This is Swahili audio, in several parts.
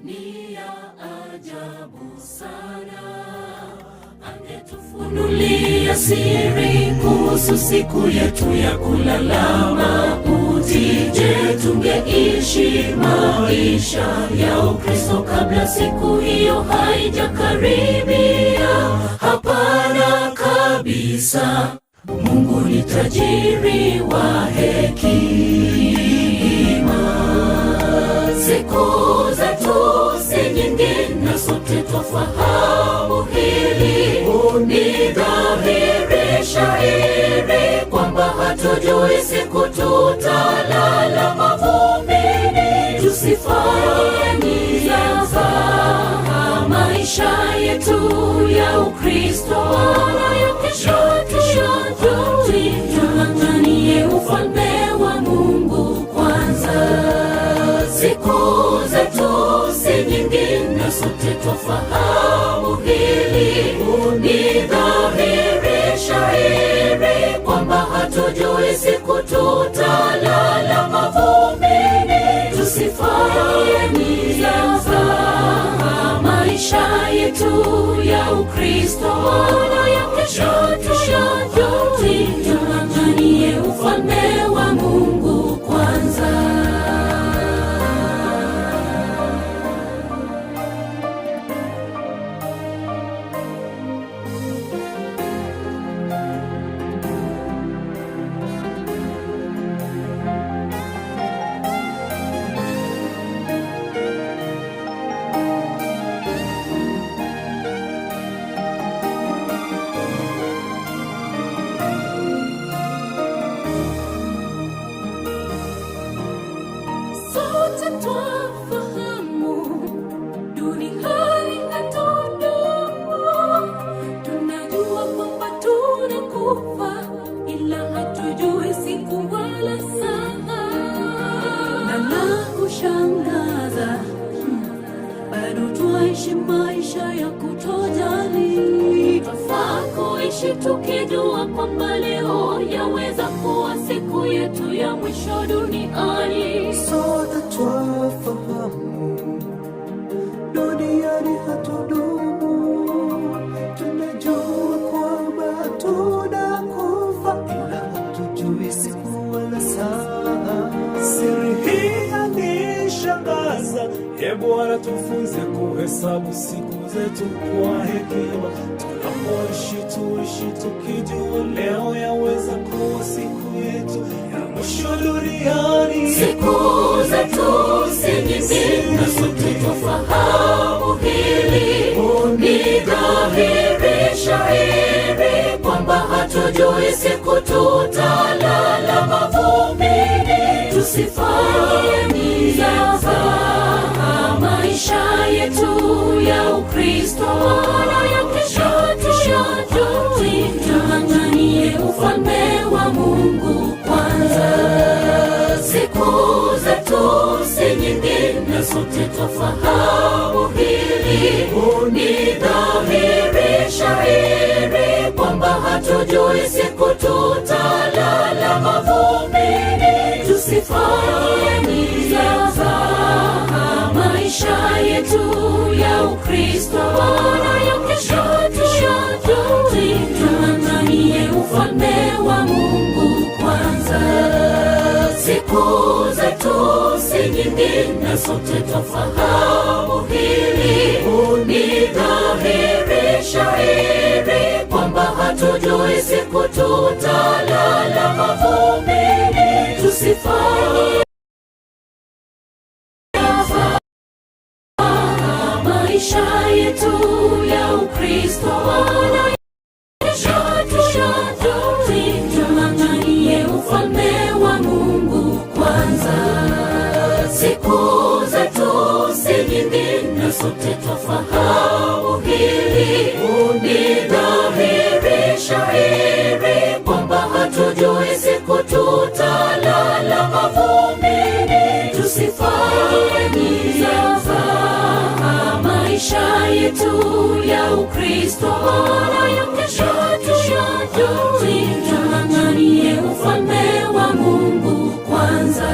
ni ya ajabu sana. Angetufunulia siri kuhusu siku yetu ya kulala mauti. Je, tungeishi maisha ya Ukristo kabla siku hiyo haijakaribia? Hapana kabisa. Mungu ni tajiri wa hekima. Siku zetu si nyingi na sote twafahamu hili. Ni dhahiri shahiri kwamba hatujui siku tutalala mavumbini. Tusifanye za maisha yetu ya Ukristo wala ya kesho. Tuanganie ufalme wa Mungu kwanza. Siku zetu si nyingi na sote twafahamu hili. Ni dhahiri shahiri kwamba hatujui siku tutalala mavumbini. Tusifanye za maisha yetu ya Ukristo wala ya kesho. Tuanganie ufalme wa Mungu kwanza. Sote twafahamu duniani hatudumu. Tunajua kwamba tunakufa, ila hatujui siku wala saa. Na la kushangaza, bado twaishi maisha ya kutojali. Twafaa kuishi tukijua kwamba leo yaweza kuwa siku yetu ya mwisho duniani. Sote twafahamu duniani hatudumu. Tunajua kwamba tunakufa, ila hatujui siku wala saa. Siri hii yanishangaza. Bwana tufunze kuhesabu siku zetu kwa hekima. Tunapoishi tuishi tukijua leo yaweza kuwa siku yetu ya mwisho duniani. Siku zetu si nyingi na sote twafahamu hili. Ni dhahiri shahiri kwamba hatujui siku tutalala mavumbini. Tusifanye za maisha yetu ya Ukristo wala ya kesho. Tuanganie ufalme wa Mungu kwanza. Siku zetu si nyingi na sote twafahamu hili. Ni dhahiri shahiri kwamba hatujui siku tutalala mavumbini. Tusifanye za maisha yetu ya Ukristo wala ya kesho. Tuanganie ufalme wa Mungu kwanza. Siku zetu si nyingi na sote twafahamu hili. Ni dhahiri shahiri kwamba hatujui siku tutalala mavumbini. Tusifanye maisha yetu ya Ukristo wala ya kesho. Tuanganie ufalme wa Mungu kwanza. Siku zetu si nyingi na sote twafahamu hili. Ni dhahiri shahiri kwamba hatujui siku tutalala mavumbini. Tusifanye za maisha yetu ya Ukristo wala ya kesho. Tuanganie ufalme wa Mungu kwanza.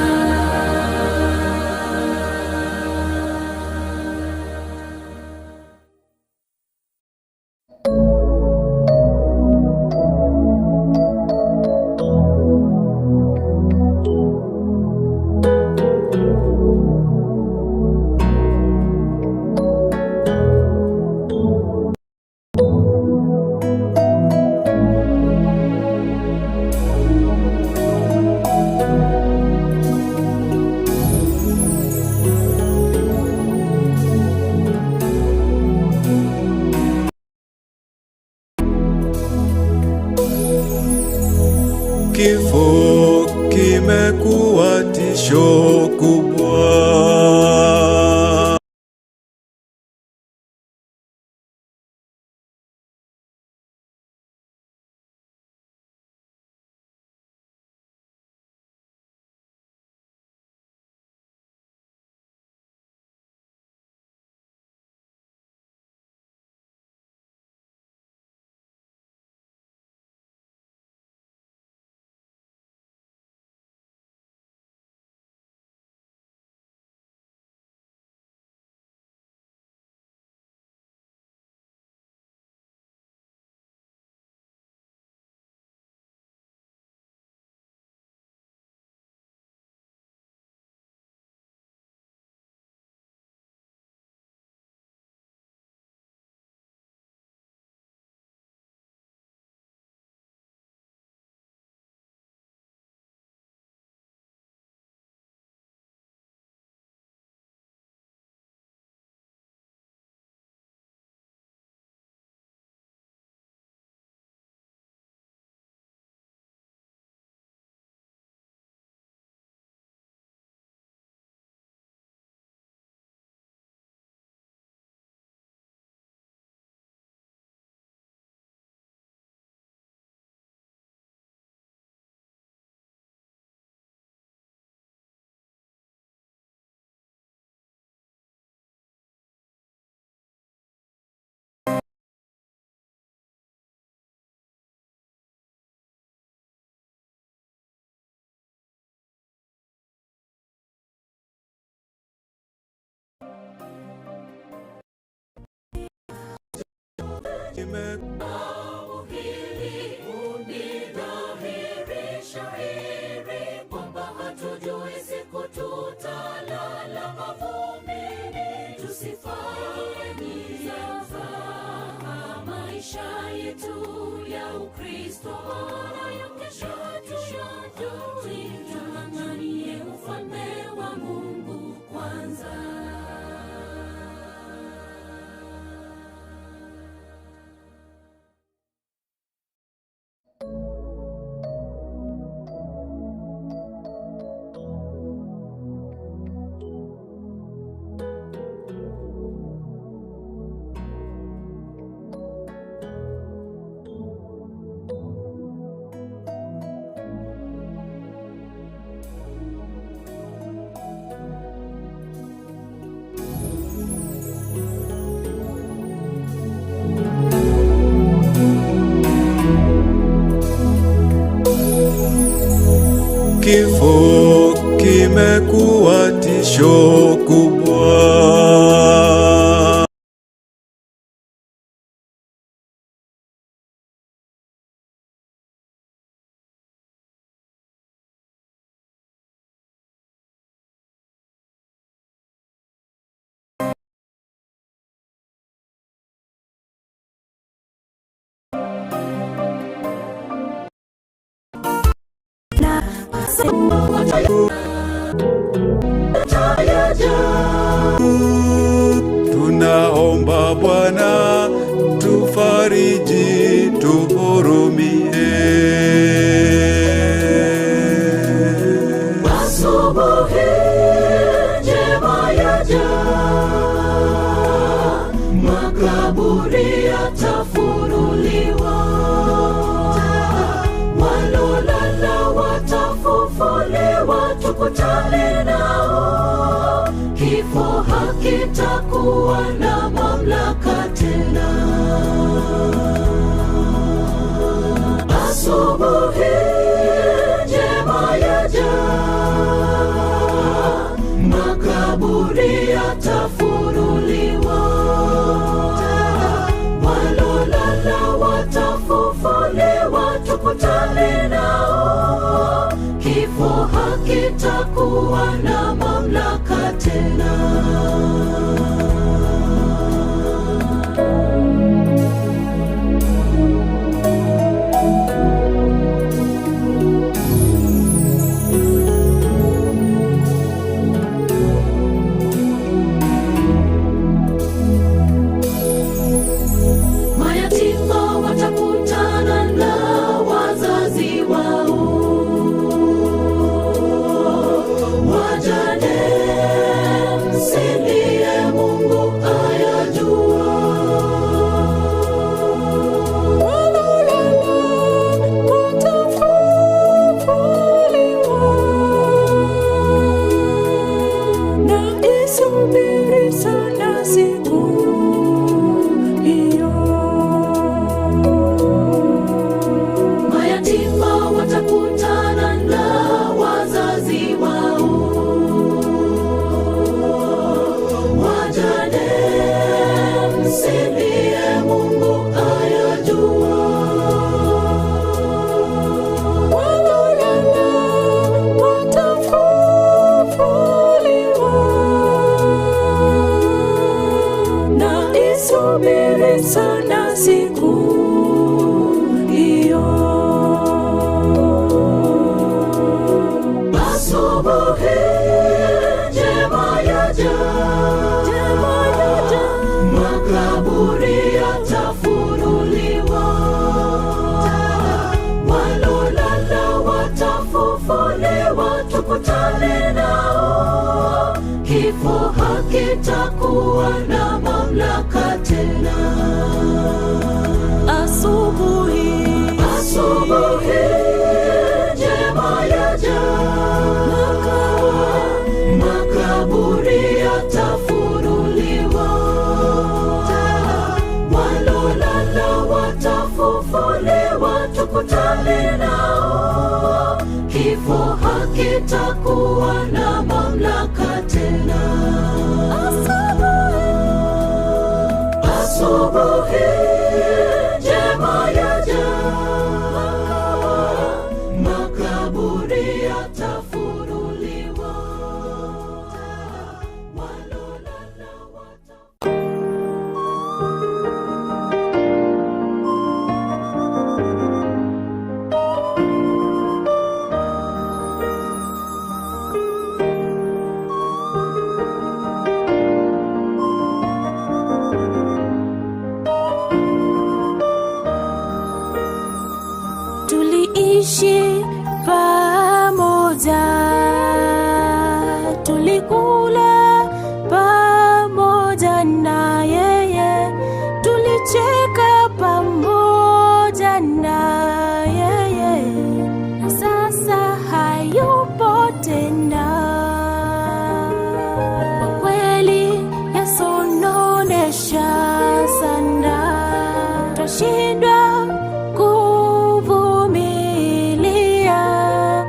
Kifo kimekuwa tisho kubwa. Hili unidhahirisha heri kwamba hatujui siku tutalala mavumbini, tusifanye maisha yetu ya Ukristo ya kesho tung'ang'anie ufalme wa Mungu kwanza. Kifo kimekuwa tisho kubwa. Tunaomba Bwana tufariji, tuhurumie. Asubuhi njema yaja, makaburi yatafunuliwa, walolala watafufuliwa, tukutane nao. Kifo hakitakuwa na mamlaka tena. Asubuhi njema yaja, makaburi yatafunuliwa, walolala watafufuliwa, tukutane nao. Kifo hakitakuwa na mamlaka tena. Mayatima watakutana na wazazi wao, kifo hakitakuwa na mamlaka tena. Asubuhi, asubuhi njema yaja, makaburi yatafunuliwa, walolala watafufuliwa, tukutane nao. Kifo hakitakuwa na mamlaka tena. Asubuhi njema yaja, makaburi yatafunuliwa, walolala tuliishi pamoja, tulikula pamoja na yeye, tulicheka pamoja na yeye, na sasa hayupo tena. Kwa kweli yasononesha sana, twashindwa kuvumilia,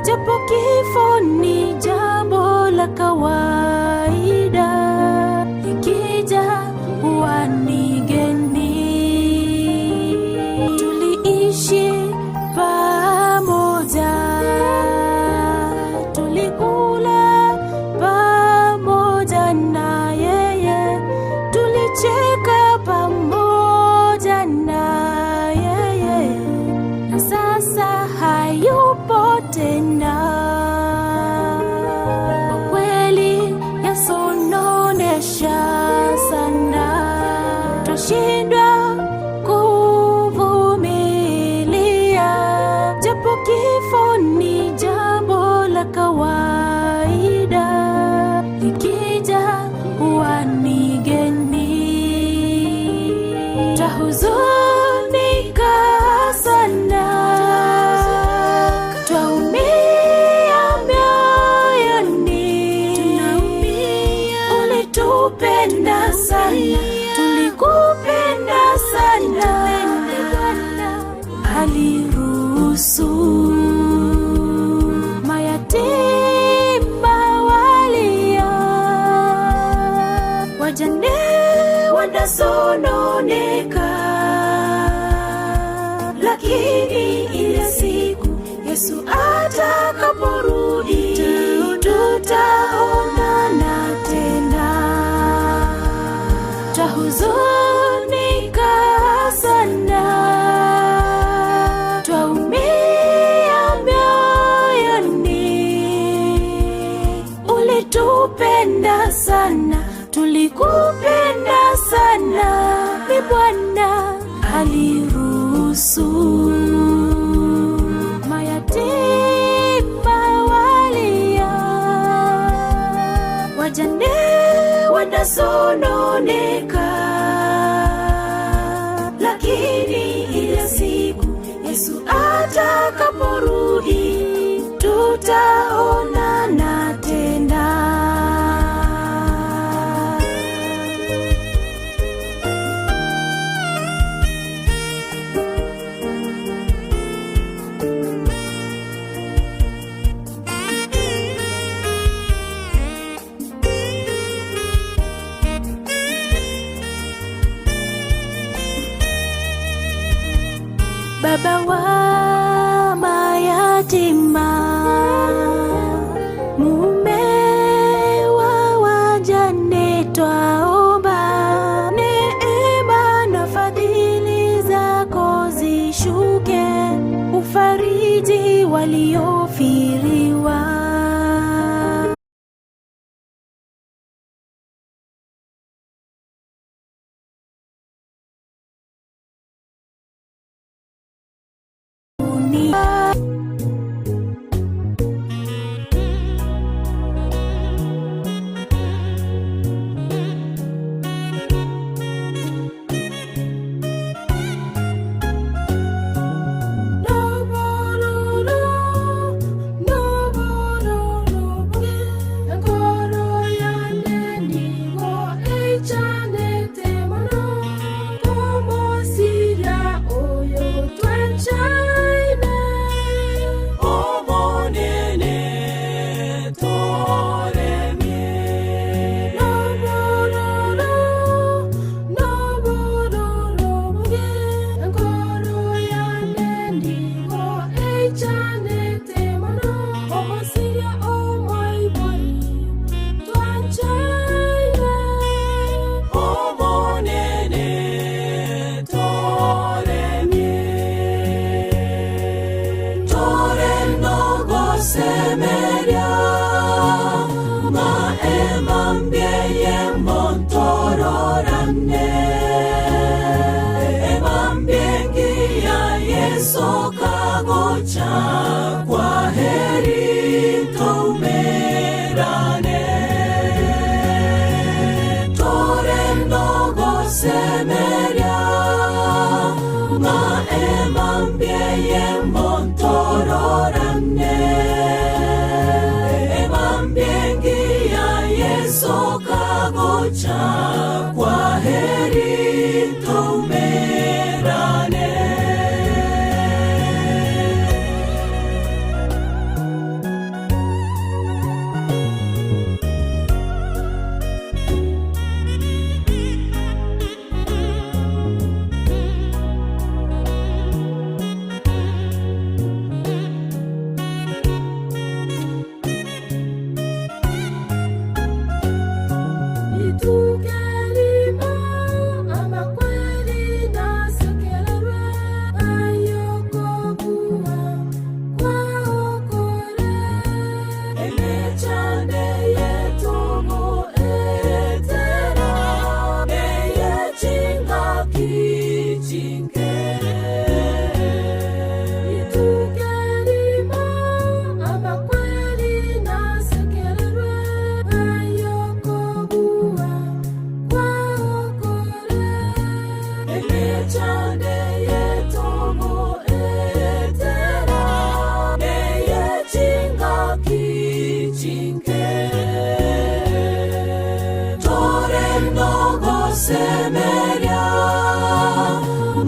japo kifo ni jambo la kawaida, ikija huwa ni geni. Tuliishi pamoja, tulikula pamoja na yeye, tulicheka pamoja na yeye, na sasa hayupo tena. Kwa kweli yasononesha sana, twashindwa kuvumilia, japo kifo ni jambo la kawaida, ikija huwa ni geni. Twahuzunika sana, twaumia mioyoni, ulitupenda sana, tulikupenda sana, aliruhusu mayatima walia, wajane wanasononeka, lakini ile siku Yesu atakaporudi, tutaonana tena. Twahuzunika sana, twaumia mioyoni, ulitupenda sana, tulikupenda sana, ni Bwana aliruhusu mayatima walia, wajane wanasononeka, lakini ile siku Yesu atakaporudi, tutaonana tena. Baba wa mayatima, mume wa wajane, twaomba neema na fadhili zako zishuke, ufariji waliofiriwa. semeria maemambieye montororane emambiengia Yesu kagocha kwa heri tumerane tore nogo semeria maemambieye montororane emambiengia Yesu kagocha kwa heri tumerane semeria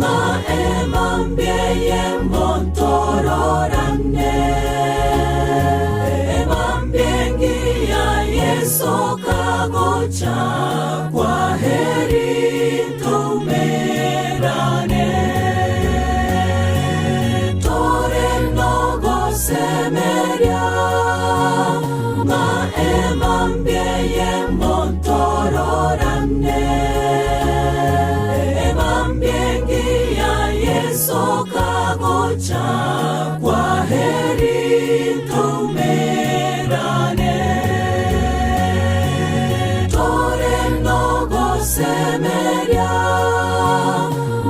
maemambieye montororane emambiengia Yesu kagocha kwa heri tumerane tore nogo semeria maemambieye montororane Yesu kagocha kwa heri tumerane tore nogo semeria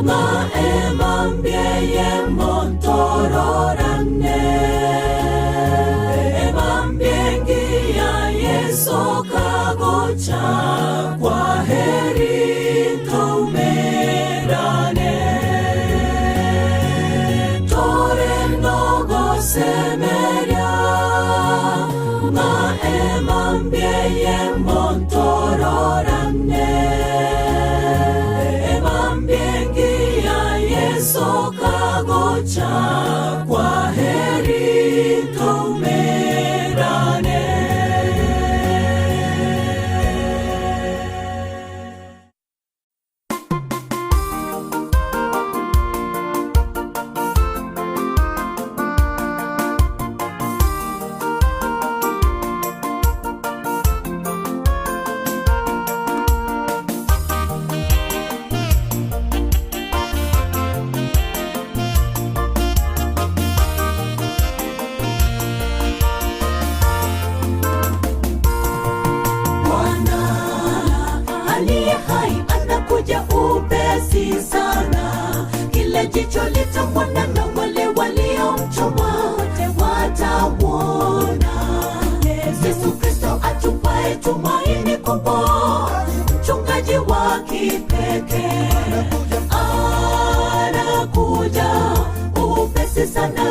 maemambieye montororane emambiengia Yesu kagocha kwa heri tumerane semeria maemambieye montororane emambiengia Yesu kagocha kwa heri tumerane jicho litamwona na wale waliomchoma wote watamwona. Yesu Kristo atupaye tumaini kubwa, mchungaji wa kipekee anakuja upesi sana.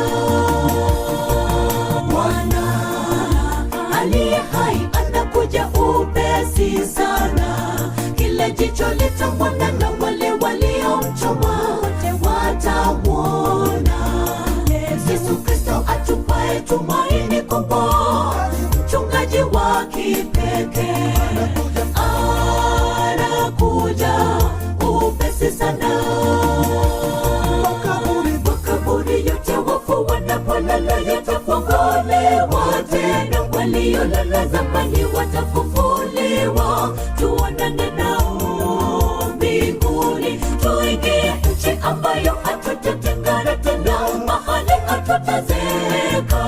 Bwana aliye hai anakuja upesi sana. Kila jicho litamwona na wale waliomchoma watamwona. Yesu Kristo atupaye tumaini kubwa, mchungaji wa kipekee anakuja upesi sana. Makaburi yote wafu wanapolala yatafunguliwa tena, waliolala zamani watafufuliwa. Tuonane nao mbinguni, tuingie nchi ambayo hatutatengana tena, mahali hatutazeka.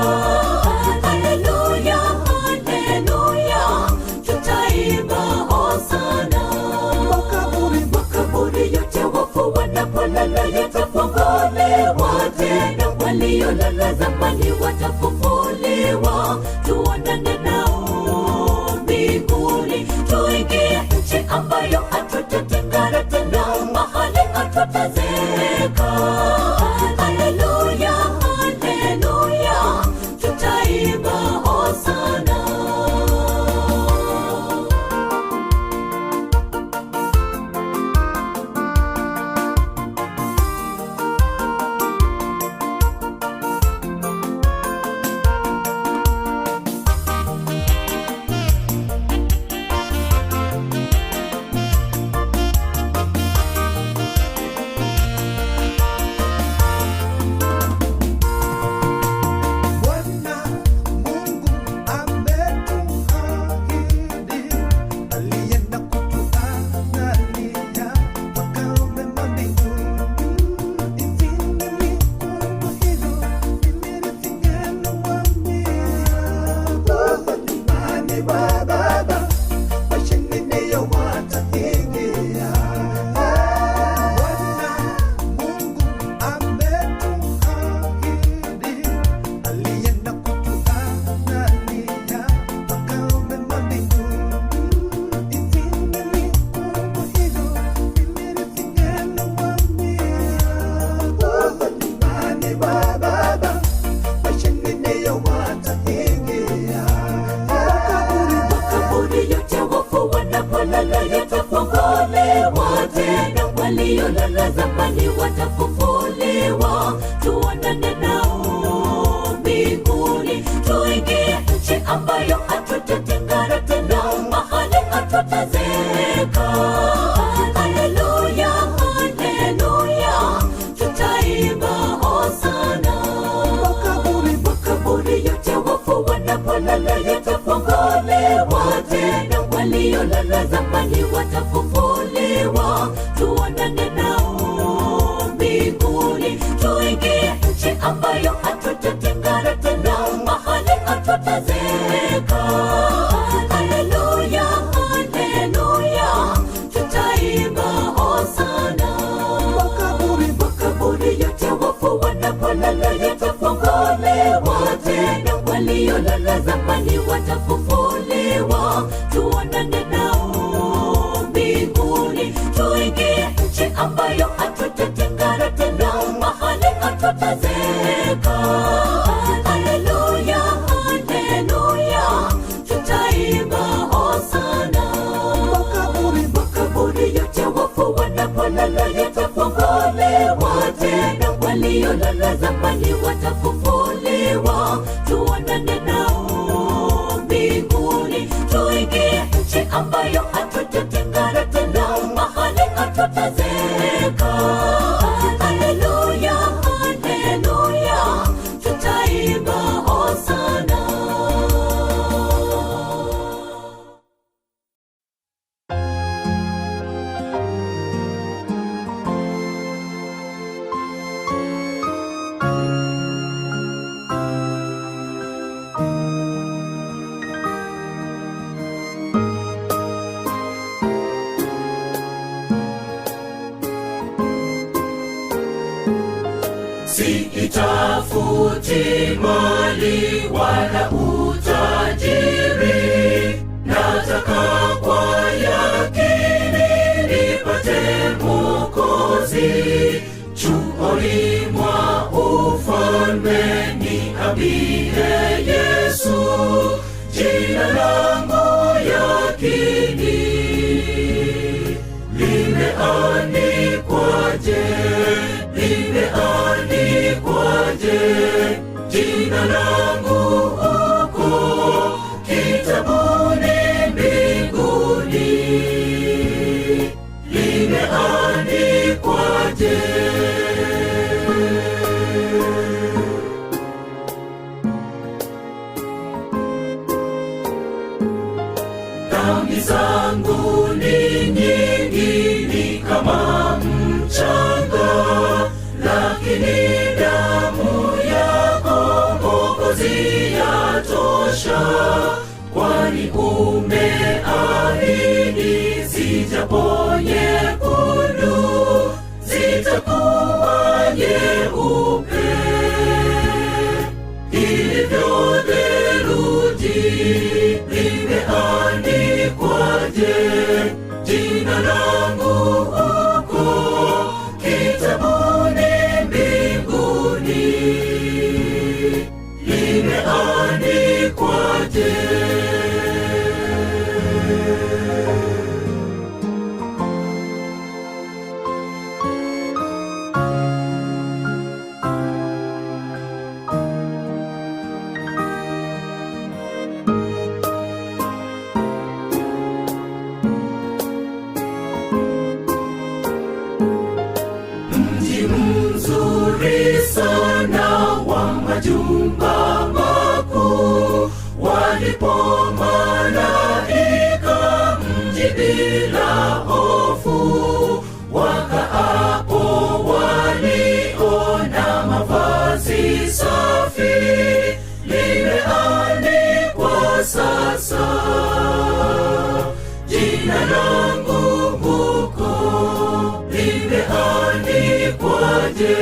waliolala zamani watafufuliwa, tuonane nao mbinguni, tuingie nchi ambayo hatutatengana tena, mahali hatutazeka. Haleluya, haleluya, tutaimba hosana. Waliolala zamani watafufuliwa, tuonane nao mbinguni, tuingie nchi ambayo hatutatengana tena, mahali hatutazeka. Haleluya, haleluya, tutaimba hosana. Makaburi yote wafu wanapolala yatafunguliwa tena, waliolala zamani watafufuliwa, tuonane nao mbinguni, tuingie nchi ambayo hatutatengana tena, mahali hatutazeka. Haleluya, haleluya, tutaimba hosana. Makaburi yote wafu wanapolala yatafunguliwa tena, waliolala zamani watafufuliwa, tuonane nao mbinguni, tuingie nchi ambayo hatutatengana tena, mahali hatutazeka. Haleluya, haleluya, tutaimba hosana. Makaburi yote wafu wanapolala yatafunguliwa tena, waliolala zamani watafufuliwa, tuonane nao mbinguni, tuingie nchi ambayo hatutatengana tena, mahali hatutazeka. Haleluya, haleluya, tutaimba hosana. Sitafuti mali wala utajiri, nataka kwa yakini nipate Mwokozi. Chuoni mwa ufalme niambie Yesu, jina langu yakini limeandikwaje? Limeandikwaje jina langu huko kitabuni mbinguni? Limeandikwaje? Dhambi zangu ni nyingi, ni kama mchanga, lakini damu yako Mwokozi yatosha. Kwani umeahidi zijapo nyekundu zitakuwa nyeupe. safi limeandikwa sasa. Jina langu huko limeandikwaje?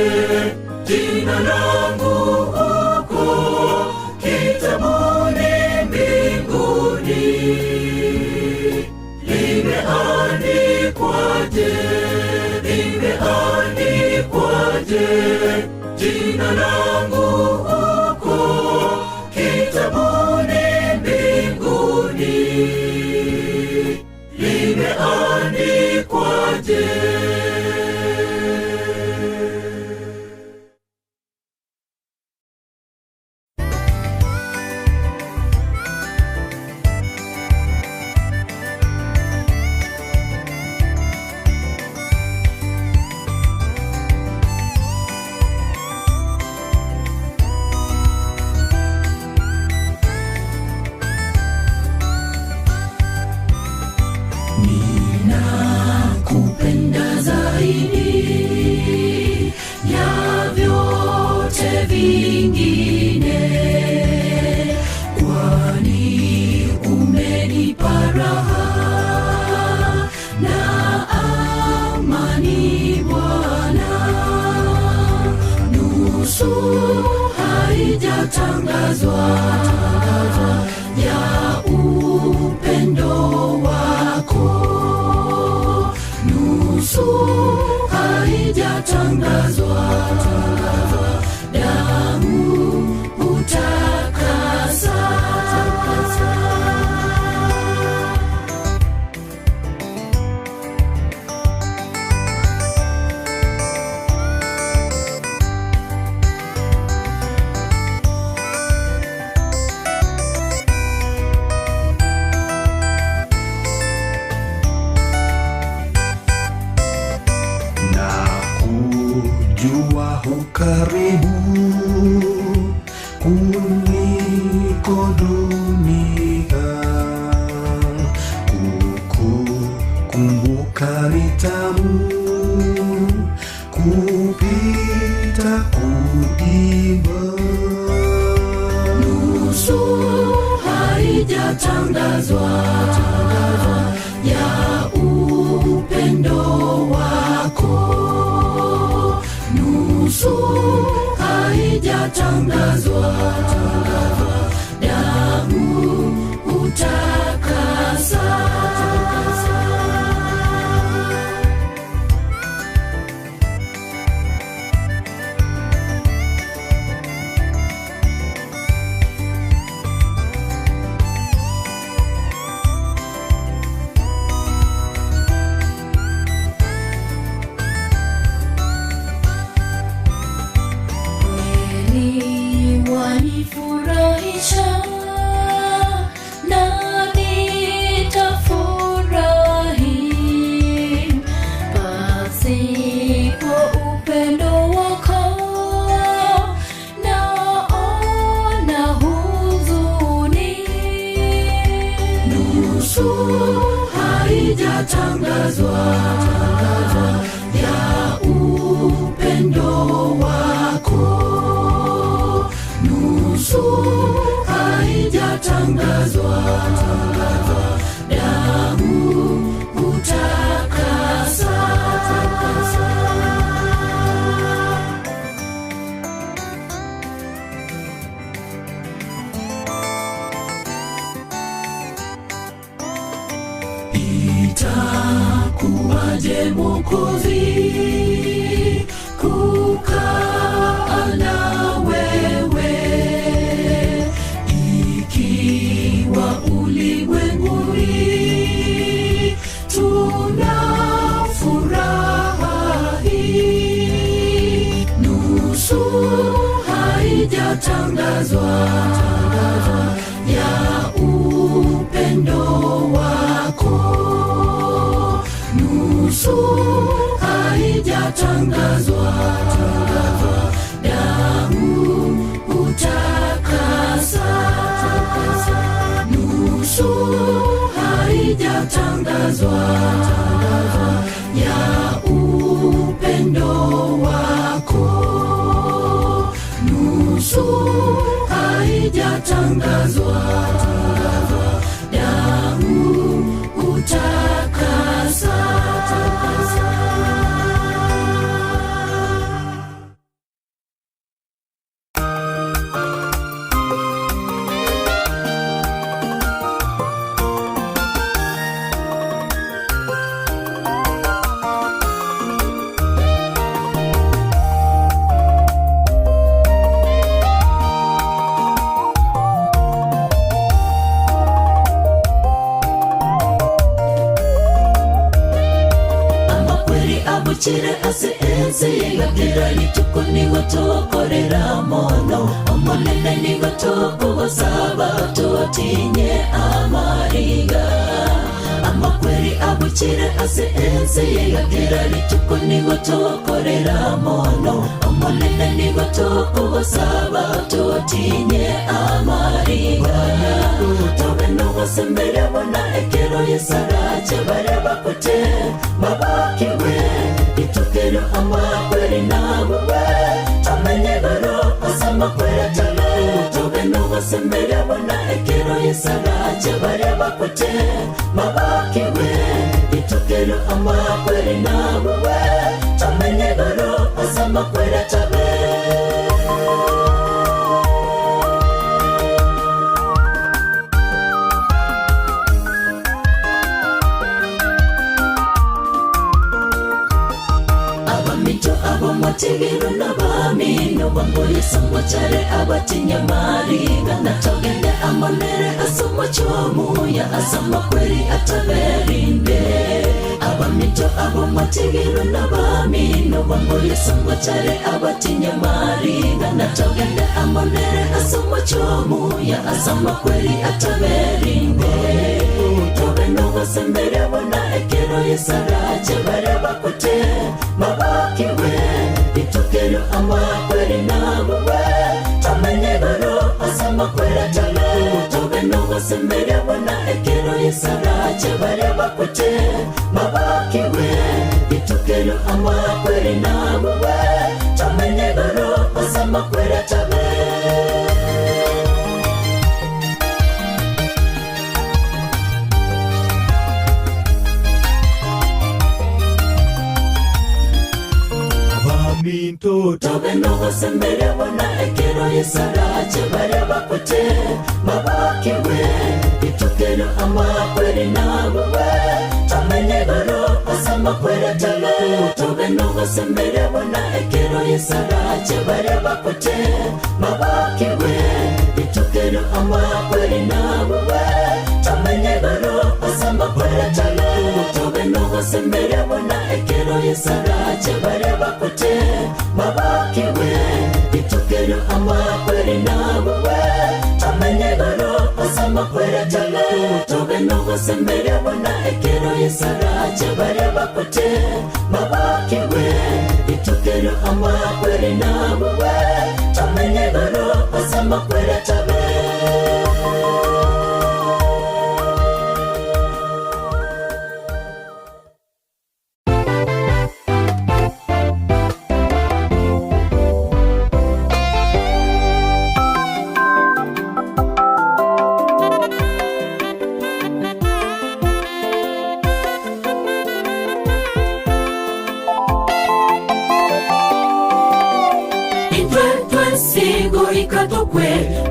Jina langu huko kitabuni mbinguni limeandikwaje? Limeandikwaje? Jina langu huko kitabuni mbinguni limeandikwaje? Ninakupenda zaidi ya vyote vingine, kwani umenipa raha na amani Bwana. Nusu haijatangazwa ya upendo wako, nusu haijatangazwa, damu utakasa. Jua hukaribu kuliko dunia, kukumbuka ni tamu kupita kuiba. Nusu haijatangazwa ya upendo wako, nusu haijatangazwa, damu utakasa. Wanifurahisha na nitafurahi pasipo upendo wako, naona huzuni. Nusu haijatangazwa ya upendo wako, nusu haijatangazwa, damu utakasa. Itakuwaje Mwokozi kukaa na wewe, ikiwa ulimwenguni tuna furaha hii. Nusu haijatangazwa ya upendo wako, nusu haijatangazwa, damu utakasa. Nusu haijatangazwa ya upendo wako, nusu Yesu haijatangazwa, damu utakasa. Chire ase ense yegakira lituko nigotokorera mono omonene nigotoko gosaba totinye amariga amakweri abuchire ase ense yegakira lituko nigotokorera mono omonene nigotoko gosaba totinye amariga tobe no sembere bona ekero yesarache bare bakote babakiwe itukero amakweri nawe tamenye baro asamakwera tala tobe no sembere bona ekero yesarache bare bakote babakiwe itukero amakweri nawe tamenye baro asamakwera tala. Matigiro n'abamino bamboye somo chare abatinya mariga natogende amonere asomo chomuya asama kweri ataberinde abamito abo matigiro n'abamino bamboye somo chare abatinya mariga natogende amonere asomo chomuya asama kweri ataberinde tobe no sembere bona ekero yesarache bare bakote babakiwe itukero amakweri nawe tamenye baro asamakwera tala tobe no sembere bona ekero yesarache bare bakote babakiwe itukero amakweri nawe tamenye baro asamakwera tala. Tobe no sembere bona ekero yesarache bare bakote babakiwe itukero amakweri nawe tamenye baro asamakwera tala tobe no sembere bona ekero yesarache bare bakote babakiwe itukero amakweri nawe tamenye baro asamakwera tala tobe no sembere bona ekero yesarache bare bakote babakiwe itukero amakweri nawe tamenye baro asamakwera tala tobe no sembere bona ekero yesarache bare bakote babakiwe itukero amakweri nawe tamenye baro asamakwera tala.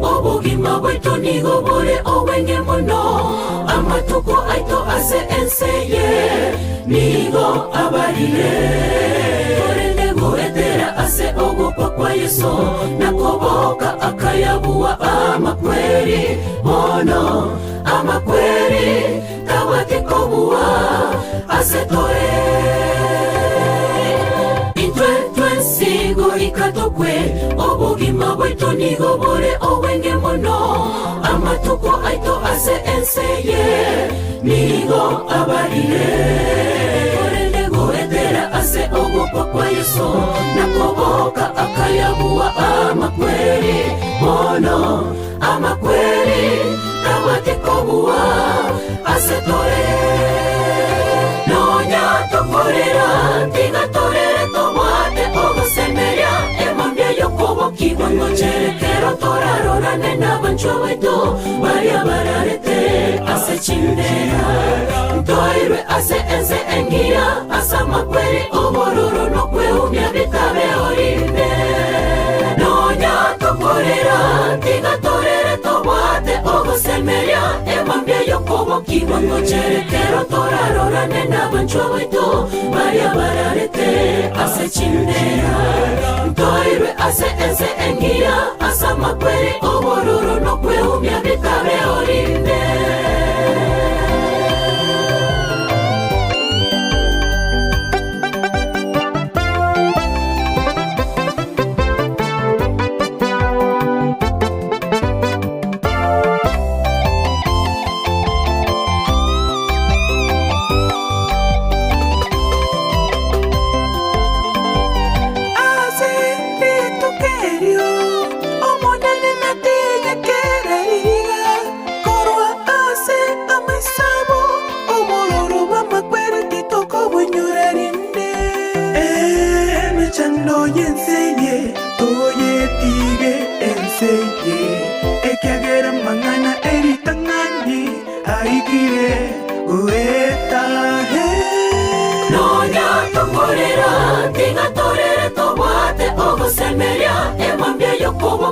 Obugima bwetu nigo bore owenge mono amatuko aito ase enseye nigo abarire korende goetera ase ogopa kwa Yesu nakoboka akayabuwa amakweri mono amakweri tawate kobuwa ase toe sigo ikatokwe obugima bwetu nigo bore owenge mono amatuko aito ase enseye nigo abarire korende goetera ase ogopa kwa Yesu nakoboka akayabuwa amakweri mono amakweri tawate kobuwa ase toe nonya tokorera tigatorere tomate ogosemeria emambia yokobo kibo kiwango cherekero torarorane n'abanjwa baito baria bararete ase chindera ntoirwe ase ense engira asa makweri obororo no kweumya bitabe orinde nonya tokorera tigatorere tobwate ogosemeria emambia yokobo kiwango cherekero torarorane n'abanjwa baito baria bararete ase chindera ntoirwe ase ense engira asa makweri obororo no kweumya bitabe orinde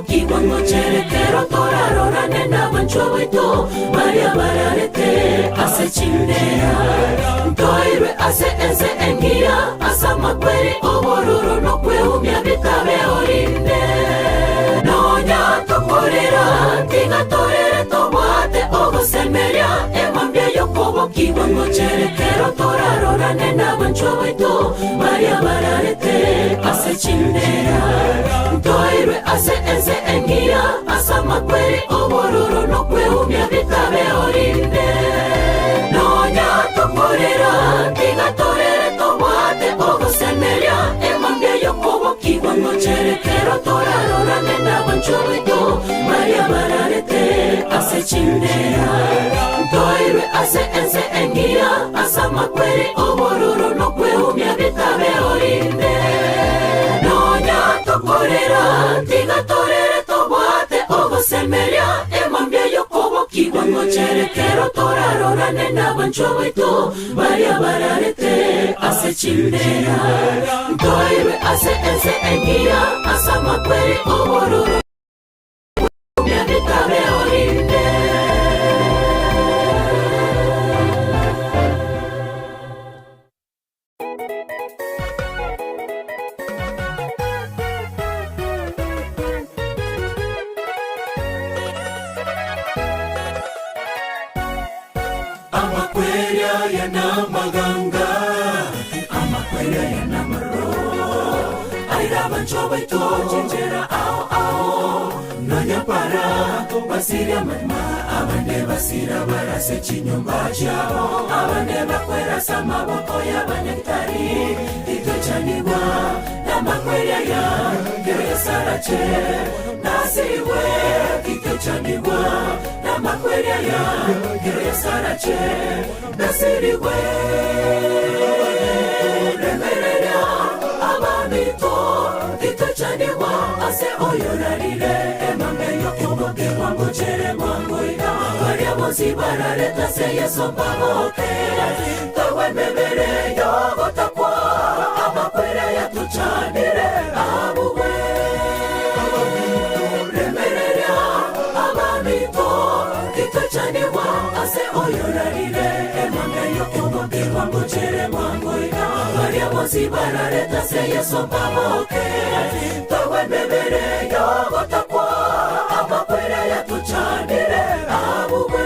kiwango cherekero torarorane n'abanjwa baito baria bararete ase chindera ntoirwe ase ense engira asa makweri obororo no kweumya bitabe orinde nonya tokorera tigatorere tobwate ogosemeria emambia yokobo kiwango cherekero torarorane n'abanjwa baito baria bararete ase chindera ntoirwe ase ense engira asa makweri obororo no kweumya bitabe orinde nonya tokorera tigatorere tobwate ogosemeria emambia yokobo kiwango cherekero torarorane n'abanjwa baito baria bararete ase chindera ntoirwe ase ense engira asa makweri obororo no kweumya bitabe orinde nonya tokorera tigatorere tobwate ogosemeria emambia yokobo kiwango cherekero torarorane n'abanjwa baito baria bararete ase chindera ntoirwe ase ense engira asa makweri obororo kweumya bitabe orinde amakweria yana maganga amakweria yana maro aira banjwa baito chenjera ao nonya para basiria matma abande basira barase chinyumba chao abande bakwera sama boko ya banyaktari ito chaniwa na makweria ya kere sarache nasiwe ito chaniwa na makweria ya kere sarache nasiwe remerera abamito ito chaniwa ase oyorarire emambeyo kuboke wangu chere mwangu ina waria mozi barareta se yeso pamoke tawe memere yogo takwa amakwere ya tuchanire abuwe remerera abamito ito chaniwa ase oyorarire emambeyo kuboke wangu chere mwangu ina waria mozi barareta se yeso pamoke tawe memere yogo takwa amakwere ya tuchanire abuwe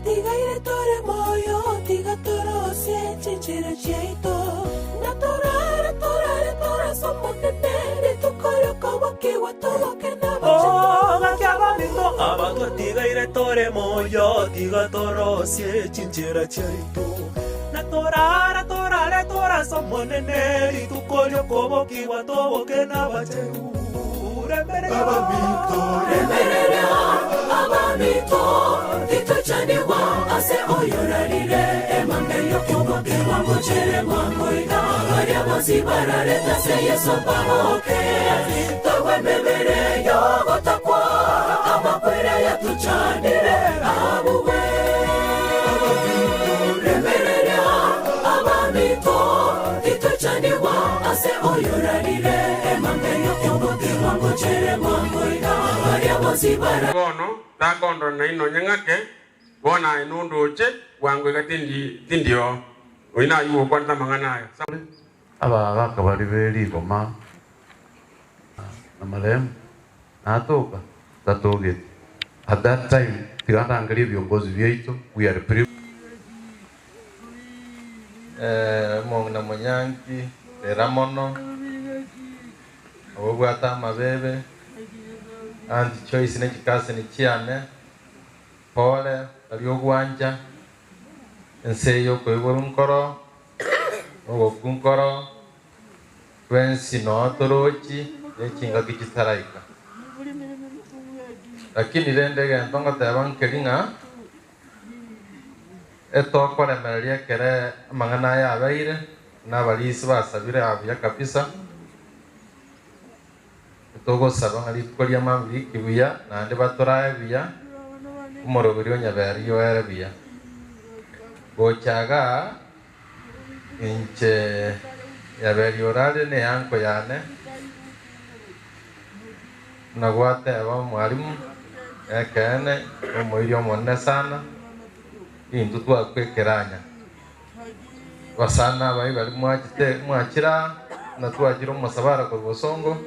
tigaire tore moyo tiga toro se chenchera chaito na torare somo tenere tu koro kawa ke wa todo que na oh ga Nito abato tiga ire tore moyo tiga toro sie chinchera chaito. Na tora somonene itukolyo kobo kiwa tobo kena bacheru. Abamito ituchaniwa ase oyorarire emangeyo kubokewa mochere mwangoida aria mosibarare tase yeso baroke tawe mebere yogotakwa amakwere yatuchanire abuwe remerera abamito ituchaniwa ase oyorarire emangeyo kubokewa mochere mwangoida aria mosibara kono ta kondo na ino nyangake bona inunduche wangu gatindi tindio oina yuo kwanta manganayo aba kabari beri goma na marem natoka tatoge at that time tigarangalia viongozi vyetu we are mongna monyanki eramono obwata mabebe anti choice ne kikase ni chiane pole aliogwanja enseyo ko iborunkoro ogokunkoro wensi no torochi ekinga kitaraika lakini rendege ntonga tabankelinga eto koremereria kere amangana ya abaire n'abalisi basabire abya kabisa togo saba ngari kolia mambi kibuya nande batorae biya umorobiri onyaberi yoere biya gochaga inche yaberi orale ne yanko yane nagwate aba mwalimu ekene omoirio monne sana intu twakwekeranya basana bai bali mwachira na twajiro musabara ko bosongo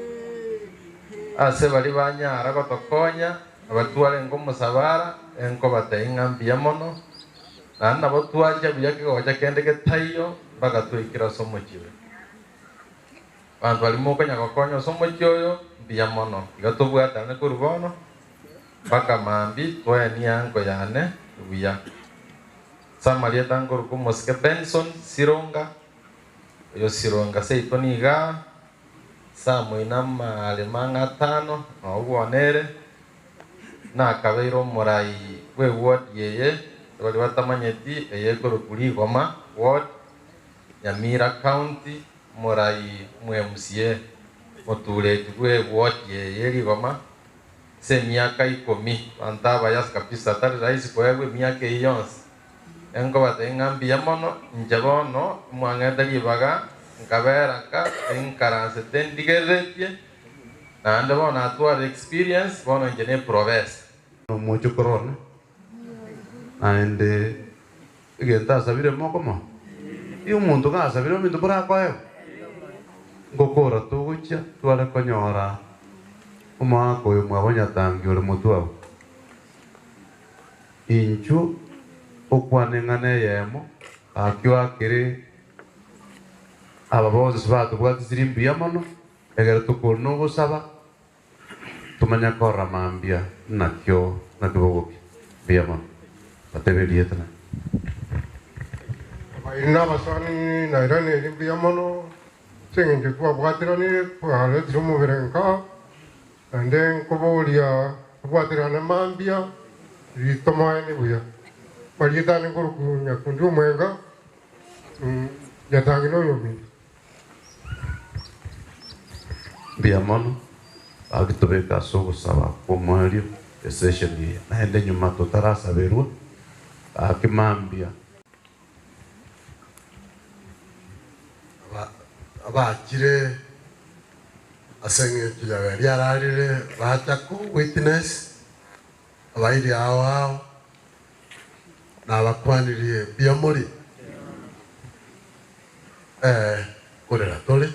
ase bali banyara gotokonya abatware ngo musabara enko batayingambia mono nana botwaje byake goja kende getayo bagatwikira somo chiwe bantu bali mukonya gokonya somo chyoyo mbia mono igatobwata ne kurubono baka mambi tweni yango yane buya samaria tangor ko moske Benson Sironga yo Sironga seitoniga samuina malemanga tano obonere na kabeiro morai we ward yeye bali batamanyeti eyekoro kuri Goma ward Nyamira county morai MCA moture we ward yeye Goma se miaka 10 antaba yas kabisa tali rais kwa we miaka 11 engo batengambia mono njabono mwangenda libaga ngabera ka enkaranse tendigeretie na ndo bona atwa experience bona njene province no mucho corona and igenta sabire mokomo iyo muntu ga sabire mintu bora kwayo ngokora tugucha twara konyora uma ko mwabonya tangi ore mutuwa inchu okwanengane yemo akyo akire ababozi batu bwatiziri mbia mono egera tukono gusaba tumanya kora mambia nakyo nakibogoki mbia mono bateberie tana ina basani na irane mbia mono sengenge kwa bwatirane kwa ale dromo berenka and then kobolia bwatirane mambia ritomaene buya Pagitane kurukunya kundu mwenga yatangino yomi biamono agitobeka sogo saba pomorio essentially naende nyuma totarasa berua akimambia abakire asenge tujaberi ararire batako witness abairi awo na bakwanirie biamori kurera tole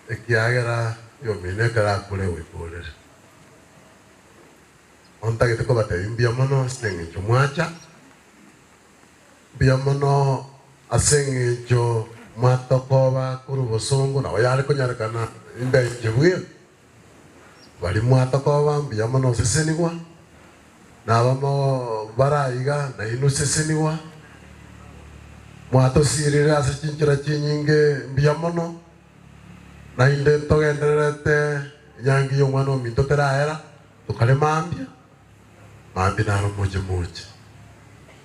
ekiagera yomine kara kure wipolere onta que te cobate biamono snenge chumwacha biamono asenge jo matokoba kuru bosongo na wayale konyarekana inde jebuye Walimwata kwa wambia mano seseniwa. Na wamo baraiga na inu seseniwa. Mwato sirire asa chinchira chinyinge mbia mano. Na inde togenderete nyangi yongwano minto teraera. Tukale mambia. Mambia naro moja moja.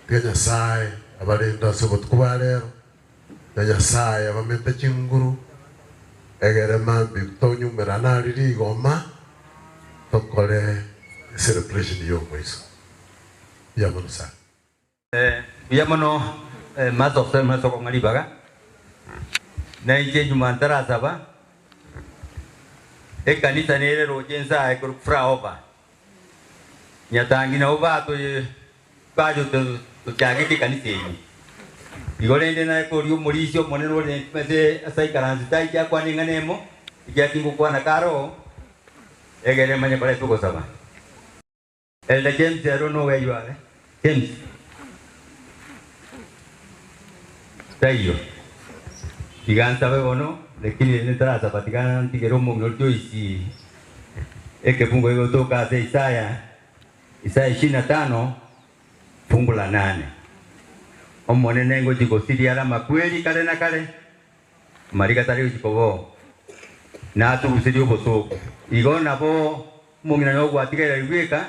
Tika Nyasaye abarinda sobotu kubarero. Nyasaye abamete chinguru. Egere mambi tonyumera nariri goma. Tokole celebration yo mwiso. Biamono sa. Biamono mas of them so ngari baga. Na ije jumantara saba. E kanisa nere rojensa e group fra oba. Nyatangi na oba to bajo to jagiti kanisa yi. Igole ndena ko rio morisio monero ne pese asai karanzita ya kwa ninganemo. Ya kingo kwa na karo. Egere manya pare tuko saba. Elder James, I don't know where you are. James. Tayo. Tigan sabe bono, lakini nitara sa patikan tigero mo ngolto isi. Eke fungo ego toka sa Isaya 25 fungu la 8. Omone nengo jiko sidi ala makweli kale na kale. Marika tari jiko na tu usidi oboso. Igo na bo mungina no gwatika iweka.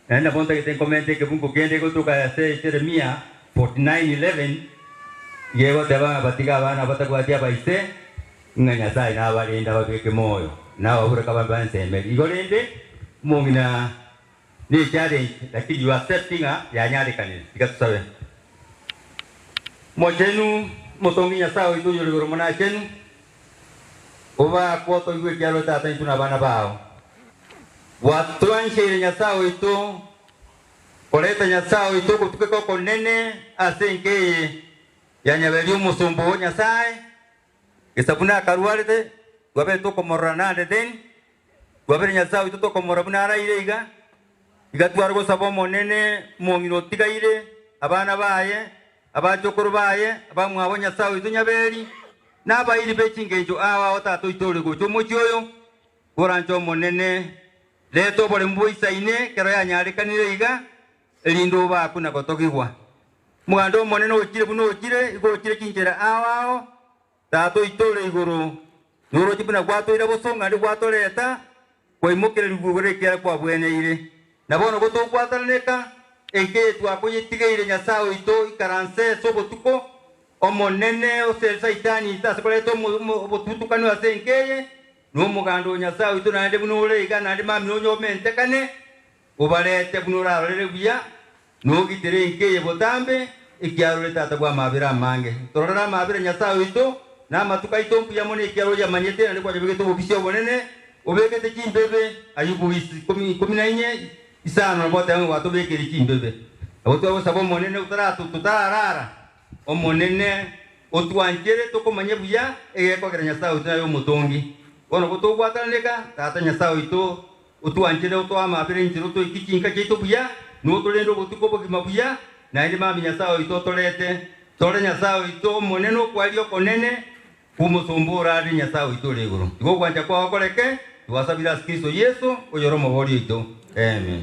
Na ponta que te comente que fungo kende go toka sa Jeremia 49:11. Yego te van a patigar, van a pataguatia paise, nganya sai na balinda babeke moyo, na wabura kabamba nseme. Igolende mungina ni challenge, lakini you accepting ya nyari kanini, ikatusabe. Mojenu motongi nya sawa itu yuri goromona chenu. Oba koto iwe kialo tata itu na bana bao. Watu anshire nya sawa itu koleta nya sawa itu kutuke ko nene asenke ya beliu musumbu Nyasaye isabuna karuarete gwabe to komorana den gwabe Nyasaye to komorabuna ara ireiga igatwargo sabo monene mongiro tigaire abana baye abachokuru baye abamwabo Nyasaye to nyaberi nabairi bechingejo awa otato itore gocho mochioyo gorancho monene leto bole mbuisa ine kero ya nyare kanire iga elindo ba kuna gotokigwa Mugando monene ochire buno ochire igoro chire kinjera awao tato itore igoro nuro chipuna kwato ira bosonga ndi kwato leta koimukire ligugore kya kwa bwene ile nabono goto kwataleka eke twakoyitigeire Nyasaye ito ikaranse sobotuko omonene ose saitani tasokoleto botutukano asenkeye no mugando Nyasaye ito nande buno ulega nande mami no nyomente kane ubalete buno rarere buya no gitere nkeye botambe ikiarule tata kwa mabira mange torora mabira Nyasaye ito na matuka ito mpya mone ikiaro ya manyete na kwa jabege to bobisio bonene obekete kimbebe ayubu isi 14 isano bote yangu watu bekeri kimbebe oto abo sabo monene utaratu tutarara o monene otwanjere to komanye buya egeko kera Nyasaye ito yo mutongi ono goto gwataneka tata Nyasaye ito otwanjere oto amabira njiro to ikichinka kito buya no tolendo botuko bokimabuya na ile mami Nyasaye ito tolete tole Nyasaye ito moneno kwalio konene kumusumbura ali Nyasaye ito legoro iko kwanja kwa okoleke tuwasabira Kristo Yesu oyoro mobori ito amen.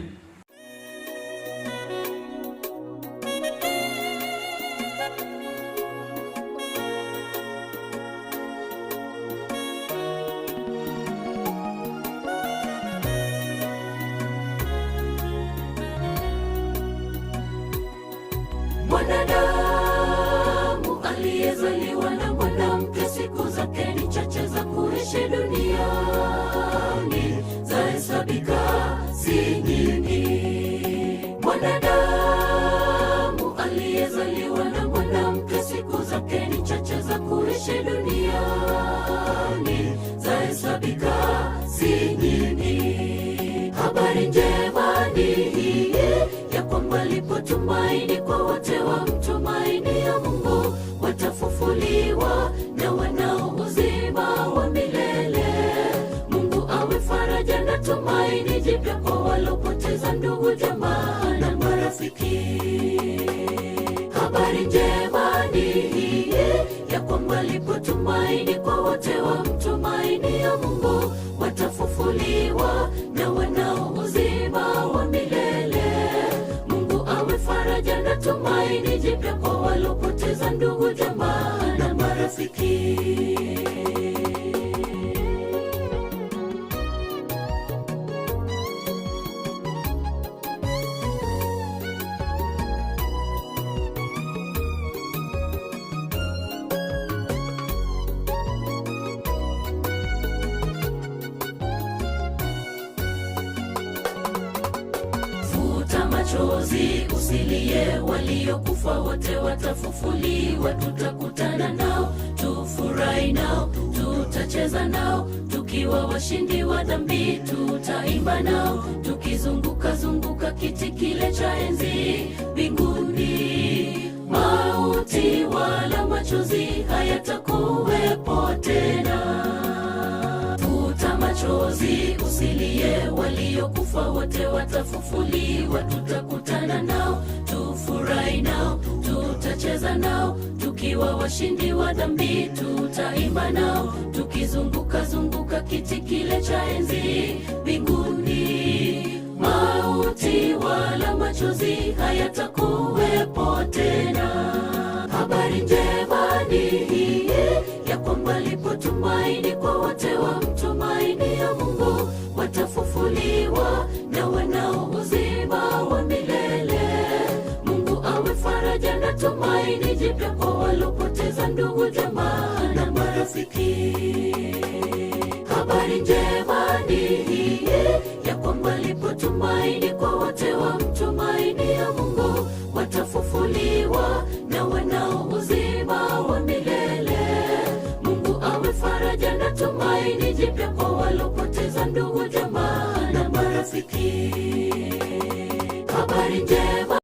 Mwanadamu aliyezaliwa na mwanamke siku zake ni chache za kuishi duniani zahesabika si nyingi. Mwanadamu aliyezaliwa na mwanamke siku zake ni chache za kuishi duniani zahesabika si nyingi. Habari njema ni hii ya kwamba lipo tumaini kwa wote wamtumainia Mungu, watafufuliwa na wanao uzima wa milele. Mungu awe faraja na tumaini jipya kwa walopoteza ndugu, jamaa na marafiki. Habari njema ni hii ya kwamba lipo tumaini kwa wote wamtumainia Mungu, watafufuliwa walopoteza ndugu, jamaa na marafiki. Machozi usilie, waliokufa wote watafufuliwa. Tutakutana nao, tufurahi nao, tutacheza nao, tukiwa washindi wa dhambi. Tutaimba nao, tukizunguka zunguka kiti kile cha enzi mbinguni. Mauti wala machozi hayatakuwepo tena. Machozi usilie, waliokufa wote watafufuliwa. Tutakutana nao, tufurahi nao, tutacheza nao, tukiwa washindi wa dhambi. Tutaimba nao, tukizunguka zunguka kiti kile cha enzi mbinguni. Mauti wala machozi hayatakuwepo tena. Habari njema ni hii, ya kwamba lipo tumaini kwa wote wamtumaini ya Mungu. Watafufuliwa na wanao uzima wa milele. Mungu awe faraja na tumaini jipya kwa walopoteza ndugu, jamaa na marafiki. Habari njema ni hii, ya kwamba lipo tumaini kwa wote wamtumaini ya Mungu. Watafufuliwa na wanao uzima wa milele. Mungu awe faraja na tumaini jipya kwa walopoteza ndugu, jamaa na marafiki. Habari njema.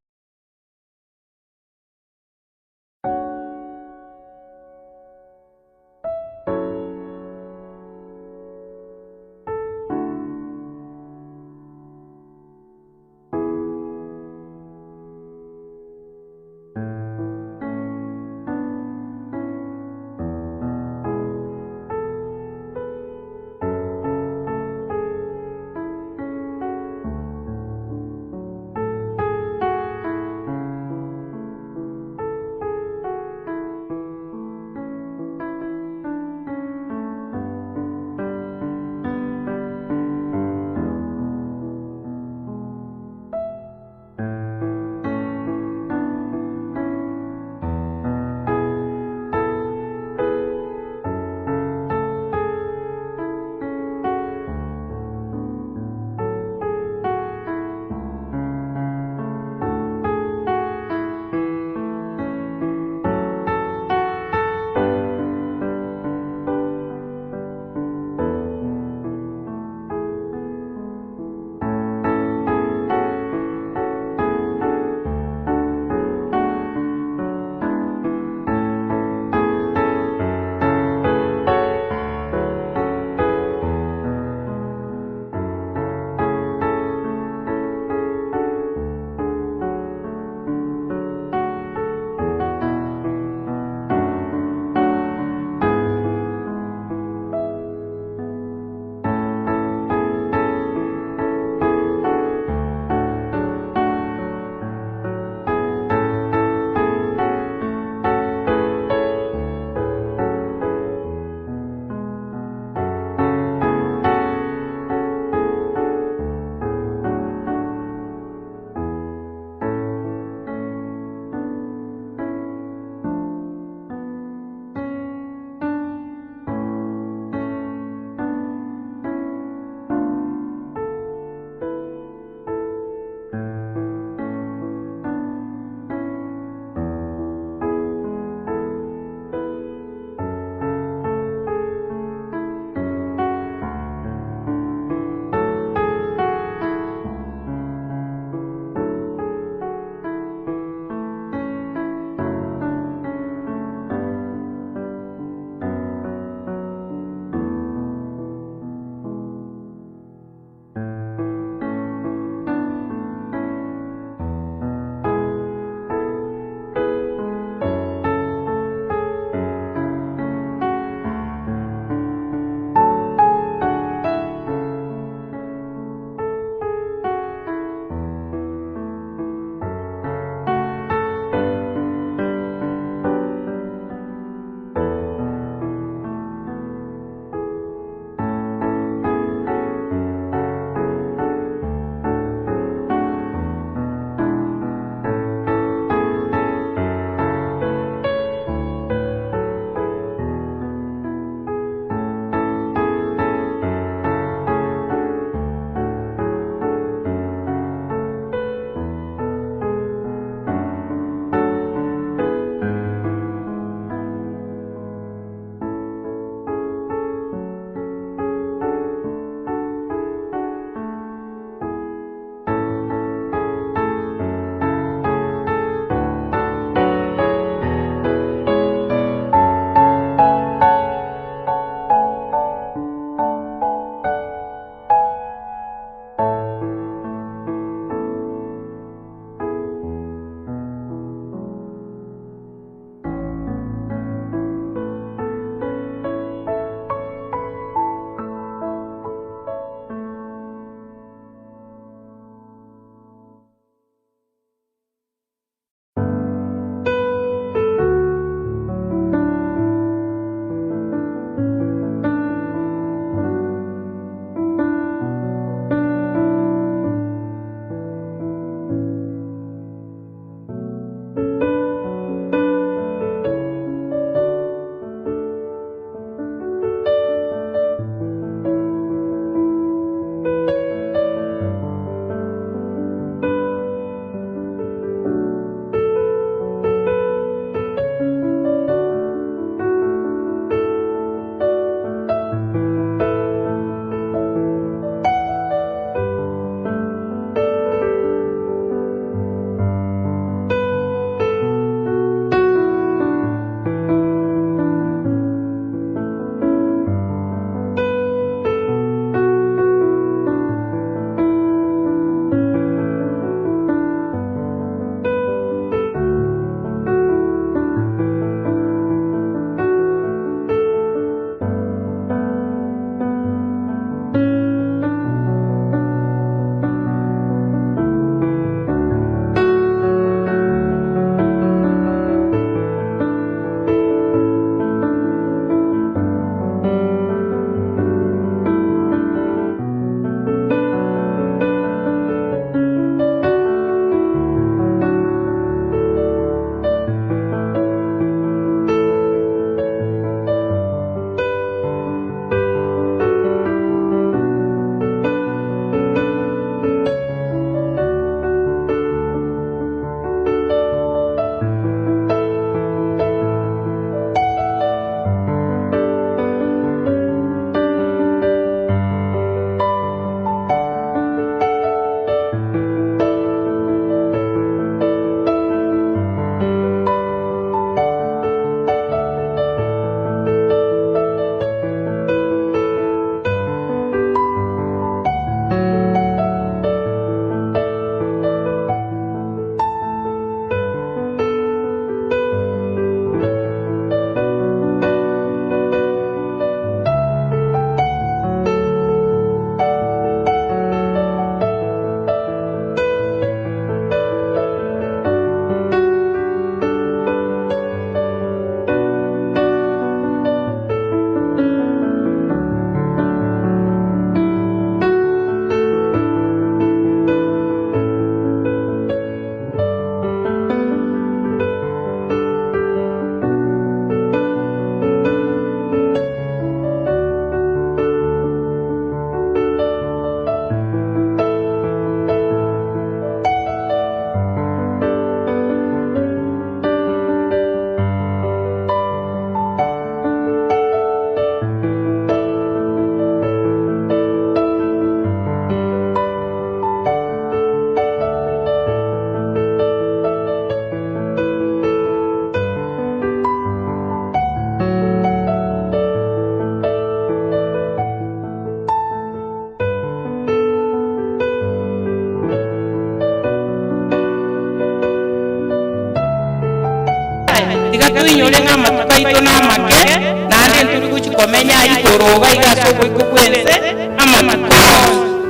tuinyore ng'amatuka ito n'amake nandi nturi guchikomenya ikoroga igasobo ikukwense amatuka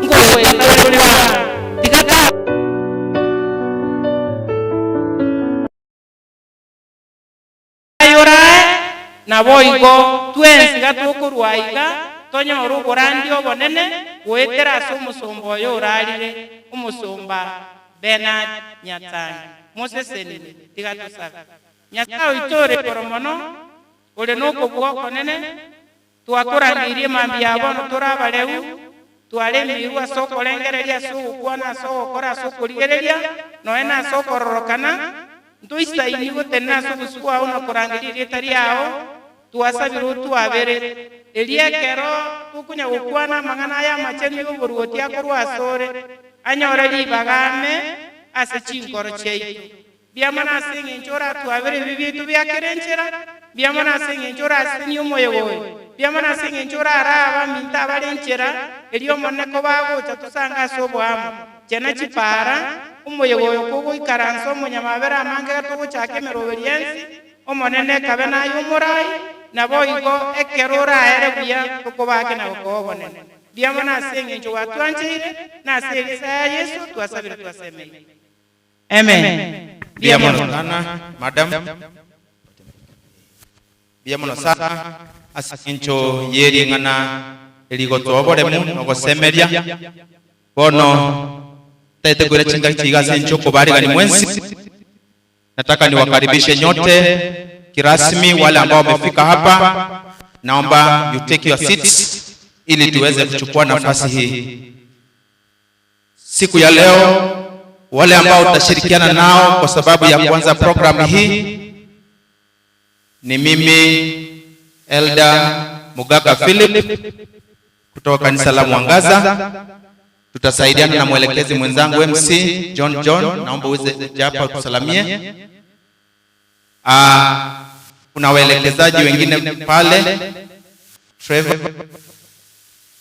ngowetaurwa tigata naboigo twensi gatukurwaiga tonyora oborandi obonene gwetera ase omusumba oyo orarire omusumba Bernard Nyatangi mosesenire tigatusaba Nyasaye oitore koro mono ore nokobua okonene twakorangirie mambi abono torabareu twaremirwe ase okorengereria ase ogokwana ase ogokora ase okorigereria noena ase okororokana ntoisaini gotena ase obosuku ao nakorangeria erieta riao twasabire twabere eriekero tukunya gokwana amang'ana aya amacheni oboruoti akorwa asore anyore ribagame ase chinkoro chiaitu biamana ase eng'encho twabere bibitu biakerenchera biamana ase eng'encho ase ni omoyogoyo biamana ase eng'encho araba minta abarenchera eri omoneko bagocha tosanga ase oboamo chena chipara omoyogoyo kogoikaransa omonyamabere amange gatogochaka emeroberiensi omonene kabe nayo omorai nabo igo ekero oraere buya tokobake na gokobonene biamana ase eng'encho watwancheire na ase erisa ya Yesu twasabire twasemeire amen. Biamono sana madam biamono sana asincho yeri ngana eligotoboremu nogosemeria bono tete kure chinga chiga sencho kubari gani mwensi. Nataka niwakaribishe nyote kirasmi wale ambao wamefika hapa, naomba you take your seats ili tuweze kuchukua nafasi hii siku ya leo. Wale ambao tutashirikiana nao kwa sababu ya kuanza programu hii ni mimi Elder Mugaga Philip kutoka kanisa la Mwangaza. Tutasaidiana na mwelekezi mwenzangu MC John, naomba uweze hapa tusalamie. Kuna waelekezaji wengine pale Trevor,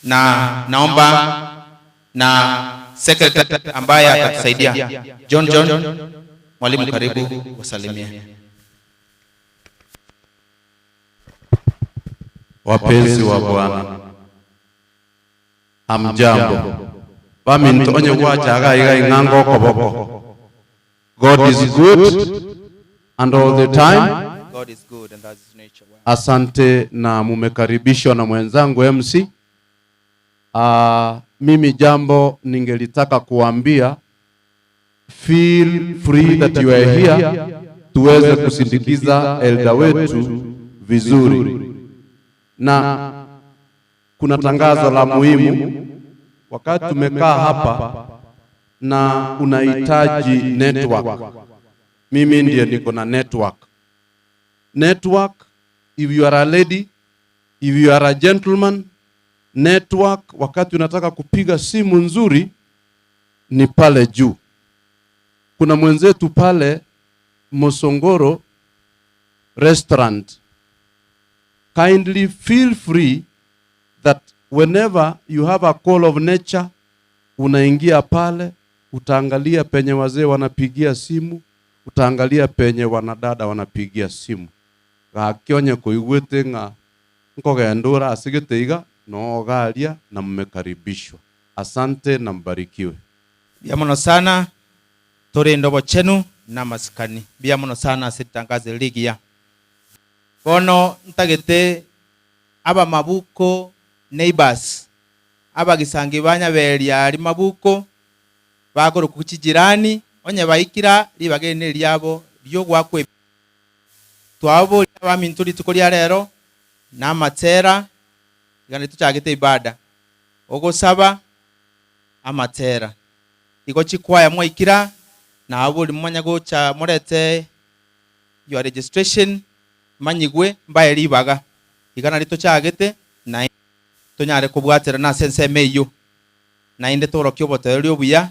na naomba na secretary ambaye atatusaidia John. Mwalimu karibu wasalimie. Wapenzi wa Bwana, hamjambo. Bami ntonye wachaga iga ingango koboko. God is good and all the time. God is good and that's his nature. Asante na mumekaribishwa na mwenzangu MC. Mimi jambo ningelitaka kuambia, feel free that you are here, tuweze kusindikiza elda wetu vizuri. Na kuna tangazo la muhimu. Wakati tumekaa hapa na unahitaji network, mimi ndiye niko na network. If you are a lady, if you are a gentleman, network wakati unataka kupiga simu nzuri ni pale juu. Kuna mwenzetu pale Mosongoro restaurant. Kindly feel free that whenever you have a call of nature, unaingia pale, utaangalia penye wazee wanapigia simu, utaangalia penye wanadada wanapigia simu. Gakionye kuigwete nga nkogendura asigiteiga no galia na mmekaribishwa. Asante na mbarikiwe. Biamono sana tore ndobo chenu na maskani. Biamono sana sitangaze ligia. Bono ntagete aba mabuko neighbors aba gisangi banya beria ari mabuko bagoro kuchijirani onye baikira libagene lyabo byo gwakwe twabo abaminturi tukoria rero na matera igane tuchagete ibada ogosaba amatera igo chikwaya mwaikira na abuli mwanya gocha morete your registration manyigwe mbaye libaga igana lito chagete na tonyare kubwatera na sense meyo na inde toro kyobote lyo buya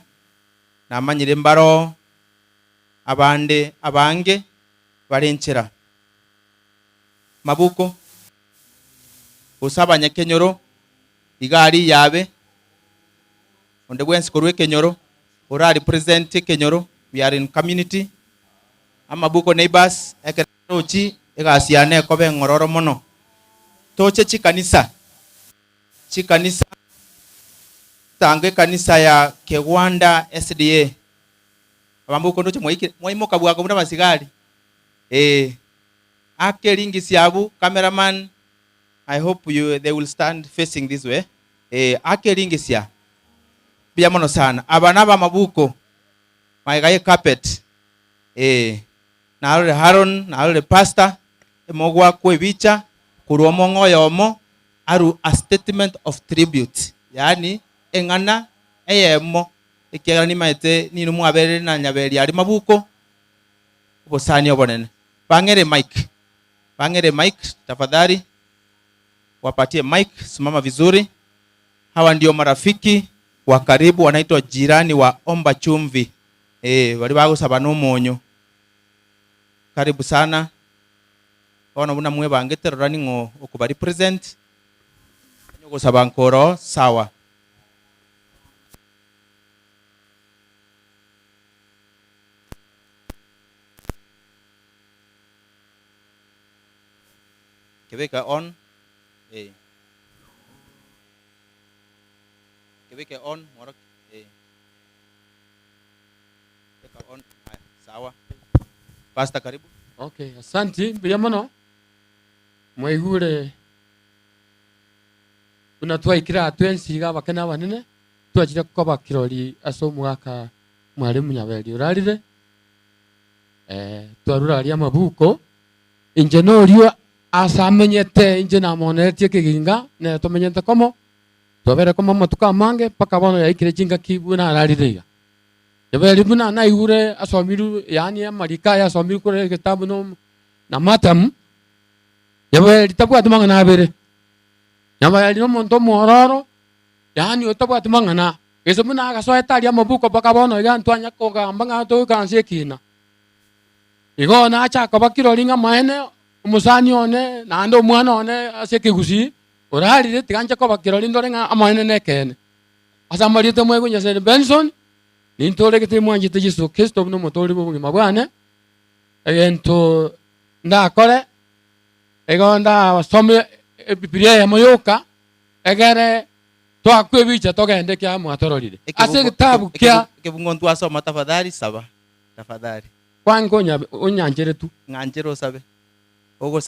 na manyire mbaro abande abange barenchera mabuko usaba nyakenyoro igari yabe onde bwensi korwe kenyoro ora represent kenyoro we are in community amabuko neighbors ekerochi egasiane kobe ngororo mono toche chikanisa tange kanisa ya Kewanda SDA abambuko ndoche mwaimoka bwako muna masigari akelingi siabu cameraman, I hope they will stand facing this way. Akelingi sia bia mono sana abana ba mabuko maigaye carpet na ale Haron na ale pastor emogwa kwebicha kuruomo ngoyomo aru a statement of tribute, yani engana eyemo ikiagala ni maite ni numu abere na nyaberi ari mabuko bosani obonene. Bangere mic tafadhali, wapatie mic, simama vizuri. Hawa ndio marafiki wa karibu, wanaitwa jirani wa Omba Chumvi. Bali bago sabano monyo. Karibu sana. Ona buna mwe bangete rani ngo okubari present. Nyogo sabankoro sawa. Kebeka on. Kebeka on. Morok. Kebeka on. Sawa. Pastor karibu. Okay, asante. Biyamono. Mwaigure. Unatwa ikira atwensiga bakena banene. Twajira kukoba kirori aso mwaka mwalimu Nyaberi urarire. Twarura ari amabuko. Injenorio asamenyete inje na monetie kiginga ne tomenyete komo tobere komo matuka mange paka bono ya ikire jinga kibuna araririga yabere buna na igure asomiru yani amarika ya asomiru kure kitabu no na matam yabere tabu atmanga na bere yabere no monto mororo yani otabu atmanga na eso buna ga so etari amabuko paka bono ya ntwanya ko ga mbanga to kanse kina igo na acha ko bakiro ringa maene umusani one na ando mwana one aseke gusi orari tiganja ko bakiro lindore nga amane nekene asa marite mwego nyase Benson nintore kete mwanje te Yesu Kristo no motori bo mabwane ento nda kore ego nda some Biblia ya moyoka egere to akwebicha togende kya mwatororire ase kitabu kya kebungontu asoma tafadhali saba tafadhali kwango onyanjere tu nganjero sabe.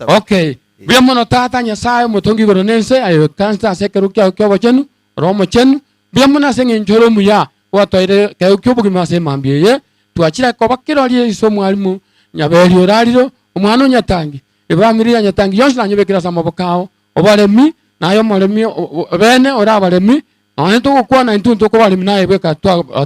Okay. Bia mono tata Nyasaye mutongi goronense ayo kansa sekeru kya bachenu romo chenu bia mona senge njoro muya watoire kya kyo bugi mase mambie tuachira ko bakirori iso mwalimu Nyaberi orariro umwana nyatangi ibamiri nyatangi yonse nanyebekira samabokao obaremi nayo maremi bene orabaremi anto ko na intunto ko baremi naye beka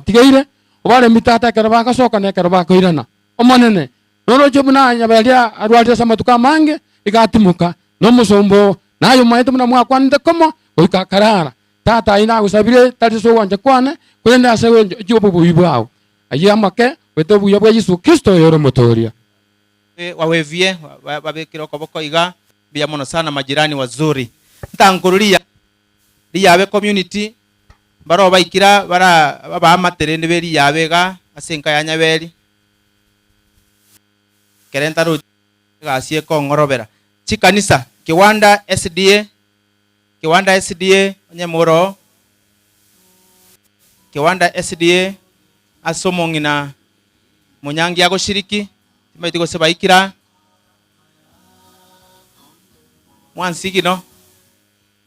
tigeire obaremi tata karabaka soka ne karabaka irana omonene noro jobuna Nyaberi arwalira samatuka mange igatimuka no musombo nayo maito muna mwa kwande komo oikakarara tata ina gusabire tatiso wanje kwane kwenda asewe jobo buyibao ayamake weto buya bwa Yesu Kristo yoro motoria wawevie babekiro koboko iga bia mono sana majirani wazuri ntangurulia liyabe community baro baikira bara bamaterende beri yabega asenka ya Nyaberi kerenta ro gasie ko ngorobera chikanisa Kewanda SDA nyamoro Kewanda SDA asomongina munyangi yago shiriki timaitiko sebaikira mwansigino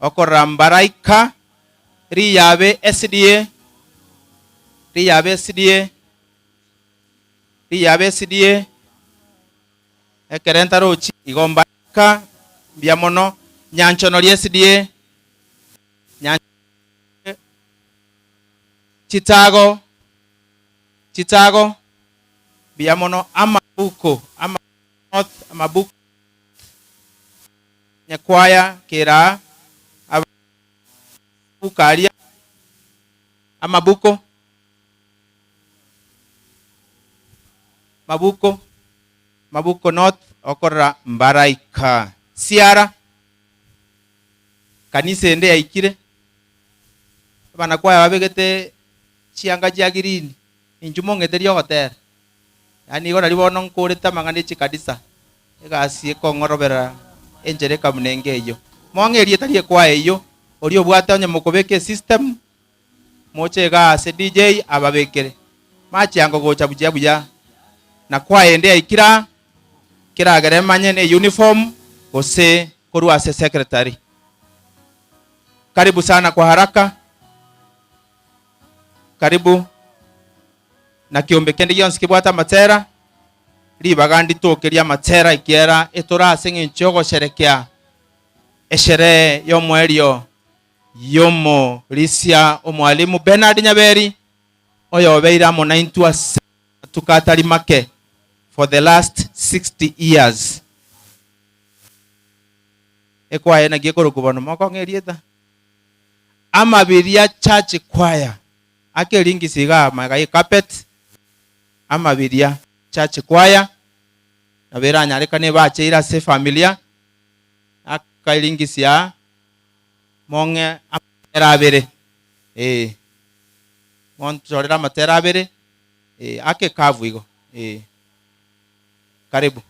okorambaraika riyabe SDA ekerenta rochi igombaka biamono nyanchono SDA Chitago biamono amabuko nyakwaya kera abukaria amabuko North okora mbaraika siara kanisa ende yaikire bana kwa babegete chianga jagirini injumo ngeterio hotel yani gora libono nkurita mangane chikanisa egasi ekong'orobera enchera ekamunenge eyo mong'erie tari ekwaya eyo oria obwate onye mokobeka esystem moche egase DJ ababekere machiango gocha buya buya na kwaya ende yaikira kiragere manye ne uniform gose korwa ase secretary. Karibu sana kwa haraka, karibu na kiombe kende yonsi kibwata matera ribagandi tokeria matera ikiera etora ase ng'encho gosherekea eshere y'omwerio yomo risia omwalimu Bernard Nyaberi oyo obeire amo naintwa tukatari make for the last 60 years. Ekwaya na giekoro kubono moko ng'erieta amabiria church choir akelingi siga magai carpet amabiria church choir nabera nyareka ne bacheira se familia akailingi sia monge amatera abere montorera amatera abere ake kavu igo karibu.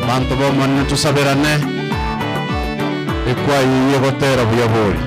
bantu bomone tusabirane ikwayiye gotera buyaburi.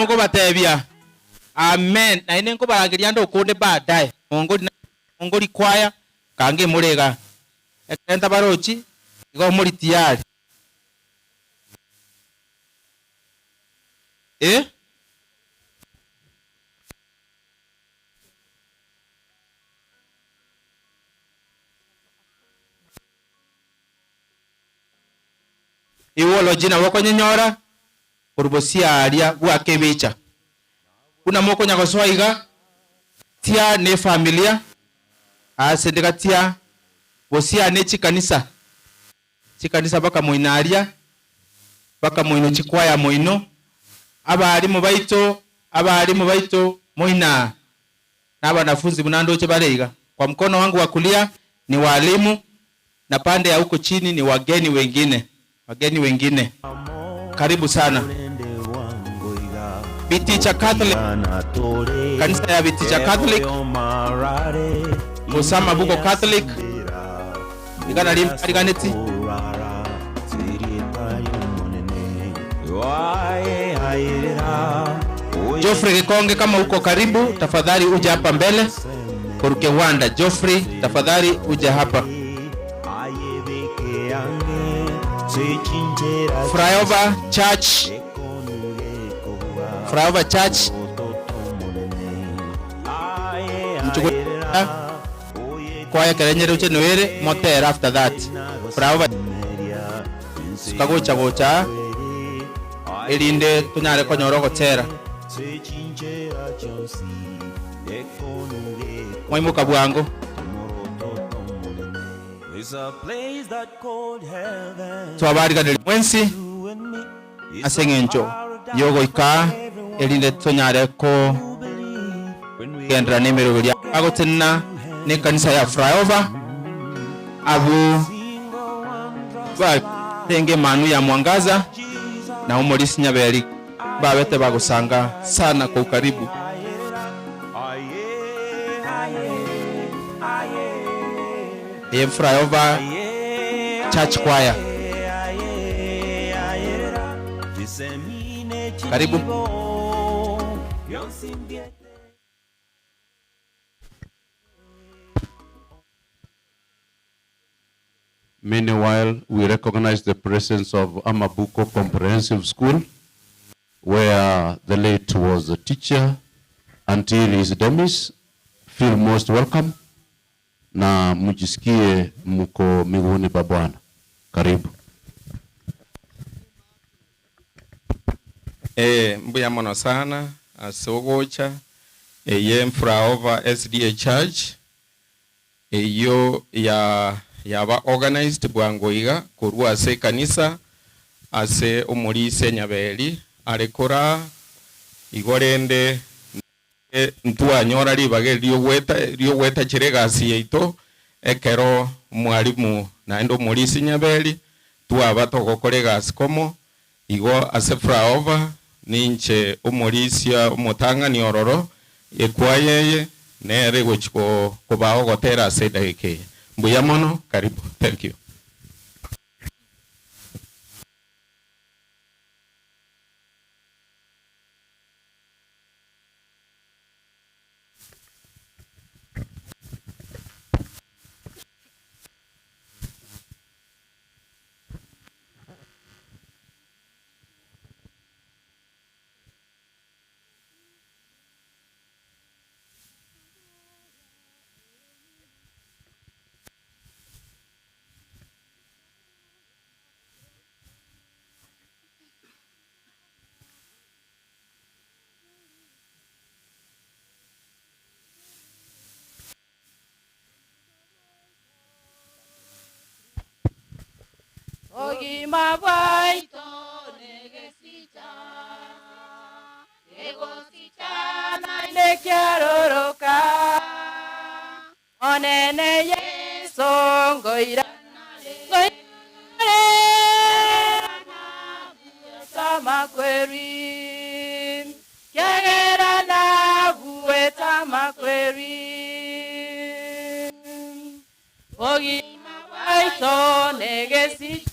Moko batebia amen na ine nko baragiria ndo kunde baadaye ongori kwaya kange murega ekenta barochi igo muri tiari iwolo jina wako nyenyora urubosia aria gwake bicha kuna moko nyagoswaiga tia ne familia asendeka tia bosia ne chikanisa baka moinaria baka moino chikwaya moino abari mu baito moina na wanafunzi mnando che bareiga. Kwa mkono wangu wa kulia ni walimu na pande ya huko chini ni wageni wengine. Karibu sana. Biticha Catholic, kanisa ya Biticha Catholic, Osama Buko Catholic, igana liganeti. Geoffrey Gikonge, kama uko karibu, tafadhali uje hapa mbele. Koruke Wanda, Geoffrey, tafadhali uje hapa. Flyover Church kwaya kerenyere uche noere moter after that Flyover gocha elinde tunyare konyoro gotera mwimuka bwango twabariganira mwensi asengencho yogo ika elinde tonyare ko kendra nimero ya agotena ne kanisa ya Flyover abu ba tenge manu ya mwangaza na umolisi nyabeli babete bagusanga sana kwa ukaribu. Flyover Church Choir, karibu. Meanwhile, we recognize the presence of Amabuko Comprehensive School, where the late was a teacher until his demise. Feel most welcome na mujisikie muko miguuni pa Bwana. Karibu. Mbuya mono sana asogocha ye Flyover SDA Church eyo yaba organized bwangoiga kurwa ase kanisa ase umulise nyabeli arekora igorende ntua nyora ribage rio gweta chiregasi yaito ekero mwalimu naendo Morisi Nyaberi twaba togokoregasi komo igo ase fraova ninche Omorisia omotang'ani ororo ekwayeye nere gochiko kobao gotera ase dageke mbuya mono karibu. Thank you. Ogima bwaito negesicha egosicha naine kiaroroka onene Yesu ngoira sama kweri kiagera na bueta makweri ogima bwaito negesicha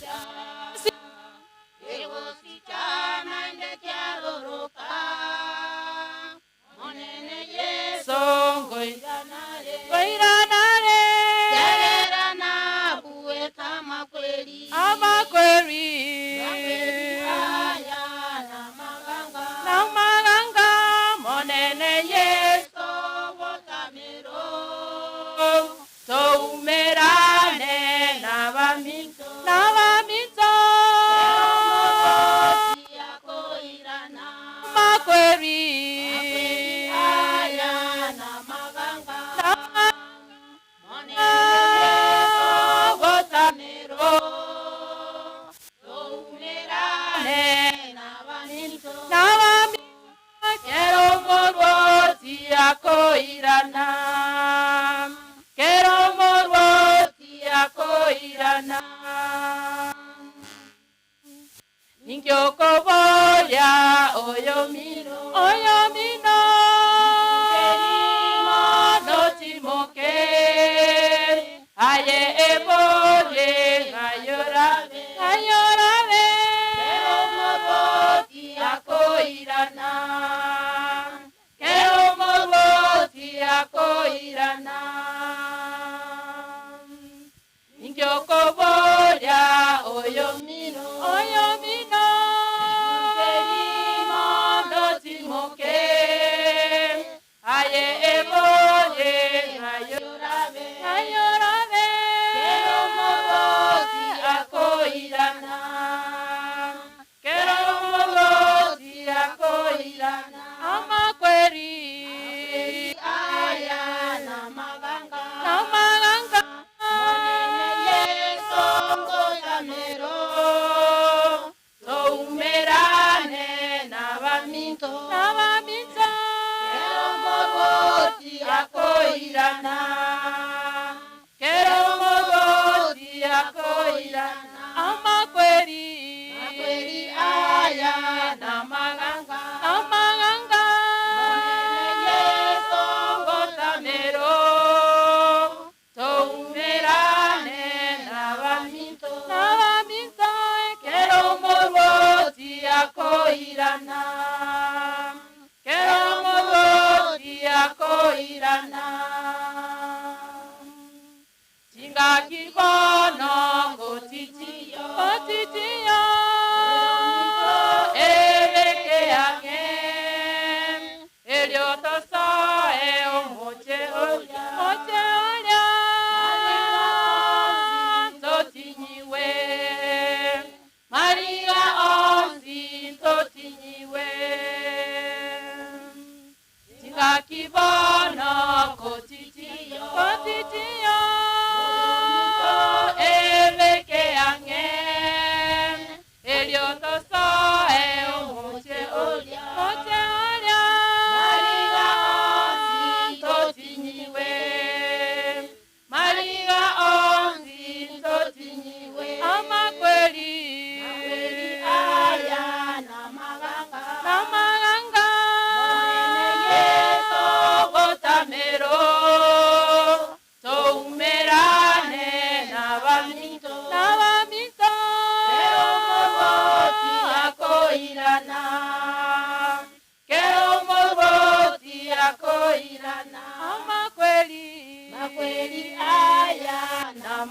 makweli aya na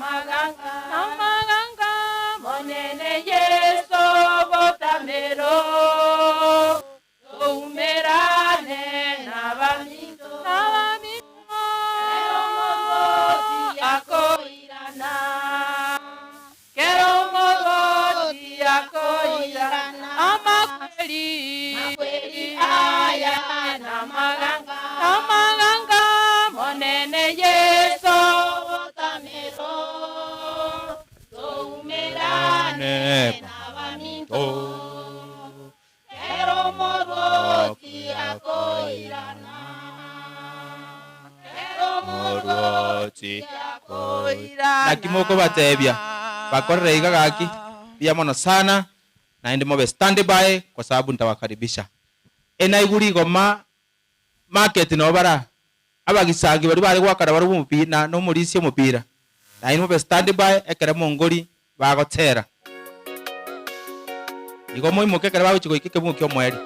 maganga monene Yesu botamero umerane na bamito akoirana kero mogoti akoirana makweli aya na maganga monene Yesu botamero umerane na bamito kero mogoti akoirana na kimoko batebia bakorere iga gaki bia mono sana na ende mobe standby kwa sababu nitawakaribisha ena iguri goma market no bara abagisangi bari gwakara bari umupira no murisi umupira na ende mobe standby ekere mongori bagotera igo moi mokekere babuchiko ikike mukyo mweri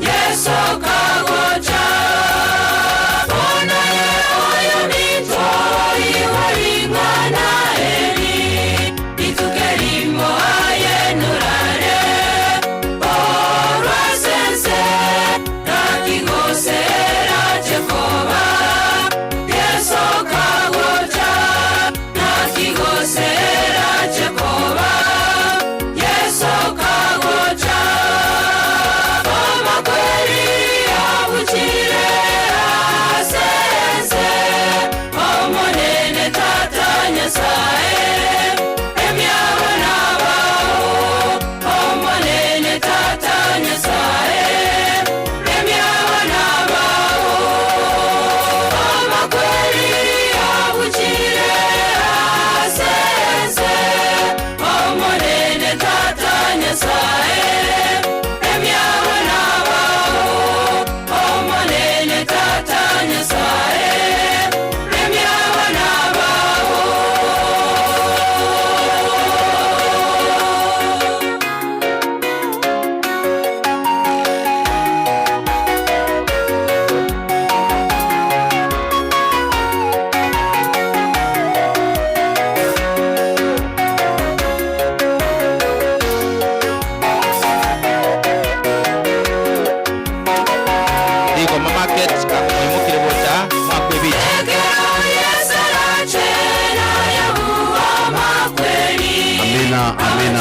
Yeso kagocha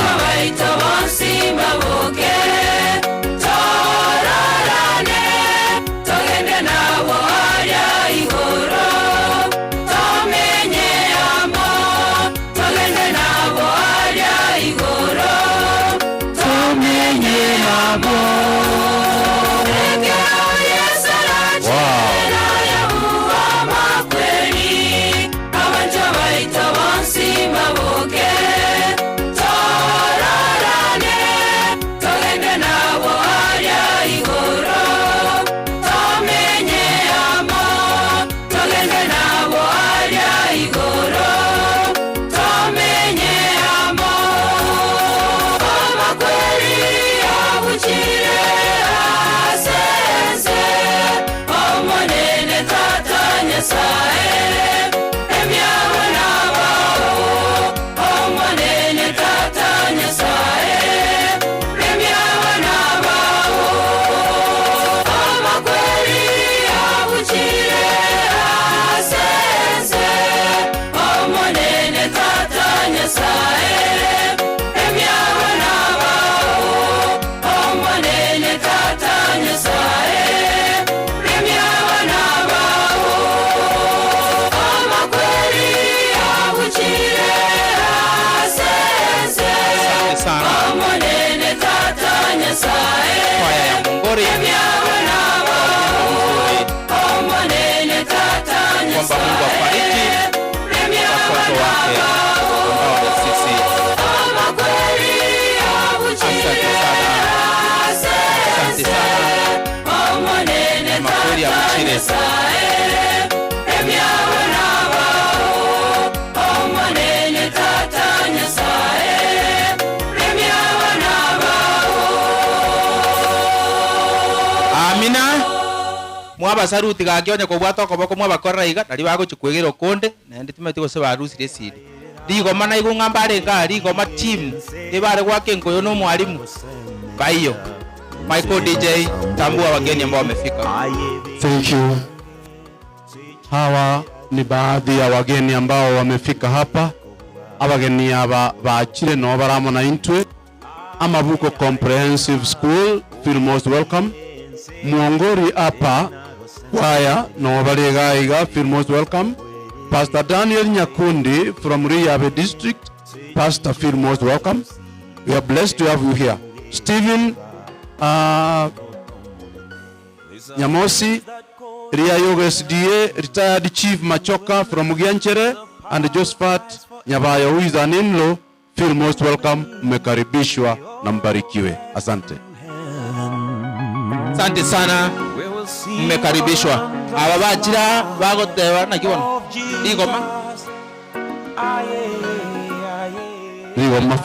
abaito bonsi baboke tororane togende nabo harya igoro tomenye amo togende nabo harya igoro tomenye amo Kwaya ya Mungori kwamba Mungu afariki watoto wake ambao ni sisi. Asante sana, asante sana makweli ya Buchire. Amina mwaba saruti gakionye kobwata okoboko mwabakorera iga nari bagochikwegira okonde naende timeti gose barusire siri rigoma na igung'amba arenga rigoma team ibare gwake nkoyo no mwalimu kaiyo Michael DJ tambua wageni ambao wamefika. Thank you. Hawa ni baadhi ya wageni ambao wamefika hapa. Abageni aba baachire no baramona intwe Amabuko Comprehensive School. Feel most welcome. Muongori hapa kwaya no baregaiga. Feel most welcome. Pastor Daniel Nyakundi from Riyabe district. Pastor, feel most welcome. We are blessed to have you here. Stephen Nyamosi, Riyayogo SDA, retired Chief Machoka from Mugianchere, and Josephat Nyabaya, who is an in-law. Feel most welcome. Mmekaribishwa na mbarikiwe. Asante. Asante sana, mmekaribishwa. Aba bajira bagotewa na kibono igoma Rigoma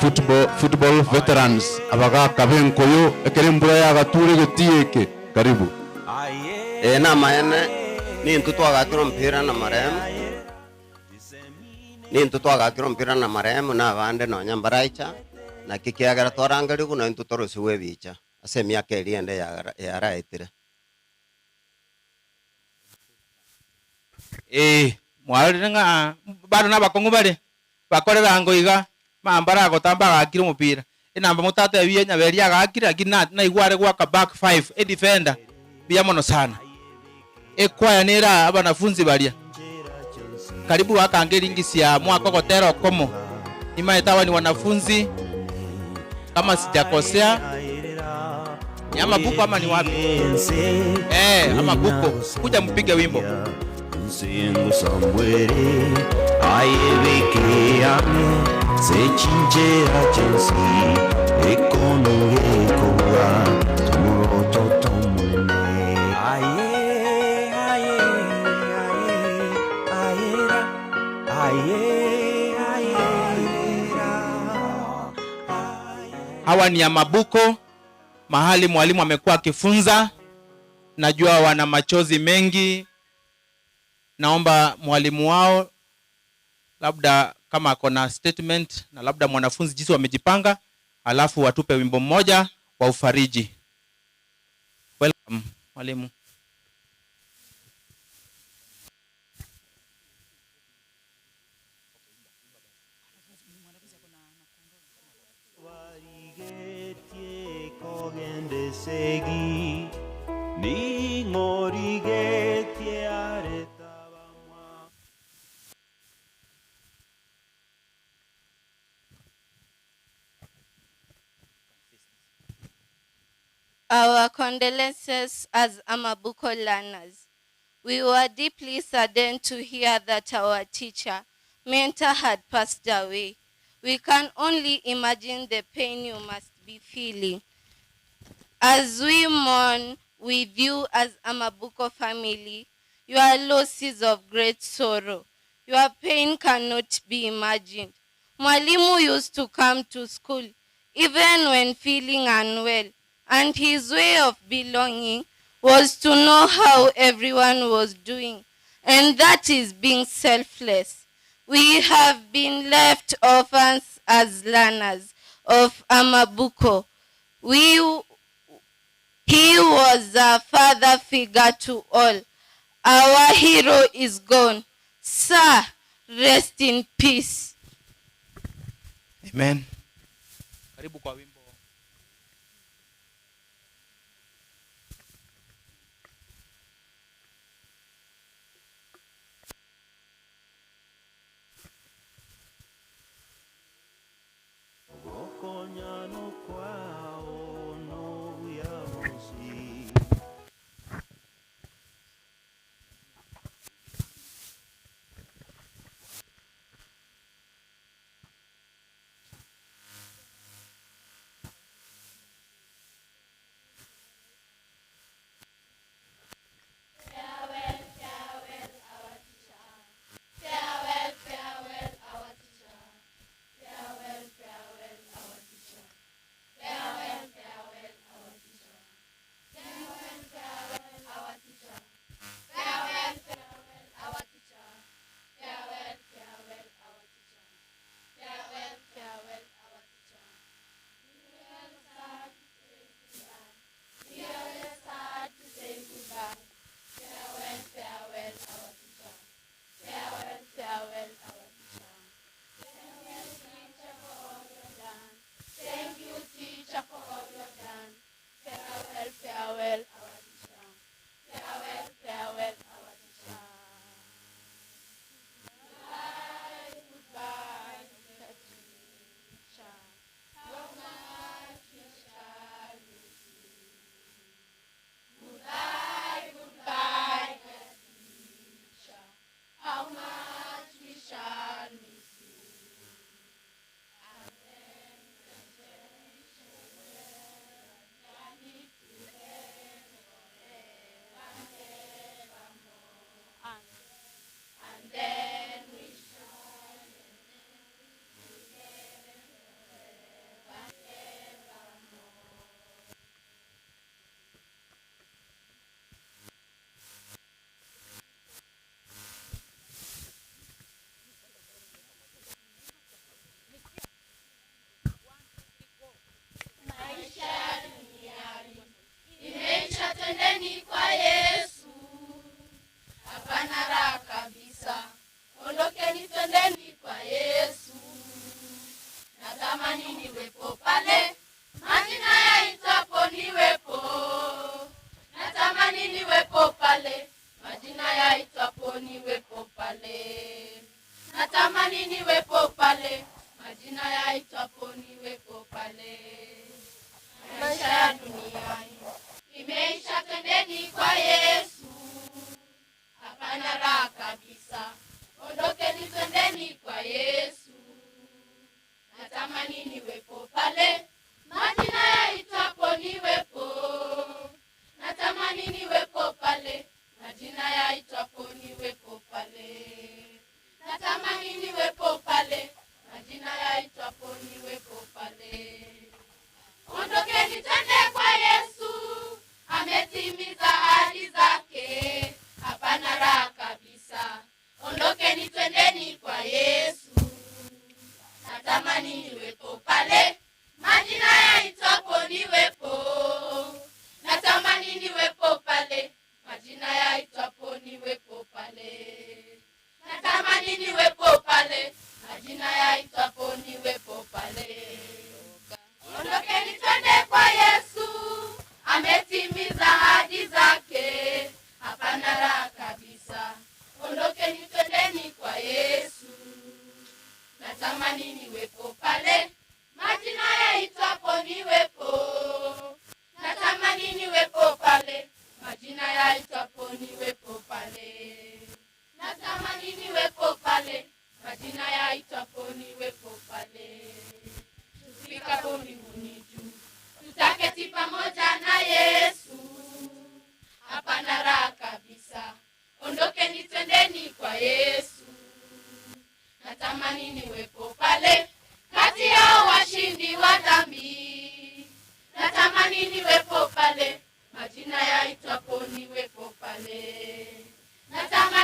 football veterans abaga kabenkoyo ekere mbura ya gature getieke. Karibu. Na maene ni mtoto agatiro mpira na marehemu, ni mtoto agatiro mpira na marehemu na bande no nyambaraicha na kikiagara twarangari kuna mtoto rusiwe bicha ase miaka iriende ya raitire mwarenga bado na bakongo bare bakorera ngoiga mambara gotamba gakira mupira inamba mutata yabiye nyaberi agakira gina na igware gwaka back 5 defender biamono sana ekwaya nera abanafunzi balia karibu wakangeringisya mwaka gotero komo imaetawa ni wanafunzi kama sijakosea ni Amabuko ama ni wapi? Amabuko kuja mpige wimbo Singu sambwere ayebeke ame sechinjera chensi ekono ekowa tumuroto tomunene hawa ni Amabuko, mahali mwalimu amekuwa akifunza. Najua wana machozi mengi. Naomba mwalimu wao labda kama akona statement na labda mwanafunzi jinsi wamejipanga, alafu watupe wimbo mmoja wa ufariji. Welcome mwalimu. ende segi ni ngorige tiare. Our condolences as Amabuko learners. We were deeply saddened to hear that our teacher, mentor, had passed away. We can only imagine the pain you must be feeling. As we mourn with you as Amabuko family, your loss is of great sorrow. Your pain cannot be imagined. Mwalimu used to come to school even when feeling unwell, and his way of belonging was to know how everyone was doing, and that is being selfless. We have been left orphans as learners of Amabuko. He was a father figure to all. Our hero is gone. Sir, rest in peace. Amen. Karibu kwa wimbo. Twendeni kwa Yesu, hapana raha kabisa. Ondokeni twendeni kwa Yesu, natamani niwepo pale, majina yaitwapo niwepo. Natamani niwepo pale, majina yaitwapo niwepo pale. Natamani niwepo pale, majina yaitwapo niwepo pale. Maisha ya dunia imeisha, twendeni kwa Yesu, hapana raha kabisa. Ondokeni twendeni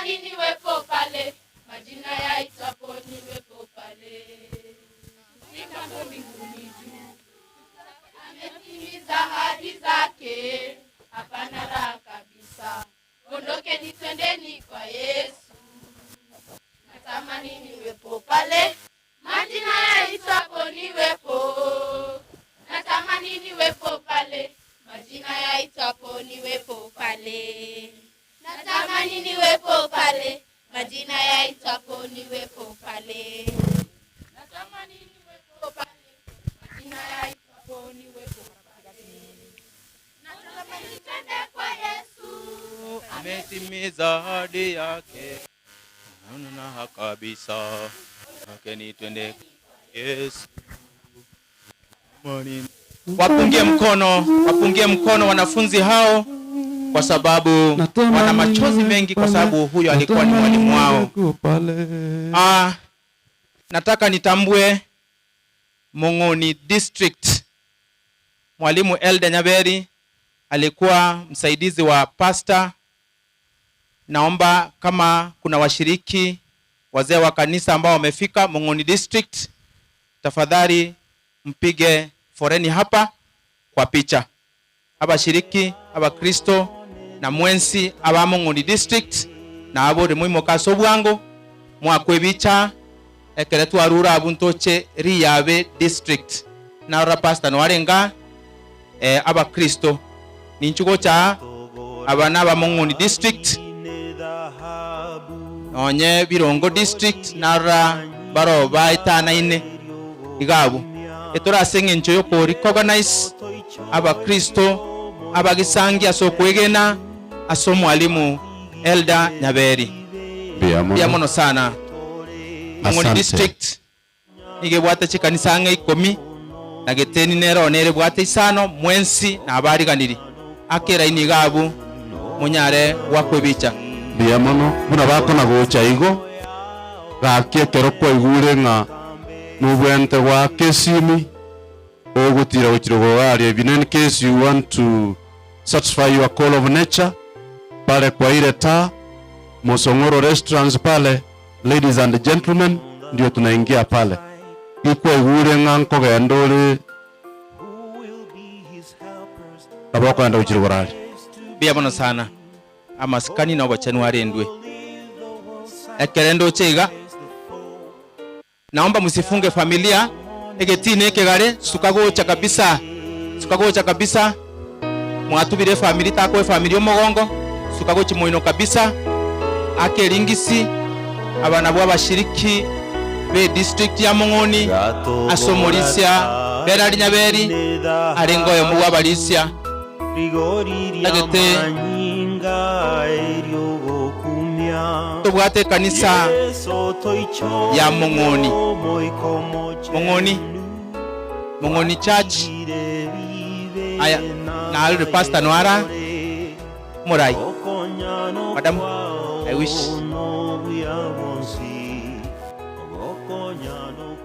natamani niwepo pale, majina yaitwapo niwepo pale. Fika mbinguni juu, ametimiza ahadi zake, hapana raha kabisa. Ondokeni twendeni kwa Yesu. Natamani niwepo pale, majina yaitwapo niwepo. Natamani niwepo pale, majina yaitwapo niwepo pale. Natamani niwepo pale, majina yaitwapo niwepo pale. Natamani niwepo pale, majina yaitwapo niwepo pale. Natamani twende kwa Yesu. Ametimiza ahadi yake, na kabisa. Okeni twende Yesu. Wapungie mkono wanafunzi hao, kwa sababu wana machozi mengi, kwa sababu huyo alikuwa ni mwalimu wao. Nataka nitambue Mong'oni District. Mwalimu Elda Nyaberi alikuwa msaidizi wa pastor. Naomba kama kuna washiriki wazee wa kanisa ambao wamefika Mong'oni District, tafadhali mpige foreni hapa kwa picha. Aba shiriki, aba Kristo na mwensi aba Mong'oni District na abo remuimo kaso bwango mwakwebicha ekere twarura abuntoche Riyabe District na ora pastor no arenga aba Kristo ninchugo cha abana aba Mong'oni District onye Birongo District na ora baro baitana ine igabu etora sengencho yo ko recognize aba Kristo abagisangi asokwegena aso mwalimu Elda Nyaberi. Biamono sana. Mong'oni District nige bwata chikanisa nge 10 na geteni nero nere bwata isano mwensi na abari ganiri akera inigabu munyare wakwebicha. Biamono buna bako na gocha igo gakie kero kwa igure nga nubwente wa kesimi ogutira uchirogo ari. In case you want to satisfy your call of nature, pale kwa ile taa Mosongoro restaurants pale, ladies and gentlemen, ndio tunaingia pale. Iko igure nganko gendole abako anda uchirogo ari. Biamono sana amaskani na bachanu arendwe ekerendo chega. Naomba msifunge familia egetine ekegare sukagocha kabisa mwatubire family tako family omogongo sukagochi moino kabisa akeringisi abana bwa bashiriki be district ya Mong'oni asomorisia Berari Nyaberi arengoyo mu wabalisia agete tubwate kanisa ya Mong'oni Church. Aya na alre pastor Noara Murai. Madam, I wish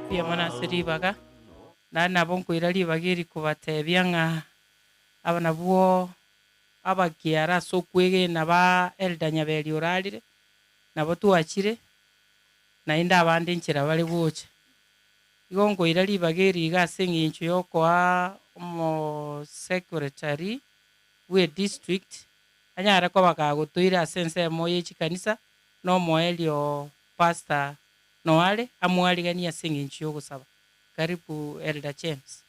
pia mana seribaga na nabonko irali bagiri kubatebya nga abana buo abakiara sokwege na ba Elda Nyaberi oralire nabo tuachire na inda abandi nchira bali buche igongo irali bagiri gasengi inchu yokwa mo secretary we district anyara ko bakagutuira sense moye chikanisa no moelio pastor noale amwaligania sengi inchu yogusaba. Karibu Elder James.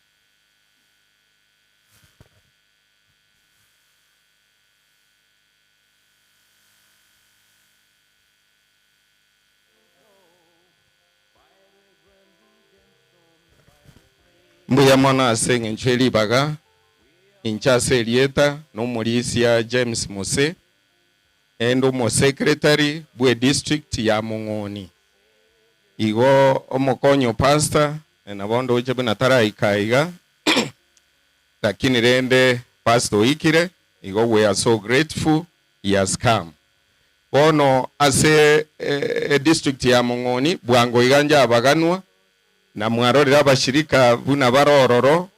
Mbuya mwana asenge ncheli baga inchase Elieta no mulisia James Mose endo mo secretary bwe district ya Mong'oni igo omokonyo pastor na bondo uche buna tara ikaiga lakini rende pastor ikire igo we are so grateful he has come bono ase district ya Mong'oni bwango iganja abaganwa na mwarorera abashirika buna barororo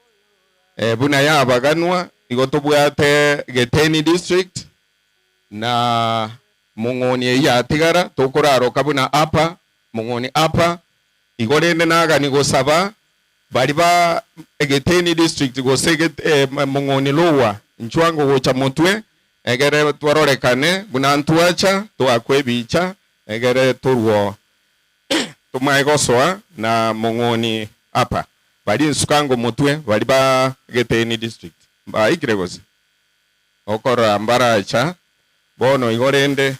buna ya abaganwa igo tubwate Geteni district na mung'oni ya tigara tukuraro kabuna apa mung'oni apa igorende naga ni gosaba bari ba Egeteni district gosege mung'oni lowa nchwango gocha mutwe egere twarorekane buna ntuacha twakwebicha egere turwo tumaigoswa na mung'oni apa bari nsukango mutwe bari ba Egeteni district ba ikregose okora mbaracha bono igorende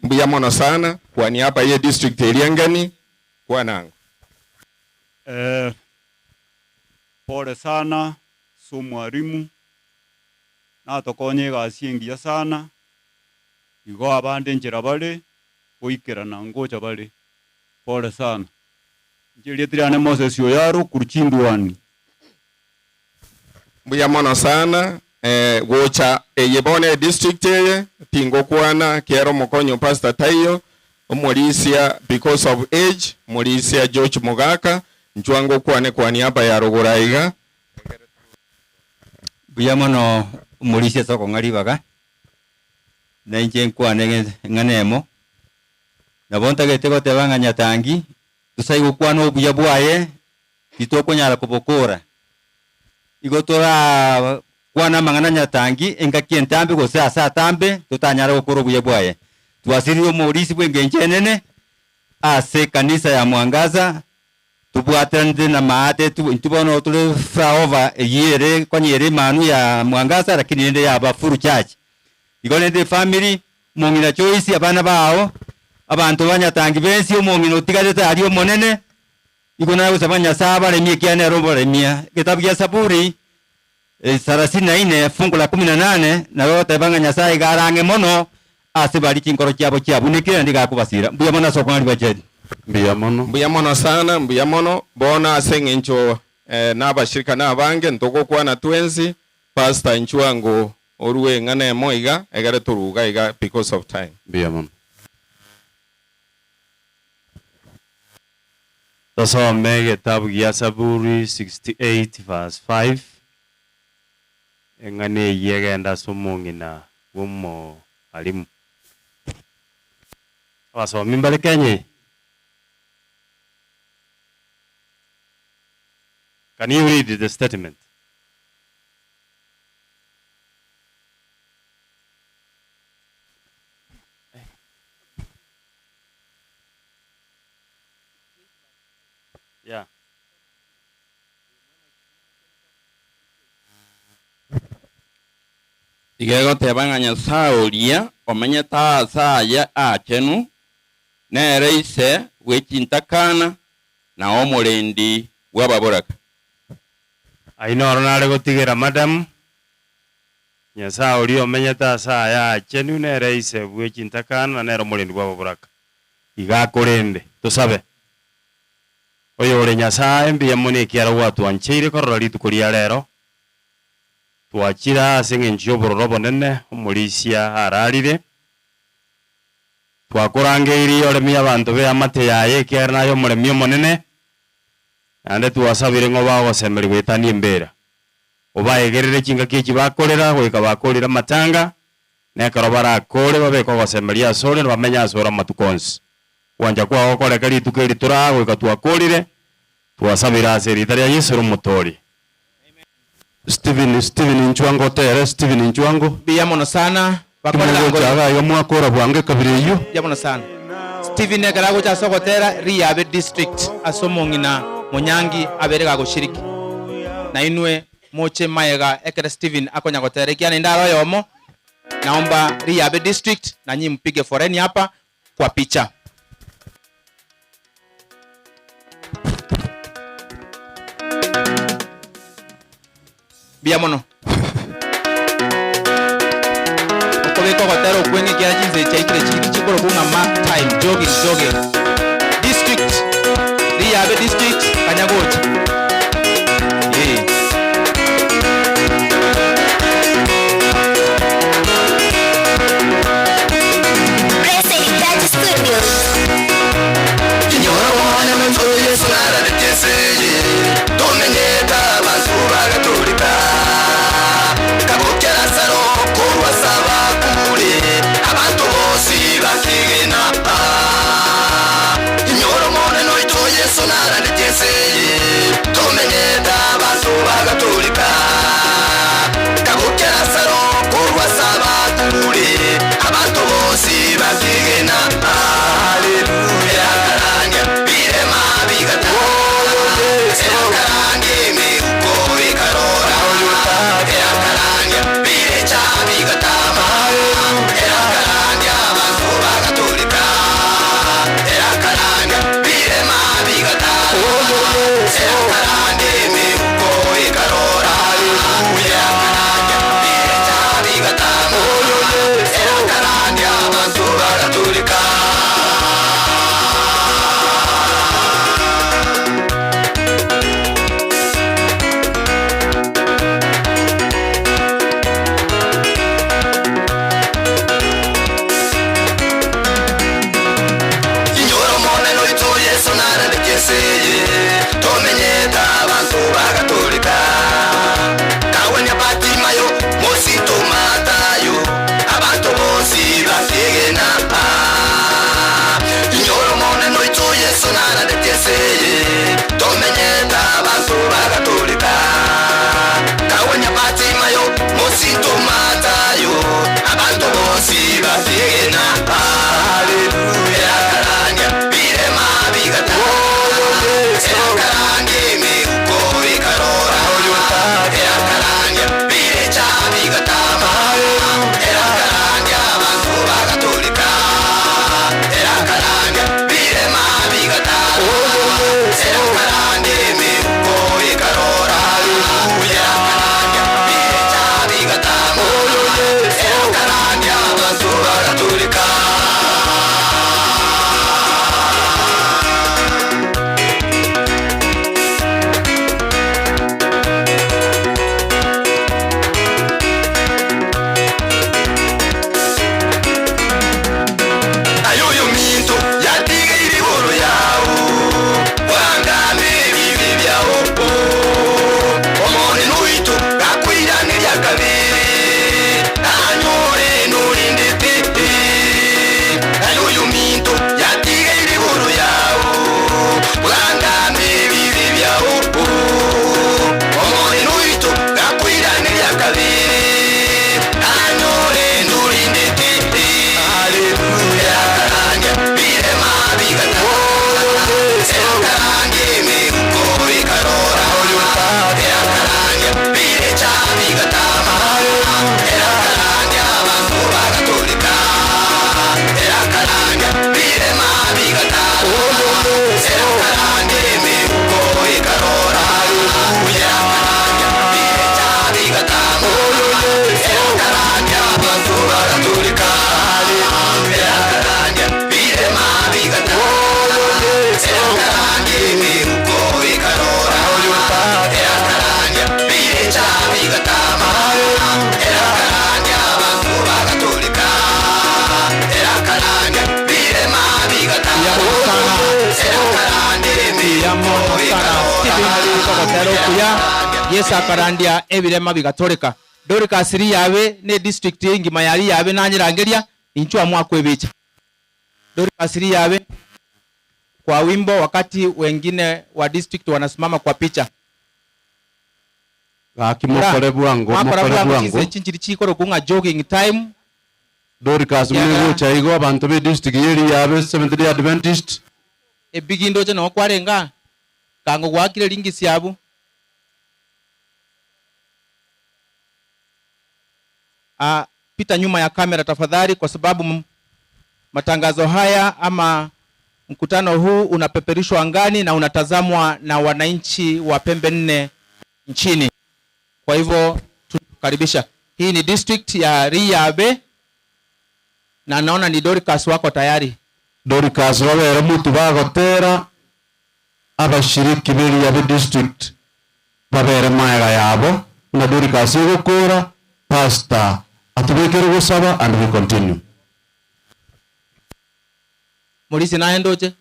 mbuya mono sana kwa niaba ya district Eliangani kwa nangu. Pole sana so mwarimu na tokonye gasingia sana igo abande njira bale oikera na ngocha bale pole sana njiri tirane Moses Oyaro kuruchindwani mbuya mono sana gocha yebone district ye tingo kwana kero mokonyo pastor Tayo omulisia because of age mulisia George Mugaka nchwango kwane kwa niaba ya Ruguraiga buya mono mulisia soko ngalibaga na inje kwane nganemo na bonta getego tebanga nyatangi tusaigo kwano buya bwaye itokonyala kubokora igotora kwana mangana nyatangi engaki entambe gose asa tambe tutanyara gukoro buye bwaye twasiriyo mulisi bwengenjenene ase kanisa ya Mwangaza tubwatende na maate tubono tule fraova yere kwanyere manu ya Mwangaza lakini nende ya Bafuru Church igolende family mongina choice abana bao abantu banyatangi bensi omongino tigaleta aliyo monene igona usabanya saba lemie kiane rombo lemia kitabu ya Saburi 34 fungu la 18 na yote banga Nyasaye garange mono asibali kinkoro cyabo cyabunekera ndigakubasira mbuya mono sokwa ali bajedi mbuya mono sana mbuya mono bona asengencho n'abashirika n'abange ntoko kwa na twenzi pastor nchwango oruwe ngane moiga egare turuga iga because of time mbuya mono Tusome kitabu ya Saburi 68 verse 5 engane yegenda sumungina wumo alimu abasomi mbale kenye. Can you read the statement? Yeah. Igego tebanga Nyasaye omenye taasa ya achenu nere ise wechintakana na omulendi wababoraka ainoro nare gotigera madam Nyasaye omenye taasa ya achenu nere ise wechintakana nere omulendi wababoraka igakorende tusabe oyo ore Nyasaye mbiya mone kiara watu ancheire korora ritukuria rero twachira asengenchi obororo bonene omulisia ararire twakorangeiri oremi abantu be amate yaye kera nayo omuremi omonene ande twasabire ng'o bagosemberi gwetania embera obaegerere chingaki echi bakorera goika bakorera matanga nekero barakore babeka ogosemberia asore bamenya asora matukonsi wanja kwa okoreka rituko eri turagoika twakorire twasabira ase rita ria Yesu omutori Steven Nchwango tere Steven Nchwango biya mono sana bakorera chaga yo mwakora bwange kabire iyo biya mono sana Steven negarago cha sokotera Riabe district asomongina Munyangi aberega gushiriki na inwe moche maega ekere Steven akonya gotera kiana ndaro yomo naomba Riabe district na nyinyi mpige foreni hapa kwa picha biya mono okobeko gotero kwenge kya chinze chaikire chiri chikoro kunga mark time jogging district Riabe district Kanyagocha Señor, mono sana Stephen Kokotero kuya yesa karandia ebirema bigatoreka Dorika asiri yawe ne district ingima yari yawe nanyirangeria inchwa mwako ebicha Dorika asiri yawe kwa wimbo wakati wengine wa district wanasimama kwa picha Akimokole bwango chinchiri chikoro kunga jogging time Dorika sumwe gocha igo abantu be district yeri yawe Seventh Day Adventist ebigindo je no kwarenga kango gwakire lingi syabu pita nyuma ya kamera tafadhali kwa sababu matangazo haya ama mkutano huu unapeperushwa angani na unatazamwa na wananchi wa pembe nne nchini. Kwa hivyo tukaribisha. Hii ni district ya Riyabe na naona ni Dorcas wako tayari. Dorcas wabera mutu bagotera abashiriki biri ya district babere maega yabo na Dorcas yogokora pastor atubekere gusaba and we continue. Morisi na endoje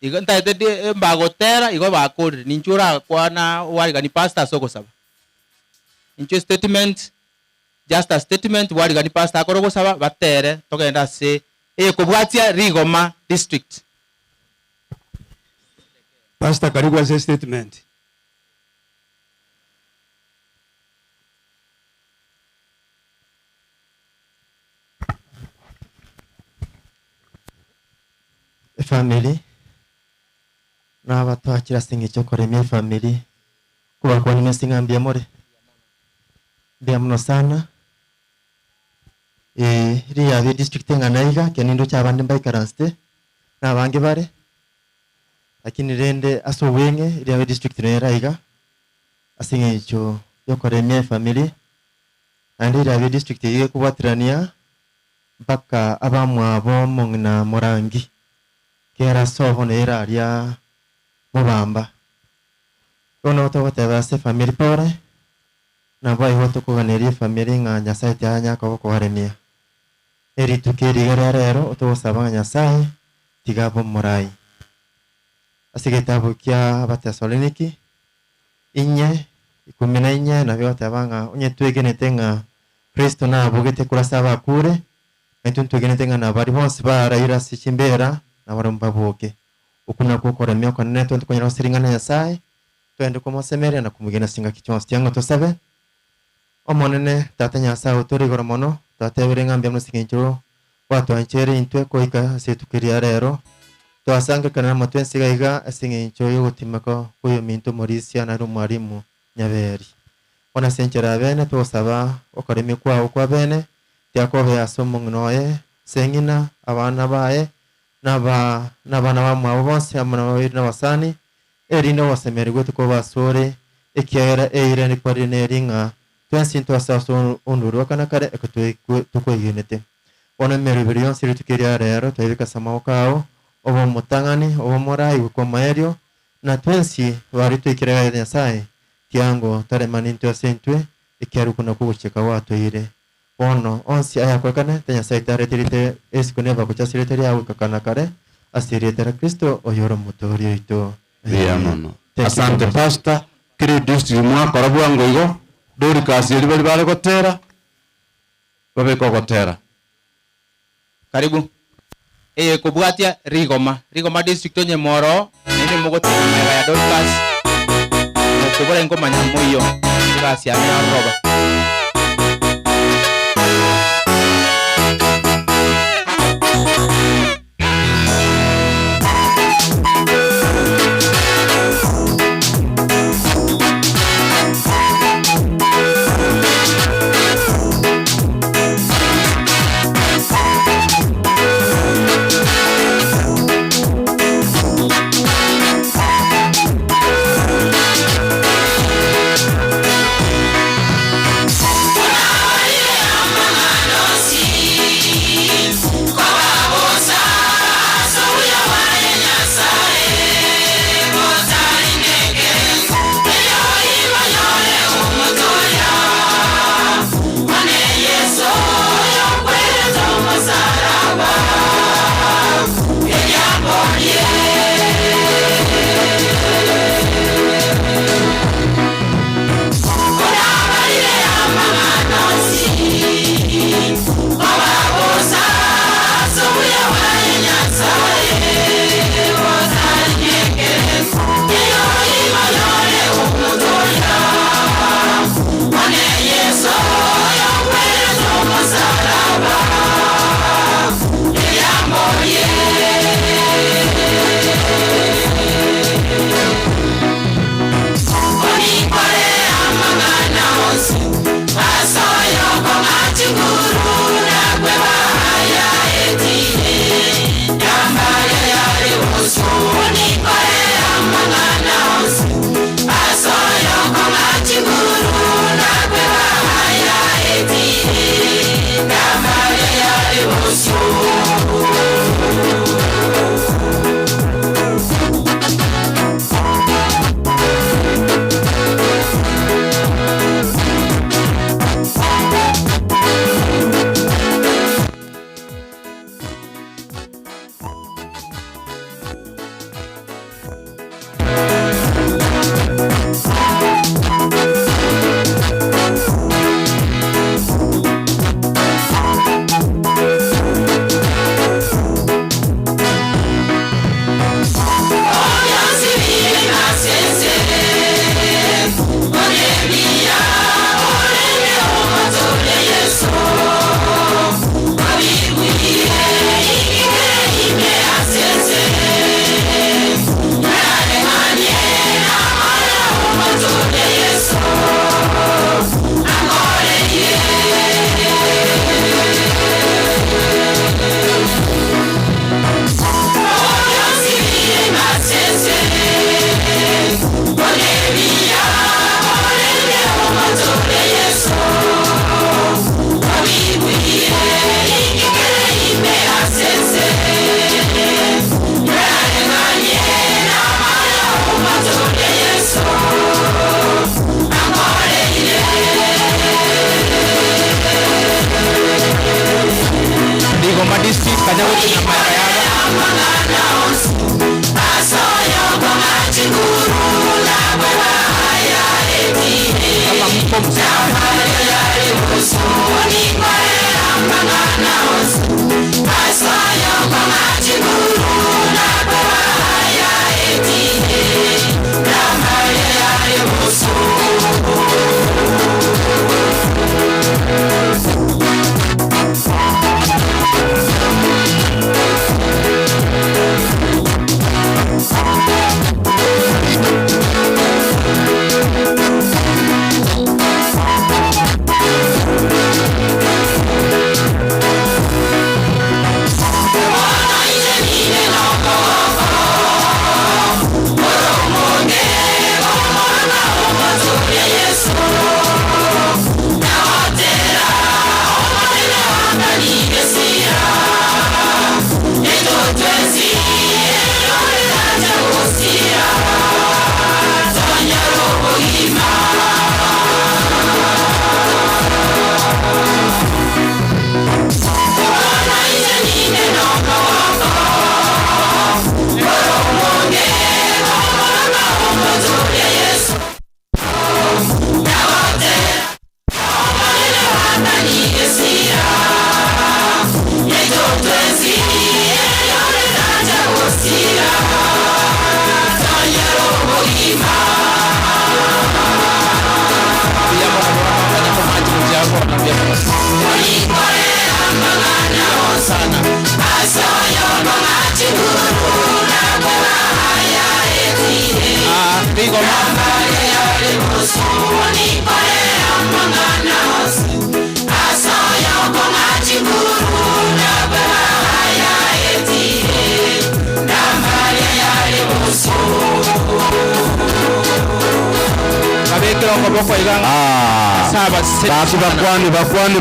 iganta ete mbagotera igo bakore ninchura kwana wari gani pastor soko saba incho statement just a statement wari gani pastor akorogo saba batere tokenda se kubwatia Rigoma district. Pastor karibu ase statement. Family na watu akira singi chokore mi family kuwa kwa nimesinga mbia more bia mno sana Riyabe district nganaiga kenindo cha bande mbai karaste na bange bare lakini rende aso wenge Riyabe district neraiga asinge icho yokore mi family andi Riyabe district ye kubatrania mpaka abamwa bo mongna morangi kera soho nera aria mubamba ono to whatever se family pore na bai hoto kuganeria family nga Nyasaye tyanya ko kuharemia eri tukeri garero to sabanga Nyasaye tigabo morai asigetabu kya Batesaloniki inye 14 na byote abanga unye twegenete nga Kristo na bugete kurasaba kure etu twegenete nga na bari bonse baraira sichimbera na warumba boke ukuna gukora myo kanene twende konyera siringana Nyasaye twende kumosemeria na kumugena singa kichonsi cyango tosabe omonene tata Nyasaye utori goro mono tata birenga mno sikinjuro watu anchere intwe koika setukiria rero twasanga kana matwensiga iga asingincho yo gutimako kuyo minto Morisia na rumwarimu Nyaberi ona senchera bene tosaba okaremi kwa bene tyakobe asomo ngnoye sengina abana bae nabana bamwe bonse amana babiri n'abasani erino wasemererwe tuko basore ekiera eire ni parineringa twensinto asaso onduru kana kare ekotwe tuko yinete ona meribirion siri tukiria rero twebika samaokao obo mutangani obo morai kwa maerio na twensi bari twikira Nyasaye kiango tare maninto sentwe ekiaru kuna kucheka watu ire ono onsi aya kwa kana tenya saitare tirite eskuneva kuchasire teri au kakana kare asiri tera Kristo oyoro motorio ito diamono. Asante pastor kiri district mwa karabu ango igo Dorcas yeli bali bale gotera babe ko gotera karibu kubwatia Rigoma district onye moro nene mugotina ya Dorcas kubora ngoma nyamoyo gracias ya roba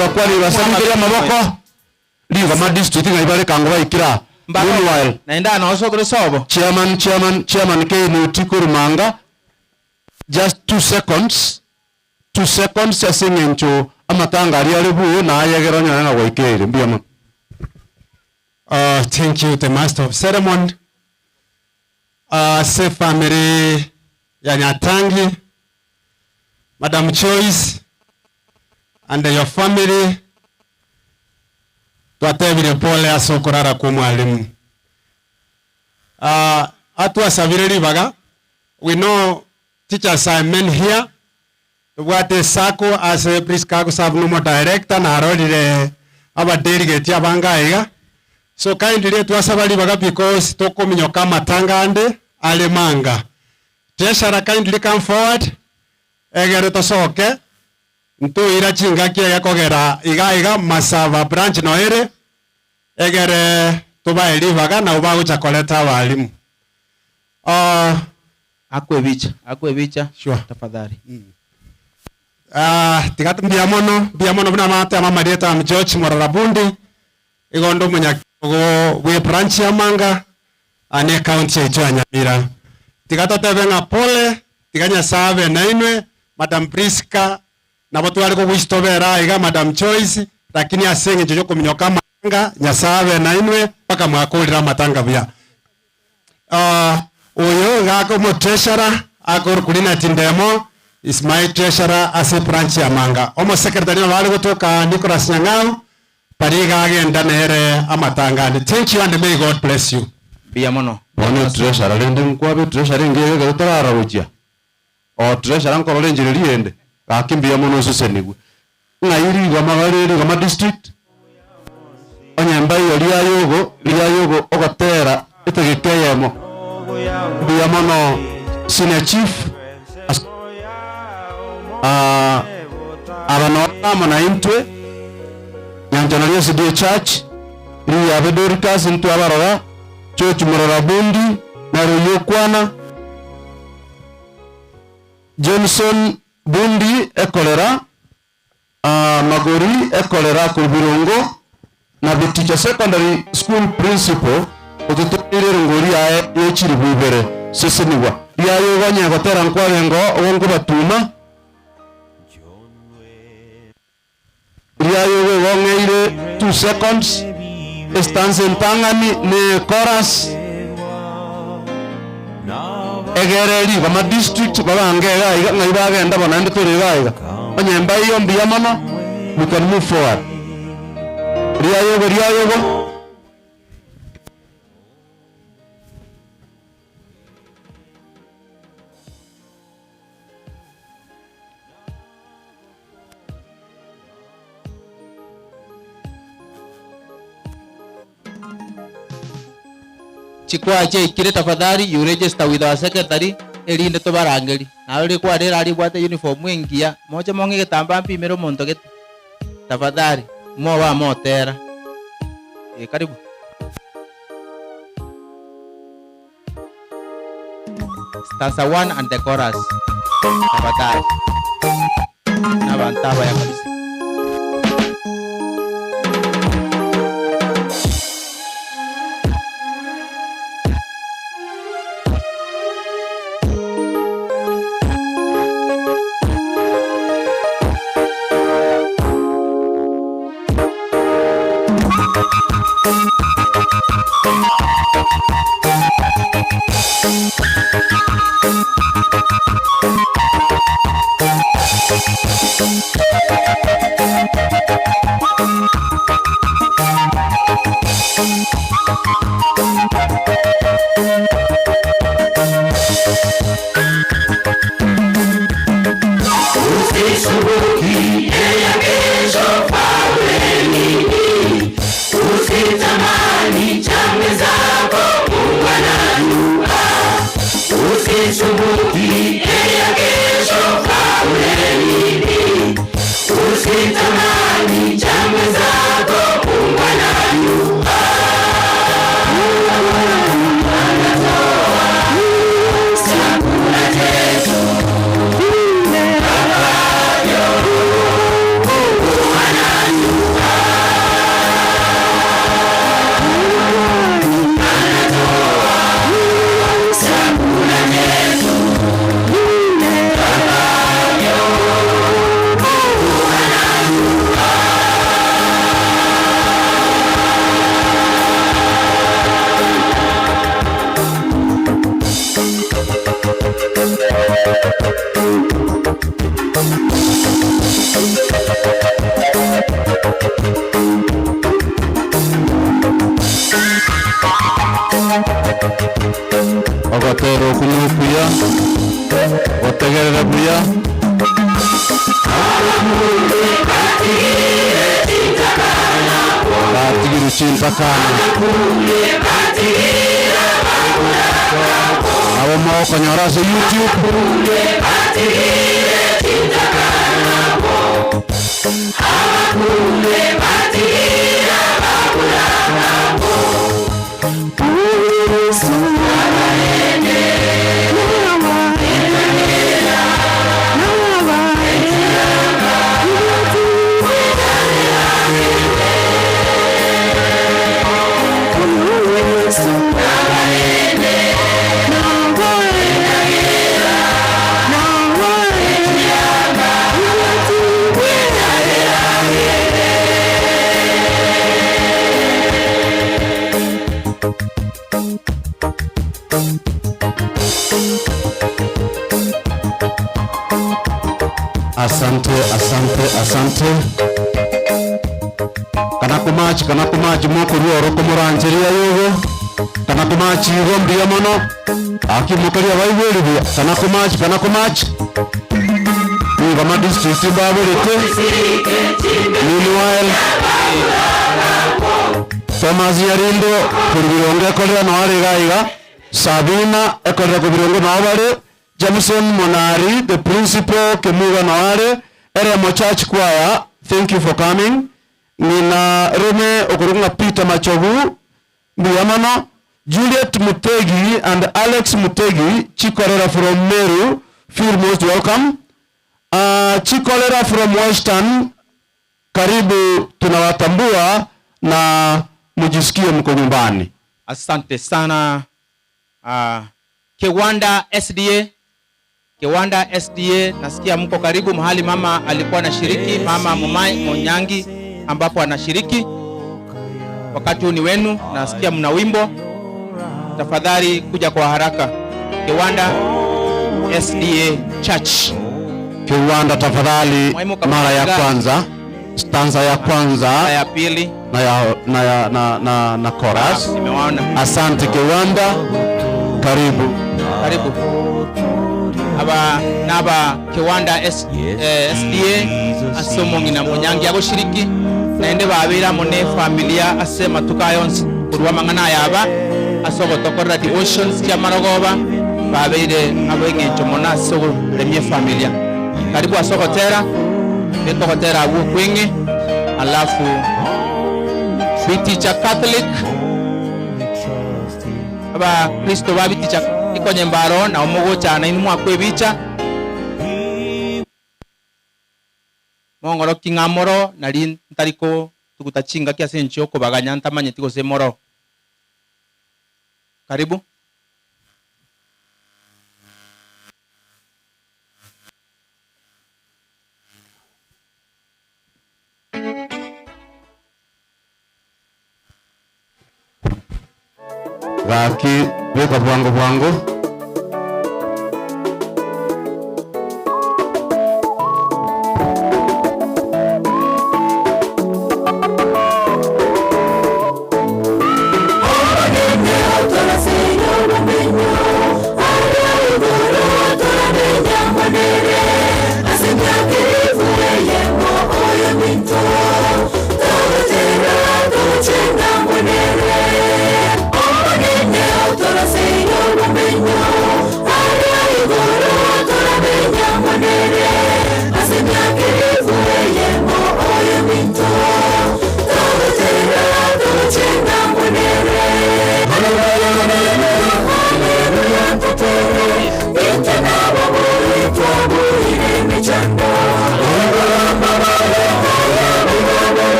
bakwani basamikira maboko liga ma district ngaibale kango baikira meanwhile naenda na osogro sobo chairman ke Nutikuru Manga, just 2 seconds asingencho amatanga ali alibu na ayegeranya na waikere mbiyama. Thank you, the master of ceremony. Safe family ya Nyatangi, Madam Choice, and your family. Twatevile pole asokorara kwa mwalimu. Atua savireli baga. We know teachers are men here. Tubwate Sako as a Priskago Sabnumo director na arolile aba delegate ya bangaiga. So kindly tuasabali baga because toko minyoka matanga ande alemanga. Treasurer kindly come forward. Egere tosoke. Ntu ira chinga kia ya kogera iga Masava branch noere. Egere tuba elivaga na uba ucha koleta walimu. Akwe bicha. Sure. Tafadhali. Tigatu biamono bina mate ama Marieta George Morarabundi. igondo munyakigo we branch ya Manga ane county ya Nyamira tigato tebenga pole tiganya sabe nainwe Madam Priska na watu waliko kuistobera iga Madam Choice lakini asenge jojo kuminyoka Manga nyasabe nainwe paka mwakolira matanga bya oyo gako mo treasurer akor kulina tindemo is my treasurer ase branch ya Manga omo secretary wale kutoka Nicholas Nyang'au pariga agenda nere amatanga. Thank you and may God bless you. Bia mono. Bono treasurer rende mkwabe treasurer ngege gatarara gujia. O treasurer nkoro renjiri riende. Akimbia mono susenigwe. Ngairi gwa magariri gwa district. Onyamba liya yogo ogatera itegekeyemo. Bia mono senior chief. Abano amana intwe. Nyanjanalia Sidia Church, ili abedorikas into abarora, Church Morora Bundi, Naruyo Kwana, Johnson Bundi ekolera, Magori ekolera Kubirongo, na the teacher secondary school principal, otutuire ngori ae yechiri bubere, sisiniwa. Yayo wanya gotera nkwarengo, ongo batuma. Riayo wongeire 2 seconds stanza ntangani ne chorus egereri bama district babangega iga ngibagenda banande turiga onyemba iyo mbiya mano we can move forward. Riayo chikwa che ikire tafadhali you register with our secretary elinde to barangeri na uri kwa rera ari bwate uniform wengia moja monge getamba mpimero monto get tafadhali mo wa motera karibu stanza 1 and the chorus tafadhali na bantaba ya kabisa. Ogatero kulukuya, otegerera buya. Batigiru chimpakana. Abo moko nyorazo YouTube. Asante. Kana kumachi moko ruoro kumuranjeria yugo. Kana kumachi yugo mbia mono. Aki mukaria waibweli bia. Kana kumachi. Munga ma district babulete. Meanwhile, Thomas Yarindo kubirongo ekolera no aregaiga. Sabina ekolera kubirongo no abale. Jameson Monari, the principal Kemuga Noare, Eremo Church Choir, thank you for coming. Nina Rome Okurunga Peter Machogu, Muyamano, Juliet Mutegi and Alex Mutegi, Chikorera from Meru, feel most welcome. Chikorera from Western, karibu tunawatambua na mujisikie mko nyumbani. Asante sana. Kiwanda SDA, nasikia mko karibu mahali mama alikuwa anashiriki, mama Mumai Monyangi ambapo anashiriki. Wakati huu ni wenu, nasikia mna wimbo. Tafadhali kuja kwa haraka. Kiwanda SDA Church. Kiwanda tafadhali, mara ya kwanza, stanza ya kwanza, ya pili na chorus. Asante Kiwanda. Karibu. Aba Kiwanda SDA asomongi na Monyangi agoshiriki naende babira mone familia asema tukayonsi kurwa mangana yaba asogotokorera the oceans kya marogoba babire abengencho mona sogo remie familia. Karibu asogotera betogotera abu kwingi alafu Teacher Catholic aba Kristo babiticha ikonye mbaro na omogo cyane inumwa kwebicha mongoro kingamoro nari ntariko tukutachinga kya sencho ko baganya ntamanye tiko semoro. Karibu. Gaki weka bwango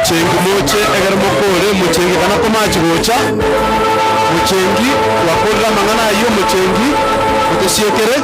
muchengi egar mokore muchengi kana komachi gocha muchengi wakorera mangana yo muchengi utesiekere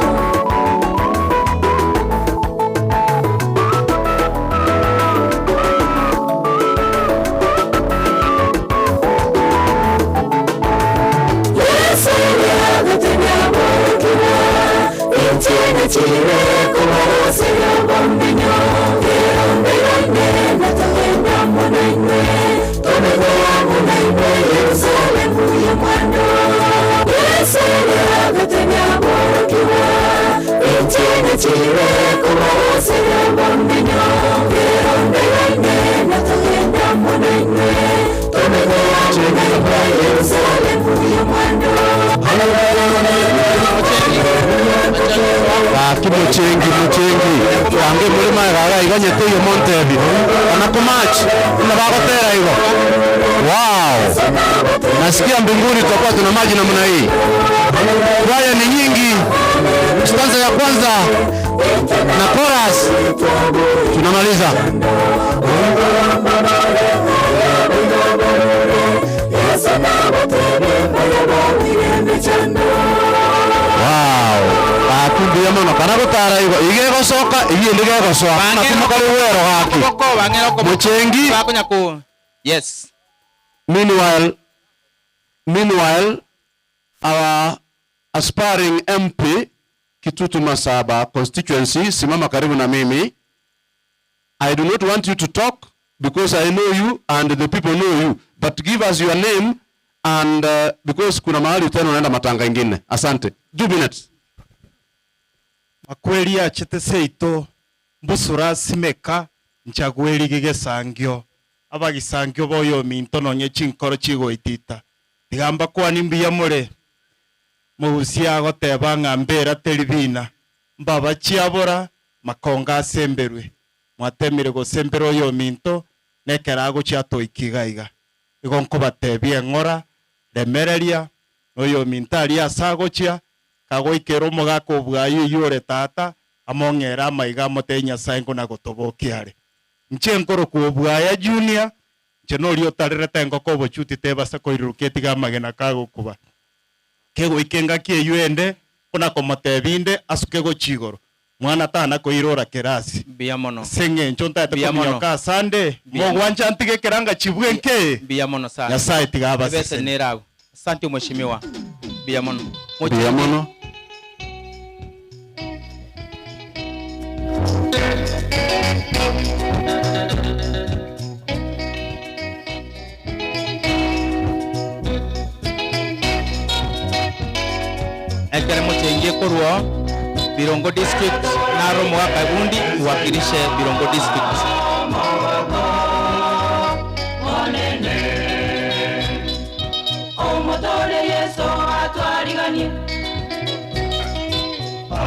muchengi kange mulima gaga iganye teyo montebi anakomachi na bagotera hiyo. Wow, nasikia mbinguni tutakuwa tuna maji namna hii. Kwaya ni nyingi, stanza ya kwanza na chorus tunamaliza. Wow, akumbi ya mono kana gutara igo igego gosoka ibindi gegosoka natumukari wero gaki muchengi yes. Meanwhile, our aspiring MP Kitutu Masaba constituency, simama karibu na mimi. I do not want you to talk because I know you and the people know you, but give us your name and because kuna mahali tena unaenda matanga ingine. Asante. 2 minutes. Makweli achete seito mbusura simeka nchagweli gigesangyo abagisangyo boyo minto nonye chinkoro chigoitita tigamba kwa nimbiya mure muhusia goteba ngambera telibina mbaba chiabora makonga semberwe mwatemire go sembero yo minto nekerago chiato ikigaiga igonko batebie ngora remereria oyo mintari asago chia kagoikero mogako bwayo yore tata amongera maiga motenya sango na gotobokiare nchenkoro ku bwaya junior chenori otarerete ngoko bochuti teba sakoiruketi gamagena kago kuba kego ikenga kie yuende kuna komotebinde asuke go chigoro mwana tana koirora kerasi biamono senge nchonta tekomyoka sande mogwanja antige keranga chibwenke biamono sana ya site gaba sese nerago. Asante mheshimiwa. Biamono biamono ekere muchengie korwa Birongo district naro mwaka gundi wakilishe Birongo district.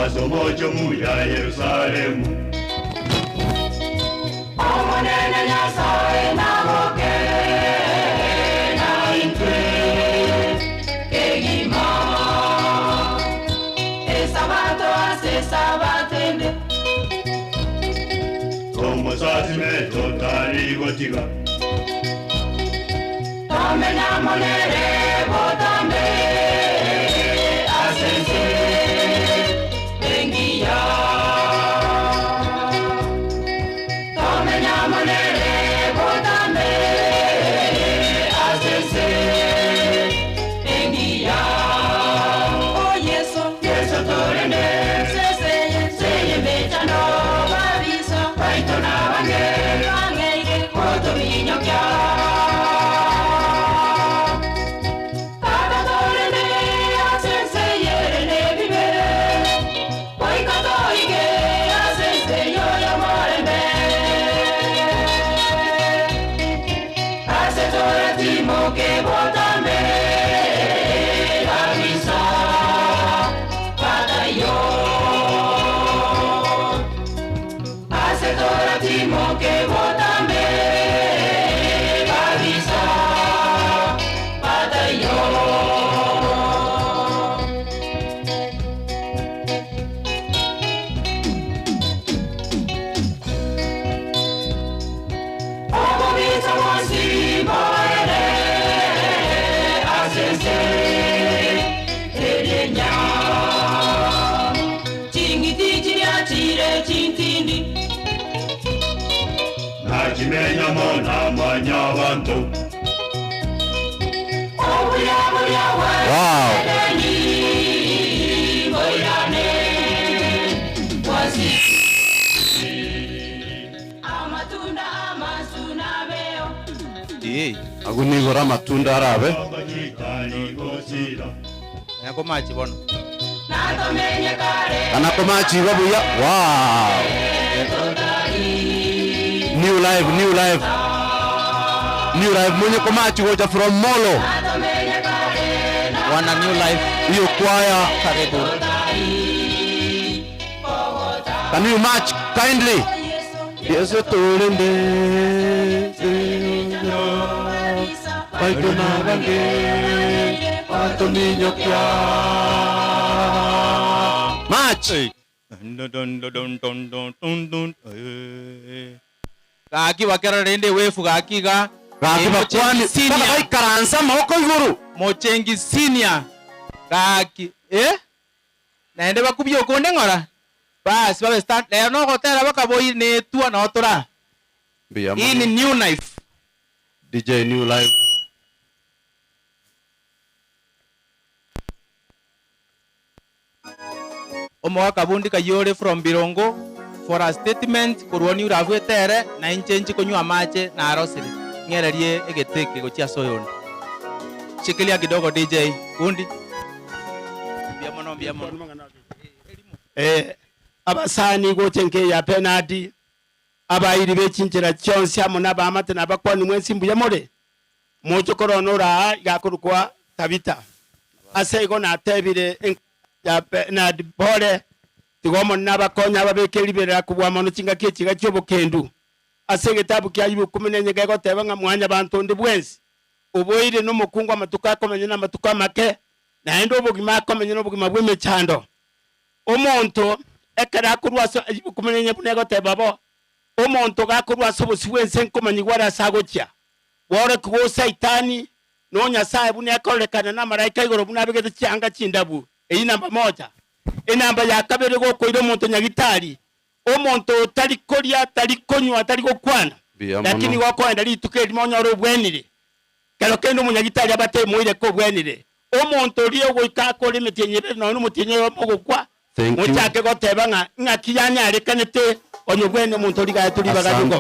Asomojo mu ya Yerusalemu Omonene nyasaye na moke na intwe egima esabato ase sabatende Como satime totali gotiga Tamena monere botambe asense Wow. Agunigora matunda arabe. Yako machi bono. Anako machi babuya. Wow. New life. Mwenye komachi goja from Molo. Wana new life. Hiyo kwaya karibu. Can you march kindly? Yes, tolende. Paito na bange. Pato niño kya. March. Gaki wakera rende wefu gaki ga. Gaki bakwani. Baba bai karansa moko iguru. Mochengi senior. Gaki. Naende bakubyo konde ngora. basi babe stand lero no gotera bakaboi ne tua na otora hii ni New Life DJ New Life. Omo kabundi kayore from Birongo for a statement kurwoni uragwetere na inchenji konywa mache na arosire ngererie egeteke gochia soyondo shikilia kidogo DJ kundi bia mono abasani gotenke ya penalty abayiri bechinjira cyonse amuna bamate nabakwani mwensi mbuye more mocho koronora gakurukwa tabita asego na tebire ya na bore tigomo nabakonya babekelibera kubwa mono chinga kichiga cyobukendu asege tabu kya yibu kumenenye gego tebanga mwanya bantu ndi bwensi uboire no mukungwa matuka komenye na matuka make na endo bugima komenye no bugima bweme chando omonto ekara kurwaso yibu kumenenye bunego tebabo omonto gakurwaso busiwense nkomanyi gwara sagocha wore kugo saitani no nyasaye bune akolekana na malaika igoro buna bigete cyanga cindabu eyi namba moja enamba ya kabere go koiro monto nyagitari omonto tali koria tali konywa tali gokwana lakini wako ndali tukedi monyoro bwenire kalo kendo munyagitari abate muire ko bwenire omonto liyo go ikakole metenyere no mutenye mogokwa muchake goteba ngakiyanya arekanete onyo bwene muntu liga tuli bagadugo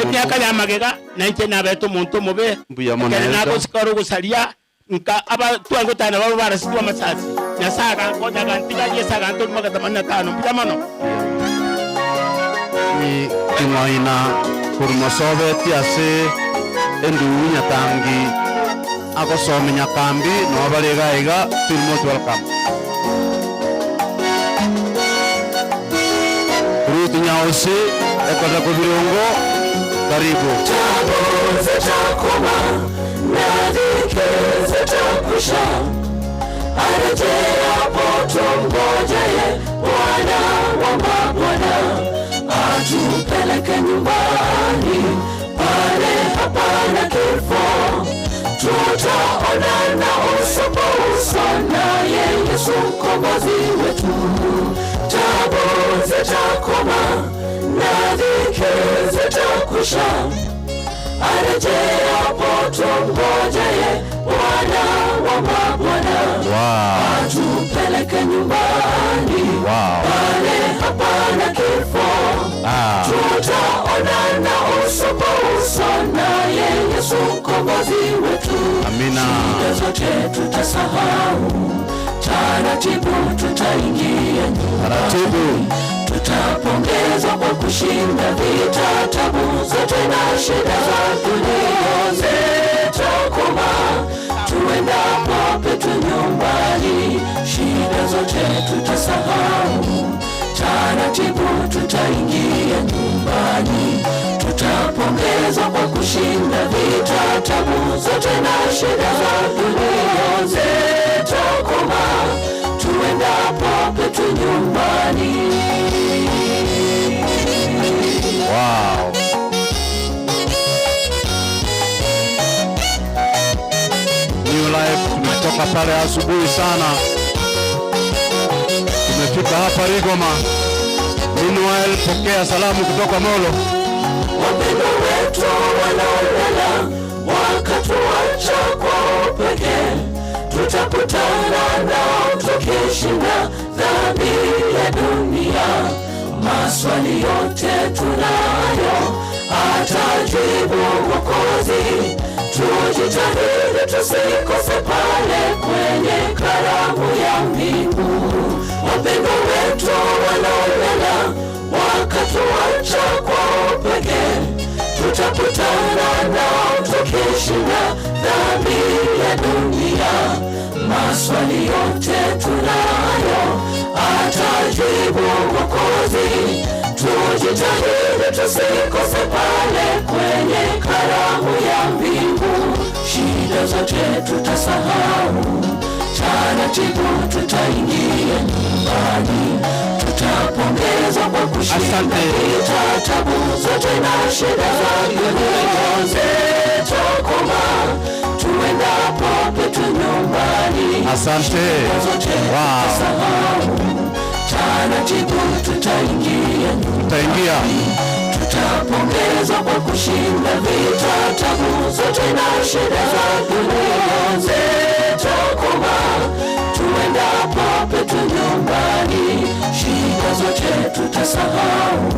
emyaka ya magega nanje nabeto muntu mobe kana nakosikaro gusalia nka aba twango tana babo barasitwa masasi nyasaga ngoja gantiga yesaga ntoli magata manna tano mpiamano ni kimoina kurmosobe tiase endu nyatangi agosome nyakambi no balega iga filmot welcome ruti nyaose ekota ko Birongo karibu Taboze takoma nadikeze takusha arejea poto ngojeye Bwana wa mabwana atupeleke nyumbani pale hapana kifo tutaonana uso kwa uso naye Yesu mkombozi wetu taboze takoma nadikeze takusha arejea poto ngojeye Bwana wa mabwana atupeleke nyumbani pale hapana kifo tutaonana uso kwa uso naye Yesu mkombozi wetu amina shida zote tutasahau taratibu tutaingia taratibu tutapongezwa kwa kushinda vita tabu zote na shida za dunia zitakoma tuendapo petu nyumbani shida zote tutasahau taratibu tutaingia nyumbani tutapongezwa kwa kushinda vita tabu zote na shida za dunia zitakoma tuendapo petu nyumbani. Wow. New Life tumetoka pale asubuhi sana. Tumefika hapa Rigoma. Meanwhile, pokea salamu kutoka Molo. Wapendo wetu wanaolala wakatuacha kwa upweke tutakutana nao tukishinda dhambi ya dunia maswali yote tunayo atajibu Mwokozi tujitahidi tusikose pale kwenye karamu ya mbingu wapendo wetu wanaolala wakatuacha kwa upweke tutakutana nao tukishinda dhambi ya dunia maswali yote tunayo atajibu Mwokozi tujitahidi tusikose pale kwenye karamu ya mbingu shida zote tutasahau taratibu tutaingia nyumbani tutapongezwa kwa kushinda vita tabu zote na shida za dunia zitakoma tuendapo petu nyumbani asante wow taratibu tutaingia nyumbani. Tutapongezwa kwa kushinda vita, tabu zote na shida za dunia zitakoma. Tuendapo petu nyumbani, shida zote tutasahau.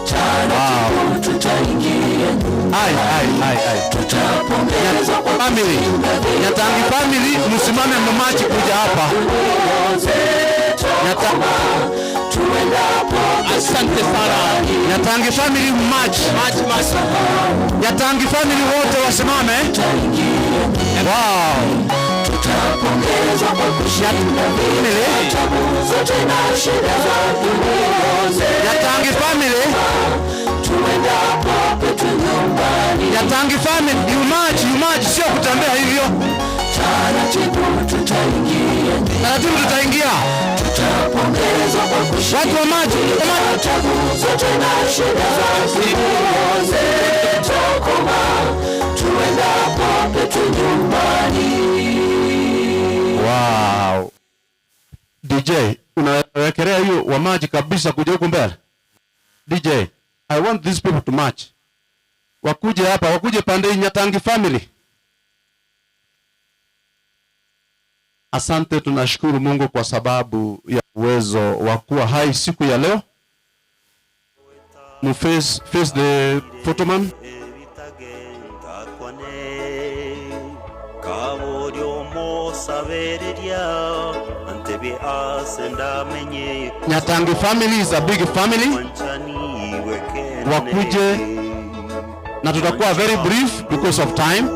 Taratibu tutaingia nyumbani. Tutapongezwa kwa kushinda vita. Nyatangi family, msimame mamachi kuja hapa. Asante sana. Nyatangi family match. Nyatangi family wote wasimame. Wow. Tutapongezwa kwa kushinda vita, tabu zote na shida za dunia. Nyatangi family. Tuendapo petu nyumbani. Nyatangi family, you match, sio kutembea hivyo. Taratibu tutaingia. Taratibu tutaingia. Tutapongezwa kwa kushinda watu wa maji, tabu zote na shida za dunia zitakoma. Tuendapo petu nyumbani. Wow. DJ, unawekelea hiyo wa maji kabisa kuja huko mbele. DJ, I want these people to march. Wakuje hapa, wakuje pande Nyatangi family. Asante, tunashukuru Mungu kwa sababu ya uwezo wa kuwa hai siku ya leo. Face the photoman. Nyatangi family is a big family. Wakuje na tutakuwa very brief because of time.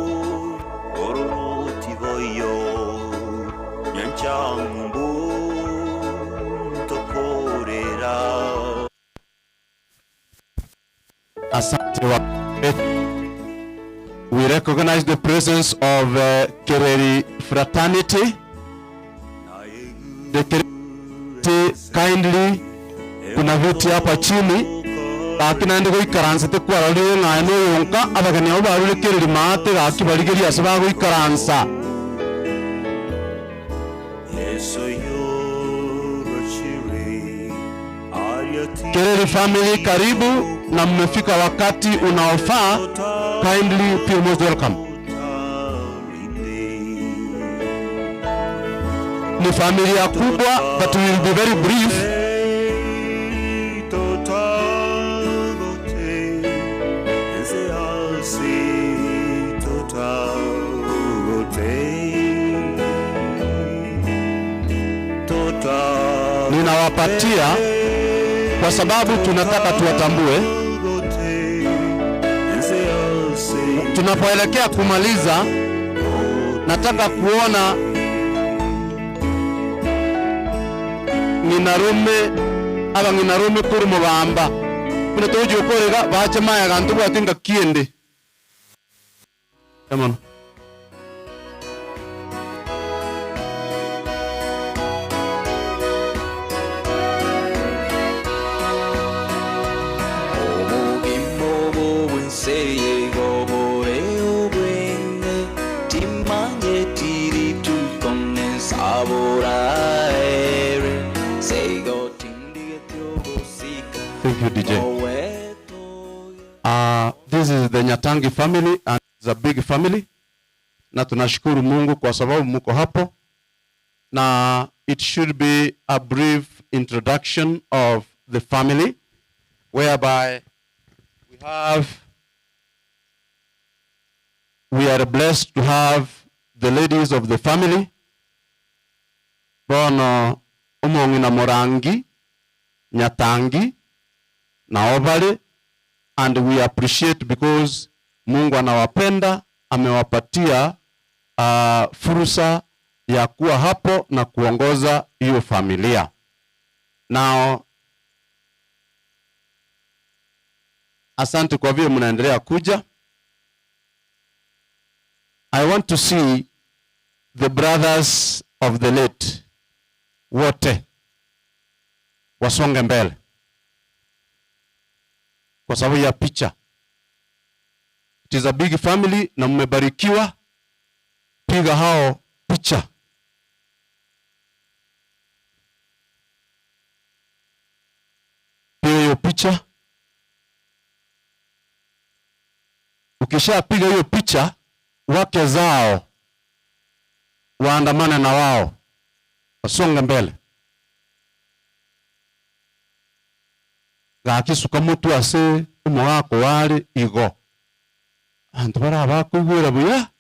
We recognize the presence of Kereri fraternity. The Kereri kindly, kuna viti hapa chini, lakini ndiko ikaransa te kwa leo ngano yonka abagani abo barule Kereri mate gakibarigeria sabago ikaransa. Kereri family, karibu na mmefika wakati unaofaa. Kindly feel most welcome. Ni familia kubwa, but we will be very brief. Ninawapatia kwa sababu tunataka tuwatambue. Tunapoelekea kumaliza, nataka kuona nginarume kuri mubamba kuna tojo korega bache maya gantu batinga kiende. Come on. Thank you, DJ. This is the Nyatangi family and it's a big family. Na tunashukuru Mungu kwa sababu mko hapo. Na it should be a brief introduction of the family whereby we are blessed to have the ladies of the family. Bono umongi na Morangi, Nyatangi, na Obale, and we appreciate because Mungu anawapenda, amewapatia fursa ya kuwa hapo na kuongoza hiyo familia. Now, asante kwa vile mnaendelea kuja. I want to see the brothers of the late wote wasonge mbele kwa sababu ya picha. It is a big family na mmebarikiwa. Piga hao picha. hiyo picha. Ukishapiga hiyo picha, wake zao waandamane na wao, wasonge mbele. Gakisuka mutu ase umwako wali igo. Antu bara bakwigwira buya.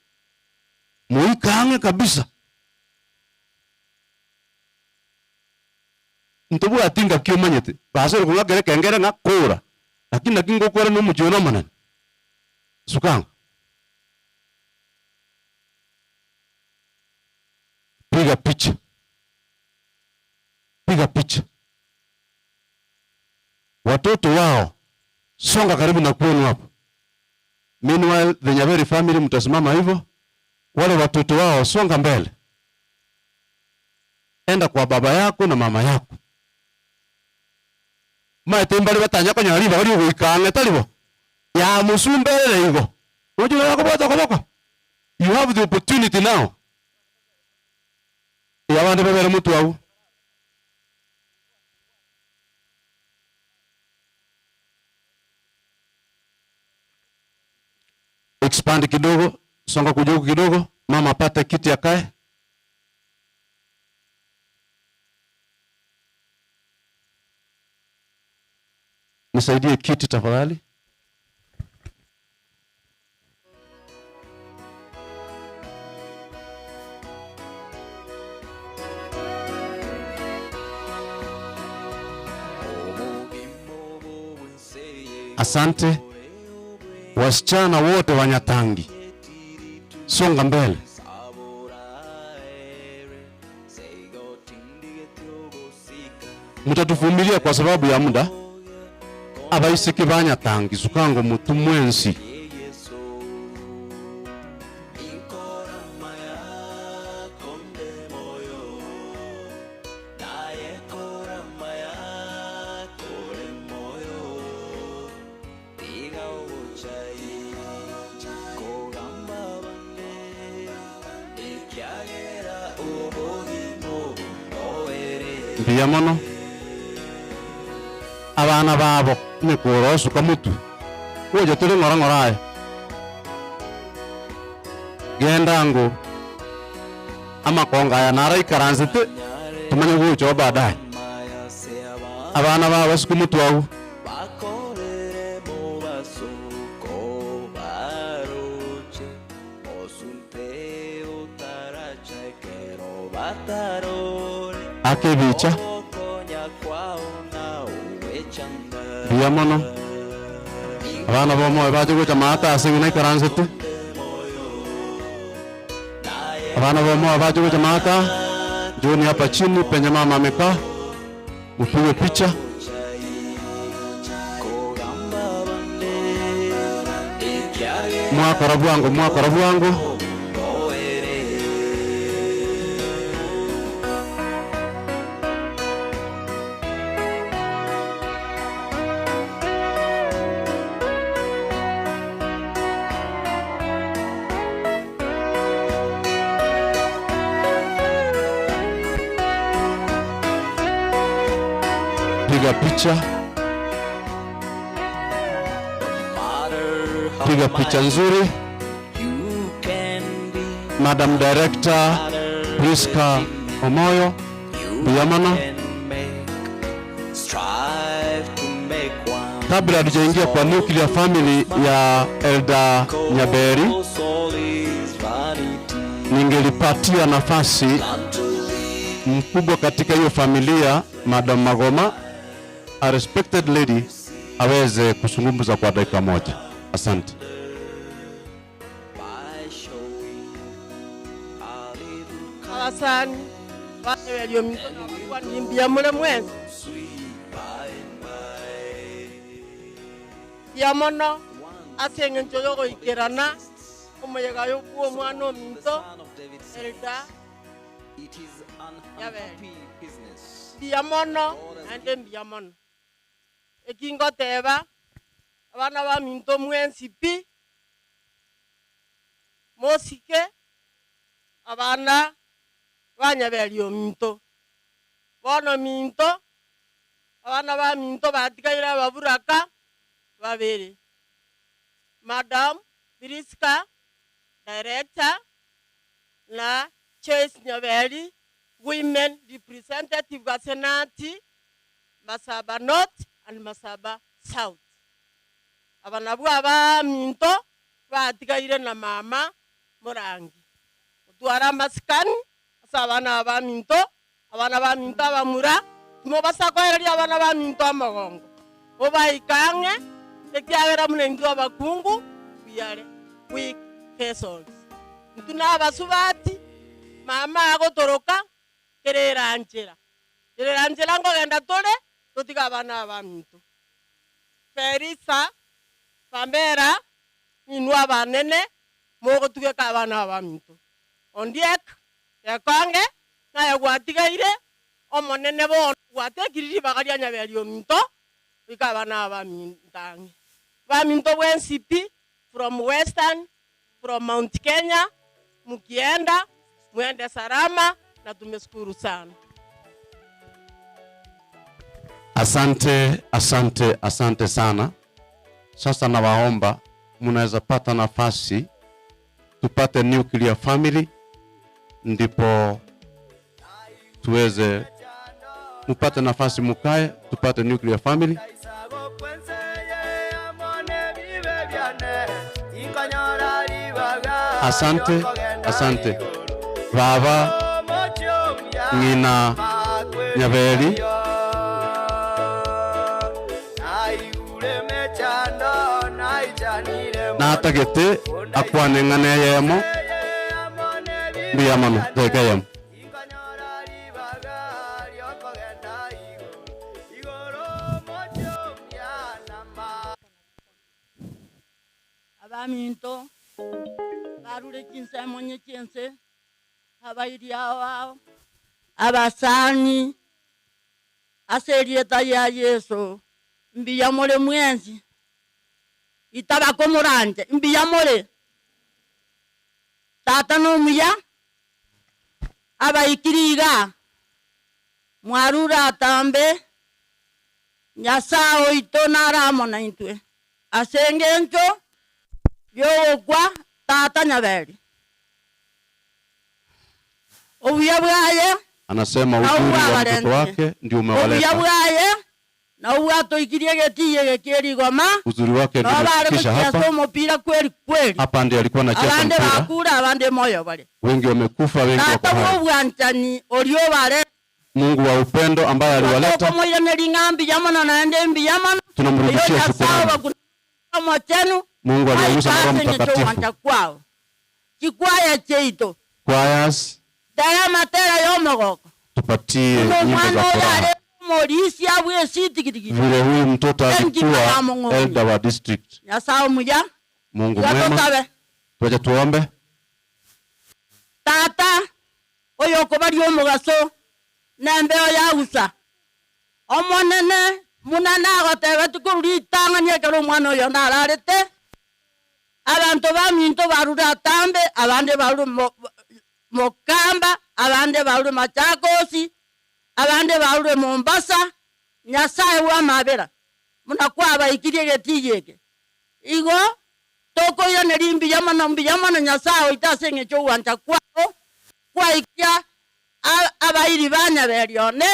Muikange kabisa. Ntubu atinga kyo manyete. Basore kungagere kengere ngakura. Lakini nakingo kwera no mujona manani. Sukanga. Piga picha. Piga picha. Watoto wao songa karibu na kwenu hapo. Meanwhile the Nyaberi family mtasimama hivyo. Wale watoto wao songa mbele. Enda kwa baba yako na mama yako. Maitembale batanya ko nyari bari guikanga talibo. Ya musumbele higo. Unajua yako bota koboko. You have the opportunity now. Ya wande bebere mtu wao. Expand kidogo, songa kujoku kidogo, mama apate kiti akae. Nisaidie kiti tafadhali. Asante. Wasichana wote wa Nyatangi, songa mbele. Mutatuvumilia kwa sababu ya muda. Abaisiki ba Nyatangi sukango mutu mwensi. Biyamono abana babo ni kurosu kamutu woje tuli ngora genda ngo amakonga ya nara ikaranzite tumanye gucho baadaye abana babo basiku mutu wao akebicha biyamono abana bomo baje gucha mata asingina ikaranzite abana bomo baje gucha mata joni hapa chini penye mama amekaa upige picha mwakarabu wangu piga picha nzuri. Madam Director Priska Omoyo Biyamono, kabla tujaingia kwa nuclear family ya Elda Nyaberi, ningelipatia nafasi mkubwa katika hiyo familia Madam Magoma, a respected lady, aweze kuzungumza kwa dakika moja. Asante. Asante. Wale waliomitoka kwa nimbia mule mwenzi. Biyamono asenge njoyogo ikerana umuyaga yokuo mwana minto Elda Nyaberi. Biyamono ande biyamono. Ekingo teba abana ba minto mwenzi pi mosike abana ba Nyaberi minto bono minto abana ba minto batikaira baburaka babiri. Madam Priska, Director, na Choice Nyabeli, Women Representative wa Senati, Masaba North and Masaba South. Abana ba minto batikaira na mama Morangi. Tuara maskani, sabana ba minto bamura, mo basakwa eri abana ba minto amagongo. Oba ikange, tekiagera munengi abakungu, biyare, weak persons. Ntuna basubati, mama agotoroka, kereranjera. Kereranjera ngo genda tole, totika abana ba minto. Ferisa, Pambera, inua banene, mogo tuke ka abana ba minto. Ondiek, yakange, na yagwatigaire, omonene bo gwatekiriri bagaria Nyabeli ominto, bikabana ba mintange. Ba minto NCP from Western, from Mount Kenya, mukienda, muende salama na tumeshukuru sana. Asante sana. Sasa nawaomba mnaweza pata nafasi tupate nuclear family, ndipo tuweze mpate nafasi mukae tupate nuclear family. Asante baba ngina Nyabeli na atagete akwane ngane yemo biyamano tegayem. Abaminto barure kinsa monye kinse abairi awao abasani aserieta ya Yesu mbiyamole mwenzi itabako muranje mbiyamole tata no muya abaikiriga mwarura tambe Nyasao itonara mona intwe asengencho yo kwa tata Nyabeli obuya bwaye anasema uzuri wa mtoto wake ndio umewaleta. Obuya bwaye na uwato ikirie getiye gekeri goma uzuri wake ndio kisha hapa mpira kweli hapa ndiye alikuwa anacheza mpira. Abande bakura abande moyo bale Wengi wamekufa, wengi wako hai. Tata bwantani olio bale Mungu wa upendo ambaye aliwaleta, tunamrudishia shukrani. Mungu aliyegusa na Roho Mtakatifu. Kikwaya cheito Choirs, tupatie nyimbo za furaha. Vile huyu mtoto alikuwa elder wa district. Mungu mwema. Tuache tuombe. Tata oyo kobali omugaso nembeo ya usa omonene munana agotebe tukururi tanganya kero mwana oyo nararete abantu baminto barura tambe abande baru Mokamba abande baru Machakosi abande baru Mombasa Nyasaye wa mabera munakwaba ikirie getiyeke igo toko ya nerimbi yamana Nyasaye itasenge cyo wanta kwao kwa ikia abairi banya berione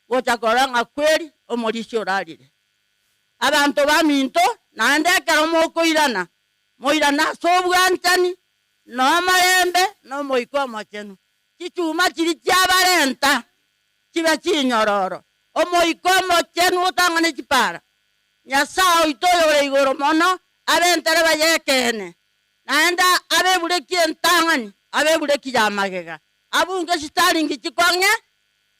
gochakoranga kweri omorisho rarire abantu baminto nandekero mokoirana moirana sobwantani no marembe no moiko mochenu kichuma kiri kyabarenta kiba kinyororo omoiko mochenu utangane kipara Nyasaye itoyore igoro mono abentere bayekene naenda abebure kientangani abebure kiyamagega abunge sitaringi chikonge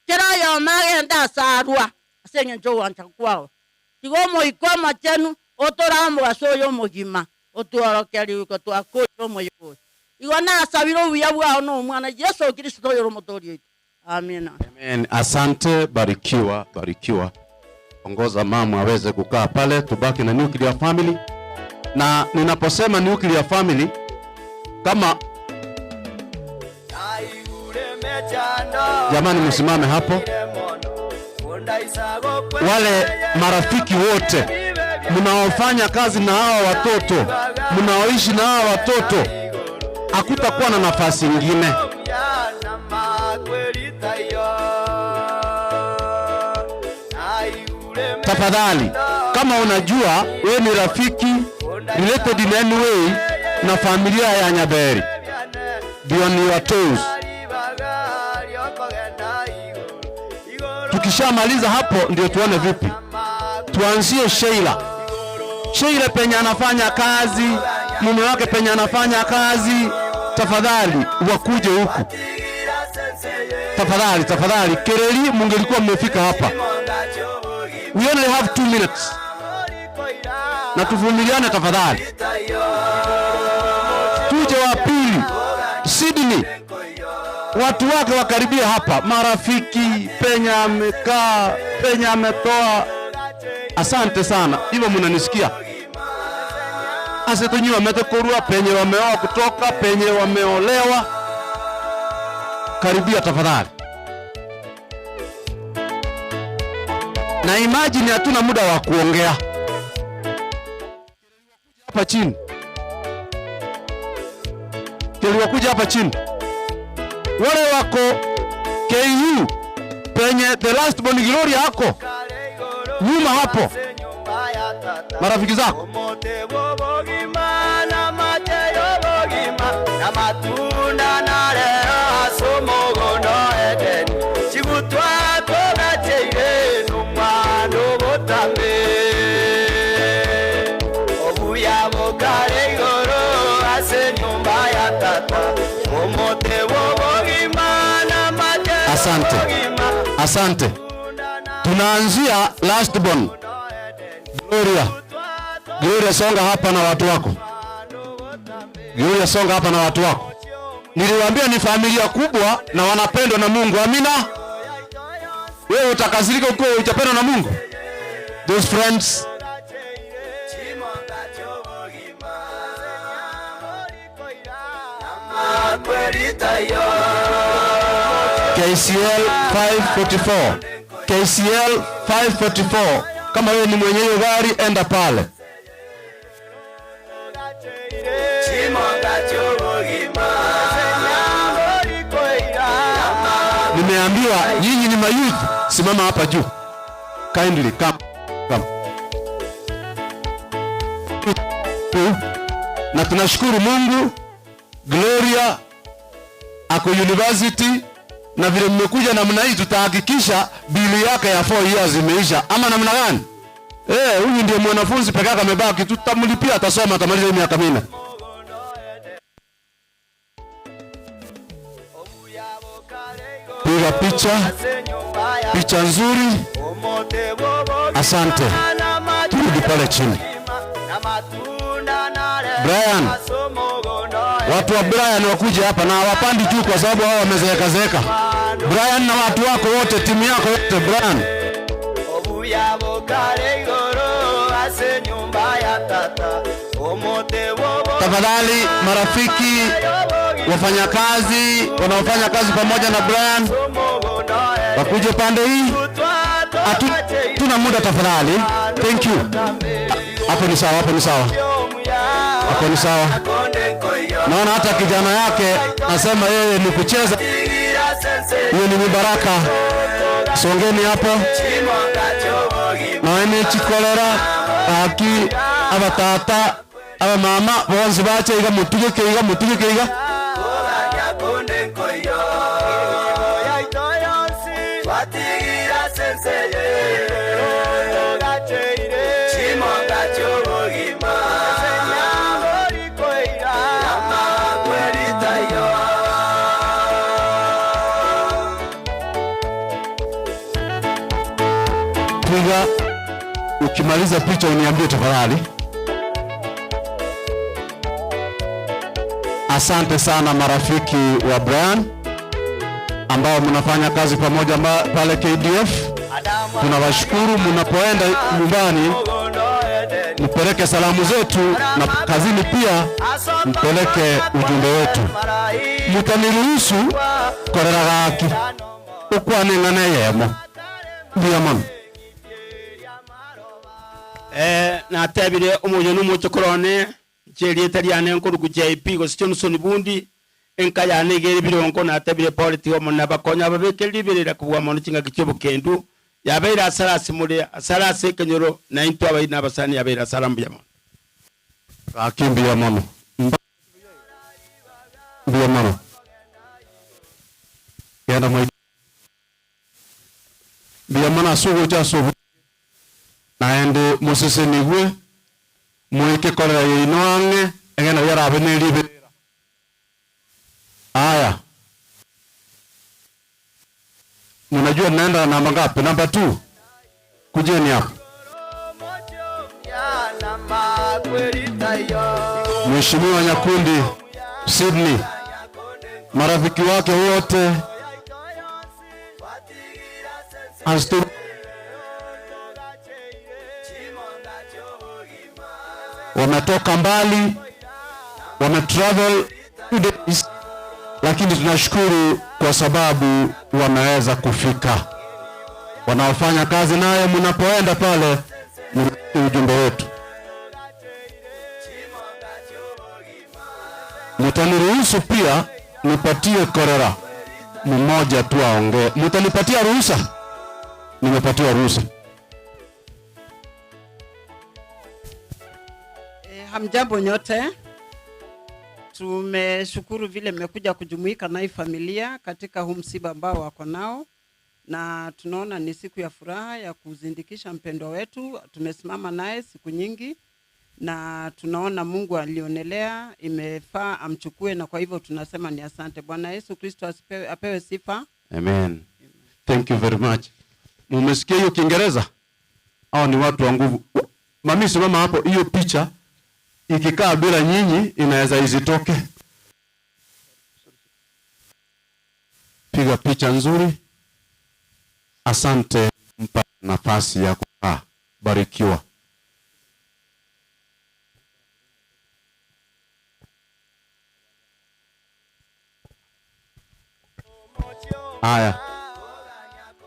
kera yo magenda sarwa asenge njo wanta kwao tigomo ikoma chenu otoramo asoyo mugima otuorokeri uko twakoyo moyo igona sabiro buyabwa no mwana Yesu Kristo yoro motori. Amina. Amen. Asante, barikiwa, barikiwa. Ongoza mama aweze kukaa pale, tubaki na nuclear family. Na ninaposema nuclear family kama jamani msimame hapo. wale marafiki wote mnaofanya kazi na hawa watoto, mnaoishi na hawa watoto, hakutakuwa na nafasi nyingine. Tafadhali, kama unajua wewe ni rafiki related in any way na familia ya Nyaberi, be on your toes. Tukishamaliza hapo ndio tuone vipi. Tuanzie Sheila. Sheila penye anafanya kazi, mume wake penye anafanya kazi, tafadhali wakuje huku. Tafadhali, Kereli mungelikuwa mmefika hapa. We only have 2 minutes. Na tuvumiliane tafadhali. Tuje wa pili, Sydney. Watu wake wakaribia hapa, marafiki, penye amekaa, penye ametoa. Asante sana, hivyo mnanisikia. Asetunyi wametekorua, penye wameoa kutoka, penye wameolewa. Karibia tafadhali. Na imagine hatuna muda wa kuongea. Hapa chini. Kuja hapa chini. Wale wako KU penye the last born Gloria hako nyuma hapo, marafiki zako. Asante. Tunaanzia last born Gloria, songa hapa na watu wako. Niliwaambia ni familia kubwa na wanapendwa na Mungu. Amina. Wewe utakasirika uko utapendwa na Mungu? Those friends. KCL 544. Kama wewe ni mwenye hiyo gari, enda pale. Nimeambiwa nyinyi ni mayouth, simama hapa juu. Kindly come. Na tunashukuru Mungu, Gloria ako university, na vile mmekuja namna hii tutahakikisha bili yake ya 4 years imeisha. Ama namna gani? Huyu ndiye mwanafunzi pekee yake amebaki, tutamlipia, atasoma, atamaliza miaka 4. Piga picha nzuri. Asante. Turudi pale chini. Brian, watu wa Brian wakuje hapa na wapandi juu kwa sababu hao wamezeeka. Brian na watu wako wote, timu yako wote, Brian. Tafadhali marafiki, wafanyakazi wanaofanya kazi pamoja na Brian wakuje pande hii. Tuna muda tafadhali. Thank you. Hapo ni sawa. Naona hata kijana yake nasema yeye ni kucheza. Hiyo ni baraka. Songeni hapo. Na wewe chikolera aki abatata aba mama bonzi bache iga mutuge keiga. Ukimaliza picha uniambie tafadhali. Asante sana marafiki wa Brian ambao mnafanya kazi pamoja pale KDF. Tunawashukuru. Mnapoenda nyumbani mpeleke salamu zetu, na kazini pia mpeleke ujumbe wetu. Mutaniruhusu korera gaki ukwane ngane yemo Biamon. Na tebire umoyo n'umuchokorone cheri etariane nkorugu JP go Johnson Bundi enka yane gere birongo na tebire politi omo nabakonya babekeli birira kubwa mono kinga kichobo kendu yabeira asarasi muri asarasi kenyoro na into abaina abasani yabeira sarambu yamo Akimbi ya mono. Biamon. Yana moi. Biamon asugo jaso naende musese nigwe mweke korera yinoange engena yara benelibe aya mnajua naenda namba ngapi? Namba 2 kujeni hapa. Mheshimiwa Nyakundi Sydney, marafiki wake wote wametoka mbali, wametravel 2 days, lakini tunashukuru kwa sababu wameweza kufika. Wanaofanya kazi naye, mnapoenda pale mnipe ujumbe wetu. Mtaniruhusu pia nipatie Korera mmoja tu aongee. Mtanipatia ruhusa? Nimepatia ruhusa. Hamjambo nyote. Tumeshukuru vile mmekuja kujumuika na hii familia katika huu msiba ambao wako nao, na tunaona ni siku ya furaha ya kuzindikisha mpendwa wetu. Tumesimama naye siku nyingi na tunaona Mungu alionelea imefaa amchukue, na kwa hivyo tunasema ni asante. Bwana Yesu Kristo apewe sifa. Amen. Thank you very much. Mumesikia hiyo Kiingereza? Hao ni watu wa nguvu. Mami, simama hapo. Hiyo picha ikikaa bila nyinyi inaweza izitoke. Piga picha nzuri. Asante, mpa nafasi ya kukaa. Barikiwa. Aya.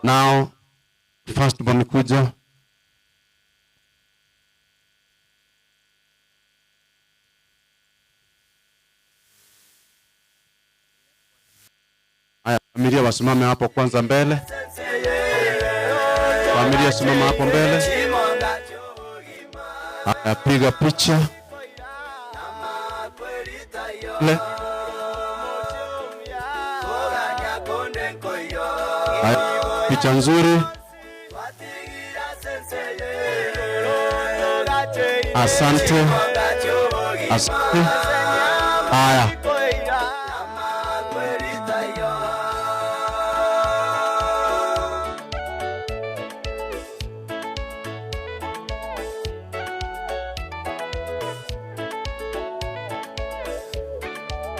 Now first born kuja. Aya, familia wasimame hapo kwanza mbele. Familia simama hapo mbele. Aya, piga picha. Le. Aya, picha nzuri. Asante. Asante. Aya.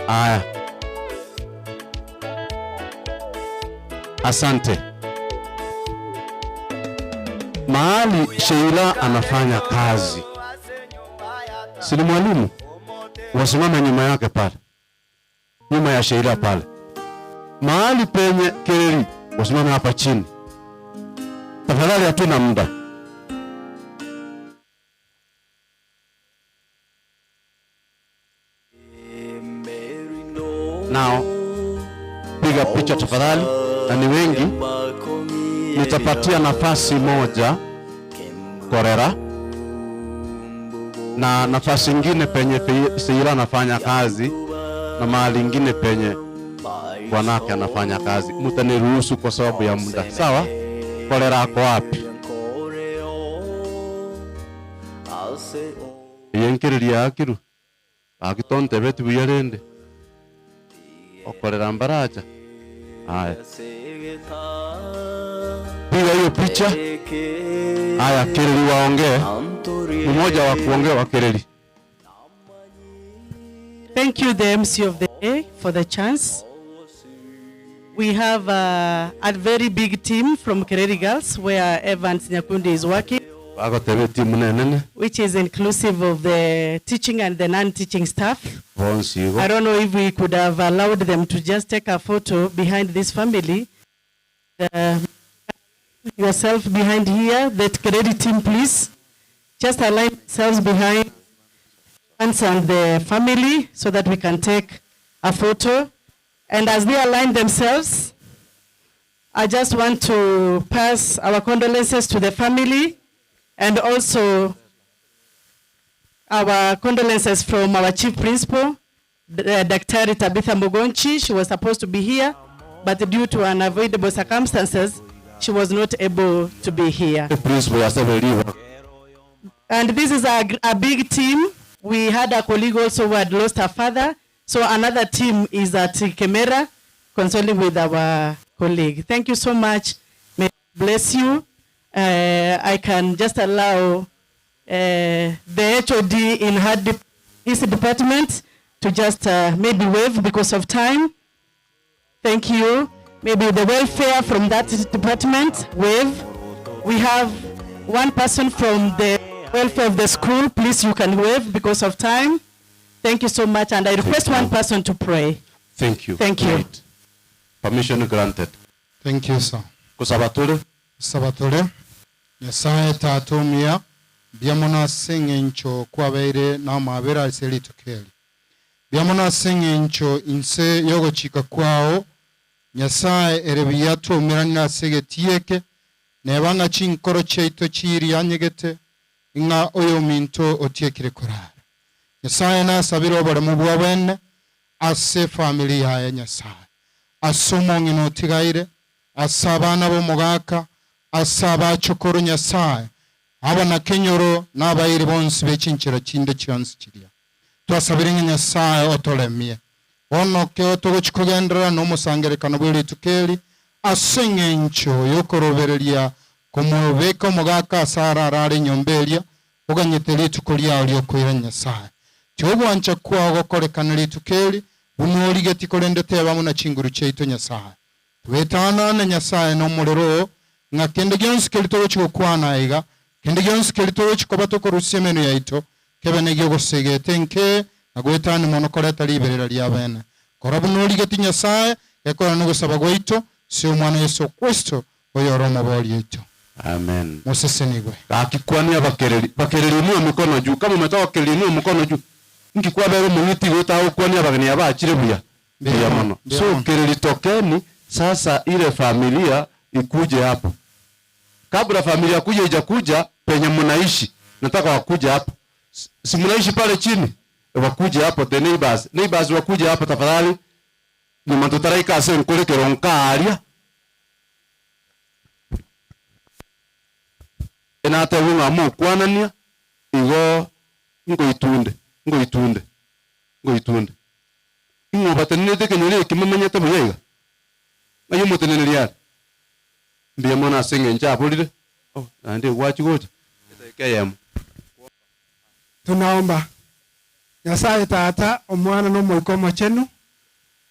Aya. Asante. Mahali Sheila anafanya kazi, si ni mwalimu? Wasimama nyuma yake pale, nyuma ya Sheila pale. Mahali penye Kereri, wasimama hapa chini tafadhali, hatuna muda. Now piga picha tafadhali, na ni wengi. Nitapatia nafasi moja Korera na nafasi nyingine penye Sheila anafanya kazi, na mahali nyingine penye bwanake anafanya kazi. Mtaniruhusu kwa sababu ya muda, sawa? Korera ako wapi? Yenkereria akiru akitonte betu buyarende okorera mbaraja. Haya, piga hiyo picha. Haya, Kereri waongee, mmoja wa kuongea wa Kereri. Thank you, the MC of the day, for the chance. We have a very big team from Kereri Girls, where Evans Nyakundi is working, which is inclusive of the teaching and the non-teaching staff. I don't know if we could have allowed them to just take a photo behind this family. yourself behind here. The credit team, please. Just align yourselves behind and the family so that we can take a photo. And as they align themselves, I just want to pass our condolences to the family and also our condolences from our chief principal, Dr. Tabitha Mugonchi. She was supposed to be here, but due to unavoidable circumstances, she was not able to be here. And this is a big team. We had a colleague also who had lost her father. So another team is at Kemera, consoling with our colleague. Thank you so much. May God bless you. I can just allow the HOD in his department to just maybe wave because of time. Thank you. Maybe the welfare from that department, wave. We have one person from the welfare of the school. Please, you can wave because of time. Thank you so much. And I request one person to pray. Thank you. Thank you. Right. Permission granted. Thank you, sir. Kusabatule. Sabatule. Nyasaye tatumia. Biamona singencho kwa beire na mabera selito keli. Biamona singencho inse yogo chika kwao. Nyasaye erebiyatu miranga segetieke. Nebanga chinkoro cheito chiri anyegete. Inga oyo minto otiekire korara. Nyasaye na sabiro obore mubwa bene. Ase familia ya Nyasaye. Asumongi no tigaire. Asabana bo mugaka. Asaba chokoro Nyasaye. Abana kenyoro n'abayiri bonsi bechinchira chinde chionsi chiria. Twasabiringa Nyasaye otolemie. Ono ke otogochikugendera no musangerekano bwiri tukeli. Asengencho yokorobereria kumubeka mugaka asara arare nyomberia. Uganyeteri tukolia oliokwira Nyasaye. Tiobuancha kwa gokorekana litukeli. Unori tikolendete abamuna chinguru cheito Nyasaye. Twetana na Nyasaye no mulero nga kende gyonsi kelitogo chikokwana iga kende gyonsi kelitogo chikobato ko rusemeno yaito kebene gyo gosegete nke nagwetani monokoleta liberera lya bene korabunori geti Nyasaye yakora no gusaba gwaito si umwana Yesu Kristo oyoromo bolito. Amen. Musesenigwe. Akikwani abakereri mu mikono juu kama umetoka kereri mu mikono juu ngikwa bero mwiti gota ukwani abageni abachire buya. Ndio mano. So kereri tokeni sasa ile familia ikuje hapo. Kabla familia kuja ijakuja penye mnaishi. Nataka wakuja hapo. Si mnaishi pale chini. Wakuja hapo the neighbors. Neighbors wakuja hapo tafadhali. Ni matutaraika ase nkole keronka aria. Enata wunga mu kwanania igo ngoitunde. Ingo batenete kenyole kimamenyete muyega. Ayo mutenene yari. Mbia mona singe nchapolire. Oh, ande wachi gocha. Kayem. Tunaomba. Nyasaye tata omwana no moikomo chenu.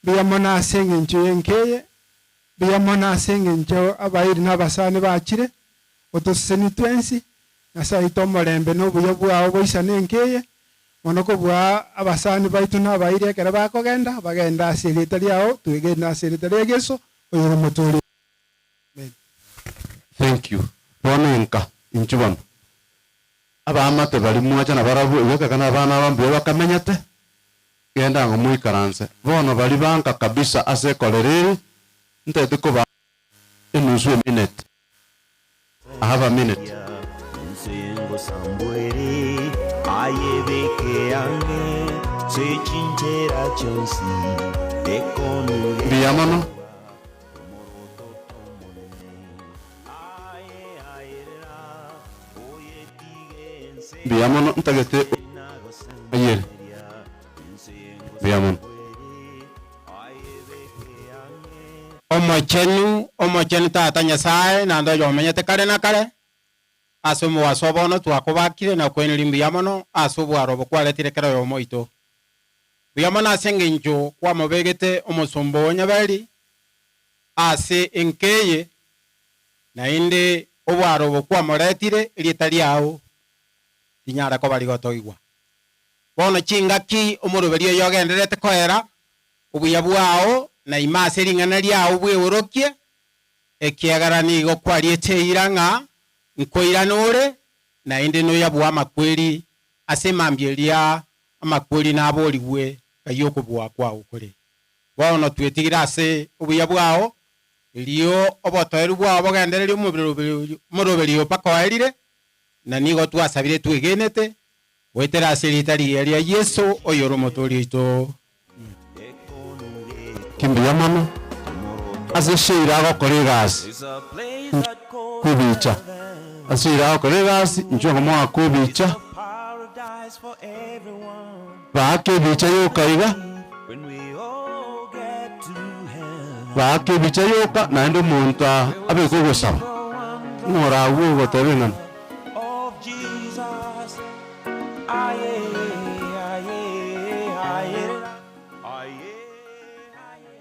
Bia mona singe nchenkeye. Bia mona singe ncho abairi nabasane bachire. Otoseni twensi. Nyasaye tomolembe no buyo bwa oboisane nkeye. Monoko bwa abasane baitu nabairi ekera bakogenda bagenda asirita lyao twegenda asirita lyegeso oyoro motoli. Thank you. Bonenka inchubano. Abamate bali mwacha na barabu eweka kana bana bambe bakamenyate. Genda ngo muikaranse. Bono bali banka kabisa ase kolerere. Ntete ko ba enusu minute. I have a minute. Nsengo sambwere ayebeke yange sechinchera chonsi ekonure. Biamono. Biamono ntagete ayer. Biamono. Omochenu tata Nyasaye nando yomenyete kare na kare. Asumu wasobono twakubakire na kwenili biamono asubu arobo kwaletire kare yomoito. Biamono asengenjo kwa mobegete omusumbo nyabali. Ase enkeye na inde obwarobo kwa moletire lietali yao. Tinyara ko bali gotoigwa. Bono chingaki omuruberio yogenderete koera obuya bwao na imase ringana lyao bweorokie ekiagarani igo kwariete iranga nkoiranore na inde no yabwa amakweri ase mambieria amakweri naboriwe kayoko bwa kwa ukuri bono twetigira ase obuya bwao ilio obotoeru bwao bogendererio muroberi opakoerire na nigo twasabire twegenete wetera ase ritari eria Yesu oyoro motori ito kimbiya mono ase shira agokora egasi kubicha ashira agokora egasi nchongo mwa kubicha baake bicha yokaiga baake bicha yoka naende omonto abe kogosaba ng'ora agwo gotebe ng'ana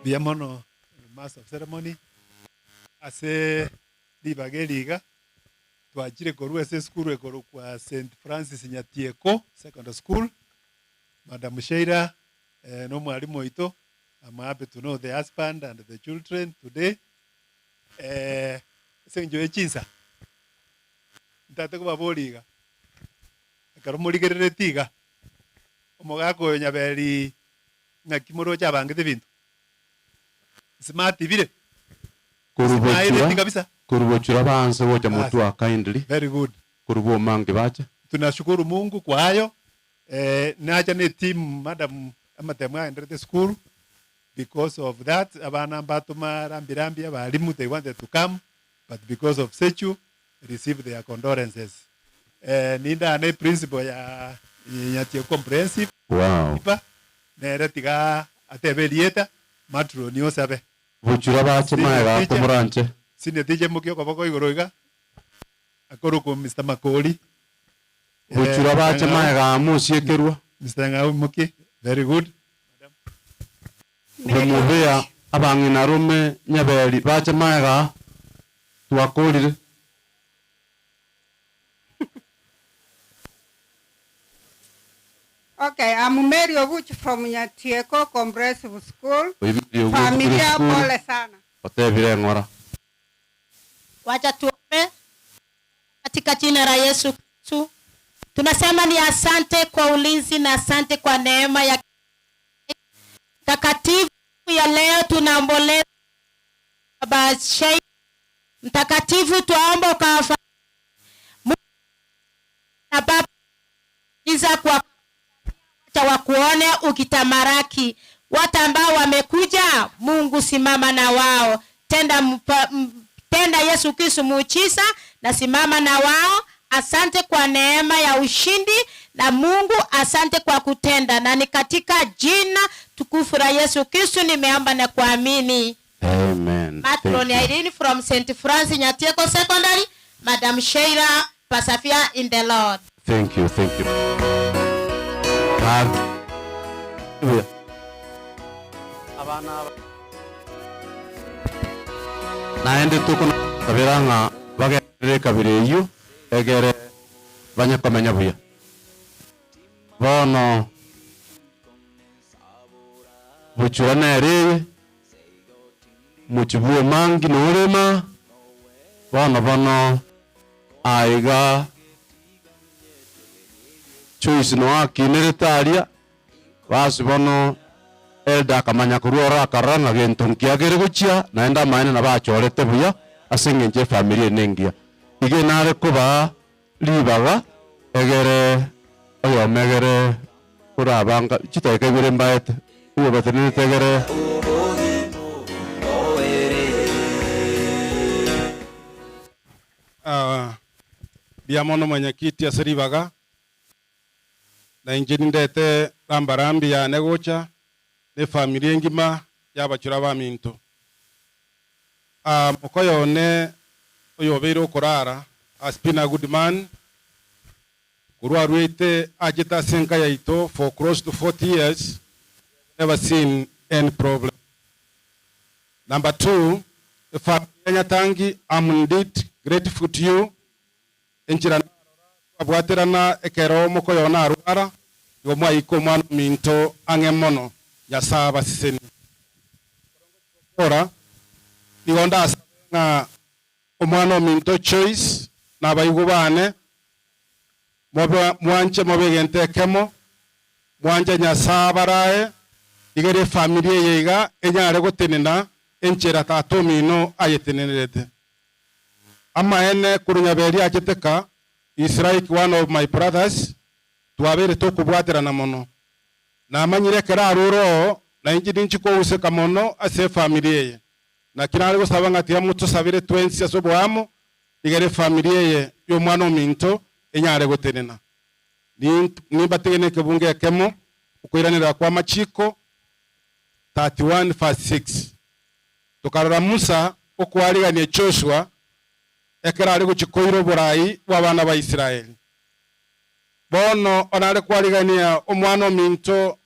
Bia mono Master of Ceremony ase libageliga twachire korwa ase skuru ekoro kwa St Francis Nyatieko Secondary School. Madam Sheila no mwalimu oito. I'm happy to know the husband and the children today. Senjoye chinsa ntate kuba boliga karumurigerere tiga omogako nyaberi ngakimoro cyabangite bintu smart bire kurubochura banse wocha mutu wa kindly. Very good. Kurubo mangi bacha. Tunashukuru Mungu kwa hayo. Nacha ne team madam amatemwa endete school because of that abana batuma rambirambi abalimu they wanted to come but because of Sechu received their condolences. Ninda ne principal ya Nyatieko comprehensive. Wow. Nere tiga atebelieta matro ni osabe. Buchura bache maega kumuranche. Sine tije mukio kwa bako igoroiga. Akoro ko Mr. Makoli. Buchura bache maega musie kerwa. Mr. Ngau muki. Very good. Bumubea abangina rume nyabeli bache maega twakolire. Okay, I'm Mary Obuchi from Nyatieko Comprehensive School. Familia pole sana. Otebire ngora. Wacha tuombe. Katika jina la Yesu Kristo tunasema ni asante kwa ulinzi na asante kwa neema ya takatifu ya leo. Tunaomboleza Baba Sheikh mtakatifu, tuomba ukawafa na Baba iza kwa wakuone ukitamaraki watu ambao wamekuja. Mungu simama na wao, tenda Yesu Kristo muujiza na simama na wao. Asante kwa neema ya ushindi na Mungu asante kwa kutenda, na ni katika jina tukufu la Yesu Kristo nimeomba na kuamini. Amen. Matron Irene from St. Francis Nyatieko Secondary, Madam Sheila Pasafia in the Lord. Thank you, thank you. Naende tuko kabiranga bagere kabire yu egere banya komenya buya bono buchura nere muchibuo mangi norema bono aiga choice no akineretaria basi bono elda kamanya kurora karanga gento nkiagere guchia naenda maene na bachorete buya asengenje familia nengia ige nare kuba libaga egere oyo megere kurabanga chiteke gure mbaete uwe batene tegere biamono mwenyekiti asiribaga na injini ndete rambarambi ya negocha ne familia ngima y'abachura ba minto mukoyo ne oyobero korara has been a good man kurwa ruete ajita senka yaito for close to 40 years, never seen any problem. Number 2, the family Tangi, I'm indeed grateful to you. Enchira abwaterana ekero mukoyo na arwara yomwa ikomano minto angemono yasaba siseni ora nigonda nga omwana ominto choice na baigu bane mwanje mobegente kemo mwanje nyasabarae igere familia yeiga enyare gotenena enchera tato mino ayetenerete ama ene kurunya beri ajeteka Israel, one of my brothers, tuabere tokubwatira na mono na amanyire kera aruro na injidi nchiko useka mono ase familia ye na kinare gusaba ngati amuto sabire twensi asoboamo igere familia ye yo mwana ominto enyare gotenena ni bategene kebunge kemo ukwiranira kwa machiko 31 verse 6 tukarora Musa okwariganie Joshua ekera ari guchikoiro burai w'abana ba Isiraeli bono onare kwarigania omwana ominto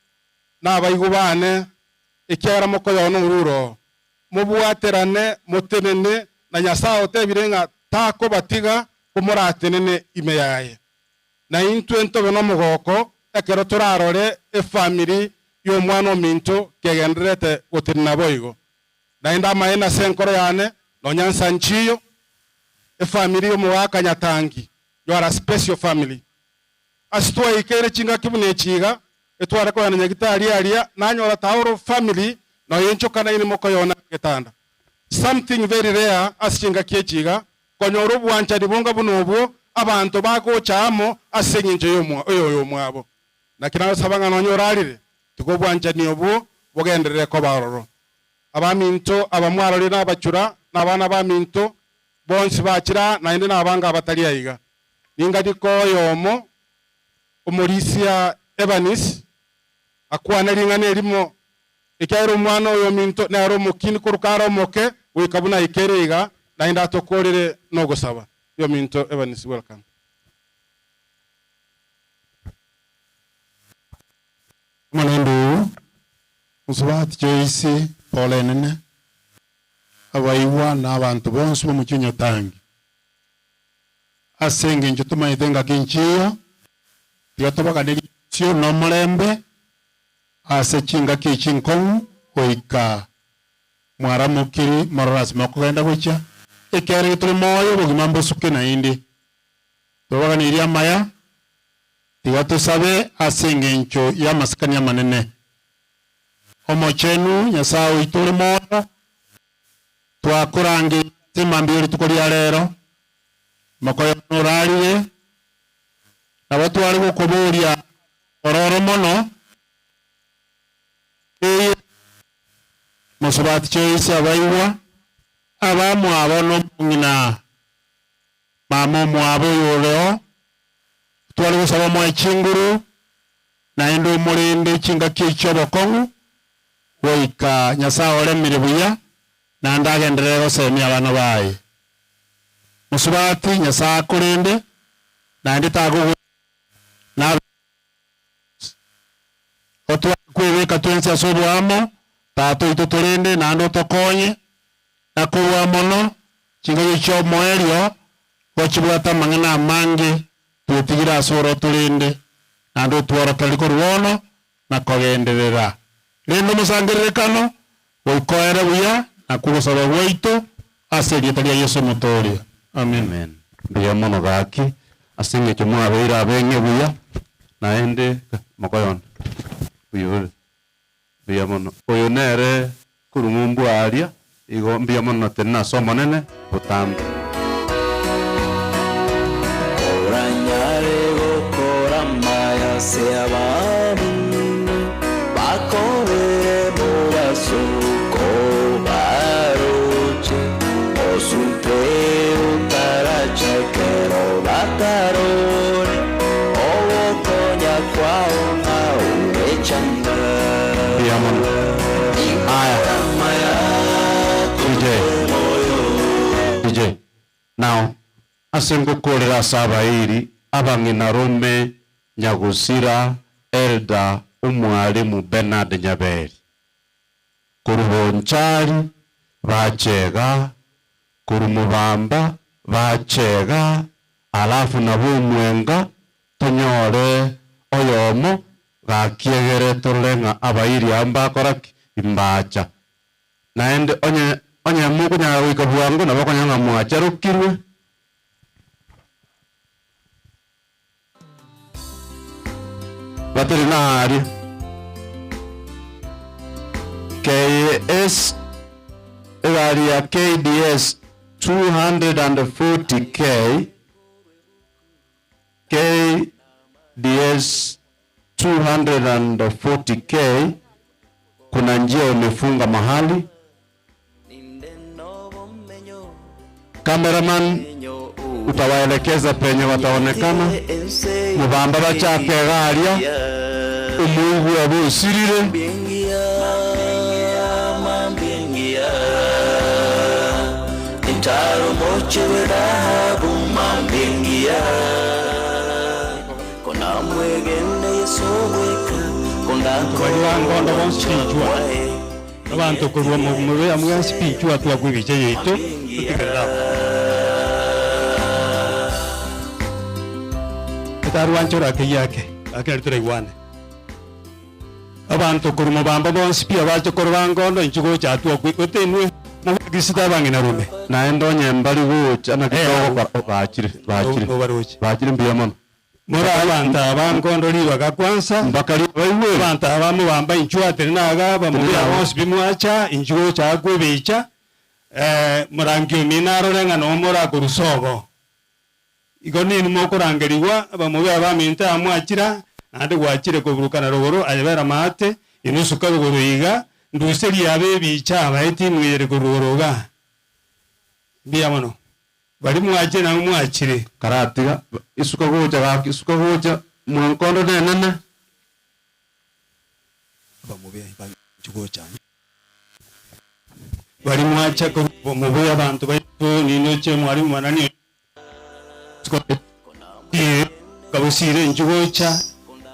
na abaigu bane ekiara mokoyo no ururo mubwaterane mutenene na Nyasaye otebirenga tako batiga kumuratenene ime yaye na intu entobe no mugoko ekero turarore family yo mwana ominto kegendrete gotinna boigo na inda maena senkoro yane no nyansa nchiyo family yo muwaka Nyatangi. You are a special family asitwa ikere chinga kibune chiga etwara ko yana nyagitari aria nanyora tauro family no yencho kana ini moko yona getanda something very rare asinga kiechiga konyoro bwancha dibunga bunobo abantu bako chamo asenginje yo mwabo na kinaro sabanga nonyorarire tuko bwancha ni obo bogenderere ko baroro abaminto abamwarori n'abacura n'abana baminto bonsi bakira na indi n'abanga batari ayiga ningadi ko yomo umurisia Evanis akwana ringane rimo ikairo mwana oyo minto na ro mukini kurukaro moke wikabuna ikerega na inda tokorere no gusaba yo minto Evanis welcome manendo musubati Joyce polenene abaiwa na abantu bonse mu Nyatangi asenge njutuma itenga kinchiyo yatobaga sio no mulembe ase chinga kichinkong oika mwaramukiri maras makugenda gwicha ekere turi moyo bugimambo suke na indi tobaga ni ria maya tigato sabe asenge ncho ya maskania manene omochenu Nyasaye ituri moyo twakurangi timambiri tukoria rero makoyo nurariye abatwari gukuburia ororo mono musubati Joyce abaiwa abamwabo no ngina mama mwabo yoreo twari gusaba mwa chinguru na endo murende chinga kicho bokongu woika Nyasaye oremire buya na ndagendere gosemia abana baye musubati Nyasaye kurinde na nditago na otwa kweweka twensi asoboamo tato ituturinde na ndo tokonye na kuwa mono chingayo cho moerio gochibwata mangana mangi tutigira asoro turinde na ndo twara kaliko ruono na kogenderera rendo musangerekano oikoere buya na kugosaba weito aserietaria Yesu mutoria amen biya mono gaki asinge chumwa beira benge buya naende mokoyon uyo biya mono oyo nere kurumumbu aria igo biya mono tena somo nene butambi oranyare gokora maya se abamu bakore mubasuko baroche osunte utarachakero batarore owokonya kwao na umechanga biya mono aya DJ now asengo korera sabairi abangina Rome Nyagusira Elda umwalimu Bernard Nyaberi kurubonchari bachega kurumubamba bachega alafu nabumwenga tonyore oyomo gakiegere tolenga abairi amba koraki imbacha naende onye mugo bakunya wika bwangu na bakunya nga mwacharukirwe batari nari KS area KDS 240K KDS 240K. Kuna njia umefunga mahali. Cameraman utawaelekeza penye wataonekana. Mubamba bachake garia umuigu abusirire Intaro moche werahabu mambingia Kona mwegende yesoweka Ngondo bonspiritua abantu kurwa mu ya mu spiritua tu agwibije yito tutikera Taruanchora kiyake akerture igwane abantu kurwa bamba bonspia bacho kurwa ngondo inchugo chatu agwitenwe mugisita bangina rume naendo nyembali gucha na kitogo bachire mbiyamano mora abantu abangondo libaga kwanza mbakali baiwe abantu abamu bamba inchuate naga bamubya bonsi bimwacha inchugo chagwe bicha murangyo minaro renga no mora kurusobo igoni ni mokurangeriwa bamubya baminta amwachira ande gwachire kuburukana rogoro ayebera mate inusuka rogoro iga nduseri yabe bicha abaiti mwere kurugoroga biyamano bari mwache na mwachire karatiga isuka goja mwankondo nenene bamubya chugo cyane bari mwacha ko mubya abantu baito ninoche mwari manani kabusire njugocha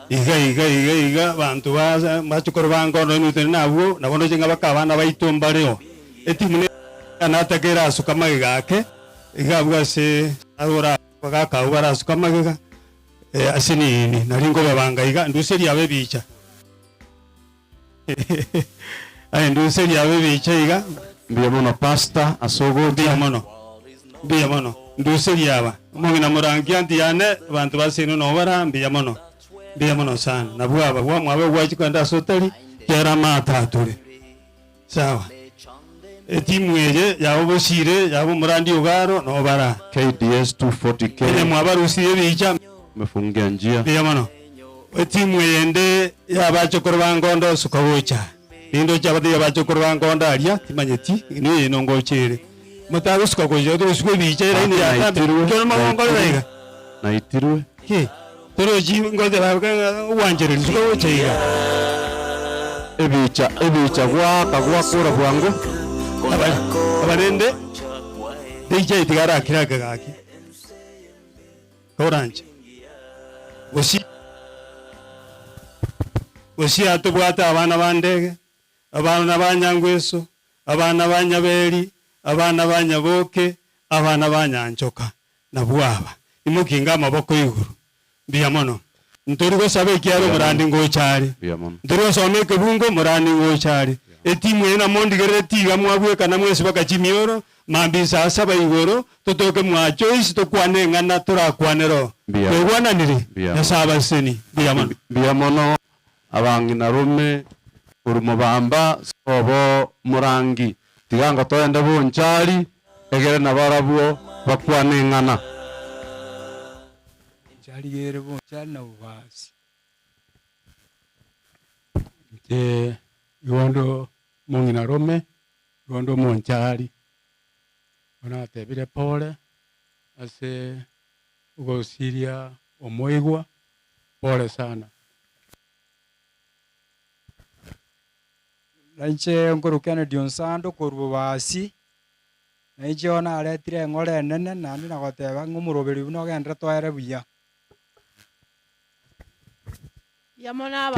iga bantu bachukora bangono nute nabo nabono jenga bakabana baito reo etimune anatakera asuka magake igabwa se agora bagaka ubara asuka magega asini naringo babanga iga nduseri yabe bicha ay nduseri yabe bicha iga mbiyamano pasta asogo mbiyamano nduseri yaba mungina murangi anti yane bantu basino no bara mbiyamano sana nabwaba bwa mwabe bwachi kwanda sotali kera mata tuli sawa etimu eje yabo bosire yabo murandi ugaro no bara KDS 240K ene mwabarusiye bicha mefungia njia mbiyamano etimu yende yabachokora bangondo sukawocha nindo chabade yabachokora bangondo aria timanyeti ni nongochire mutago sukawocha do sukwe bicha ira ni ya kyo mangolo rega na itirwe ki toroji ngode baga wanjere sukawocha iga ebicha gwa kura bwangu abarende DJ tigara kiraga gaki Orange Oshi atubwata abana bandege abana banyangweso abana banyaberi abana banyaboke abana banyanjoka nabwaba imukinga amaboko y'iguru biyamono ntorigo sabe kiaro murandi ngochari ntorigo someke bungo murandi ngochari etimu ena mondigere tiga mwabwe kana mwese bakachimioro mambisa asaba igoro totoke mwacho isi tokwane ngana turakwanero twegwananire nasaba seni biyamono abangi na rume urumubamba sobo murangi tiganga toyenda bunchari egere nabarabuo bakwane ngana chari yere bunchari na ubasi yondo mungina rome yondo monchari ona tebire pole ase ugosiria omoigwa pole sana Naiche ngorukene dionsando korubasi naiche ona aretire ngore nene nandi nagoteba ngumuroberi buno gendre twere buya yamona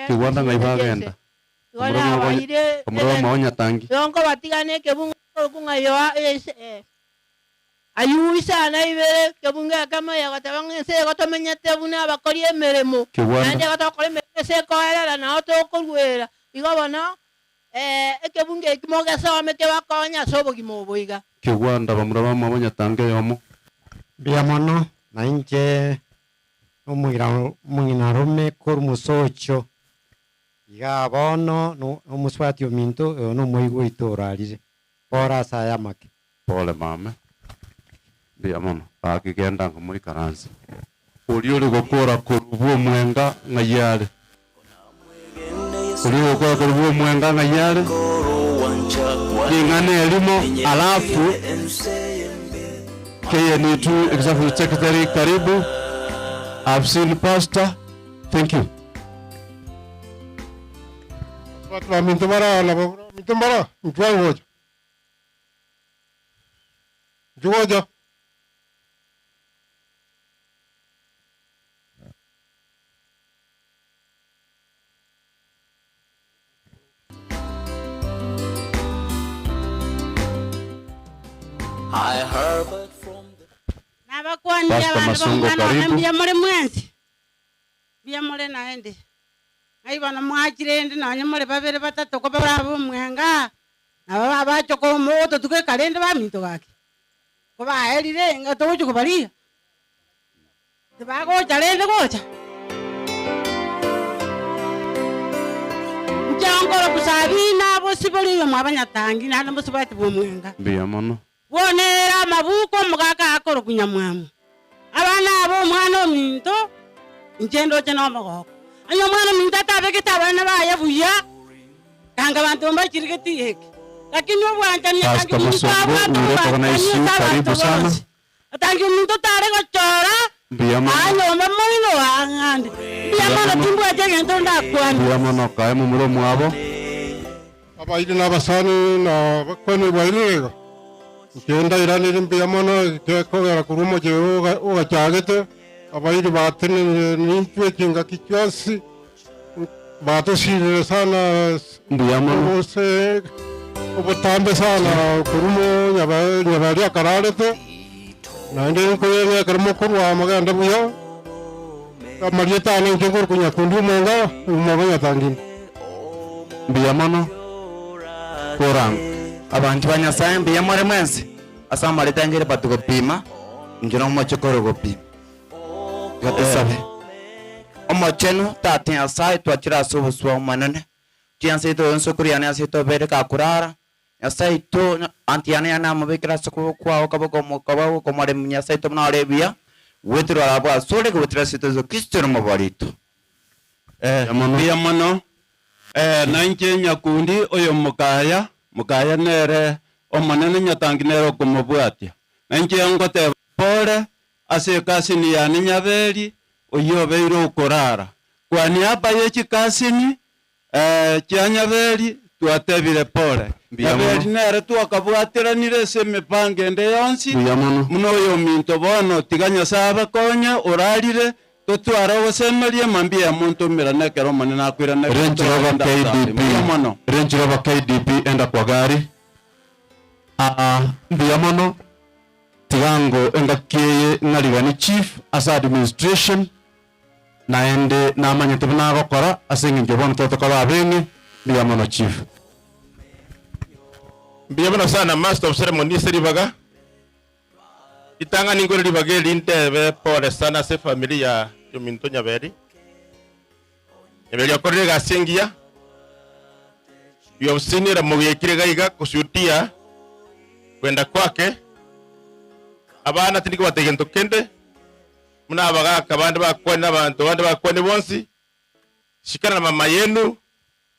Kigwanda ngaibagenda Wala waire omuro maonya tangi yonko batigane kebunga kungayo ayuisa na ibere kebunga kama ya gatabanga se gotomenyete buna abakori emeremo nande gatokore mese ko era na oto kurwera igobona ekebunge kimogesome kebakonya sobo gimoboiga kigwanda bamuraba mwabanyatange yomo biamono na inje omwinarume kor musocho iga bono omuswati ominto no moigo itorarire pora saya make pole mame biamono akigenda ngo karansi uri gukora kurubu mwenga ngayare uri gukora kurubu mwenga ngayare ingane elimo alafu KNU2 Executive Secretary karibu. I've seen Pastor. Thank you. Patla mintumara la mintumara mtwango. Jugoja. I heard it from Nabakwanja abantu byamore mwensi byamore naende aibana mwachirende nanyamore babere batatu ko barabo mwenga naba abacho ko moto tuke kalende baminto gake ko baherire ngato ko bari tibago chalende gocha njangoro kusabina bosibali yo mwabanyatangi nana bosibati bomwenga biamono bonera mabuko mugaka akoro kunyamwamu abana abo mwana ominto njendo chena magoko anyo mwana minta tabeke tabana baye buya kanga bantu mbachiriketi yeke lakini obwanja ni Pastor Masongo urekognaisu karibu sana atangi minto tare gochora biamono anyo mamolino angande biamono timbu ajenge ndakwani biamono kae mumuro mwabo abaidi nabasani na bakwani bairega kenda irani rimbiamono kekogera kurumo je ugachagete abaidi batene nichwe kinga kichwasi batosire sana biamono se ubutambe sana kurumo nyabari akararete nande koyene karmo kurwa maganda buyo amarieta ane ngor kunya kundu monga umabanya tangin biamono korang abantu banyasaye mbiyamore mwensi asamba litangire batukopima njiro mochokoro gopima yotesabe omochenu tati asai twachira sobuswa manene chianse to nsokuriane asito bere kakurara asai to antiane ana mabekira soko kwa okaboko mokaba ko mare nyasai to na rebia wetro alabo sole ko wetro sito zo kristo mo barito biyamano nanke nyakundi oyo mukaya nere omanene nyatangi nero kumubwatia nanke ngote pole ase kasini ya nyaberi oyo beiro ukorara kwani hapa yechi kasini kyanyaberi twatebire pole nyaberi nere twakabwatiranire se mipange ende yonsi muno oyo minto bono tiganya saba konya orarire tutwara osemerie mambia muntu miranekero manene akwira ne Range Rover KDP enda kwa gari biamono tigango engakiye ngarigani chief as administration naende namanye tubna gokora asenginje bono totokora abenge biamono chief biamono sana master of ceremony seribaga itanga ningori libage lintebe pole sana se familia yominto nyaberi akorere gasengia yosinira mugekire gaiga kusutia kwenda kwake abana tindiko bategento kende muna abaga kabande bakwana abantu bande bakwane bonsi shikana na mama yenu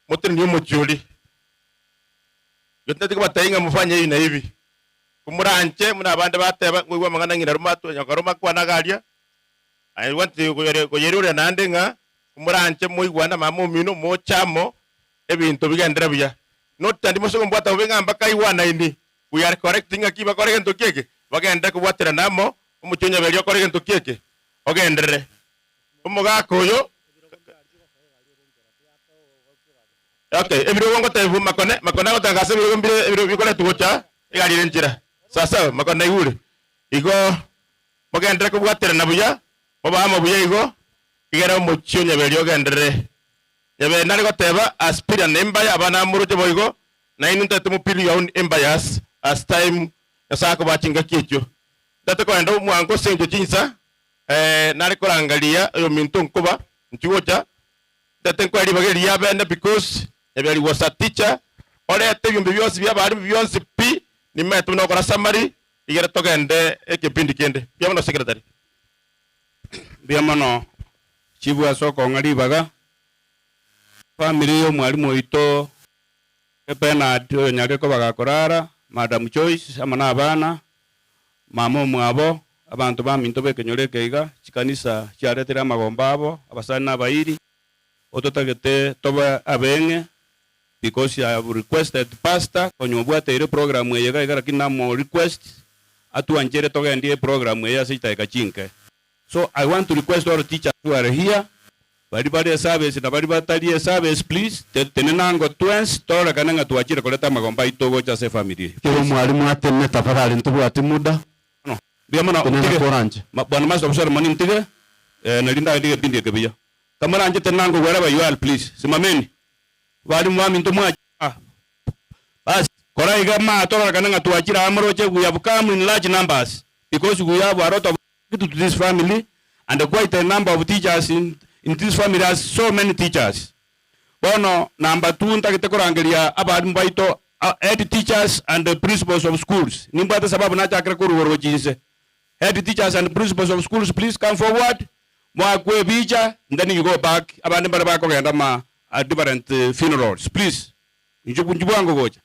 moto ndiyo muchuli yote tiko batainga mufanye hivi na hivi kumuranche muna abande bateba ngwe mangana ngira rumato nyakaroma kwa nagalia I want to go yerure nandenga kumuranche muigwana mama mino mochamo ebintu bigendera bya not ndimo so mbata ubenga mpaka iwana ini we are correcting akiba correct keke bagenda kubwatira namo umuchonya beli correct keke ogendere umugako yo okay ebiro wongo tevu makona gotangase ebiro bikole tugocha igalire njira sasa makona igure igo bagendera kubwatira nabuya baba amabuye igo igera umuchonya beli ogendere yabe nari goteba aspira nemba ya bana muroje boigo na inunta temu pili yaun embayas as time yasako bachinga kicho date ko endo mwango senjo chinsa nari korangalia yo minto nkuba nchuocha date ko ari bageri ya bene because yabe was a teacher ore ate byumbi byose byabari byonse pi ni metu no kora samari igere togende ekipindi kende byamano secretary byamano chibu asoko ngari baga family yo mwalimu ito Bernard nyake ko bagakorara Madam Joyce amana abana mama mwabo abantu baminto bekenyoreke iga chikanisa charetera amagomba abo abasana abairi ototagete toba abenge because I have requested pastor konyobwate ile program yega igara kinamo request atuanjere togendie program ya sita ikachinke. So I want to request all teachers who are here bari service na bari batali service please tenenango twins tora kananga tuachire koleta magomba itogo cha se family kero mwalimu atenne tafadhali ntubwate muda no biamana utige bwana master officer mani ntige nalinda ndige pindi kebiya kamara anje tenango wherever you are please simameni bali mwami ntomwa bas koraiga ma tora kananga tuachire amroche we have come in large numbers because we have a lot of to this family and quite a number of teachers in this family has so many teachers. Bono number 2 ntakete korangelia abadi mbaito head teachers and the principals of schools. Nimbata sababu nacha akre kuru jinse. Head teachers and principals of schools please come forward. Mwa kwe bicha and then you go back. Abadi mbara kogenda ma different funerals. Please. Njubu goja.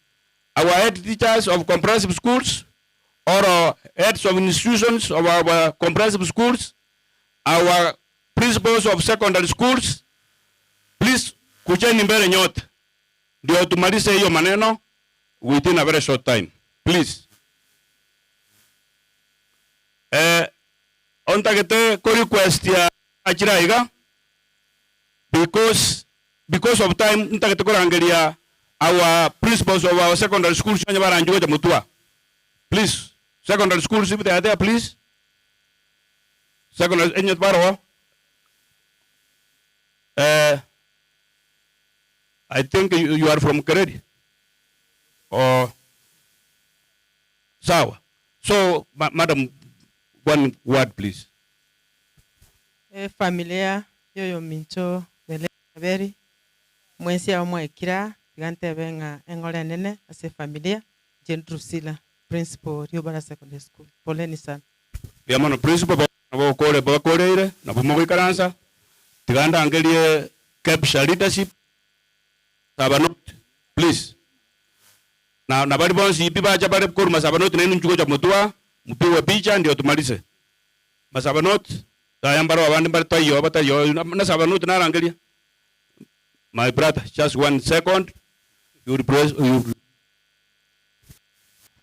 Our head teachers of comprehensive schools or heads of institutions of our comprehensive schools, our principals of secondary schools, please kujeni mbele nyote ndio tumalize hiyo maneno within a very short time please. Ontagete ko request ya achiraiga because of time ntagete ko rangelia our principals of our secondary schools nyanya baranjuwe mutua please. Secondary schools if they are there please. Secondary enyet baro I think you are from Keredi or sawa. So madam, one word please. Familia yoyo mincho beri mwesi ya mwekira gante benga engole nene ase familia Jendrusila principal Riobara Secondary School. Poleni sana. Biamano principal bakore ire na bumogo ikaransa tiganda angelie capture leadership sabanot please na bali bonsi ipi bacha bale kuruma sabanot na nchuko cha mutua mpiwe picha ndio tumalize masabanot tayambaro abandi bali tayo batayo na sabanot na angelia my brother just 1 second you press you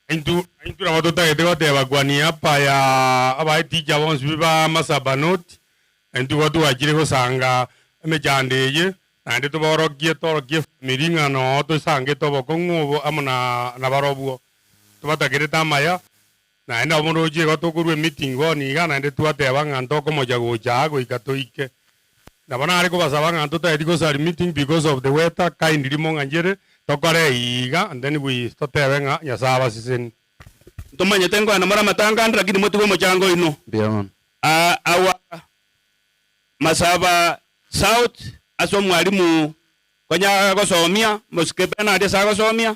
Intu na watoto yetego te bagwani hapa ya aba teacher wons biba masabanot intu watu wajire ko sanga mejandeye ande to borogie miringa no to sange to bokongo amana na barobuo to batagire tamaya na enda mono je ko to kurwe meeting go ni ga ande tu ate banga ndo ko moja go jago ikatoike na bana ari ko basabanga ndo ta ediko sari meeting because of the weather kindly monganjere tokore iga and then we totebenga ya saba sisin tomanya tengo ana mara matanga lakini motu go mochango ino biamon our Masaba South aso mwalimu konya gosomia moskepena ade sa gosomia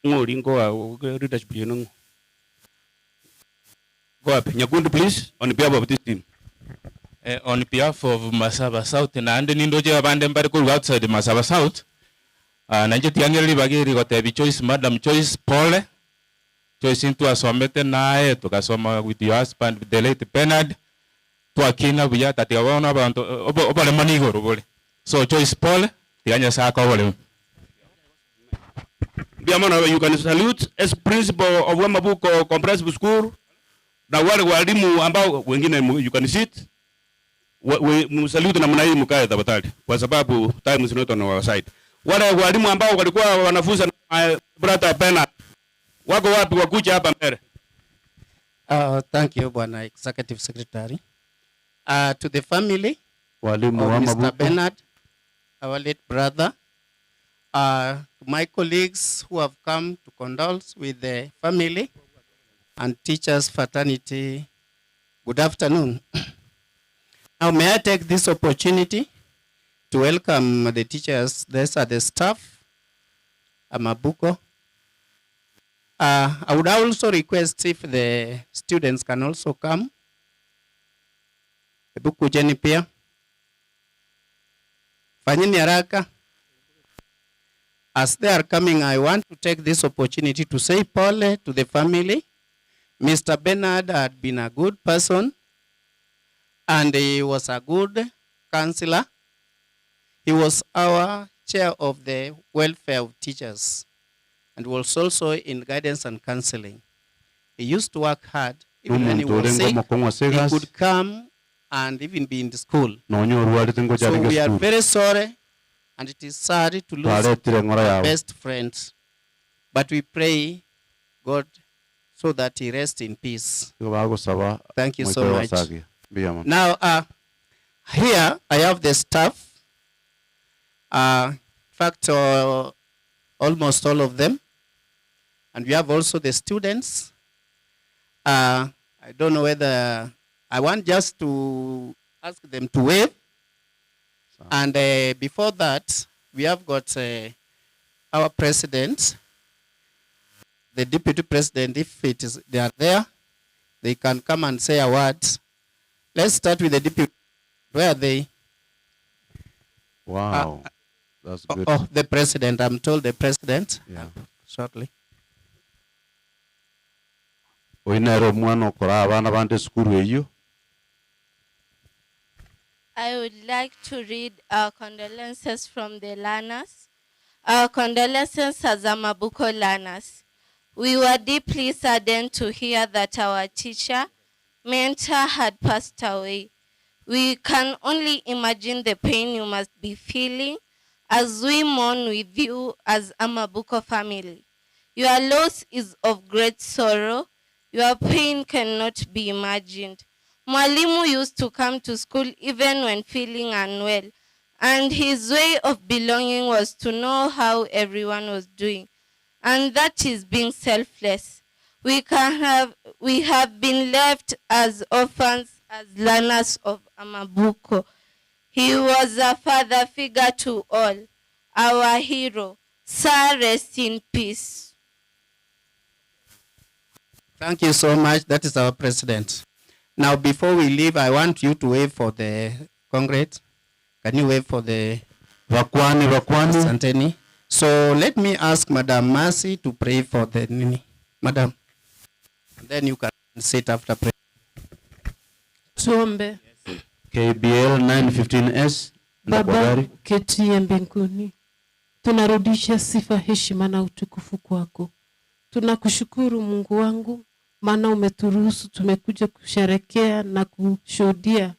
ngoringo wa leadership yenu go up Nyakundu please on behalf of this team. On behalf of Masaba South na ande nindoje abande mbari ko outside Masaba South nanje tiangeli bageri gotebi Choice Madam Choice Pole Choice into asomete nae tukasoma with your husband the late Bernard tuakina buya tati abona abantu obale manigo robole so Choice Pole tianya sako wale Biamona you can salute as principal of Wamabuko Comprehensive School na wale walimu ambao wengine you can sit we msalute na mnai mkae tafadhali kwa sababu time is not on our side. Wale walimu ambao walikuwa wanafunza na brother Bernard wako wapi wakuja hapa mbele? Thank you Bwana Executive Secretary. To the family Walimu wa Mr. Mabuko. Bernard, our late brother, to my colleagues who have come to condole with the family, and teachers fraternity, good afternoon. Now may I take this opportunity to welcome the teachers, these are the staff, Mabuko. I would also request if the students can also come. Hebu kujeni pia. Fanyeni haraka. As they are coming, I want to take this opportunity to say pole to the family. Mr. Bernard had been a good person and he was a good counselor. He was our chair of the welfare of teachers and was also in guidance and counseling. He used to work hard. Even when he was sick, he could come and even be in the school. So we are very sorry and it is sad to lose our best friends. But we pray God so that he rests in peace. Thank you so much. Now, here I have the staff. In fact, almost all of them. And we have also the students. I don't know whether I want just to ask them to wave. And before that, we have got our president, the deputy president, if they are there, they can come and say a word. Let's start with the deputy. Where are they? Wow, that's good. Oh, the president. I'm told the president. Yeah. Shortly. Oinero mwana okora abana bande skuru eyo. I would like to read our condolences from the learners. Our condolences as Mabuko learners. We were deeply saddened to hear that our teacher, mentor, had passed away. We can only imagine the pain you must be feeling as we mourn with you as a Mabuko family. Your loss is of great sorrow. Your pain cannot be imagined. Mwalimu used to come to school even when feeling unwell, and his way of belonging was to know how everyone was doing, and that is being selfless. We have been left as orphans, as learners of Mabuko. He was a father figure to all, our hero. Sir, rest in peace. Thank you so much. That is our president. Now, before we leave, I want you to wave for the Congress. Can you wave for the Vakwani? Santeni. So let me ask Madam Mercy to pray for the Nini. Madam. And then you can sit after prayer. Tuombe. KBL 915S. Baba ketie mbinguni, tunarudisha sifa, heshima na utukufu kwako. Tunakushukuru Mungu wangu, maana umeturuhusu tumekuja kusherekea na kushuhudia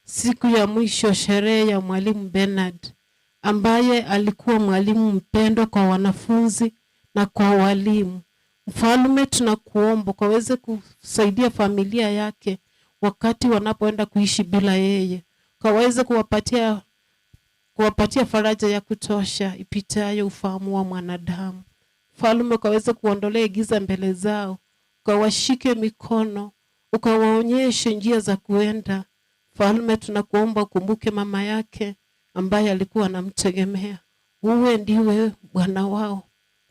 siku ya mwisho sherehe ya mwalimu Bernard, ambaye alikuwa mwalimu mpendwa kwa wanafunzi na kwa walimu. Mfalme, tunakuomba kaweze kusaidia familia yake wakati wanapoenda kuishi bila yeye. Kaweze kuwapatia faraja ya kutosha ipitayo ufahamu wa mwanadamu. Mfalme, kaweze kuondolea giza mbele zao, ukawashike mikono, ukawaonyeshe njia za kuenda. Mfalme, tunakuomba ukumbuke mama yake ambaye alikuwa anamtegemea. Uwe ndiwe bwana wao,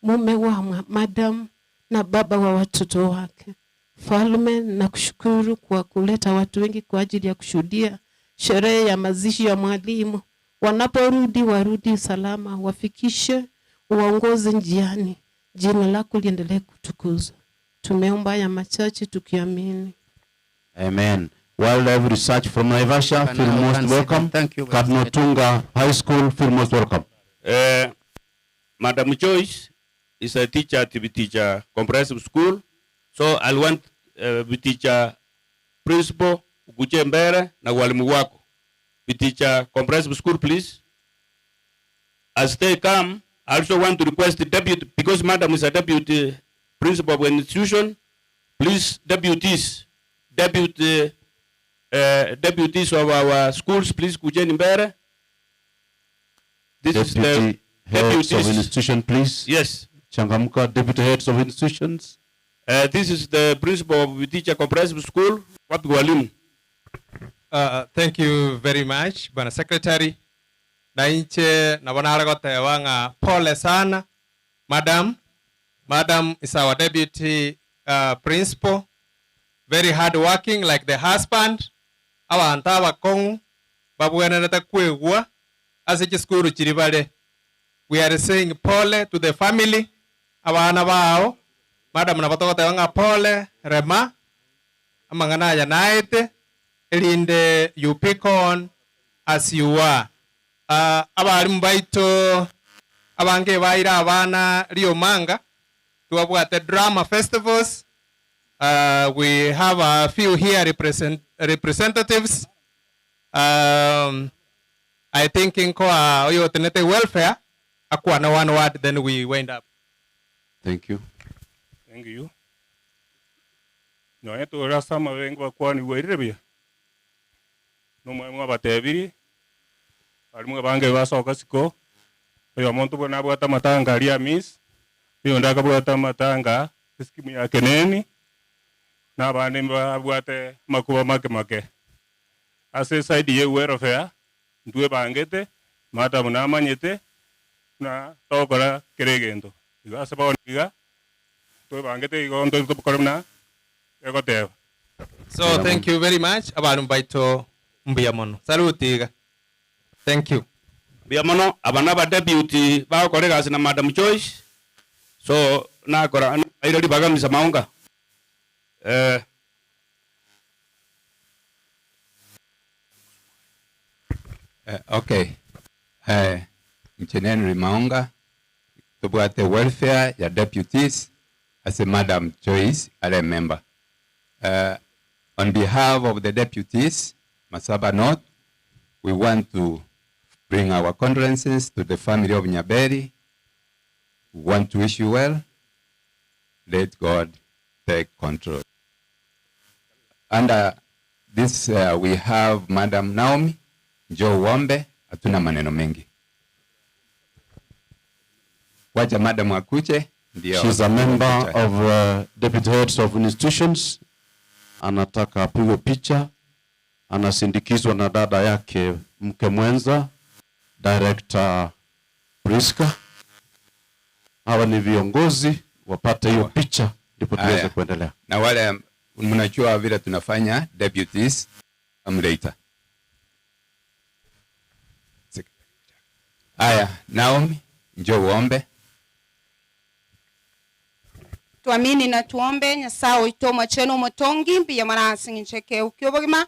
mume wa madam na baba wa watoto wake. Mfalme, nakushukuru kwa kuleta watu wengi kwa ajili ya kushuhudia sherehe ya mazishi ya mwalimu. Wanaporudi warudi salama, wafikishe uongozi njiani. Jina lako liendelee kutukuzwa. Tumeomba ya machache tukiamini. Amen. Wildlife Research from Naivasha, feel most welcome. Thank you. Kadnotunga High School, feel most welcome. Madam Joyce is a teacher at the teacher comprehensive school. So I want the teacher principal Ukuche Mbere na walimu wako. The teacher comprehensive school, please. As they come, I also want to request the deputy, because Madam is a deputy principal of an institution. Please, deputies, deputy deputies of our schools, please kujeni mbele. This is the Heads of deputies. institution, please. Yes. Changamka, deputy heads of institutions. This is the principal of Viticha Comprehensive School. Wapi walimu? Thank you very much, Bwana Secretary. Na inche na wanaragote wanga pole sana. Madam is our deputy principal. Very hard working like the husband. Awa antawa kong babu enata kuegwa asiche skuru chiribale. We are saying pole to the family. Awa anabao. Madam napatogote wanga pole rema. Amangana ya naite. Elinde you pick on as you are. Abarimu baito abange baira abana Rio Manga tuwabwate drama festivals. We have a few here representatives. I think in kwa oyo tenete welfare akwa na one word, then we wind up. Thank you. Thank you. No eto rasa mavengo kwa ni werebia. No mwa batebiri. Alimu bange basoka siko. Oyo muntu bona bwata matanga ria miss. Yo ndaka bwata matanga skimu ya keneni. Na bane bwate makuba make. Ase side ye welfare ndwe bangete mata muna manyete na tokora keregendo. Iga se bawoniga to bangete igo ndo to korona egoteva. So thank you very much. Abantu baito mbiyamono. Salutiga. Thank you. Mbiyamono abana ba deputy ba kolega sina Madam Joyce. So na kora airo di bagam sa maunga. Okay. Mcheneni Maunga, tubwate welfare ya deputies as a Madam Joyce, a member. On behalf of the deputies, Masaba North, we want to bring our condolences to the family of Nyaberi. We want to wish you well. Let God take control. Under this, we have Madam Naomi Joe Wombe. Hatuna maneno mengi. Wacha Madam Akuche. She's a member of deputy heads of institutions. Anataka apigwe picha. Anasindikizwa na dada yake mke mwenza, Director Priska. Hawa ni viongozi wapate hiyo picha ndipo tuweze kuendelea. Na wale mnajua vile tunafanya deputies later. Aya, Naomi, njoo uombe. Tuamini na tuombe. Nyasaye itomo chenu motongi mbiya mana asingincheke ukyobogima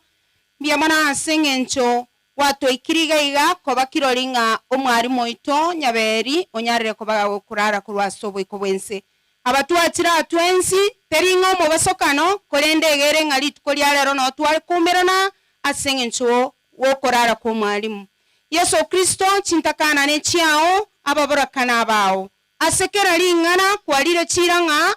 mbiya mana asingencho watu ikiriga iga koba kiroringa omwarimu ito Nyaberi onyarire koba gokurara kurwasobo ikobwense abatu atira atwensi teringo mo basokano kolende gere ngari tukolia lero no twali kumirana asingencho wokurara ku mwarimu Yesu Kristo chintakana ne chiao ababorakana bao asekera lingana kwalire chiranga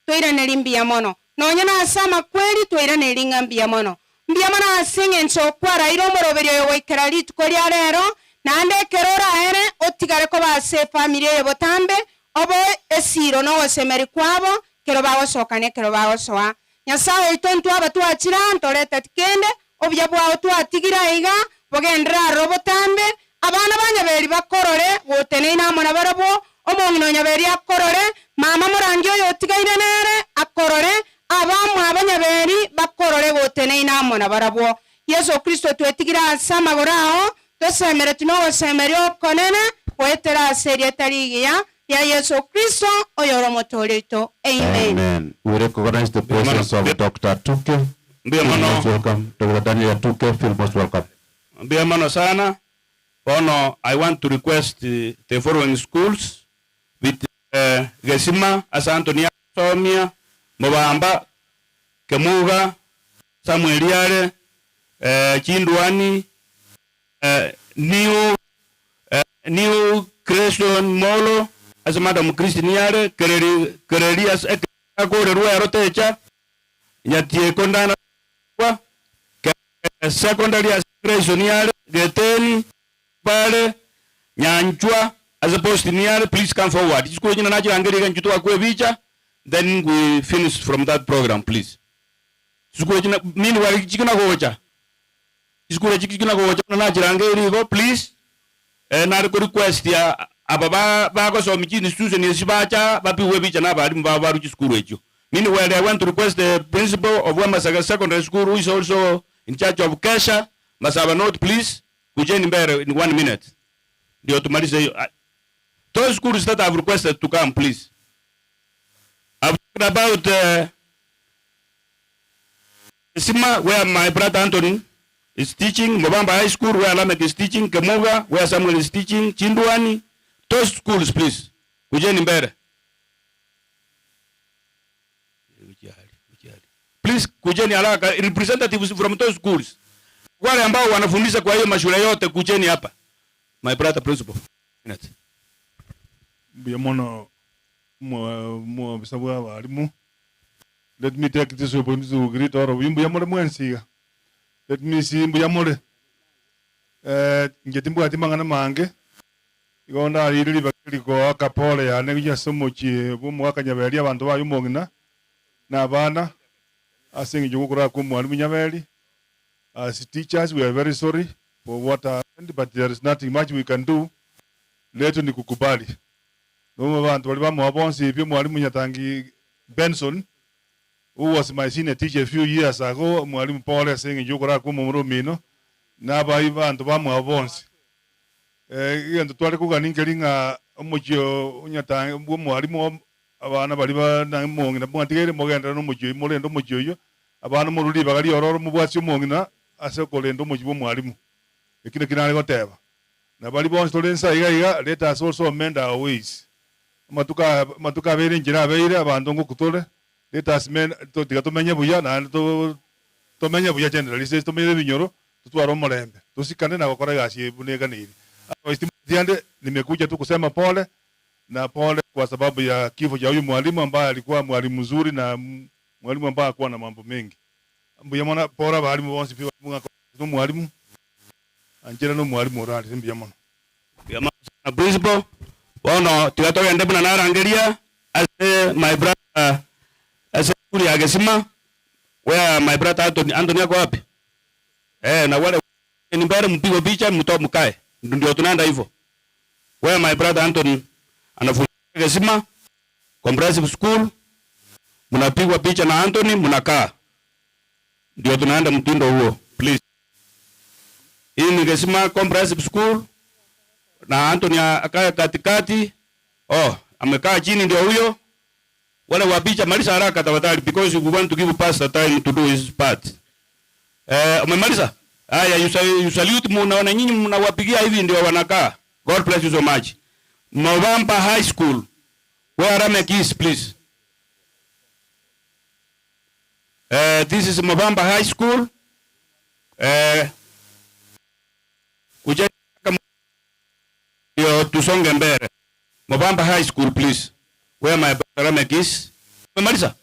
toira nelimbiya mono nonyana asama kweli toira nelinga mbiya mono mbiya mono asingencho kwara iro moroberio yoikera litukolia lero nande kerora ere otigare ko base family yebo tambe obo esiro no osemeri kwabo kero bawo sokane kero bawo soa Nyasaye itontu abatu achira ntoleta tikende obya bwawo twatigira iga bogendra robo tambe abana banyaberi bakorore wotene inamo na barabo omongino Nyaberi akorore mama murangi oyo tigaire nere akorore abamwe abanyaberi bakorore wotene inamo na barabo Yesu Kristo twetigira sama gorao tosemere tuno semere okonene wetera serie tarigia ya Yesu Kristo oyoro motorito. Amen. Amen. We recognize the presence of Dr. Tuke. Welcome. Dr. Daniel Tuke, feel most welcome. Mbiamano sana. Bono, I want to request the following schools with Gesima, Asantonia, Somia, Mobamba, Kemuga, Samueliare, Chindwani, New Creation Molo, as Madam Christiniare, Kererias Ekako, Ruerotecha, Yatie Kondana, secondary aspiration yale Geteni pale Nyanchwa as opposed to near, please come forward. School jina nacho angeli nchutu akwe bicha, then we finish from that program, please. School jina mini wali chikina gocha. School chikina gocha na nacho angeli go, please. Na request ya ababa bako so michi institution yesibacha bapi webicha na bali mbabaru chi school echo. Meanwhile, I want to request the principal of Wamasaga Secondary School, who is also in charge of Kesha, Masaba Note, please. Kujeni mbele in 1 minute. Ndio tumalize. Those schools that I've requested to come, please. I've talked about Sima, where my brother Anthony is teaching, Mobamba High School, where Lamek is teaching, Kemuga, where Samuel is teaching, Chinduani. Those schools, please. Kujeni mbele. Please, kujeni haraka, representatives from those schools. Wale ambao wanafundisha kwa hiyo mashule yote kujeni hapa. My brother principal. Biamono mo bisabu abarimu. Let me take this opportunity to greet all of you. Biamore mwensiga. Let me see biamore. Ngetimbu atimanga mange. Igonda irili bakiri ko akapole ya negiya somochi bumu akanyabeli abantu bayo mongina. Na abana asingi jugukura ku mwalimu nyabeli. As teachers, we are very sorry for what happened, but there is nothing much we can do. Leto ni kukubali. Numu bantu wali bamu wabonsi pia mwalimu Nyatangi Benson, who was my senior teacher a few years ago, mwalimu Paul saying jukura ku mumurumino, na ba bantu bamu wabonsi. Iyo ntwale kuganingelinga umujyo Nyatangi mwalimu abana bali na mongina mwatigere mogenda no mujyo molendo mujyo yo abana muruli bagali ororo mubwasi mongina ase kolendo mujyo mwalimu ekine kinale goteba na bali bon stolensa iga let us also amend our ways matuka bere njira beire abandu ngo kutole let us men to tigatumenye buya na to menye buya generally to mire binyoro tutwaro molembe tusikane na gukora gashi bunega niri diande nimekuja tu kusema pole na pole kwa sababu ya kifo cha huyu mwalimu ambaye alikuwa mwalimu mzuri na mwalimu ambaye alikuwa na mambo mengi. Mbiyamona pora balimu bonsi pia mwalimu anjira no mwalimu orali mbiyamona. Mbiyamona principal wono tigato yende buna narangeria as my brother as kuli agesima where my brother Anthony ako wapi? Na wale ni mbele mpigo picha mtoa mkae. Ndio tunaenda hivyo. Where my brother Anthony anafundisha Gesima Comprehensive School, mnapigwa picha na Anthony, mnakaa. Ndio tunaenda mtindo huo, please. Hii ni Gesima Comprehensive School na Anthony akaya katikati. Amekaa chini ndio huyo. Wale wa picha maliza haraka tafadhali because we want to give pastor time to do his part. Umemaliza? Haya, you salute mnaona nyinyi mnawapigia hivi ndio wanakaa. God bless you so much. Mobamba High School, where Ramek is, please. This is Mobamba High School. Tusonge mbele. Mobamba High School, please. Where my brother Ramek is. Marisa.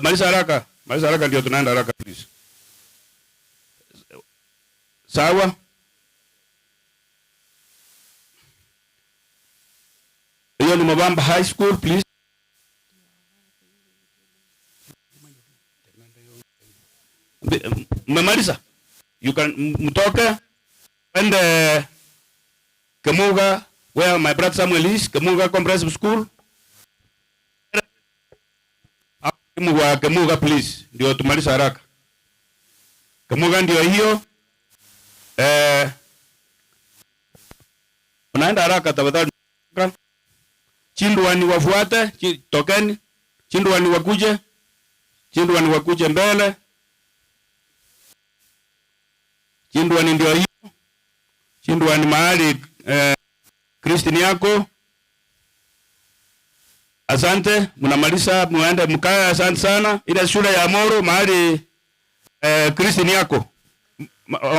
Marisa haraka. Marisa haraka ndio tunaenda haraka, please. Sawa. Hiyo ni Mobamba High School, please. Mmemaliza? You can mtoke and Kemuga, where my brother Samuel is, Kemuga Comprehensive School. Kemuga please. Ndio tumaliza haraka. Kemuga ndio hiyo. Unaenda haraka tafadhali. Chinduani wafuate, tokeni. Chinduani wakuje. Chinduani wakuje mbele. Chinduani ndio hiyo. Chinduani mahali Kristini yako. Asante, mnamaliza muende mkae, asante sana. Ile shule ya Moro mahali Kristini yako.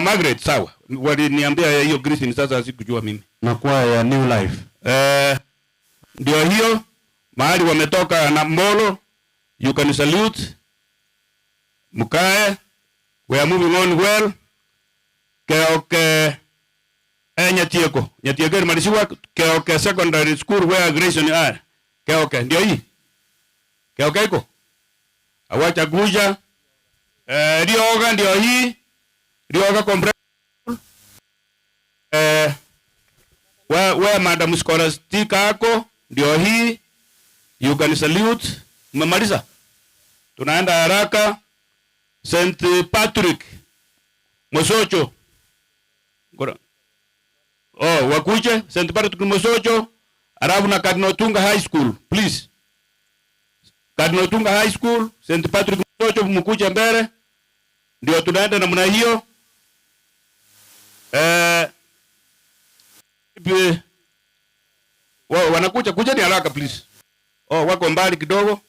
Margaret sawa. Waliniambia hiyo Kristini, sasa sikujua mimi. Na kwa ya New Life. Ndio hiyo mahali wametoka na Mbolo, you can salute. Mkae We are moving on well. Keoke Nyatieko Marisiwa Keoke Secondary School where Grayson are. Keoke ndio hii. Keoke iko. Awacha Guja. Rioga ndio hii. Rioga Comprehensive. Where Madam Scholastica ako ndio hii. You can salute. Mmemaliza? Tunaenda haraka. St. Patrick Mosocho. Oh, wakuje St. Patrick Mosocho. Arabu na Kadnotunga High School, please. Kadnotunga High School, St. Patrick Mosocho mkuje mbele. Ndio tunaenda namna hiyo. Wanakuja kujeni haraka please. Oh, wako mbali kidogo.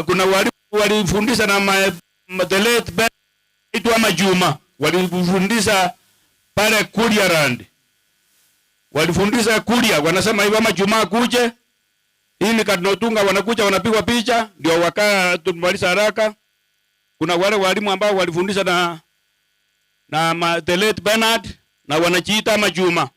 Kuna walifundisha na Madelet Itwa Majuma. Walifundisha pale Kuria Rand. Walifundisha Kuria. Wanasema hivyo Majuma kuje. Hii ni Kadnotunga wanakuja wanapigwa picha. Ndio wakaa tumaliza haraka. Kuna wale walimu ambao walifundisha na Madelet Bernard na wanajiita Majuma.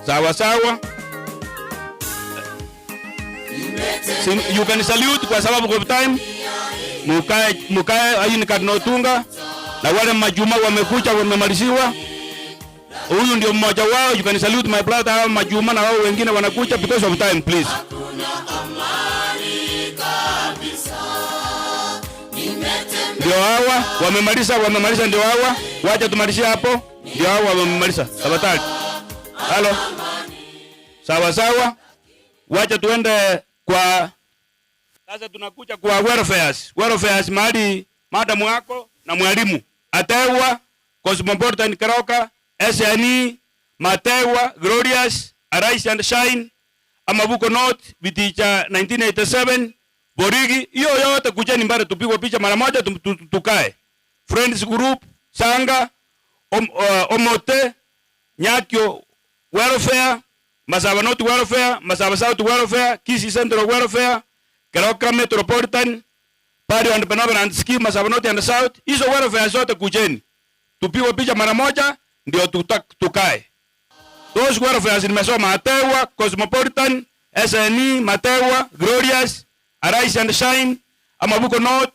Sawa sawa. You can salute kwa sababu of time. Mukae hii ni Kadnotunga na wale Majuma wamekuja wamemaliziwa. Huyu ndio mmoja wao. You can salute my brother hao Majuma na wao wengine wanakuja because of time please. Ndio hawa wamemaliza ndio hawa. Wacha tumalizie hapo. Ndio hawa wamemaliza. Tafadhali. Halo. Sawa sawa. Wacha tuende kwa sasa tunakuja kwa welfares mahali madam wako na mwalimu Atewa Cosmopolitan Keroka SNE Matewa Glorious Arise and Shine Amabuko North Biticha 1987 Borigi hiyo yote kujeni mbele tupigwe picha mara moja tukae. Friends Group Sanga Omote Nyakyo Welfare Masaba North Welfare, Masaba South Welfare, Kisi Central Welfare, Keroka Metropolitan, Pari and Benevolent Scheme, Masaba North and South. Hizo welfare zote kujeni. Tupigwe picha mara moja ndio tukae. Those welfares nimesoma Atewa, Cosmopolitan, SNE, Matewa, Glorious, Arise and Shine, Amabuko North,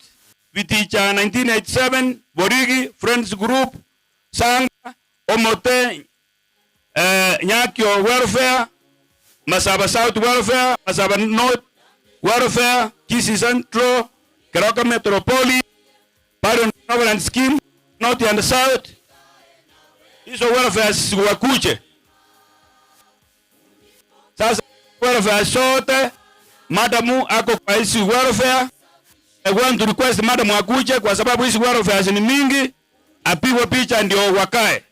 Viticha 1987, Borigi, Friends Group, Sanga, Omote, Nyakyo Welfare, Masaba South Welfare, Masaba North Welfare, Kisi Central, Keroka Metropolis, Parion Benevolent Scheme, North and South. Hizo welfare wakuje. Sasa welfare sote, madamu ako kwa hizi welfare. I want to request madamu akuje kwa sababu hizi welfare ni mingi, apigwe picha ndio wakae.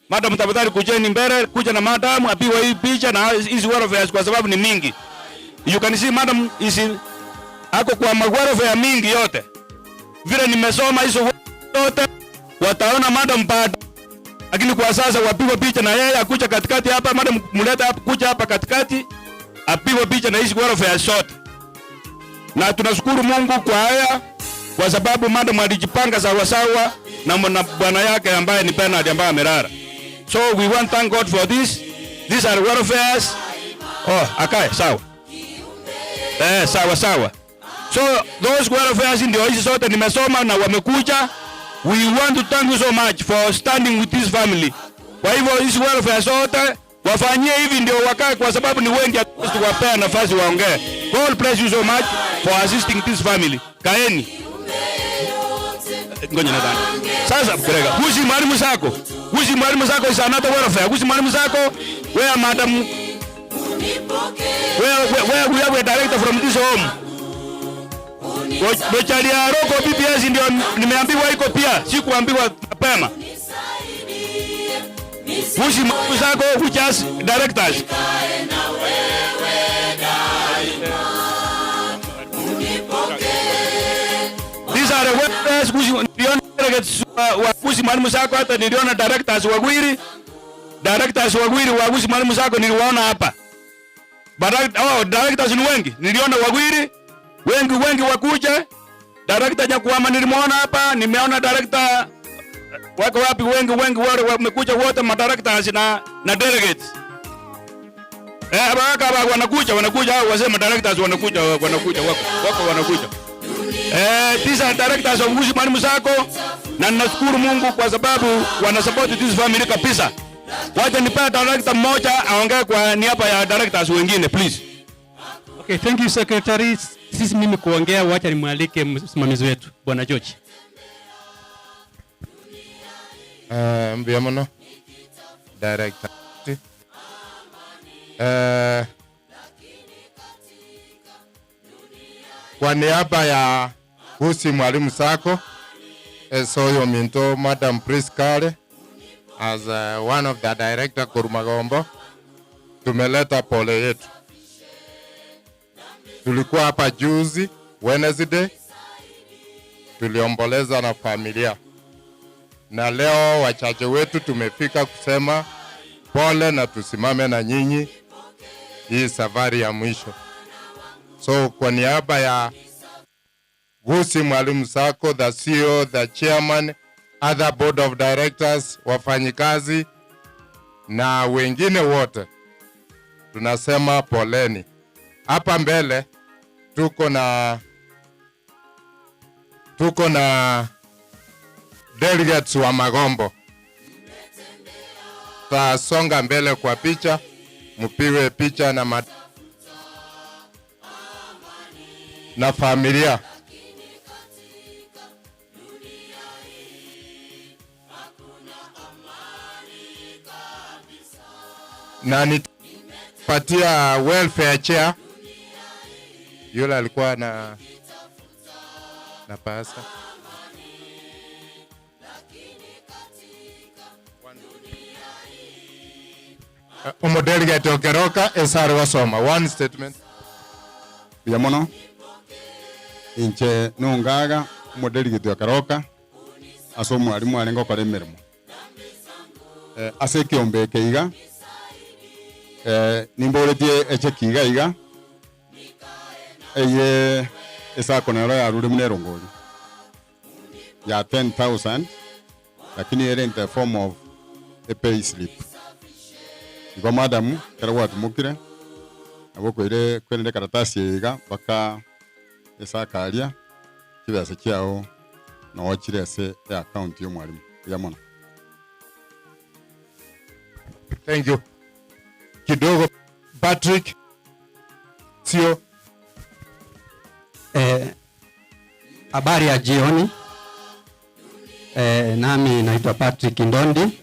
Madam tafadhali kujeni mbele, kuja na madam apigwe hii picha na hizi welfare kwa sababu ni mingi. You can see madam ako kwa welfare mingi yote. Vile nimesoma hizo yote wataona madam baada. Lakini kwa sasa wapigwe picha na yeye akuja katikati hapa, madam muleta hapa kuja hapa katikati apigwe picha na hizi welfare zote. Na tunashukuru Mungu kwa haya kwa sababu madam alijipanga sawa sawa na bwana yake ambaye ni Bernard ambaye amelala. So we want to thank God for this. These are welfares. Oh, akae sawa. Sawa. So those welfares ndio hizi zote nimesoma na wamekuja. We want to thank you so much for standing with this family. Kwa hivyo hizi welfare zote wafanyie hivi ndio wakae kwa sababu ni wengi tuwapea nafasi waongee. God bless you so much for assisting this family. Kaeni. Ngoja nadhani. Sasa kurega. Husi mwalimu zako. Is another welfare. Husi mwalimu zako where madam where we have a director from this home. Bochali ya Roko BPS ndio nimeambiwa iko pia, sikuambiwa mapema. Husi mwalimu zako which has directors. These are the welfare Otherwise niliona delegates wa Gusii Mwalimu Sacco, hata niliona directors wa Gwiri wa Gusii Mwalimu Sacco niliwaona hapa. Directors ni wengi. Niliona Wagwiri wengi wakuja. Director Nyakwama nilimuona hapa, nimeona director wako wapi wengi wale wamekuja wote madirectors na delegates. Hapa wanakuja hao wasema directors wanakuja wako. These are directors of Gusii Mwalimu Sacco, na nashukuru Mungu kwa sababu wana support this family kabisa. Wacha nipe director mmoja aongee kwa niaba ya directors wengine please. Okay, thank you secretary. Sisi mimi kuongea, wacha nimwalike msimamizi wetu Bwana George. Mbiamono director. Kwa niaba ya Gusii Mwalimu Sacco, Soyo Minto Madam Priskale, as one of the director Kurumagombo, tumeleta pole yetu. Tulikuwa hapa juzi Wednesday, tuliomboleza na familia, na leo wachache wetu tumefika kusema pole na tusimame na nyinyi hii safari ya mwisho. So kwa niaba ya Gusii Mwalimu Sacco, the CEO, the chairman, other board of directors, wafanyikazi na wengine wote, tunasema poleni. Hapa mbele tuko na delegates wa Magombo. Tasonga mbele kwa picha, mpiwe picha na familia. Na nitapatia welfare chair yule alikuwa na pasa. Delegate Okeroka Esari wasoma one statement. Biamono inche nungaga delegate Okeroka aso mwalimu alengo kore mirimo. Ase kiombe keiga nimboretie eche kiga iga eye Sacco nero ya rudi munero ngoli ya 10,000, lakini ere in the form of a pay slip. Igo madamu kera watu mukire aboko ire kwende karatasi iga baka Sacco alia kibase kyao na wachire se ya account yo mwalimu yamona. Thank you. Kidogo Patrick sio habari ya jioni. Nami naitwa Patrick Ndondi,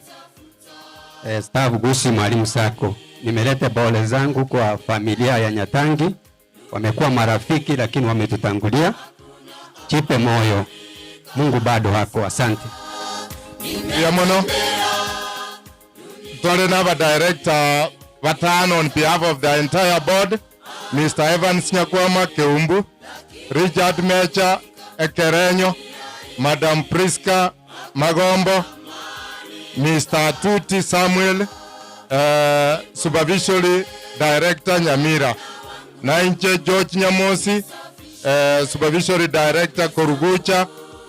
staff Gusii Mwalimu Sacco. Nimeleta pole zangu kwa familia ya Nyatangi, wamekuwa marafiki lakini wametutangulia. Chipe moyo, Mungu bado hako. Asante. Yamono tole na director watano on behalf of the entire board, Mr. Evans Nyakwama Keumbu, Richard Mecha Ekerenyo, Madam Priska Magombo, Mr. Tuti Samuel, Supervisory Director Nyamira, Nainche George Nyamosi, Supervisory Director Korugucha,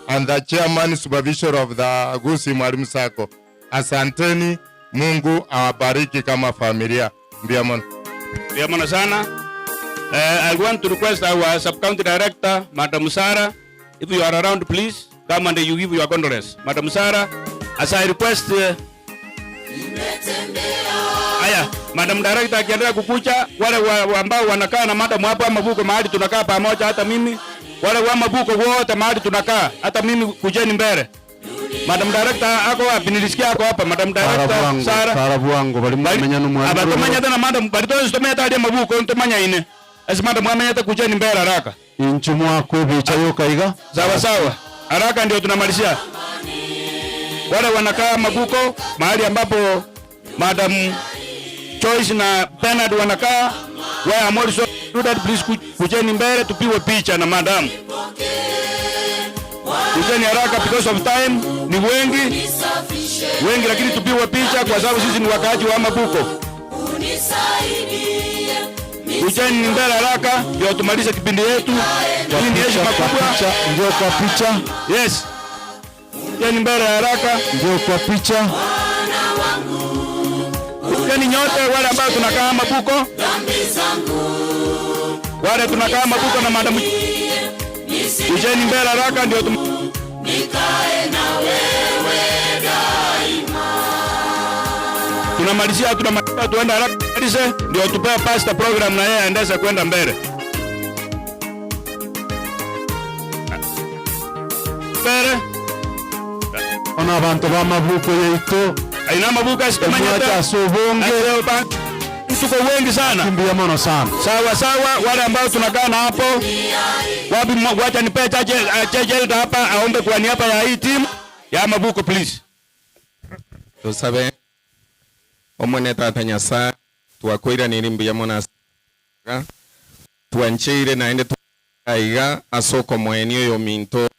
and the Chairman Supervisor of the Gusii Mwalimu Sacco. Asanteni, Mungu awabariki kama familia. Mbiamono sana. I want to request our Sub-County Director, Madam Sarah, if you are around, please come and you give your condolence. Madam Sarah, as I request, Madam Director akiendelea kukucha, wale ambao wanakaa na Madam hapa Mabuko mahali tunakaa pamoja, hata mimi, wale wa Mabuko wote mahali tunakaa, hata mimi kujeni mbele. Madam Director ako wapi? Nilisikia ako hapa. Madam Director Sarabu wangu bali mumenya numwana. Abatomanya tena madam bali tozo tomenya tali Mabuko ntomanya ine. Esi madam amenya hata kujeni mbele haraka. Inchumu wako bicha yoka iga. Sawa. Haraka ndio tunamalizia. Wale wanakaa Mabuko mahali ambapo Madam Choice na Bernard wanakaa. Where I'm also please kujeni mbele tupiwe picha na madam. kujeni haraka because of time, ni wengi lakini tupigwe picha kwa sababu sisi ni wakaaji wa Mabuko. Kujeni mbele haraka ndio tumalize kipindi yetu. Hii ni heshima kubwa. Ndio kwa picha. Yes. Kujeni mbele haraka ndio kwa picha. Kujeni nyote wale ambao tunakaa Mabuko. Wale tunakaa Mabuko na madam. Kujeni mbele haraka ndio nikae na wewe daima. Tunamalizia tuenda haraka ndio tupea pastor program na yeye aendeshe kwenda mbele. Mbele. Ona abantu ba Mabuko yeito. Aina Mabuko sikamanyata sobonge. Tuko wengi sana. Kimbia mono sana. Sawa wale ambao tunakaa na hapo. Wapi wacha nipe chache hapa aombe kwa niaba ya hii team ya Mabuko please. Tusabe omwene tata Nyasaye twakwira nirimbi ya mona twanchire naende aiga asoko mwenio yo minto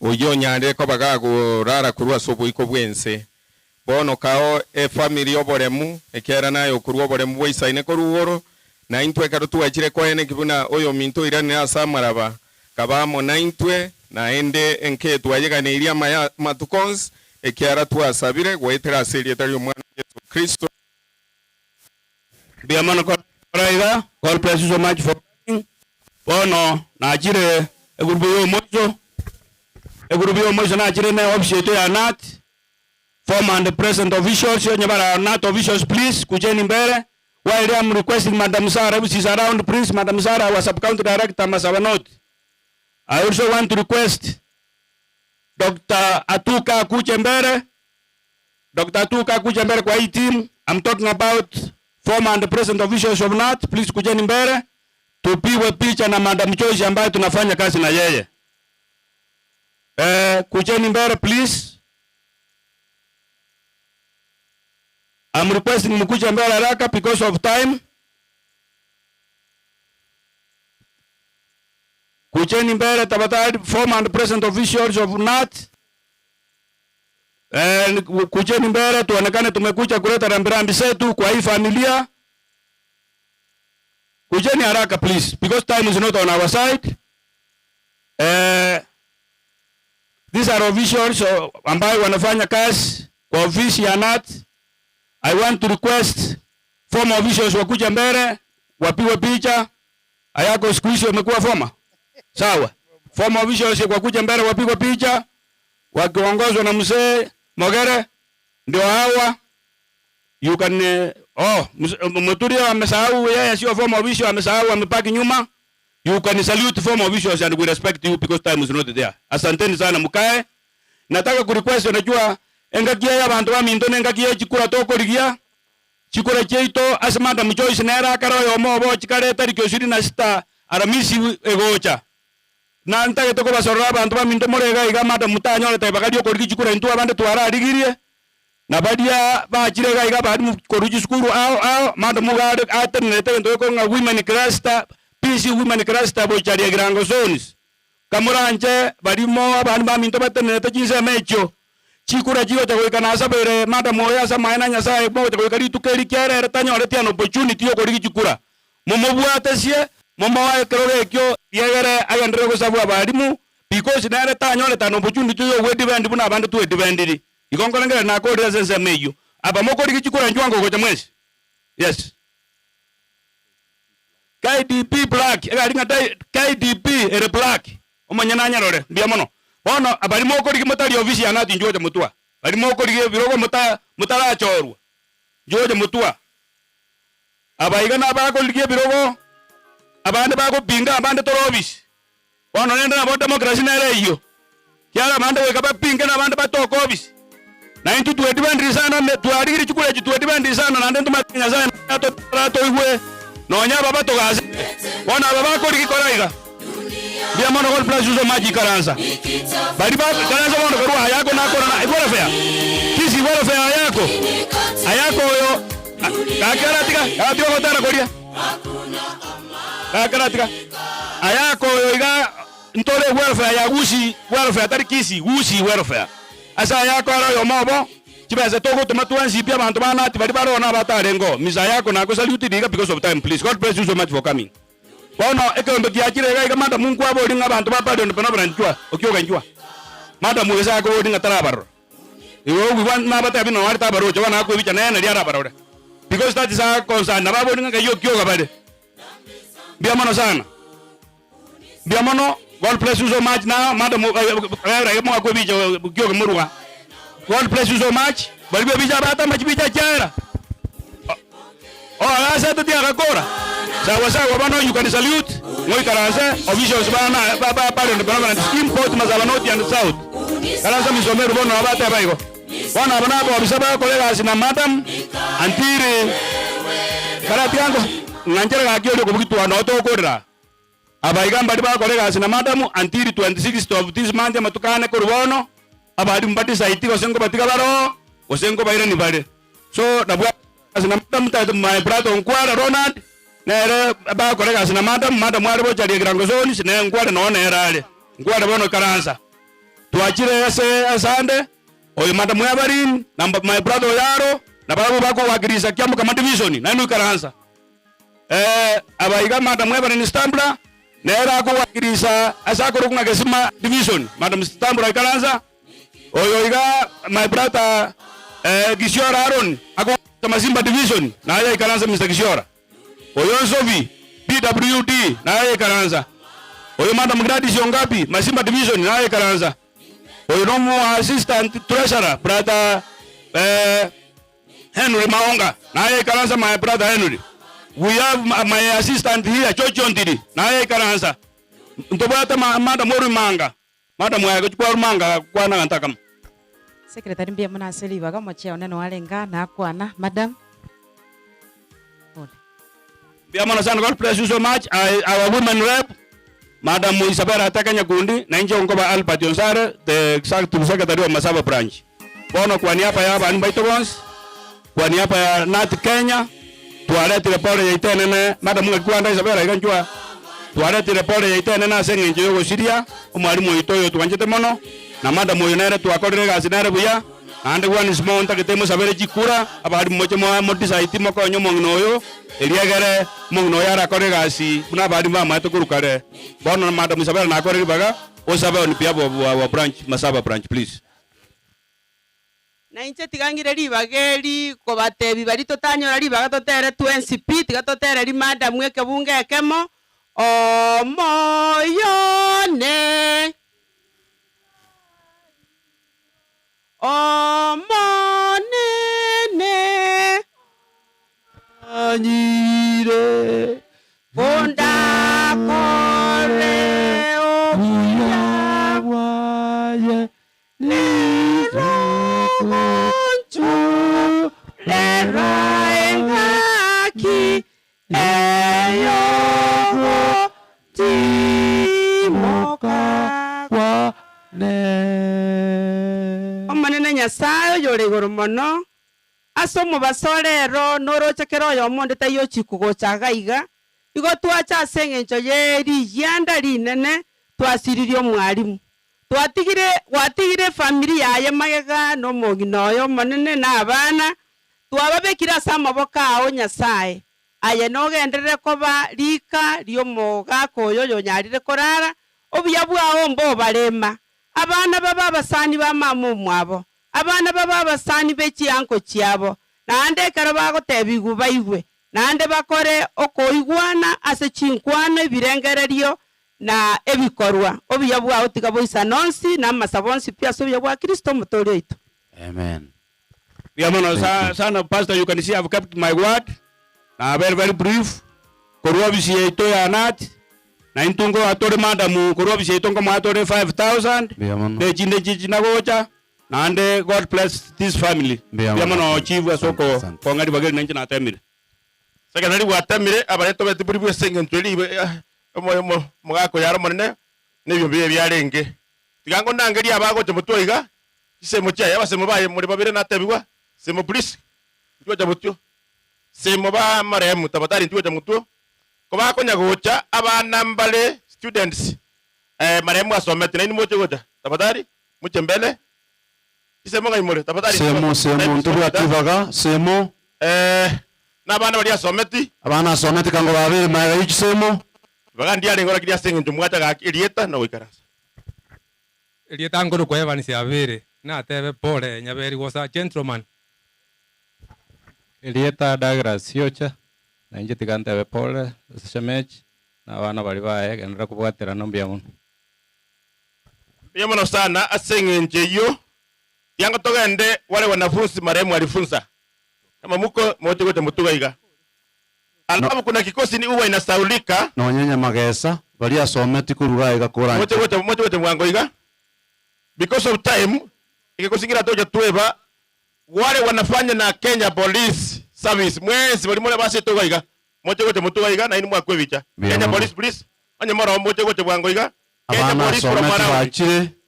uyo nyande ko bagago rara kurwa sobo iko bwense bono kao family oboremu ekera nayo kurwa oboremu bwisaine ko ruhoro na intwe karo tuwachire ko ene kibuna oyo minto irane asamaraba kabamo na intwe naende enke twayega ne iria matukons ekiara twasabire gwetera asiri tari omwana Yesu Kristo. Biamano kwa raiga, God bless you so much for coming. Bono na ajire egurubio mojo na ajire na office ya NAT former and present officials yo nyabara NAT officials please kujeni mbele. While I am requesting Madam Sarah which is around Prince Madam Sarah was sub-county director Masaba North. I also want to request Dr. Atuka Kuchembere. Dr. Atuka Kuchembere kwa hii team. I'm talking about former and present officials of NAT. Please kujeni mbele. Tupigwe picha na Madam Joyce ambaye tunafanya kazi na yeye. Kujeni mbele please. I'm requesting mkuje mbele haraka because of time. Kujeni mbele tafadhali former and present officials of NAT. Kujeni mbele tuonekane tumekuja kuleta rambirambi zetu kwa hii familia. Kujeni haraka please because time is not on our side. These are officials ambao wanafanya kazi kwa ofisi ya NAT. I want to request former officials wakuja mbele wapigwe picha. Ayako siku hizi wamekuwa former. Sawa. Former officials wakuja mbele wapigwe picha wakiongozwa na mzee Mogere ndio hawa. You can Muturia amesahau yeye sio former official amesahau amepaki nyuma. You can salute former officials and we respect you because time is not there. Asanteni sana mkae. Nataka kurequest unajua engakia ya bantu ba Minto engakia chikura toko ligia. Chikura cheito as Madam Joyce nera karo yo mobo chikare tariki 26 Aramisi egocha. Na ntake toko basora bantu ba Minto morega iga Madam Mutanyo le tabagadio korigi chikura intu abande twara aligirie. Na badia ba chirega iga badu koruji skuru ao Madam Mugade atene ndo ko nga women cluster PC women cluster bo chari grango zones. Kamuranje barimo abantu ba Minto batene tajinse mecho. Chikura jigo chago ikanasa bere Madam Moya sa maina Nyasaye bo chago ikari tukeri kyere tanyore tiano opportunity yo korigi chikura. Momo bwatesie momo wa keroge kyo yegere ayandre ko sabu abarimu because nere tanyore tano opportunity yo we depend buna abande tu dependiri. Ikongolengere na ko resense meyo. Aba moko korigi chikura njwango ko chamwezi. Yes. KDP black egaringa KDP ere black. Omanyana nyarore biamono. Bono abarimo ko rigi mutari ofisi ya NAT njoje mutwa. Barimo ko rigi birogo mutara chorwa. Njoje mutwa. Abaiga na ba ko rigi birogo. Abande ba ko pinga abande to office. Bono nenda na democracy na re iyo. Kiara bande we kaba pinga na bande ba to office. Na intu tu edibandi sana me tu arigi chukule tu edibandi sana na ndento matinya sana to iwe. No nya baba to gazi. Bono baba ko rigi koraiga. Dia mono gol plus uso maji karanza. Bari ba karanza mono karua hayako na kona na ibora fea. Kisi ibora fea hayako. Hayako yo. Kakaratika kotara koria. Kakaratika. Hayako yo iga ntole welfare ya gushi welfare tarikisi gushi welfare asa yako aro yo mobo chibese togo tuma tuansi pia bantu bana ati bari baro na batarengo misa yako na ko salute diga because of time please. God bless you so much for coming. Bono ekombe kiachire ga manda mungu abo dinga bantu baba ndo pano branchwa okyoga njwa manda muweza ko dinga tarabaro iwo we want na bata bino warta baro jwa na ko bicha na na diara baro because that is our concern na babo dinga yo kyoga bade bia mano sana bia mano. God bless you so much now manda mo ko bicha kyoga murwa. God bless you so much bali bicha bata machibicha chara asa to dia gakora sawa bano you can salute moi karanza officials bana baba pale ndo bana scheme port mazala north and south karanza misomero bono abate baigo bana bana bo bisaba kolega sina madam antire karati yango nanjera gakyo ko bukitu ano to korra abaiga mbadi ba kolega sina madam antire 26th of this month matukane ko bono abadi mbati saiti ko sengo batika baro ko sengo baire ni bade so dabwa asina madam ta my brother onkwara Ronald nere ba kolega asina madam mwari chali grango zone sine nkwara no nerale nkwara bono karanza tuachire ese asande oyo madam yabarin na my brother yaro na babu bako wakirisa kyamu kama division na inu karanza abaiga madam yabarin stambla nera ko wakirisa asako rukunga kesima division madam stambla karanza oyo iga my brother Gishora Aaron ako Masimba division na yeye karanza Mr. Gishora oyo Sovi PWD na yeye karanza oyo madam Gladys Yongapi Masimba division na yeye karanza oyo nomo assistant treasurer brother Henry Maonga na yeye karanza my brother Henry. We have my assistant here Chocho Ndidi na yeye karanza ntobata madam Moru Manga madam yako kwa Manga kwa na ntakam. Secretary mbia mwana asili waga mochea neno walenga na akwana madam. Mbia mwana sana. God bless you so much. Our women rep Madam Isabella Atakanya Kundi na nje ongoba Albert Yonsare the secretary wa Masaba branch. Bono kwa niaba ya Ban Baitobons kwa niaba ya Nat Kenya tualete report ya itenene madam ngakwana Isabella ikanjwa tualete report ya itenene asenge nje yo Syria umwalimu itoyo tukanjete mono na madam oyonere tuakorere gasinare buya ande one small taketemo sabere chikura abari moche mo modisa itimo ko nyomo ngnoyo eliagere mongno yara korere gasi buna bari mama to kurukare bono madam sabere na korere baga o sabere ni pia wa branch Masaba branch please. Na inche tigangire ribageri ko batebi bari totanyora ribaga totere 20p tigatotere ri madam weke bunge ekemo o moyone o monene anyire fonda kore o yawaye Conchu le raengaki eyo timoka kwa ne omanene nyasayo yore goromono asomo basorero norochekero yo monde tayo chikugo chagaiga igo twacha sengencho yeri yanda rinene twasiririo mwalimu watigire familia yaye magega no moginoyo manene na abana twababekira samaboka ao nyasaye aye no genderere koba rika rio moga koyo yo nyarire korara obuya bwao mbo barema abana baba basani ba mama mwabo abana baba basani bechi anko chiabo nande karaba gotebigu baigwe nande bakore okoigwana ase chinkwana ibirengererio na ebikorwa obuya bwao tigaboisa nonsi na masabonsi pia sobuya bwa Kristo mutori oito. Amen. Biamono sana pastor, you can see I've kept my word na very brief korwa bisi ito ya nat na intungo atore madamu korwa bisi ito ngo atore 5000 de jinde jina gocha na ande God bless this family. Biamono chief asoko kongari bageri nanchi na temire secretary wa temire abareto beti brief sengentweli mugako yaro monene nebyo biye byarenge tigango ndangeri abago temutwiga isemo cya yabasemo baye muri babire natebwa semo police twa jamutyo semo ba maremu tabatari twa jamutyo ko bakonya gocha abana mbale students marehemu asomete na moche gocha tafadhali muche mbele isemo ngai more tafadhali semo ntubwativaga semo n'abana bali asometi abana asometi kango babiri maega y'ikisemo bagandi ali ngora kiria sengi njumwata ga irieta no wikaransa irieta ngoro kwa Evans abiri na tebe pole nyaberi was a gentleman irieta Douglas yocha na inje tigante be pole semech na bana bali bae genera kubwatira no mbiamu biamono sana asengi njeyo yango togende wale wanafunzi marehemu alifunza kama muko mote gote mutugaiga alafu kuna kikosi ni uwa inasaulika no nyenya magesa bali asometi kuruga igakura mote gote mwango iga because of time ikikosingira toja tueba wale wanafanya na Kenya Police Service mwezi bali mole basi tugaiga mote gote mutugaiga na ini mwakwe bicha Kenya Police please anye moro mote gote mwango iga Kenya Police from around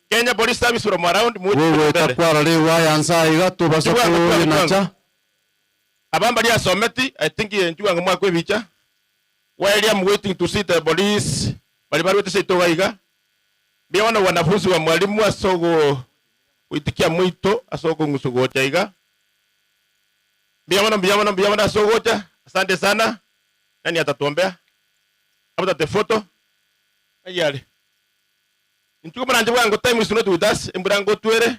Kenya Police Service from around wewe takwara lewa yansa iga tubasa ko nacha abambali asometi I think njua ngomwa kwe bicha while I'm waiting to see the police bali wete setoga iga biona wanafunzi wa mwalimu asogo kuitikia mwito asogo ngusugocha iga biona asogocha asante sana nani atatuombea hapo the photo ayale ntuko mranje wangu time is not with us emburango twere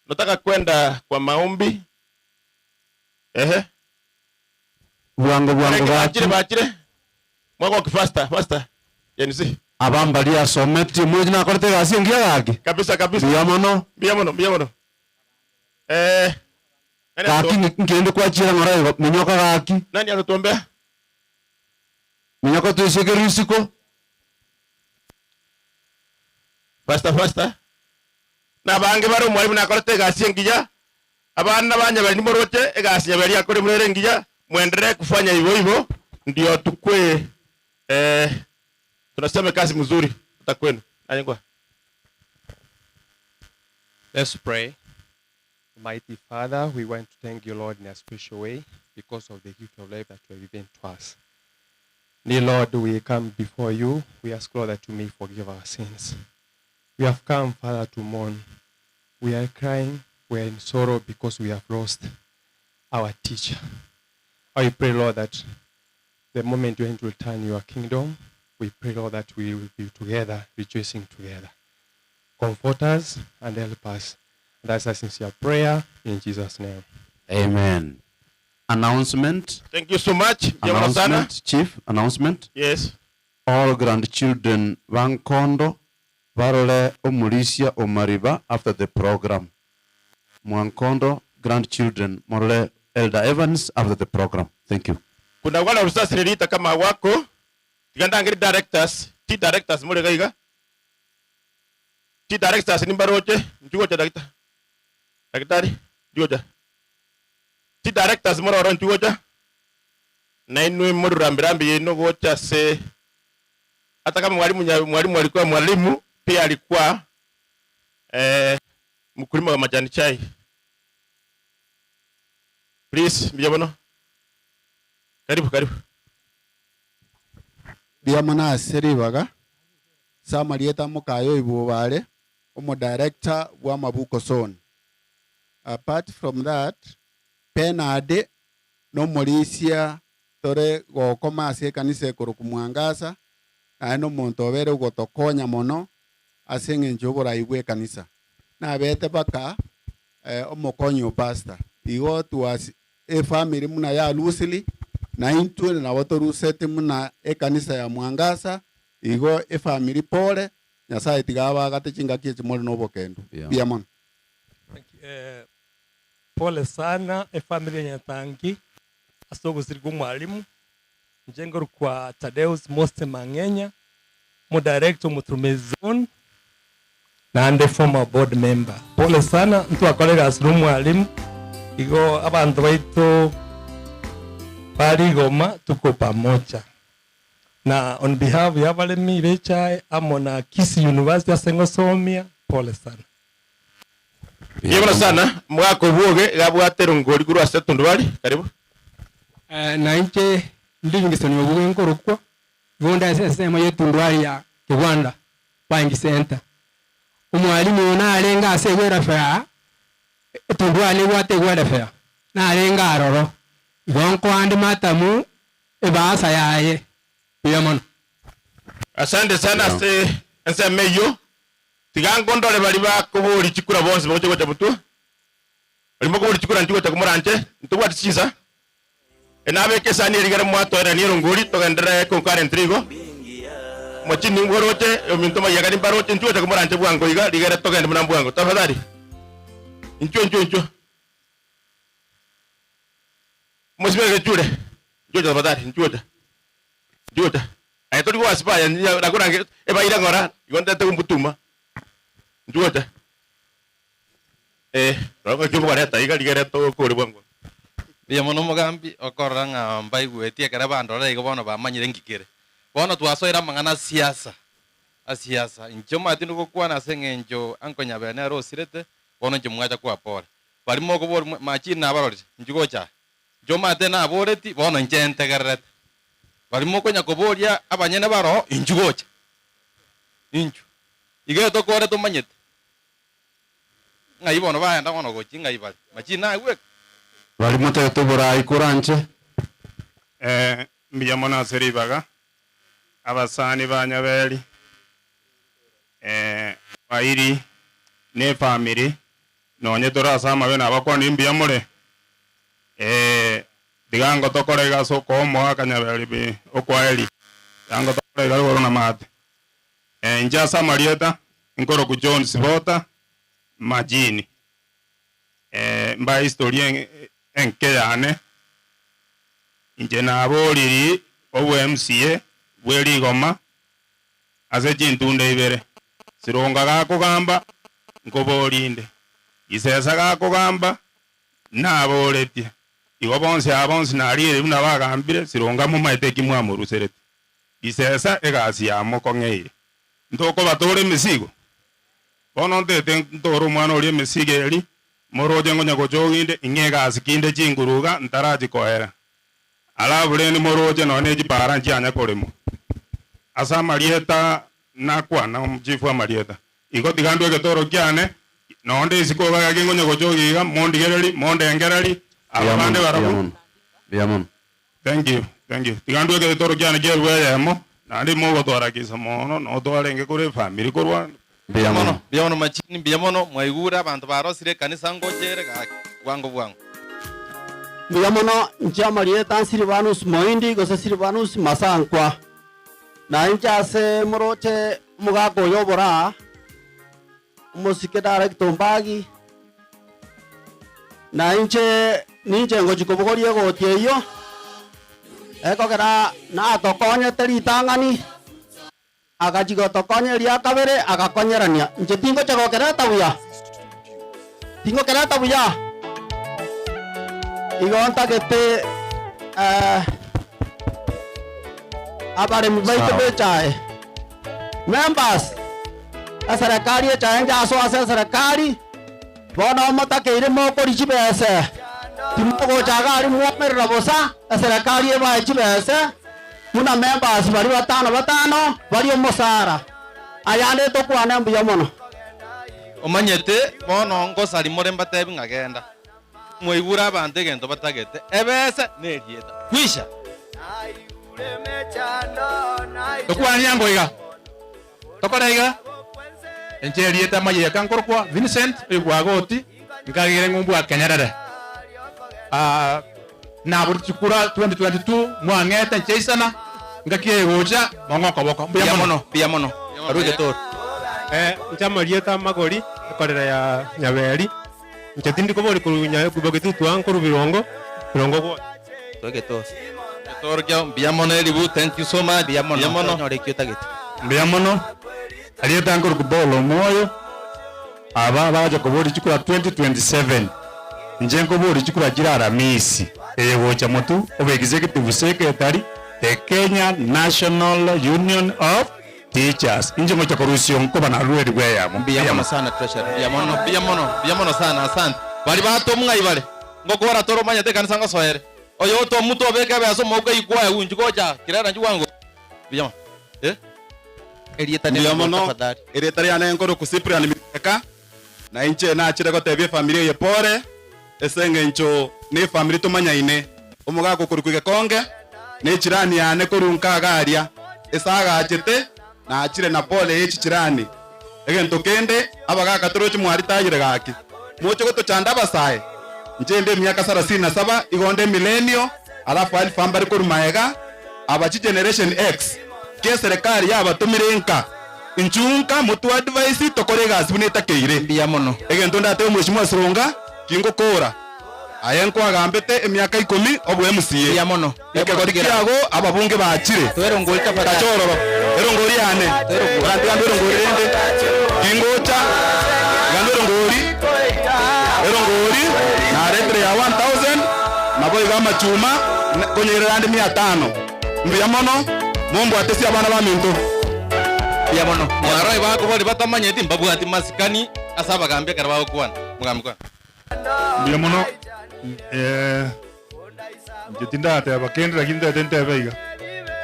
nataka kwenda kwa maombi Buango bachire mwako faster yani si abambali asometi mwe na korte gasi ngia gaki kabisa biamono gaki ngende kwa chira ngora minyoka gaki nani anatuombea minyoka tuishike risiko faster na bange baro mwalimu na korte gasi ngia abana banya bali morote egasi yabali akore murere ngia muendelee kufanya hivyo ndio tukue tunasema kazi mzuri utakwenda ayengwa. Let's pray. Mighty Father, we want to thank you, Lord, in a special way because of the gift of life that you have given to us. Dear Lord, we come before you. We ask, Lord, that you may forgive our sins. We have come, Father, to mourn. We are crying. We are in sorrow because we have lost our teacher. I pray, Lord, that the moment you will return your kingdom, we pray, Lord, that we will be together, rejoicing together. Comfort us and help us. That's a sincere prayer in Jesus' name. Amen. Announcement. Thank you so much. Announcement, Chief. Announcement. Yes. All grandchildren Wankondo, Varole Omulisia Omariba after the program. Mwankondo, grandchildren, Morle Elder Evans after the program. Thank you. Kuna wale usasi nilita kama wako, tiganda ngiri directors, T directors mole gaiga. T directors ni mbaroche, njugocha dakita. Dakitari, njugocha. T directors mole oro njugocha. Na inu molu rambirambi yeno gocha se. Hata kama mwalimu alikuwa mwalimu, pia alikuwa mkulima wa majani chai. Please, biyabono. Karibu. Biyamana seribaga. Samarieta mukayo ibubale. Omo director wa Mabuko Zone. Apart from that, penade no molisia tore gokoma ase kanisa kuru kumwangaza. Ano muntu obere gotokonya mono asenge njobora igwe kanisa. Na bete baka omokonyo pastor. Igo tuwas family muna ya lusili na intwe na watorusete muna kanisa ya mwangaza igo family pole nyasaye tigaba gatechinga kichi mole no bokendo biamon. Pole sana family ya Nyatangi asogo sirigu mwalimu njengoro kwa Tadeus Most Mangenya mo director Mutrume Zone na ande former board member. Pole sana mtu akolega asiru mwalimu igo abantu baitu bari Goma tuko pamoja na on behalf ya balemi becha amona Kisii University asengo somia. Pole sana. Yebona sana mwako buoge gabwatero ngori guru asetundu bari karibu. Na inche ndingi soni wabuge nkorokwa gonda sese mo yetundwari ya Kigwanda Pangi Center. Umwalimu na alenga ase welfare. Tugwani wate welfare. Na alenga aroro. Gonko andi matamu ebasa yaye. Biyamono. Asante sana se meyo. Tigango ndole bali bakubuli chikura bonse boche gocha butu. Bali bakubuli chikura ntigo takumuranje. Ntubwa tisiza. Enabe kesani erigere mwato era ni runguri togendere ko karen trigo. Mochini ngoroche omintoma yagani baroche ntigo takumuranje bwango iga rigere togende muna bwango. Tafadhali. Incho. Mosibege chure. Njo tafadhali njo. Ay to diwa spaya na kuna eba ira ngora igonda te kumbutuma. Njuota. Rogo kibu gareta iga ligere to ko ribongo. Bia mono mogambi okoranga mbai gwetie kare bandore igo bono bamanyire ngikire. Bono twasoira mangana siasa. Asiasa inchoma tinu ko kwana sengenjo ankonya bene rosirete bono njumwacha kwa pole. Bari moko bor machina abarori njugocha. Joma tena aboreti bono njente garret. Bari moko nyakoboria abanyene baro injugocha. Inju. Ige to kore to manyet. Ngai bono ba enda bono gochi ngai ba. Machina gwe. Bari moto to bora ikuranche. Mbiyamona seribaga. Abasani banyabeli. Wairi ne family nonye torasama bena bakoni mbiyamore. Digango tokorega soko mo kanyabeli bi okwaeli. Digango tokorega gorona mate. Njasa Marieta nkoro ku John Sibota majini. Mba historia enke yane. Inje na aboliri obu MCA bweli goma ase chintunde ibere. Sironga gakugamba nkobolinde. Isesa gakugamba naboletie. Igo bonse abonse nariere buna bagambire sironga mu maiteki mwamuruserete. Isesa egasi yamo kongeire. Ndoko batore misigo. Bono ndete ndoro mwana oli misigeri moroje ngonya gojoginde ingega asikinde chinguruga ntaraji koera. Ala buleni moroje none jipara njanya kolemo. Asa Marieta nakwa na mjifu wa Marieta. Igo tigandwe getoro kyane nonde isiko ga ngonya gojogiga mondigereri mondengereri abande barabu. Biamon. Thank you. Tigandwe getoro kyane gerwe yamo. Nandi mogo torakisa mono no torenge kure family korwa. Biamono machini biamono mwaigura abantu barosire kanisa ngojere ga wango bwango. Biamono ncha Marieta Silvanus Moindi gose Silvanus Masankwa. Na ncha se moroche mugago yobora. Musike director mbagi. Na ninche ngojikobogorie gotieyo. Eko kera na tokonye teritangani agajigo tokonye ria kabere agakonyerania nje tingo chago kera tabuya igonta gete abare mbaite bechae members serikali chae jaso ase serikali bono motakeire moko richibese timogo chagari muomerera bosa serikali eba chibese muna members bari batano bari omosara ayande to kwana mbuyamono omanyete bono ngosari more mbatebi ngagenda mwaigura abantu egento batagete ebese nerieta kwisha Tokwanya ngoiga tokoraiga encherieta mayeka nkorkwa Vincent egwagoti ngagire ngumbu akenyerere na burchukura 2022 mwangeta ncheisana ngakie gocha mongoko boko biamono aruge tor Nchamarieta magori korera ya nyaberi nchatindi ko bori kurunya kubogetu twankuru birongo go toge tos tor kya biamono elibu thank you so much biamono nyorekyo tagete Biamono alieta nkuru kubolo moyo aba baje kubori chukura 2027 njengo bori chukura jirara misi egocha motu obegize secretary the Kenya National Union of Teachers inje mocha korusio ko bana ruwe rwe ya biamono sana treasure biamono sana asante bali bato mungai bale ngokora toro manyate kanisa ngasoere oyo to muto beka baso moga igwa unji goja kirara njuwango biamono Ndio mono erieta ria nengoro ku Cyprian Miteka na inche na achire gotebia familia ye pore esengencho ni family tumanyaine umuga gukurikuge konge ni chirani yane kurunka garia esaga achete na achire na pole echi chirani egento kende abaga katorochi mwari tayire gaki mucho gotochanda basaye njende miaka 37 igonde milenio alafu alfa ambari kurumaega abachi generation X ke serikali yabatumire nka inchunka mutu advice tokore gasi buneta keire mbia mono egento ndate mheshimiwa Surunga kingo kora ayenko agambete emyaka 10 obwe MCA mbia mono ekegorikiago ababunge bachire twerongori tafadhali kachororo erongori ane urandika erongori ende kingocha erongori na retre ya 1000 maboy gama chuma konyera ande 500 mbia mono mombo atesi abana ba minto mbia mono mwaroi bako boli batamanyeti mbabu ati masikani asaba gambia karaba kwana mugambi kwa mbia mono njetinda ate abakende lakini tete beiga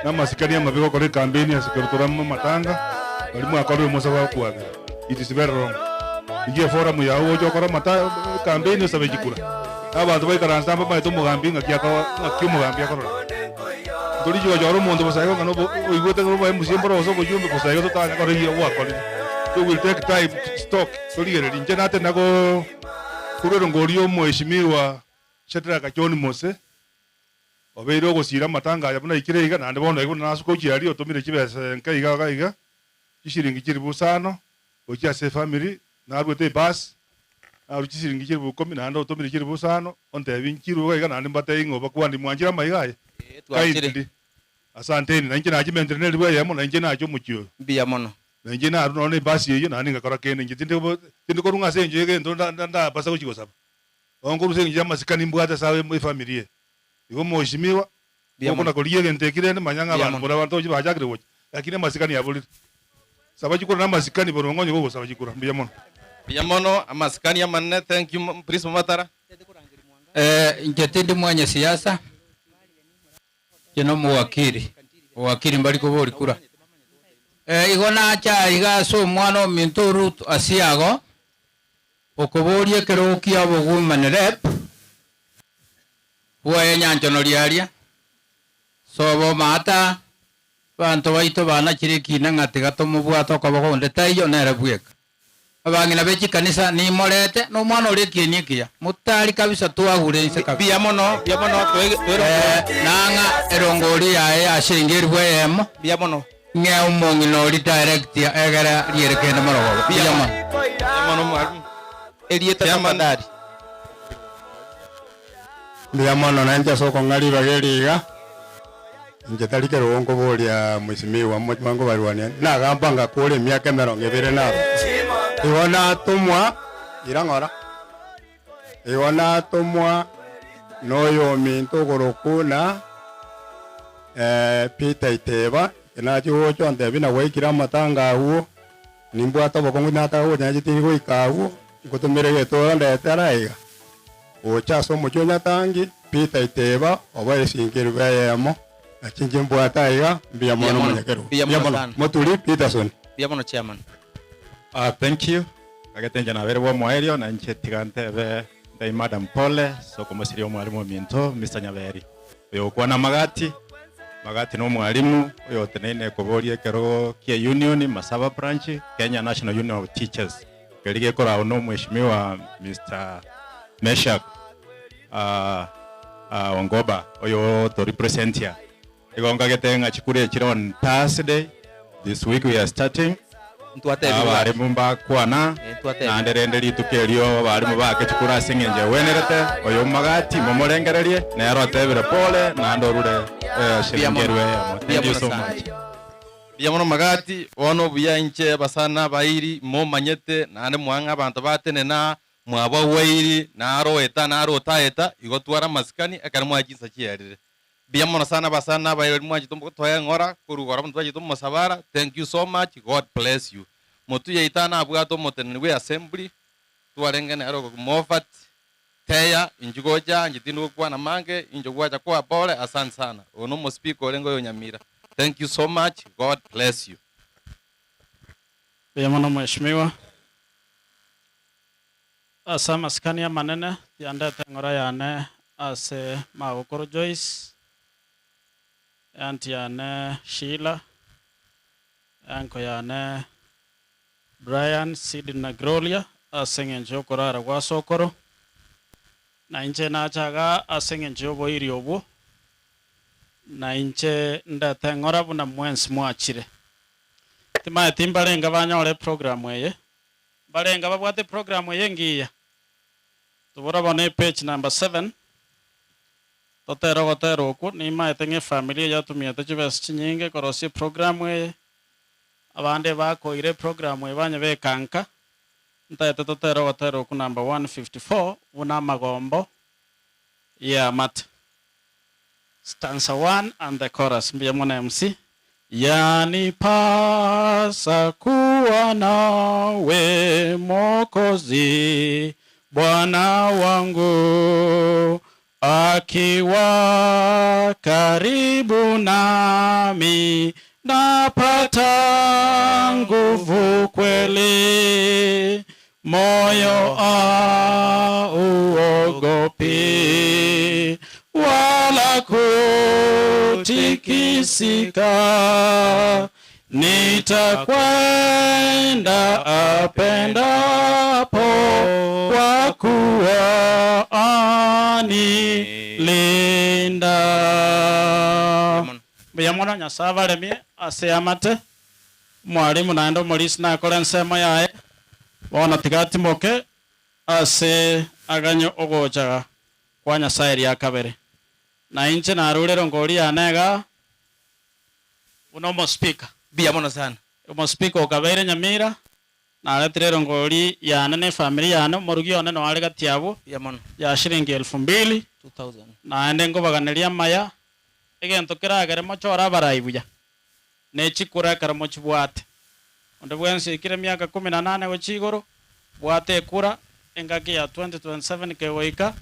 na masikani ya mabiko kore campaign ya sekretora matanga balimu akorwe mosa wa kuaga it is very wrong igie forum ya ujo kora mata campaign sabe jikura abantu baikaranza mba to mugambi ngakyo mugambi akorora ndori jo joro mondo basayo ngano oigote ngoro ba musiembro oso bojumbe basayo to tanga kore ya wa kore so will take time to stock toligere nje nate nago kurero ngorio mheshimiwa Shadraka John Mose obeiro gusira matanga ya buna ikirega nande bono ego nasuko kiari otomire kibese nkaiga kishiringi kiri busano okia se family na rwete bus na kishiringi kiri bukomi nande otomire kiri busano onte binkiru gaiga nande mbate ingo bakwandi mwanjira maigaye twakire asanteni nanjye nakimentere neri bwa yamo nanjye nakyo mukyo mbia mono nanjye na none bus yeyo nani ngakora kene njye tinde ko runga senje gendo nda basa ko kigosaba ongo rusenje amasikani mbwata sawe mu family igo mheshimiwa kuna koliye gente kirene manyanga abantu bora bantu bajagire woche lakini amasikani yabulira sabaji kuna amasikani boro ngonyo go sabaji kuna mbia mono amasikani amanne thank you Prince Matara njetindi mwenye siasa kino muwakiri mbali ko bori kura igona cha iga so mwana minturu asiago okoborie kerokia bogumane rep uwe nyanjono liaria sobo mata bantu baito bana kirikina ngati gatomu bwato ko bogonde taiyo nere bweka abangina bechi kanisa ni morete no mwana uri kinyikia mutari kabisa tuagure inse kabisa bia mono nanga erongori yae ashingiri bwemo bia mono nge umongino ri direct egera rierekende morogo bia mono elieta tafadhali mbia mono nanje soko ngali bageriga nje tarike rongo bolia mheshimiwa mwango barwania na gambanga kule miaka 20 na iwana tumwa irangora iwana tumwa noyo minto gorokuna Peter Iteba na chuo chonde bina waikira matanga huo nimbwata bokongu nata huo nyaji tiri ikawo ngotumire geto ndete araiga ocha somo chonya tangi Peter Iteba oba esingiro bayemo achinje mbwata iga mbia mono manyakero mbia mono motuli Peterson mbia mono chairman thank you agatenja na bere bo mwaerio na nche tigante be dai madam Pole so como sirio mwalimu minto Mr. Nyaberi yo kwa na magati no mwalimu yo tenene koborie kero kia union Masaba branch Kenya National Union of Teachers kelige kora no mheshimiwa Mr. Meshak Ongoba oyo to represent here igonga getenga chikure chiron Thursday this week we are starting abari mumba kwana na nderenderi tukerio bari mubake chikura singenje wenerete oyo magati momorengererie na rotebere Pole na ndorure shiringerwe thank you so much bia mono magati ono buya inche basana bairi mo manyete na ne mwanga abantu batene na mwaba wairi na roeta na rotaeta igotwara maskani akana mwajisa chiyarire bia mono sana basana bairi mwajitumbo toya ngora kurugora mtu bajitumbo Masabara thank you so much God bless you motu yaitana abwato motenwe assembly tuarengene aro mofat teya injugoja njitinu kwa na mange injogwaja kwa Pole asante sana ono mo speak olengo yo Nyamira thank you so much God bless you Biyamana mheshimiwa. Asa maskani ya manene yanda tengora yane ase Magokoro Joyce yanti yane Sheila yanko yane Brian Sidney Nagrolia asengen jokorara kwa sokoro na inche na chaga asengen jobo iri obo na inche nda tengora buna mwensi mwachire tima timbalenga banyole program weye balenga babwate program weye ngiya tubura bone page number 7 totero ku ni maetenge familia yatumia tachibes chinyinge korosi program weye abande bakoire program weye banye bekanka ntaete totero ku number 154 una magombo ya mat stanza 1 and the chorus mbia mwana MC. Yanipasa kuwa nawe Mwokozi, Bwana wangu, akiwa karibu nami, napata nguvu kweli, moyo hauogopi wala kutikisika, nitakwenda apendapo, kwa kuwa anilinda. Biyamona nyasava lemie aseyamate mwalimu naenda mulisi nakole nsemo yae bona tigati moke ase aganyo ogochaga kwa nyasaye ya kabere na inche na rulero ngori yanega uno speaker bia mono sana umo speaker okabere nyamira na aletrero ngori yanene familia yano morugi one no alega tiabo bia mono ya shilingi 2000 na ende ngo baganeria maya egento kiragere mochora baraibuya nechikura karamo chibwate onde bwense kire miaka 18 gochigoro bwate kura engaki ya 2027 kewoika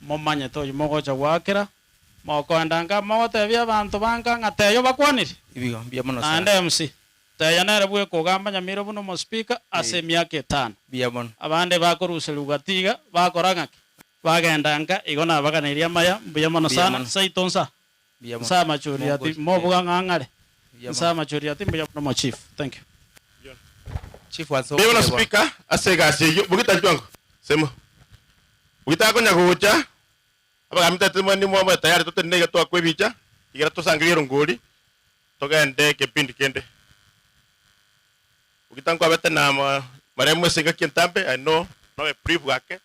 momanye to mogocha gwakira mokwandanga mawotebia abantu banga ngateyo bakwanire ibigo bia mono sana ande MC tayanera bwe kugamba nyamiro buno mo speaker ase miaka 5 bia mono abande bakorusela ugatiga bakorangaki bagendanga igona baganeria maya bia mono sana saitonsa bia mono sa machuri ati mobuga ngangare sa machuri ati bia mono chief thank you chief waso bia mono speaker asega seyo bugita jwango sema bugita ko nyagocha abagamita tumani mwa tayari tutenege to akwebicha igera tusangiriro ngoli togende kepindi kende ukitango abete na maremo singa kintambe I know no a brief wake.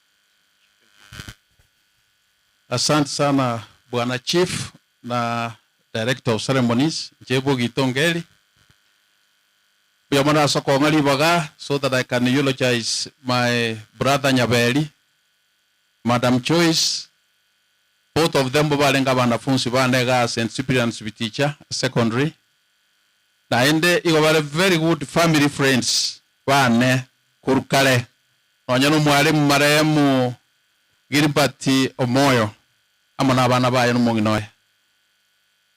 Asante sana Bwana Chief na Director of Ceremonies Jebo Gitongeli. Biyamana soko ngali baga so that I can eulogize my brother Nyabeli, Madam Joyce. Both of them balenga banafunzi banega St. Cyprian's teacher secondary. Na ende igo bale very good family friends bane kurukale. Nonyano mwalimu maremu Gilbert Omoyo amana bana baye no munginoye.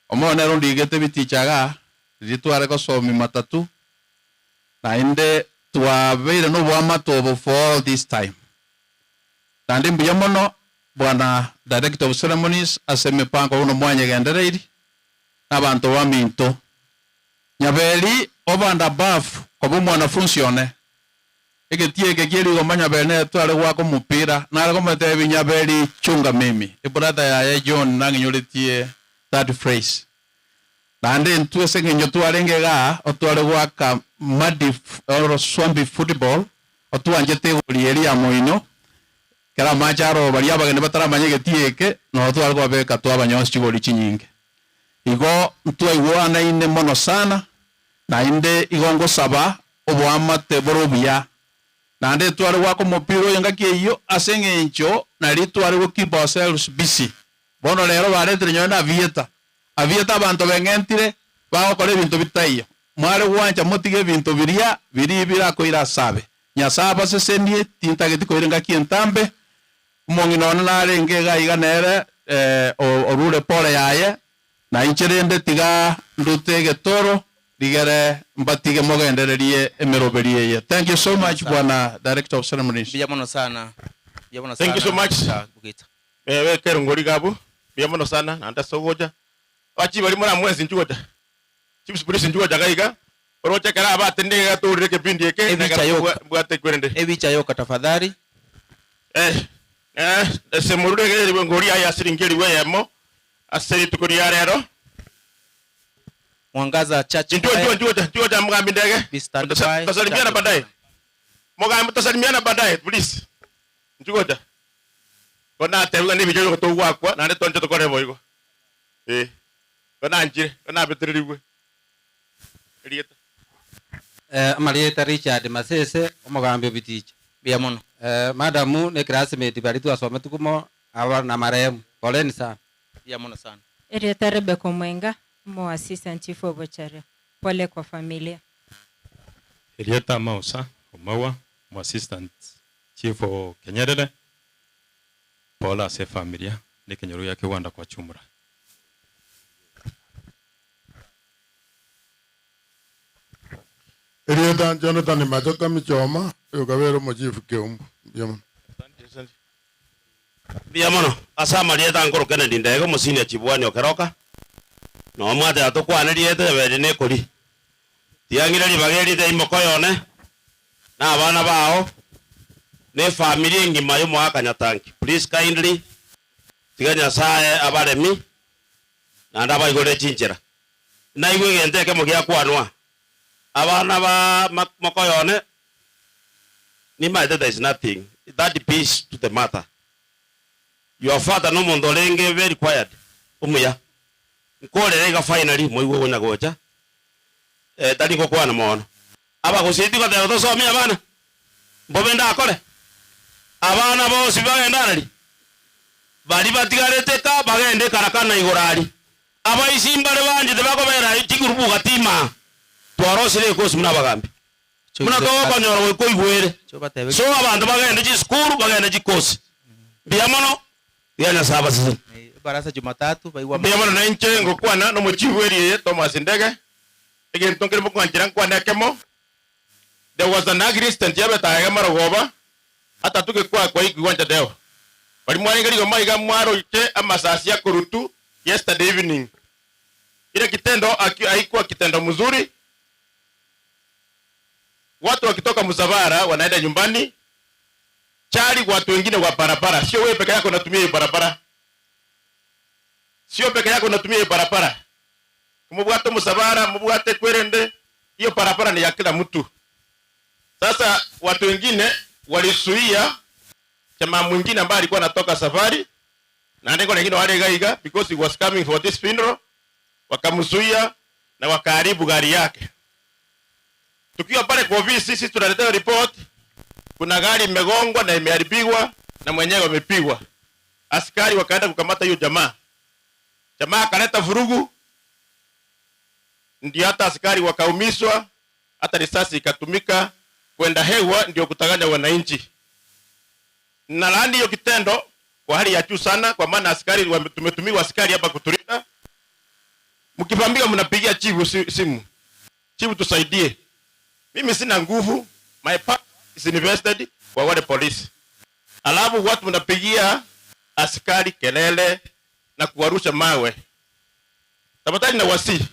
Omoyo nero ndigete bitichaga ritware ko somi matatu. Na ende tuwabeire no bwamatobo for all this time. Tandi mbuyamono Bwana Director of Ceremonies aseme pango uno mwanya gendereiri n'abantu baminto Nyabeli over above kobu mwanafunzi one egetie kekiri gomanya bene twale gwako mupira na ko metebi Nyabeli chunga mimi brother ya John nanginyoletie that phrase nande ntwese ngenyo twalenge ga otwale gwaka madi or swambi football otwanjete golieri ya moino kera macharo bali abagene bataramanye getieke no twalgo beka twabanyonsi chigoli chinyinge igo ntwaigwana ine mono sana na inde igongo saba obwamate borobia nande twali wako mopiro yangaki iyo asengencho na litwali go keep ourselves busy bono lero baretre nyona avieta abantu bengentire bakore bintu bitaiyo mwale wanja motige bintu biri koira sabe nyasaba sesenie tintageti koirenga kientambe monginona narenge gaiga nere orure pole yaye na incherende tiga ndute getoro digere mbatige mogendererie emeroberie ye. Thank you so much bwana Director of Ceremonies. Biyamono sana. Thank you so much. Wewe kero ngori gabu. Biyamono sana nanda sogoja. Wachi bali mwana mwezi njugoja. Chips police njugoja gaiga. Oroche kara abatende ga turire ke pindi eke na bwate kwerende. Ebicha yoka tafadhali. Semurude ke ngori aya siringeri weyemo. Aseri tukuri rero. Mwangaza chache. Njugoja mugambi ndege. Tasalimiana baadaye. Mugambi tasalimiana baadaye please. Njugoja. Kona tewe ni bijo to wakwa na neto njo to kore boygo. Kona njire, kona betririwe. Rieta. Marieta Richard Masese omugambi bitiche. Biyamono. Madamu ne classmate bali tu asome tukumo awa na marehemu. Poleni sana. Biyamono sana. Rieta Rebecca Mwenga, mo assistant chief of Bochare. Pole kwa familia. Rieta Mausa Omawa, mo assistant chief of Kenyerere. Paula se familia ni Kenyoro yake wanda kwa chumra. Rieta Jonathan Matoka Michoma, yokavero mochifu keumbu. Biyamono. Biyamono, asama Rieta Nkoro Kennedy ndego musini chibwani okeroka. No mwate atokwana Rieta bere ne kuri. Tiangire libageri de imokoyone. Na abana bao. Ne familia ngima yo mwaka Nyatangi. Please kindly tiganya sae abaremi na ndaba igore chinchera. Na igwe genteke mugia kwanwa. Abana ba makoyone ni matter there is nothing. That piece to the matter. Your father no mondolenge very quiet. Umuya. Nkole ga finally moigo gonya gocha. Tali ko kwana mono. Aba kusiti ko de so mi abana. Mbobenda akole. Abana bose bagendana bali batigarete ka bagende karakana igorari abayisimbare banje debakobera ikigurubu gatima twarosire ko simuna bagambi muna ko banyoro ko igwere so abantu bagende ci school bagende ci course biyamono yana saba sisi barasa Jumatatu bayiwa biyamono na inche ngokwana no muchibweri Thomas Ndege again tonkere mukwanjira kwana kemo there was an agreement yabeta ya marogoba hata tuke kwa ikiwanja deo bali mwani ngari goma iga mwaro ite amasasi ya kurutu yesterday evening ile kitendo haikuwa kitendo mzuri. Watu wakitoka Msavara wanaenda nyumbani chali watu wengine wa barabara, sio wewe peke yako unatumia hii barabara, sio peke yako unatumia hii barabara. Kumubwate Msavara mubwate Kwerende, hiyo barabara ni ya kila mtu. Sasa watu wengine walisuia chama mwingine ambaye alikuwa anatoka safari na ndiko wengine wale gaiga because he was coming for this funeral, wakamzuia na wakaharibu gari yake. Tukiwa pale kwa ofisi sisi tunaletea report, kuna gari imegongwa na imeharibiwa na mwenyewe amepigwa. Askari wakaenda kukamata hiyo jamaa. Jamaa akaleta vurugu, ndio hata askari wakaumizwa, hata risasi ikatumika kwenda hewa ndio kutanganya wananchi. Na laani hiyo kitendo kwa hali ya juu sana, kwa maana askari tumetumiwa askari hapa kutulinda. Mkipambia mnapigia chifu simu. Chifu tusaidie. Mimi sina nguvu, my part is invested kwa wale polisi. Alafu watu mnapigia askari kelele na kuwarusha mawe. Tafadhali na wasi.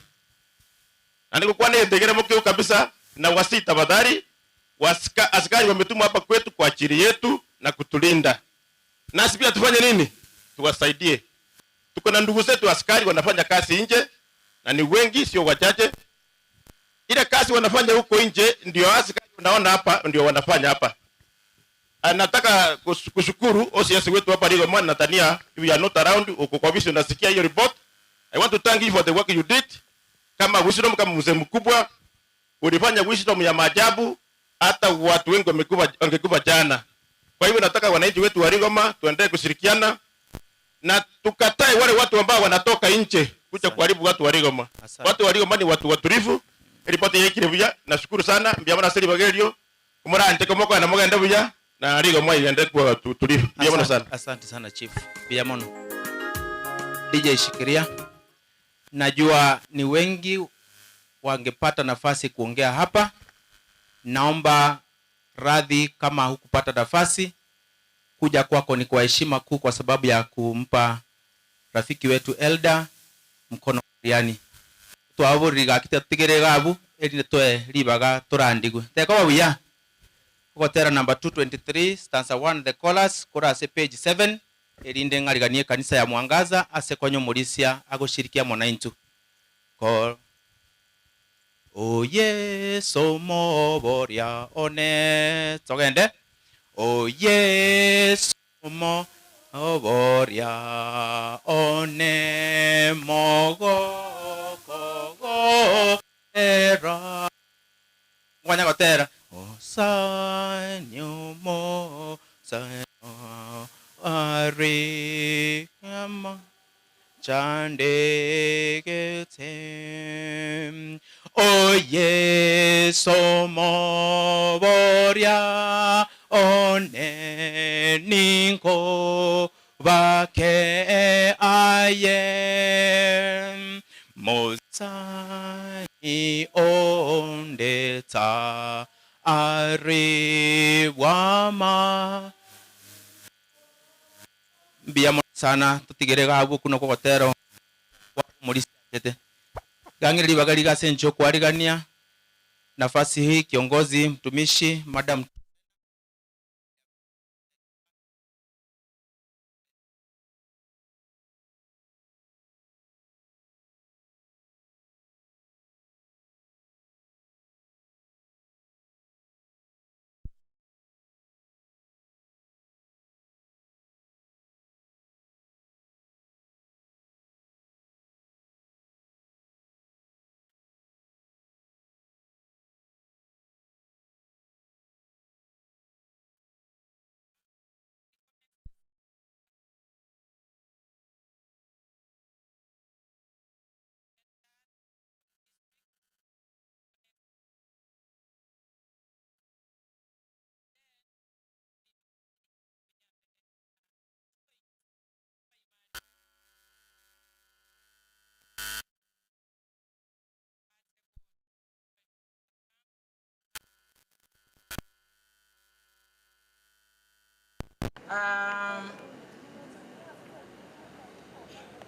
Andiko kwa nini ndegere mkeo kabisa na wasi tafadhali. Askari wametumwa hapa kwetu kwa ajili yetu na kutulinda. Nasi pia tufanye nini? Tuwasaidie. Tuko na ndugu zetu askari wanafanya kazi nje na ni wengi sio wachache. Ile kazi wanafanya huko nje ndio askari unaona hapa ndio wanafanya hapa. Nataka kushukuru OCS wetu hapa Rigo Mwana Natania, you are not around, uko kwa ofisi unasikia hiyo report. I want to thank you for the work you did. Kama wisdom, kama mzee mkubwa ulifanya wisdom ya maajabu, hata watu wengi wangekufa jana. Kwa hivyo nataka wananchi wetu wa Rigoma tuendelee kushirikiana na tukatae wale watu ambao wanatoka nje kuja kuharibu watu wa Rigoma. Watu wa Rigoma ni watu watulivu. Ripoti hii kilevya, nashukuru sana Mbiamana Seri Bagerio. Kumara anteko moko na mogenda buya na Rigoma iende kwa tulivu. Mbiamana sana. Asante sana chief. Mbiamana. DJ Shikiria. Najua ni wengi wangepata nafasi kuongea hapa. Naomba radhi kama hukupata nafasi. Kuja kwako ni kwa heshima kuu kwa sababu ya kumpa rafiki wetu Elda mkono yani. Twaburiga kitatigere gabu eri toe ribaga turandigwe. Teko babuya. Kotera number 223 stanza 1 the chorus chorus page 7 erinde ngariganie kanisa ya Mwangaza asekonyo Mulisia agoshirikia mwananchi. Ko O Yesu moboria one togende. O Yesu moboria one mogo kogo era. Wanya kotera. O sanyo mo sanyo arikama chandegetem. O Yesu moboria one ninko vake ayem mosai ondeta ariwama biamo sana tutigere gabu kuno kokotero Mulisia tete gangiri bagari gasencho kuarigania nafasi hii kiongozi mtumishi madam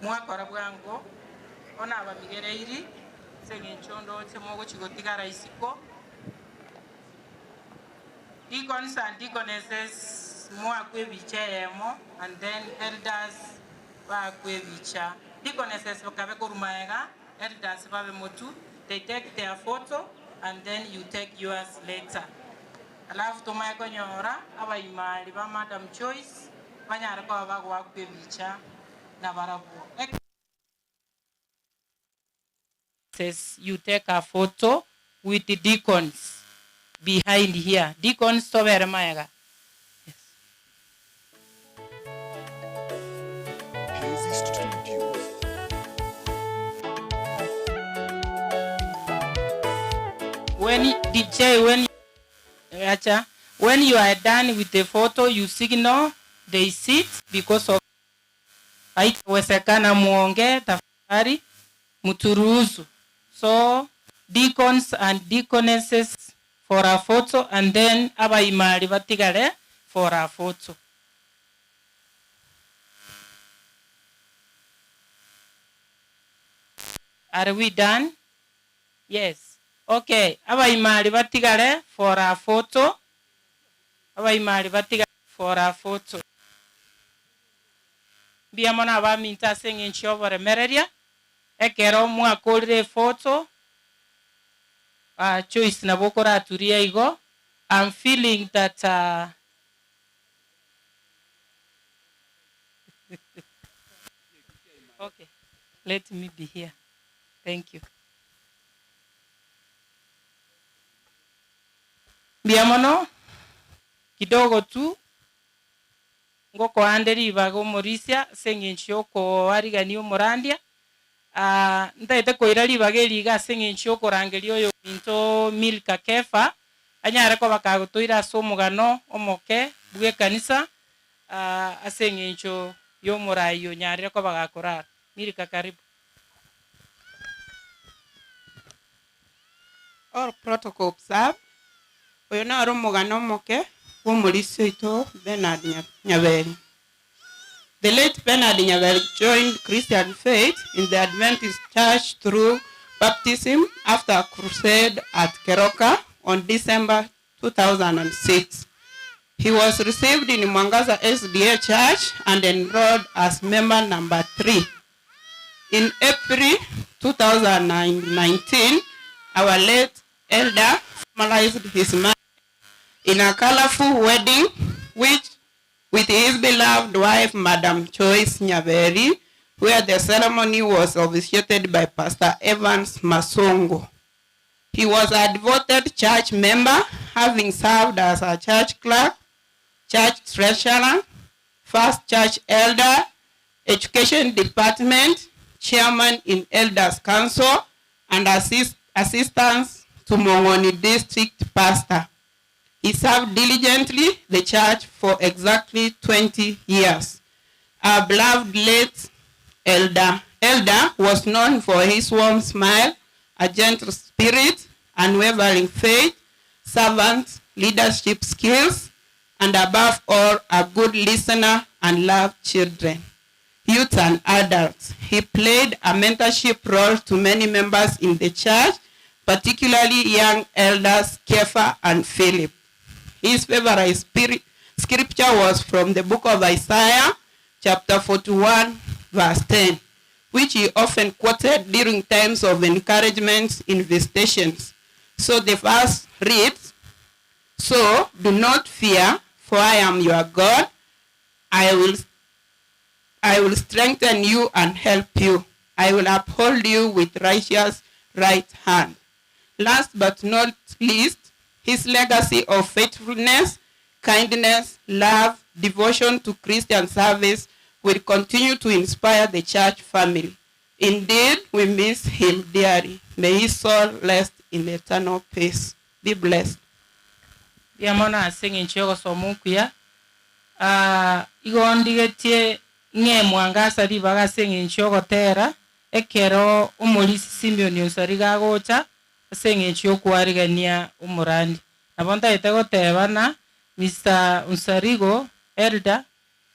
mwakora bwango ona abamigereiri sengenchondo temogo chigotigara isiko deacons and deaconesses mwakwebicheyemo and then elders bakwebicha deaconesses bakabe korumaega elders babe motu they take their photo and then you take yours later alafu tomaeko nyora abaimali ba Madam Joyce banyara kwa bagwa kwebicha na barabu. Says you take a photo with the deacons behind here. Deacons to where mayaga. When you are done with the photo, you signal they sit because of haitawezekana muonge tafadhali muturuhusu. So deacons and deaconesses for a photo and then abaimali batigale for a photo. Are we done? Yes. Okay. Abaimali batigale for a photo. Abaimali batigale for a photo. Biamona abaminta singing over mereria. Ekero mwakorire photo. Choice na bokora aturia igo. I'm feeling that okay. Let me be here. Thank you. Biamono kidogo tu ngoko anderi bago Mulisia sengencho ko arigani umurandia ndaite koira libageri ga sengencho ko rangeri oyo into Milka Kefa anyare ko bakagutuira somugano omoke bwe kanisa asengencho yo murayo nyare ko bagakora Milka karibu. all protocol observed. Oyona romogano moke womulisi ito Bernard Nyaberi. The late Bernard Nyaberi joined Christian faith in the Adventist Church through baptism after a crusade at Keroka on December 2006. He was received in Mwangaza SDA Church and enrolled as member number 3. In April 2019, our late elder formalized his marriage in a colorful wedding, which with his beloved wife, Madam Joyce Nyaberi, where the ceremony was officiated by Pastor Evans Masongo. He was a devoted church member, having served as a church clerk, church treasurer, first church elder, education department, chairman in Elders Council, and assistance to Mongoni district pastor. He served diligently the church for exactly 20 years. Our beloved late elder was known for his warm smile, a gentle spirit, unwavering faith, servant leadership skills, and above all, a good listener and loved children, youth and adults. He played a mentorship role to many members in the church, particularly young elders Kefa and Philip. His favorite scripture was from the book of Isaiah, chapter 41, verse 10, which he often quoted during times of encouragement in visitations. So the verse reads, "So do not fear, for I am your God. I will strengthen you and help you. I will uphold you with righteous right hand." Last but not least, his legacy of faithfulness, kindness, love, devotion to Christian service will continue to inspire the church family. Indeed, we miss him dearly. May his soul rest in eternal peace. Be blessed. Yamona singing chogo somukuya. Igondigetie nge Mwangasa ribaga singing chogo tera. Ekero umolisi Simeon usariga gocha. Singing chogo warigania umurandi. Nabonta itego tebana Mr. Unsarigo elder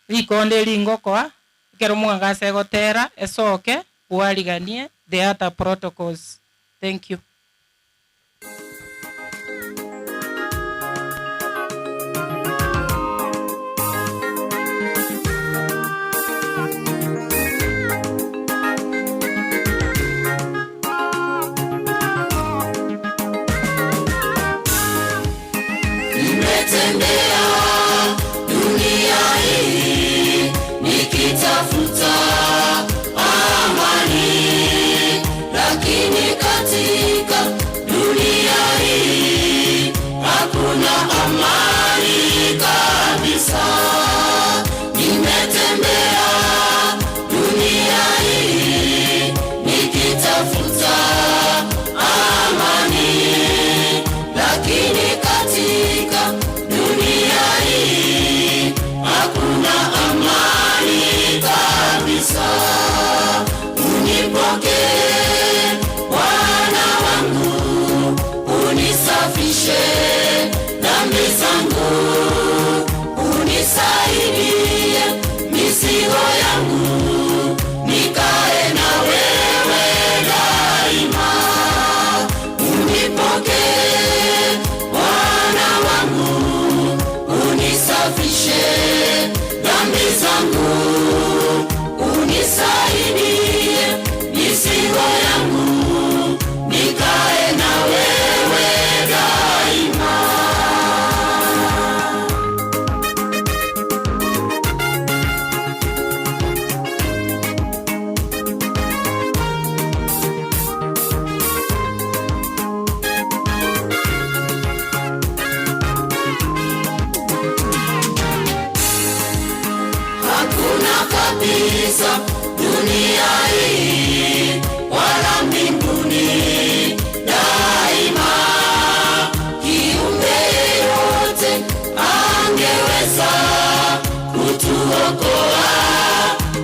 likonde lingokoa kero Mwangasa egotera esoke wariganie the other protocols. Thank you. Nimetembea dunia hii nikitafuta amani, lakini katika dunia hii hakuna amani kabisa. Nimetembea dunia hii nikitafuta amani, lakini katika dunia hii hakuna amani kabisa. Unipokee Bwana wangu, unisafishe dhambi zangu, unisaidie mizigo yangu, nikae na wewe daima. Unipokee Bwana wangu, unisafishe dhambi zangu, unisaidie mizigo yangu, nikae na wewe daima. Hakuna kabisa dunia hii wala mbinguni daima kiumbe yote angeweza kutuokoa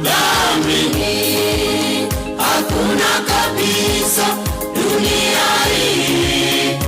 dhambini. Hakuna kabisa dunia hii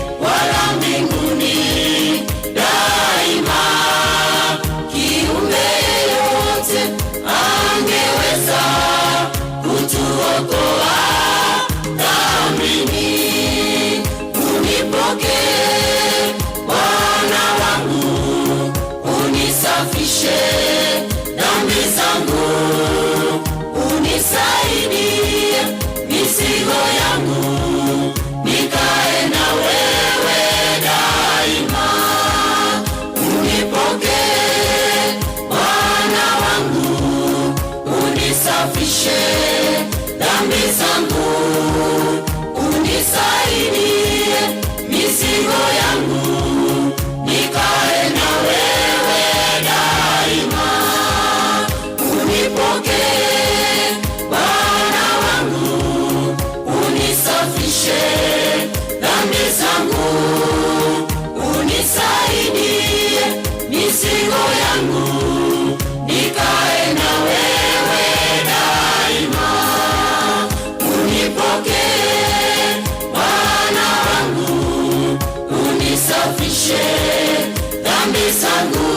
unioshe dhambi zangu,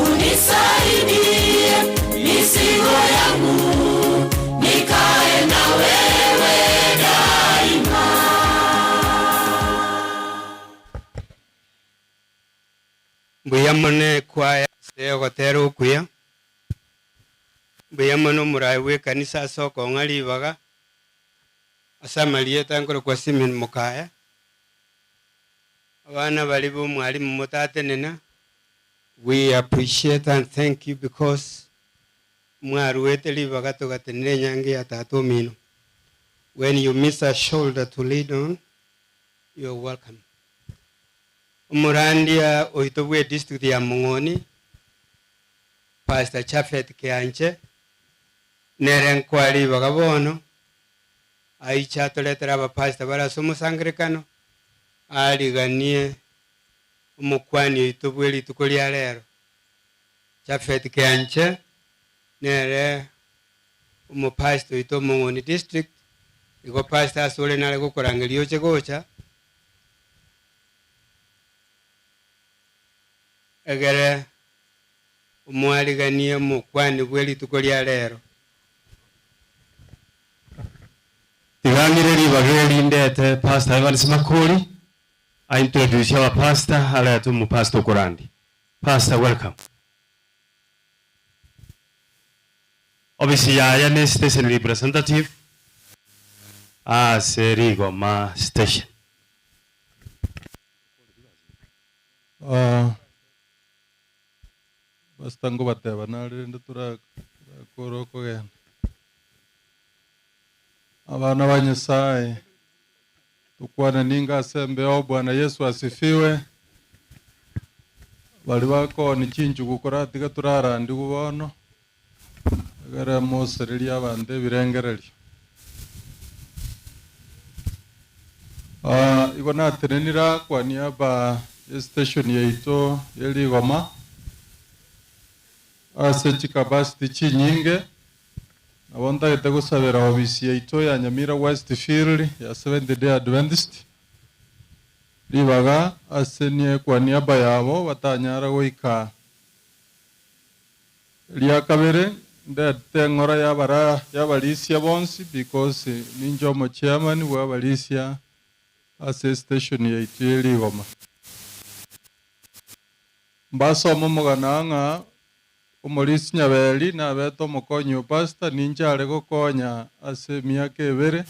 unisaidie mizigo yangu, nikae na wewe daima. Mbuyamone kwaya seo gotero kuya. Mbuyamone murai we kanisa soko ngali baga. Asamalie tangoro kwa simin mukaya. Abana bali bo mwalimu mutate nena. We appreciate and thank you because mwaru weteli baga to gatene nyange atato mino. When you miss a shoulder to lean on, you're welcome. Umurandia oitobwe district ya Mungoni, Pastor Chafet Kianche, Neren Kwali Vagabono, Aicha Toletra Pastor Barasumu Sangricano, Aliganie, Umukwani oitobwe tukulialero. Chafet Kianche, Nere Umupastor oito Mungoni district, Igo Pastor Sole Nalego Korangelio Chegocha, egere umwaliganie mukwani bweli tukolia lero Tigangire libageli ndete Pastor Evans Makuri. I introduce our pastor Haletu mu Pastor Kurandi. Pastor, welcome. Obviously I am a station representative as Rigoma station. Bastango bateba narinde turakoroko genda. Abana ba Nyasaye tukwana ninga sembe o Bwana Yesu asifiwe. Bali bako ni kinju gukora tiga turarandi gubono. Agara mosereri abande birengereri. Igona tenenira kwa niaba station yeito yeli Goma. Ase capacity chinyinge abonda gutagusabira obisi yaito ya Nyamira Westfield ya Seventh Day Adventist libaga ase nie kwa niaba yabo batanyara goika liya kabere ndete ngora yabara yabalisia bonsi because ninjo mo chairman wa balisia ase station yaito yeli Goma mbaso momogananga Umulisi Nyabeli na beto mukonyo pastor ninjare gokonya ase miaka ebere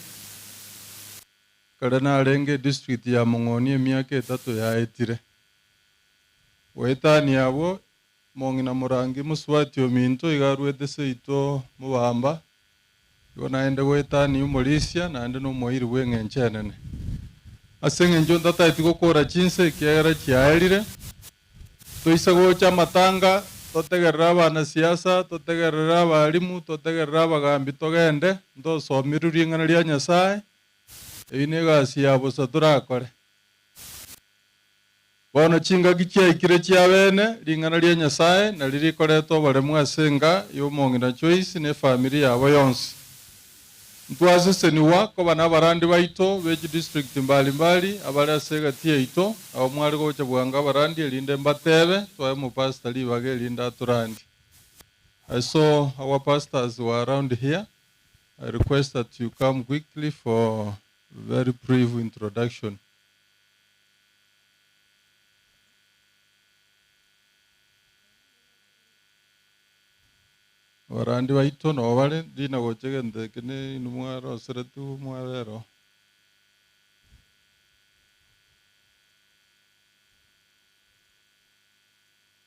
kare narenge district ya Mungoni miaka 3 yaetire wetani abo mongina murangi muswati ominto igarwete seito mubamba yona ende wetani umulisia na ende no moiri wengenchenene asenge njo ndata itigokora chinse kiera chiaerire toisago cha matanga totegerera abana siasa totegerera abarimu totegerera abagambi togende ndosomiruri ng'ana ria Nyasaye ine egasi yabo turakore bono chinga gichiaikire chia bene ring'ana ria Nyasaye na ririkoretwo baremu asenga y'omong'ina Joyce ne family yabo yonsi ntwaseseniwa ko bana barandi baito beji district mbali abari asega tiaito abo mwari gocha bwanga barandi elinde mbatebe twaye mu pastor libage linda turandi. I saw our pastors were around here. I request that you come quickly for a very brief introduction. Warandi baito no bale dina gochegende kene numwaro seretu mwabero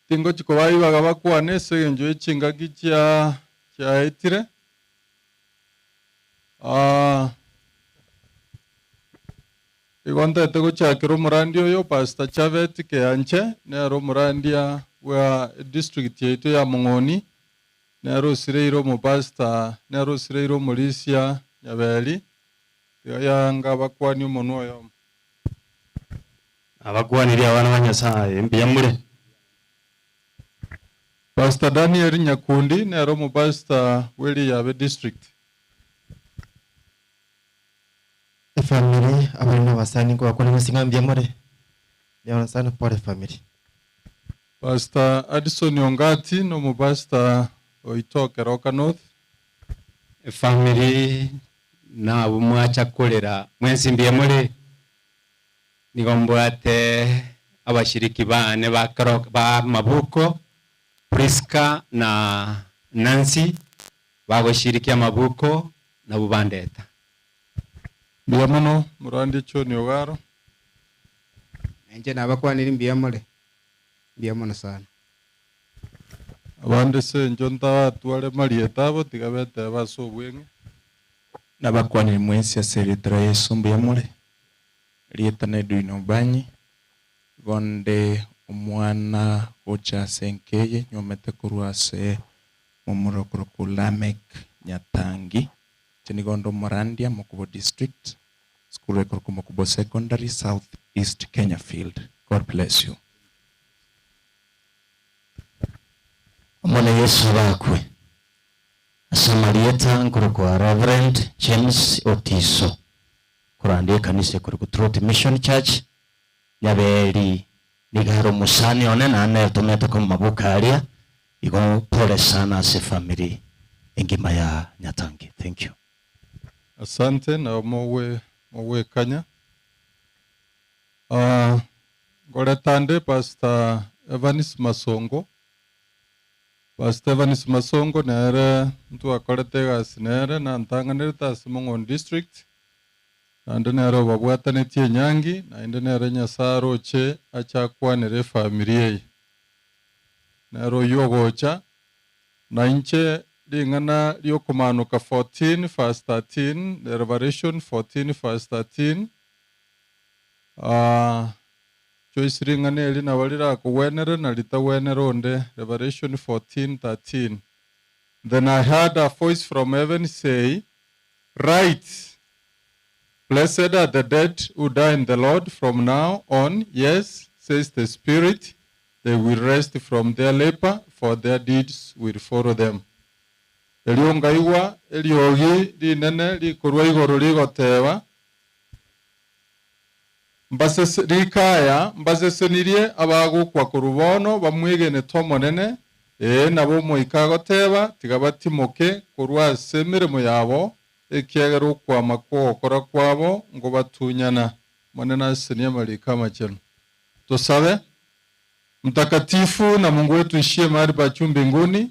tingo chikobai bagabakwane segenjo echinga gicha chaetire igonta tego chakiro murandi oyo Pastor Chavet Kianche nero murandia wa district yetu ya Mungoni nero sireiro mu pastor nero sireiro Mulisia Nyabeli yanga bakwani umuntu oyo abagwanira abana ba Nyasaye mbiyamure Pastor Daniel Nyakundi nero mu pastor weli yabe district family abana basani kwa kona musinga mbiyamure Niona sana pole family. Pastor Addison Ongati no mu pastor oitoke Roka North. Family na bumwacha kolera mwensi mbye muri nigombwate abashiriki bane ba Mabuko, Priska na Nancy bagoshirikia Mabuko na Bubandeta. Biamono murandi choni ogaro. Nje nabakwanira mbiyamole. Biamono sana. Abande se njonta tuale marieta abo tigabete baso bwenge. Nabakwanira mwensi aseretra Yesu mbiyamole. Rieta na duino banyi. Gonde omwana ocha senkeye nyomete kuruase momurokuru Lamek Nyatangi Chenigondo Morandia Mokubo District School Record Mokubo Secondary South East Kenya Field. God bless you. Mwana Yesu bakwe Asamarieta kwa Reverend James Otiso kurandie kanisa kuri Truth Mission Church Nyaberi nigaro musani one na ane tomete kwa Mabukaria igo pole sana se family engima ya Nyatangi. Thank you. Asante na mowe kanya. Goretande Pastor Evanis Masongo. Pastor Evanis Masongo nere mtu akoretega sinere na ntanganirita Simongon District. Na ndenero babwatane tie nyangi na ndenero nyasaro che achakwanire familia. Nero yogocha na inche lingana liokumanuka 14 verse 13, the Revelation 14 verse 13. Choice ringane elina walira kuwenere na lita wenere onde, Revelation 14:13. Then I heard a voice from heaven say, "Write, blessed are the dead who die in the Lord from now on. Yes, says the Spirit, they will rest from their labor, for their deeds will follow them." Eliongaiwa, eliogi, linene, likurwa igoro ligoteba. Mbasese likaya, mbasese nirie abagu kwa kurubono, bamwegene tomonene, nabo moikagoteba, tigabatimoke, kurwa semiremo yabo, ekiagero kwa mako okora kwabo, ngo batunyana, manena senia malika macheno. Tusabe, mtakatifu na Mungu wetu ishie mahali pa juu mbinguni,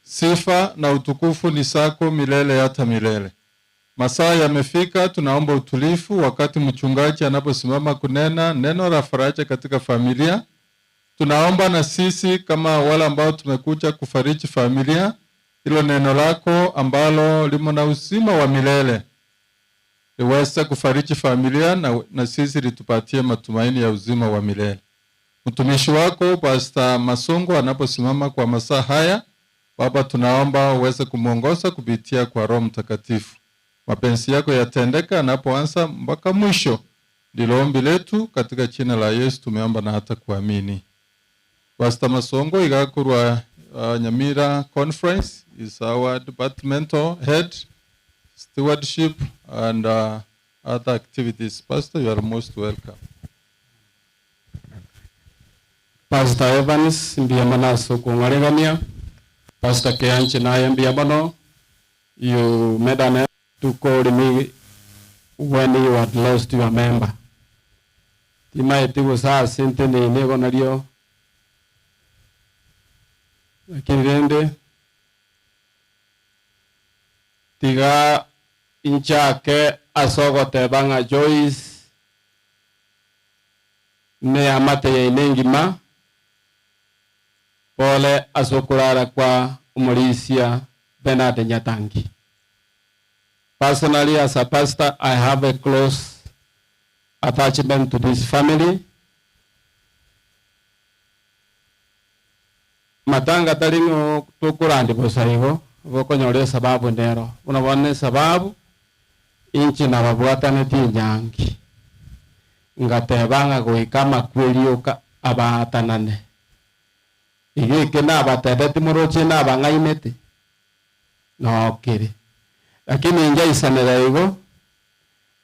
sifa na utukufu ni sako milele hata milele. Masaa yamefika, tunaomba utulifu wakati mchungaji anaposimama kunena neno la faraja katika familia. Tunaomba na sisi kama wale ambao tumekuja kufariji familia, hilo neno lako ambalo limo na uzima wa milele liweze kufariji familia na sisi litupatie matumaini ya uzima wa milele. Mtumishi wako Pastor Masongo anaposimama kwa masaa haya, Baba tunaomba uweze kumuongoza kupitia kwa Roho Mtakatifu. Mapenzi yako yatendeka anapoanza mpaka mwisho. Ndilo ombi letu katika jina la Yesu tumeomba na hata kuamini. Pastor Masongo igakurwa Nyamira Conference is our departmental head, stewardship and other activities. Pastor, you are most welcome. Pastor Evans mbiyamana sokong'aregania. Pastor Keanchi naye mbiyamano. You made an effort to call me when you had lost your member. Timaiti gusa sente ni nego nario. Lakini rende tiga inchake asogote banga Joyce ne amate ya inengima pole asokurara kwa umulisia Bernard Nyatangi. Personally, as a pastor, I have a close attachment to this family. Matanga talingo tukurandi bosaigo boko nyore sababu ndero unabone sababu inchi na babwatane ti nyangi ngatebanga goikama kwelioka abatanane igike na batedeti muroche na bangaimete no kire lakini inja isanera igo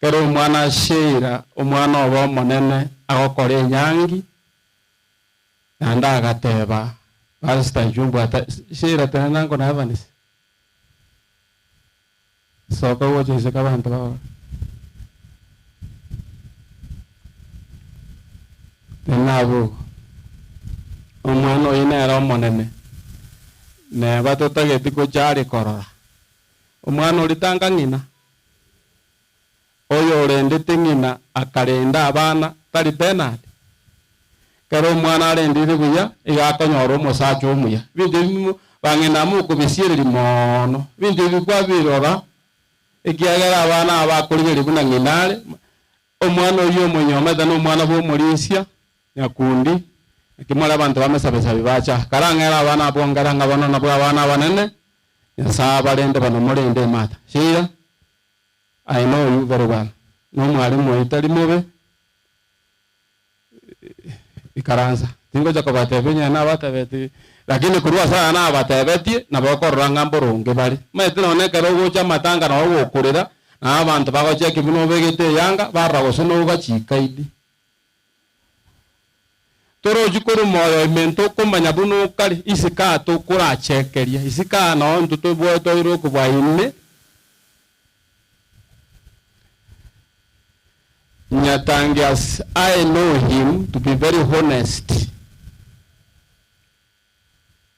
kero umwana Sheila umwana obo monene agokore nyangi nanda agateba Pastor Njumbu ata Sheila tena ngo na Evanisi soka woje se kabantu baba tenabo umwana oyinera monene ne batotageti ko cyari korora umwana uritanga ngina oyo urendete ngina akarenda abana tari Bernard kero umwana arendire buya igakonyora umusacho umuya bindi bangena mu kubisirira mono bindi bikwa birora ikiagera abana abakurire buna nginare umwana uyo munyoma dano umwana bo murisia nyakundi kimara abantu bamesabesa bibacha karangera abana bongaranga bano nabo abana banene yasaba rende bano murende mata Sheila I know you very well no mwalimu itali mobe ikaranza tingo jako batebenya na batabeti lakini kurua sana na batabeti na bakoranga mboronge bali mete none kero gocha matanga na gukurira na abantu bagocha kibuno begete yanga baragoso no gachikaidi toro jukuru moyo imento kumanya buno kali isika to kura chekeria isika no ntuto boto iro kubaine Nyatangias, I know him to be very honest.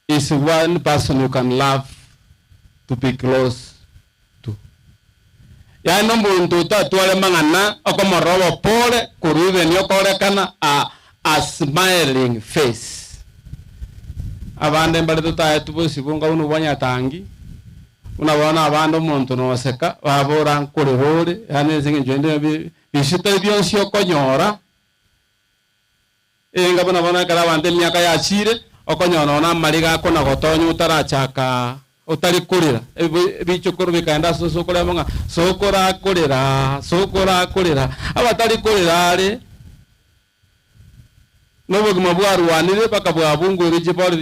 Is one person you can love to be close to. Ya no muntu tatuale mangana okomorobo pole kuruve nyokore kana a smiling face. Abande mbale tutaye tubusibunga unu banyatangi. Unabona abando muntu no seka babora nkurehore yani zinge njende bishita byonsi okonyora ngabona bona kala bande myaka yachire okonyona na mariga kona gotonyo utarachaka utari kurira bichukuru bikaenda sokora monga sokora kurira abatari kurira ari nobo gumabwarwanire bakabwa bungu rijibore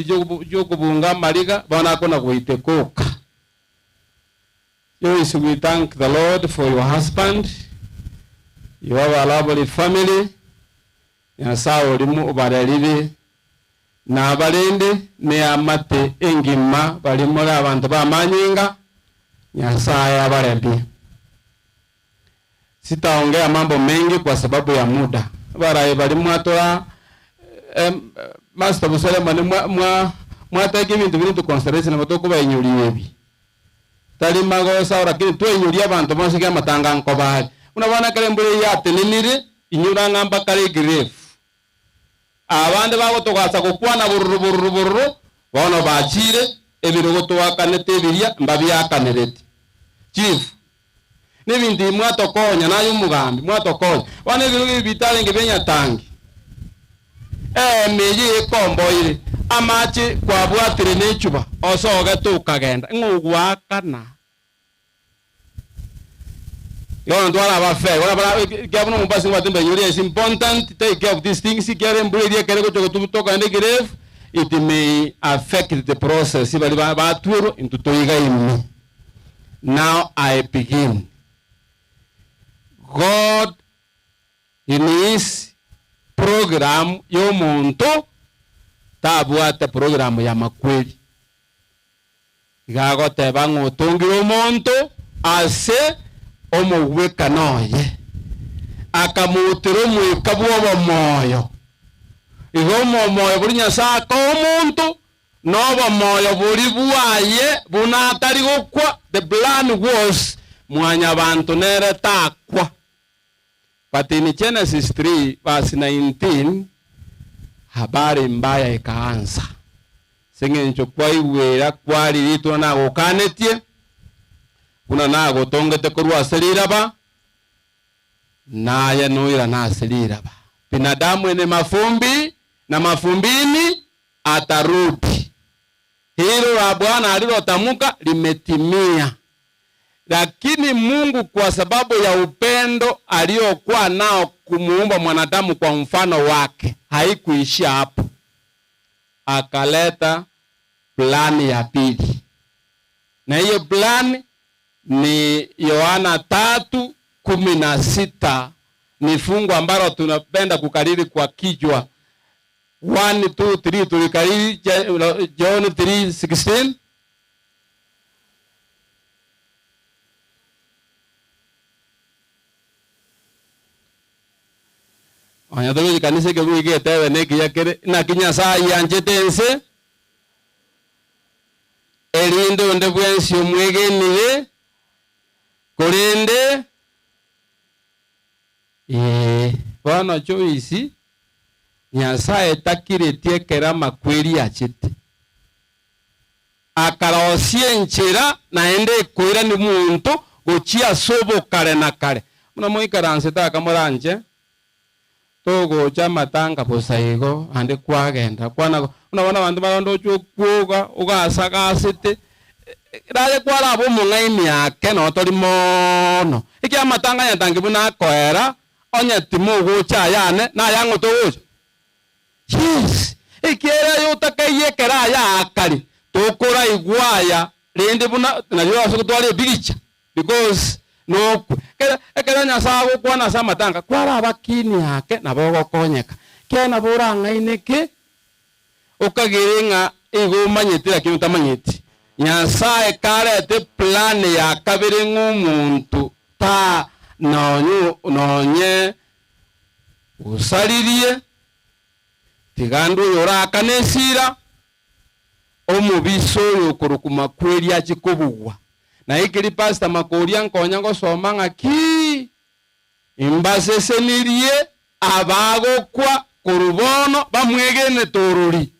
ryo kubunga mariga bona kona goite koka. Yes, we thank the Lord for your husband. You have a lovely family. Yasawo limu ubarelire na abalende ne amate engima balimora abantu bamanyinga Nyasaye abarembi. Sitaongea mambo mengi kwa sababu ya muda. Baraye balimu atoa Master Busolema mwataki bintu bintu consideration abatoko bayinyuriyebi. Tali mago saura kini tu inyuria abantu bose kya matanga nkobali unabona kale mbure yate ninire inyura ngamba kale grave abande bago tokasa kokwana bururu bono bachire ebirogo twakanete biria mbabi akanerete chief nibindi mwatokonya nayo mugambi mwatokonya wane birogo bitale ngebenya tangi meyi komboire amachi kwa bwatire nechuba osoga tukagenda ngugwakana yon twala bafe wala bala gavana mubasi watembe yuri is important take care of these things kere mburi kere ko tutoka ende grave it may affect the process bali ba tuero into toiga imi. Now I begin. God in his program yo muntu tabuate programu ya makweli gago teba ngotongiro muntu ase omoweka noye akamutiro mwikabwo moyo igomo moyo buri Nyasaye omuntu nobo moyo buri buaye bunatari gukwa the plan was mwanya bantu nere takwa. But in Genesis 3 verse 19 habari mbaya ikaanza. Sengencho kwa iwera kwali litu na gokanetie. Kuna na gotongete kurwa seliraba. Na ya noira na seliraba. Binadamu ene mafumbi na mafumbini atarudi. Hilo la Bwana alilotamuka limetimia. Lakini Mungu kwa sababu ya upendo aliokuwa nao kumuumba mwanadamu kwa mfano wake, haikuishia hapo. Akaleta plani ya pili. Na hiyo plani ni Yohana 3 16 ni fungu ambalo tunapenda kukariri kwa kichwa. 1, 2, 3 tulikariri John 3:16. Onyathoro kanisa ke buige tewe ne kiya kere na kinya saa yanjetense elindo nde bwensi omwegenire korende bwana Joyce Nyasaye takiretie kera makweri achete akarosie nchira naende kwira ni muntu gochia sobo kare na kare muna moikaranse takamoranje togo chamatanga posaigo ande kwagenda kwana unabona bantu barondo chokwoga ugasagasite raje kwara abo mungaini yake no tori mono iki amatanga yatangi buna koera onya timo gocha yane na yango to yes ikera yotakaiye kera ya akari tokora igwaya rende buna na yo asukutwale bigicha because no ekera Nyasaye kwana samatanga kwara abakini yake nabo konyeka kena buranga ineke ukagiringa igo manyitira kintu tamanyiti Nyasaye karete plan ya kabiri ng'umuntu ta nonye usalirie tigandu yorakanesira omubiso yokurukuma kweri akikobugwa na ikiri pastor makoria nkonya ngosoma ngaki imbasesenirie abagokwa kurubono bamwegene toruri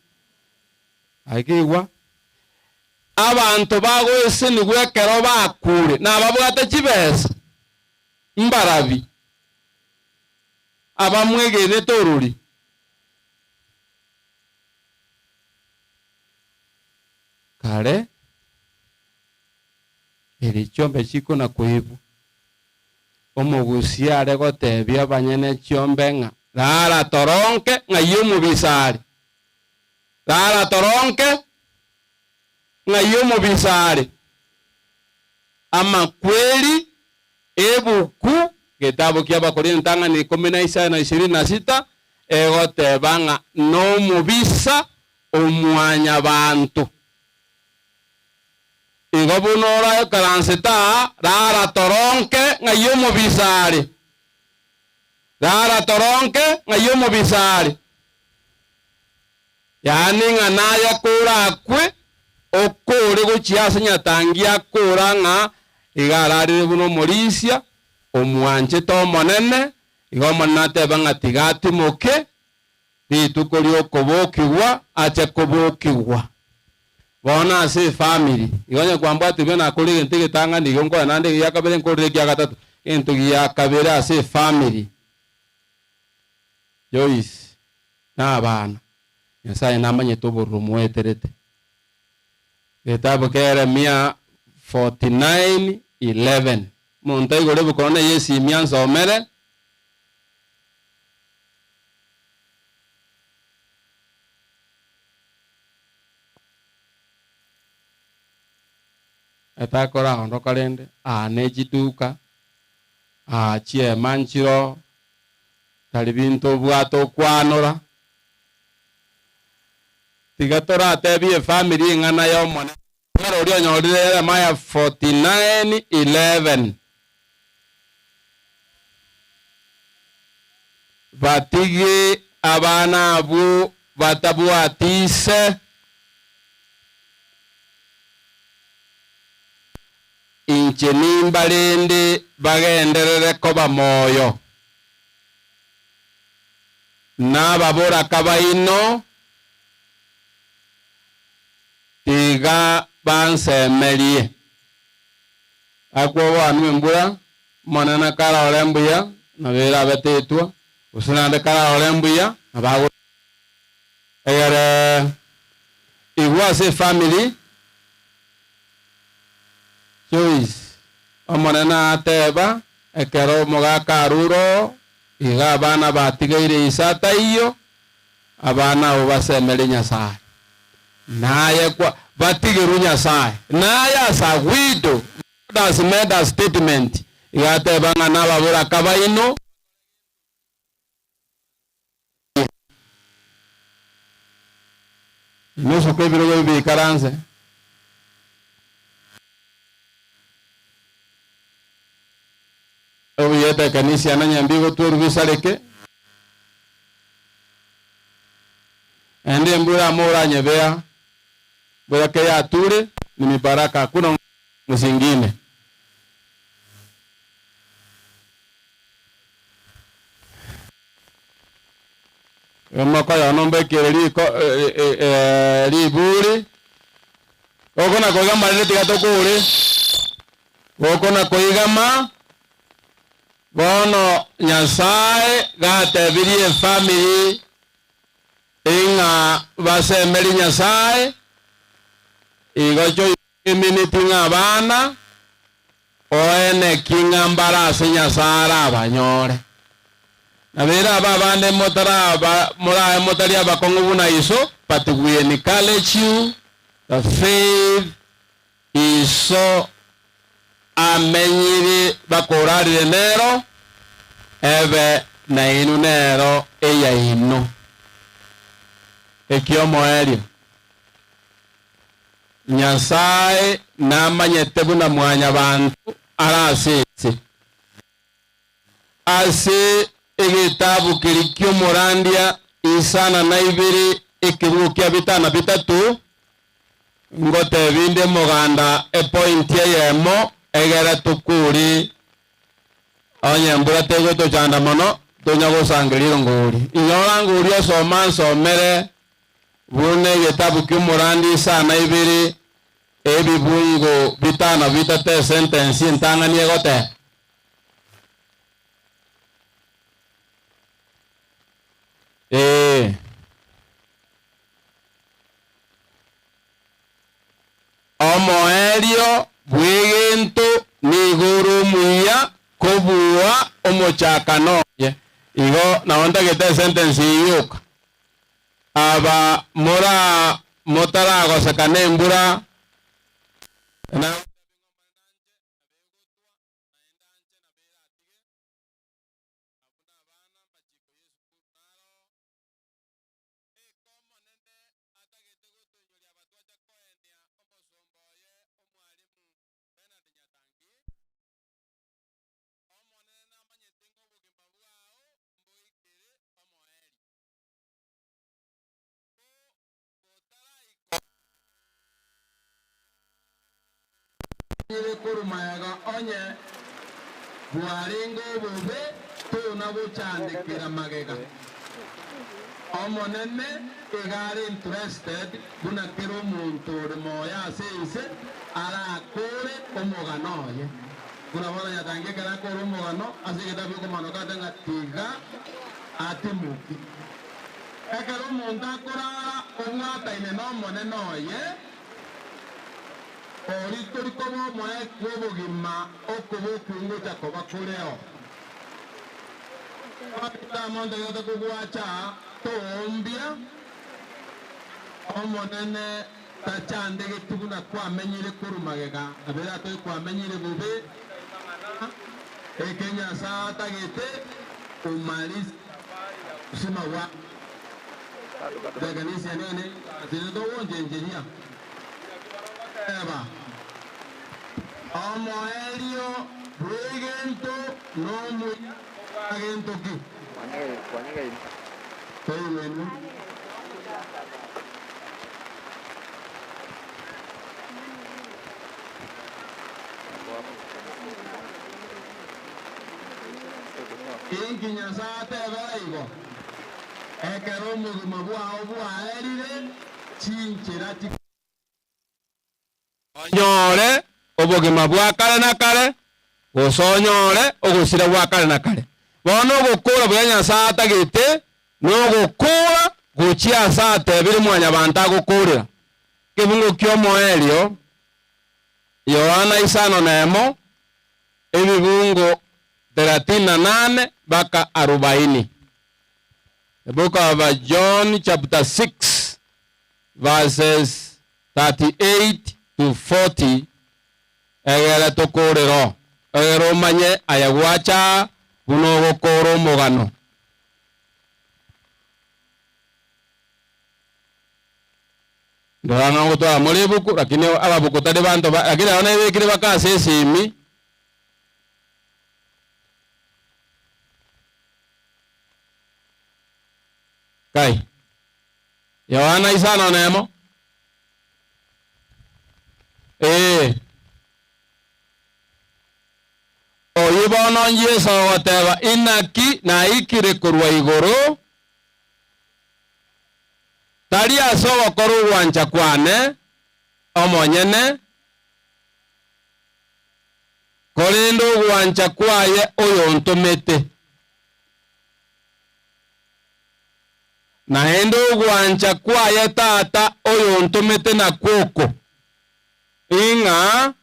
agiwa abantu bagoese ni gwekero bakure na babwate kibesa mbarabi abamwegene toruri kare eri chombe chiko na kwebu omugusia are gotebia banyene chombe nga rara toronke ngayo mubisari rara toronke ngayo mubisari ama kweli ebuku kitabu kia Bakorintho ni 19:26 egoteba nga no mubisa omwanya bantu igobunora karanseta rara toronke ngayo mubisari rara toronke ngayo mubisari yani nganaya kura kwe okore gochiasa nyatangia kura nga igararire buno morisia omwanje to monene igomonate banga tigati moke ritukori okobokigwa ache kobokigwa bona ase family igonya kwamba tibena kuri ntige tanga ni gongo nande yakabere nkore kya gatatu into ya kabere ase family Joyce na bana Nyasaye namanye toburu mweterete kitabu kya Yeremia 49:11 montai gore bukone Yesu mianza omere etakora hondo kalende nejituka chie manchiro talibinto bwato kwanora tigatora tebie family ngana yo mona pero rio nyorire Yeremia 49:11 batigi abana abu batabuatise inche nimbalende bagenderere koba moyo nababura kabaino tiga bansemerie akwo wanu mbura monana kara olembuya na vera betetwa usunande kara olembuya abago egere igwase family Joyce omonena ateba ekero mogaka aruro iga abana batigaire isata iyo abana obasemere Nyasaye naye kwa batigiru Nyasaye naye as a widow has made a statement igate banga nababura kabaino nusu kwebiro bikaranze oyeta kanisa ananyambigo tu rubisaleke ende mbura mora nyebea bora ke ya ture ni mibaraka kuna msingine maka ya nombe kereli ko liburi okona ko gamba le tigato kure okona ko igama bono Nyasaye gatebirie family inga basemeri Nyasaye igocho community ng'abana oene kinga mbarase Nyasaye abanyore nabera ababande motaraba murae motari abakongo buna iso but we encourage you the faith is so amenyiri bakorari nero ebe na inu nero eya ino ekiomo erio Nyasaye namanyete buna mwanya bantu arasitse ase igitabu kirikyo morandia isana na ibiri ikibukia bitana bitatu ngote binde moganda point yemo egera tukuri onyembura tego to chanda mono tonyago sangiriro nguri inyora nguri asoma somere bune igitabu kimorandi isana ibiri ebibungo bitana bitate sentence ntangani egote omoerio bwegento niguru muya kobuwa omochakanoye igo naonda gete sentence yuka aba mora motara gosakane mbura na kurumayaga onye bwaringo bube tuna buchandikira magega omonene igari interested buna kiro muntu moya sese ara kore omoganoye kuna bona yatange kara kore omogano asigeda biko manoka tanga tiga atimuki ekero muntu akora omwata ine no monene oye Ori komo moe kubo gima okubo kungo chakoba kuleo. Apita monde yote kuguacha tombia. Omonene tachande getuguna kwa menyire kurumagega. Abera to kwa menyire bube. Ekenya sa tagete umalis sima wa. Daganisi nene tinedo wonje engineer. Eba Omoelio Brigento no muy agento ki. Bueno. Inki nyasate baigo. Ekero mu bwa obwa erire chinchira ti nyore obogima bwa kale na kale gusonyore ogusira bwa kale na kale bono gukura bwa Nyasaye atagite no gukura guchia sate biri mwanya banta gukurira kibungo kyo moelio Yohana isano nemo ebibungo 38 baka 40 The book of John chapter 6 verses 38 to 40 egere tokorero romanye ayagwacha buno gokoro mogano ndoranga gutwara muri buku lakini ababuku tari bantu lakini ona ibikire bakase esimi kai Yohana isana nemo oyibono Yesu goteba inaki na ikire kurwa iguru tari asobo koru wanja kwane omonyene korindo wanja kwaye oyo ntomete na endo wanja kwaye tata oyo ntomete na kwoko inga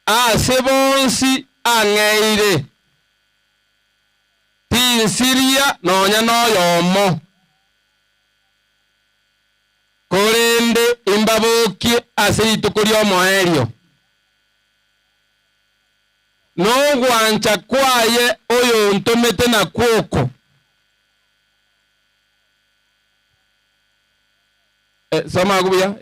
asebonsi angeire tinsiria nonya noyomo korende imbabuki asiritukuria omoerio no gwancha kwaye oyo ntomete na kwoko sama kubuya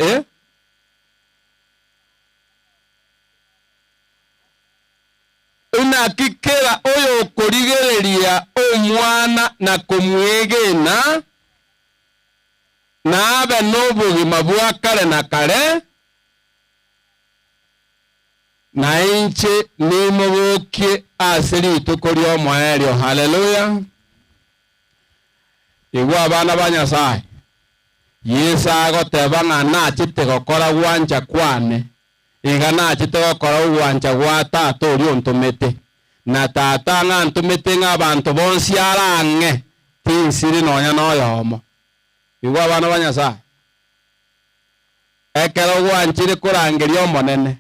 unakikera oyo korigereria omwana na kumwegena nabe n'obugima bwa kare na kare na inche nimubukie asirituko ry'omwerio. Haleluya. Igwa abana ba Nyasaye Yesu agoteba nachite gokora gwanja kwane iga nachite gokora gwanja gwa tata ori ontumete na tata nga ntumete nga abantu bonsi arange tinsiri nonya noyomo. Igwa abana ba Nyasaye ekero gwanchire kurangeria omonene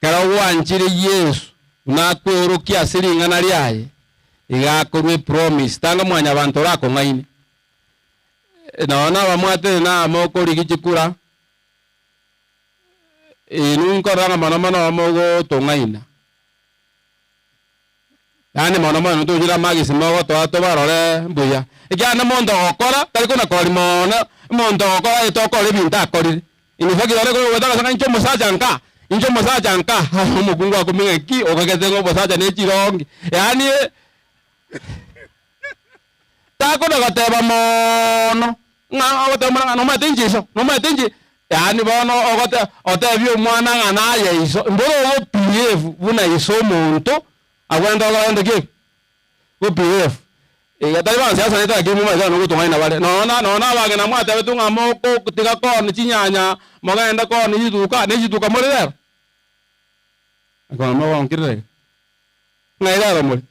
kero gwanchire Yesu nakwerukia siringana lyaye igakorwe promise tanga mwanya abantu rakong'aine naona bamwate na moko ligikura inunkoranga manamana amogo tong'aina yani manamana tujira magisi mogo to barore mbuya igana mondo okora tariko na kori mona mondo okora itokore binta akori inifaki dore ko wetaka sanga incho musaja nka umugungu akuminga ki okageze ngo musaja ne chirongi yani tako na gateba mono nga otemana no matinji yani bono otebyo mwana ngana yeso mboro wo pf buna yeso muntu agwenda ki wo pf taliban siasa neta ki mu maza no gutunga bale nona bage na mwate betunga moko kutika koni chinyanya mogenda koni yituka muri lero akona mo wankire ngaira muri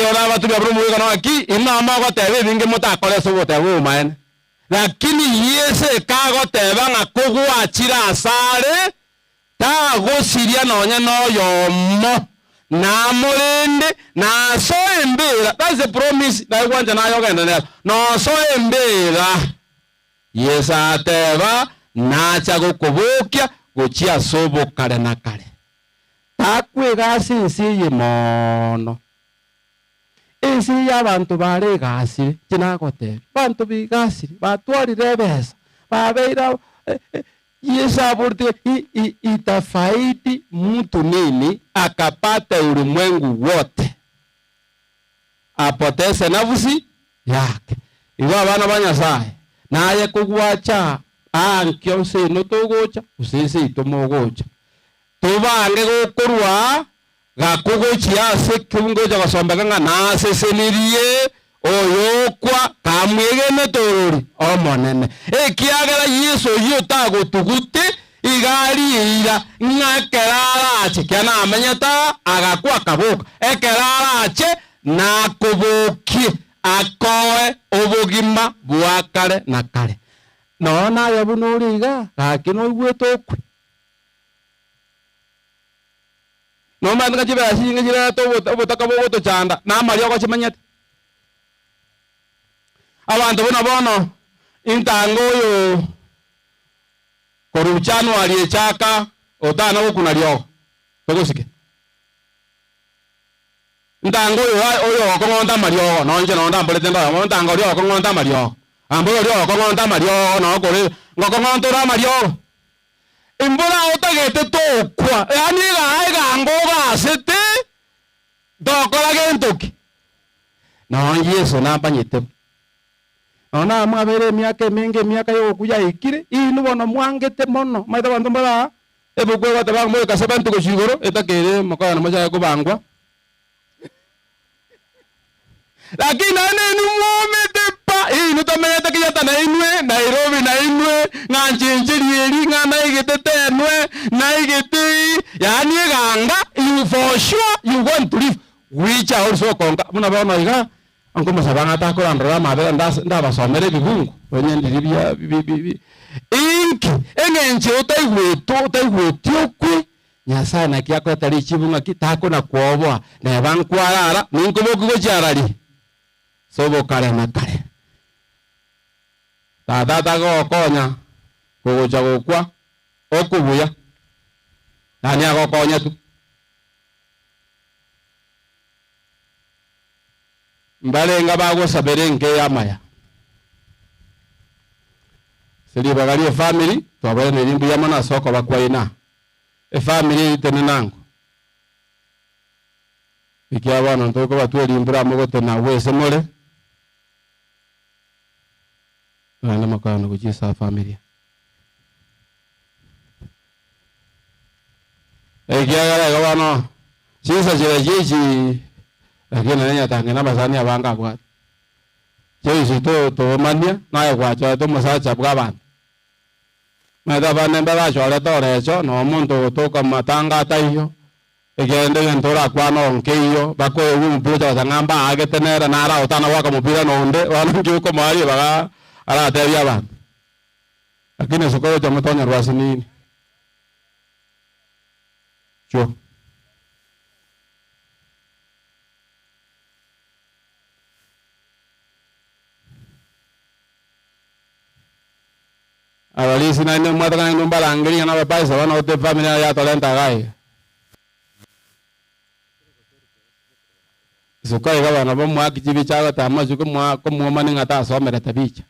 ora batu bya brumu kana ki ina mago tebe binge mutakore so botebu maene lakini Yesu kago teba ngakugwa chira asare ta gosiria nonya noyomo na murende na so embera. That's a promise na gwanja na yogenda ne no so embera Yesu ateba na chago kubukia gochia sobo kare na kare takwe gasi nsiye mono isi y'abantu bare gasi kinagote bantu bigasi batwarire besa babeira Yesu aburti itafaidi mtu nini akapata ulimwengu wote apoteze nafsi yake. Iwa bana ba Nyasaye naye kugwacha ankyo se no togocha usese itomogocha tubange gokorwa gakugochi ase kubungoja gasombeka nga nasesenirie oyokwa kamwegene torori omonene ekiagera Yesu yotago tugute igari ira ngakerarache kana amenyata agakwa kaboka ekerarache na kuboki akoe obogima bwakare na kare nona yabunoriga gakino igwetokwe no manda chibe asinga jira to botaka boto chanda na mari ko chimanyete abantu bona bono intango yo koruchano aliechaka otana gukuna ryo togusike ndango oyo okongonda mario nonje nonda mbolete ndo ndango ryo okongonda mario ambo ryo okongonda mario no kore ngokongonda mario imbura otagete tokwa yani ga ngoga sete dokora gentoki nonje Yesu nampanyite ona mwabere miaka yo kuya ikire inu bono mwangete mono maitha bantu bara ebugwe batabanga moyo kasabantu ko shigoro etakere makana maja ko bangwa lakini nani mwomete pa inu tameta kiyata na inwe Nairobi na inwe nganchenjeri ngana igetetenwe na igete yani ganga you for sure you want to live which also konga muna bana iga anko masabanga ta ko andra mabe nda basomere bibungu onye ndiribya inki engenche otaigwetu okwe Nyasaye na kiako tari chibunga kitako na kuobwa na bankwarara ninko bokugo charari sobo kare na kare tata go konya kugocha gukwa okubuya nani agokonya tu mbalenga bagosabere nke yamaya seli bagalie family twabone limbu yamana soko bakwaina family tenenango ikia bana ntoko batwe limbura mogote na wese mole na makana kujisa family ikia gara bana sisa jeje lakini nanya tangena basani abanga bwa Yesu to mania na kwa cha to musacha bwa meda bane baba chole to recho no muntu to kama tanga taiyo egende ntora kwa no nkeyo bako umpuja sangamba agetenera nara utana waka mupira no onde wanungi ko mari baga ala tebya ba lakini sokoro cha mtonya rwasini cho awalisi na ine mwata kana numbala angeli kana bapaisa wana ote familia ya tolenta gai sukai ga bana bomu akijibi chaga tama juko mwa ko mwa ninga ta so mere tabicha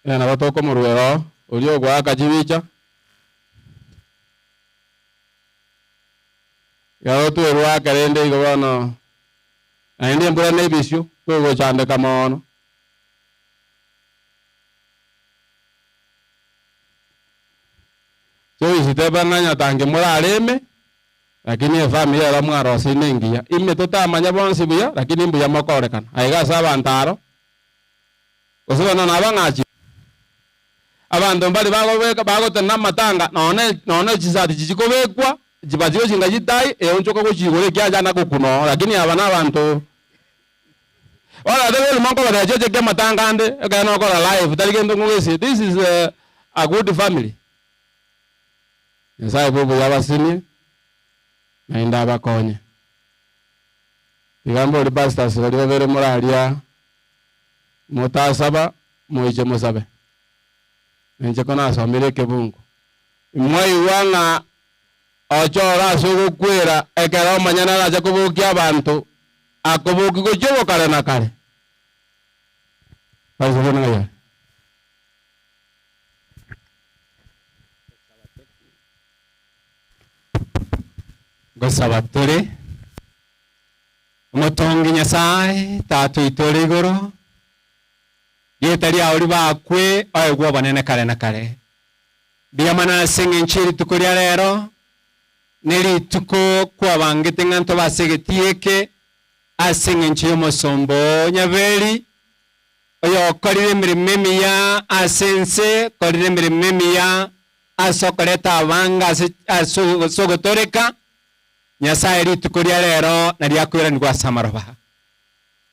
na batoko muruero ulio kwa kajibicha ya tu ruwa karende igobano aende mbura nebisyo ko chande kamono so isiteba nganya tange murareme lakini familia la mwaro sinengia ime tutamanya bonsi buya lakini mbuya makorekana aiga saba ntaro osubana nabangachi abantu mbali bago tena matanga none chisati chichikobekwa jibazio chinga jitai onchoka ko chigore kya jana ko kuno lakini abana abantu wala debe manko bada jeje kya matanga ande ka no ko live dalike ndo ngwesi this is a good family Nyasaye bobo yabasini na inda bakonye igambo li pastors bali bavere muralia mutasaba moije musabe nje kona asomere kebungu mwai wanga ochora sugu kwera ekero manyana raja kubukia abantu akubuki kujobo kale na kale basi bona ya gosabatore mutongi Nyasaye tatu itore igoro yetari auri bakwe ayegwa banene kale na kale biamana singe nchiri tukuria rero neri tuko kwa bangete nganto basegetieke asinge nchiyo musombo nyabeli oyo korire mirime ya asense korire mirime ya asokoreta abanga asogotoreka Nyasaye ritukuria rero nari akwira ndwa samaroba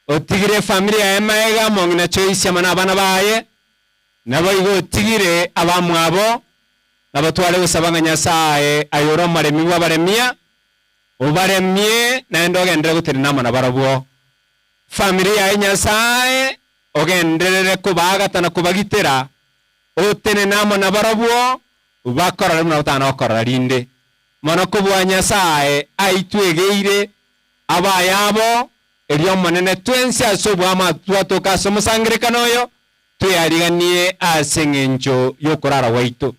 otigire familia ya maega mongina choice amana abana baye nabo igo otigire abamwabo nabatwale gusabanga Nyasaye ayoro maremi babaremia obaremie naende ogendere guterinamo na barabwo familia ya Nyasaye ogenderere kubagatana kubagitera otene namo na barabwo bakorora na utana okorora rinde mono kubwa Nyasaye aitwegeire abayabo elio monene twensi asobwa amatwatoka somusangirikanoyo tuyariganie asengencho yokorara waitu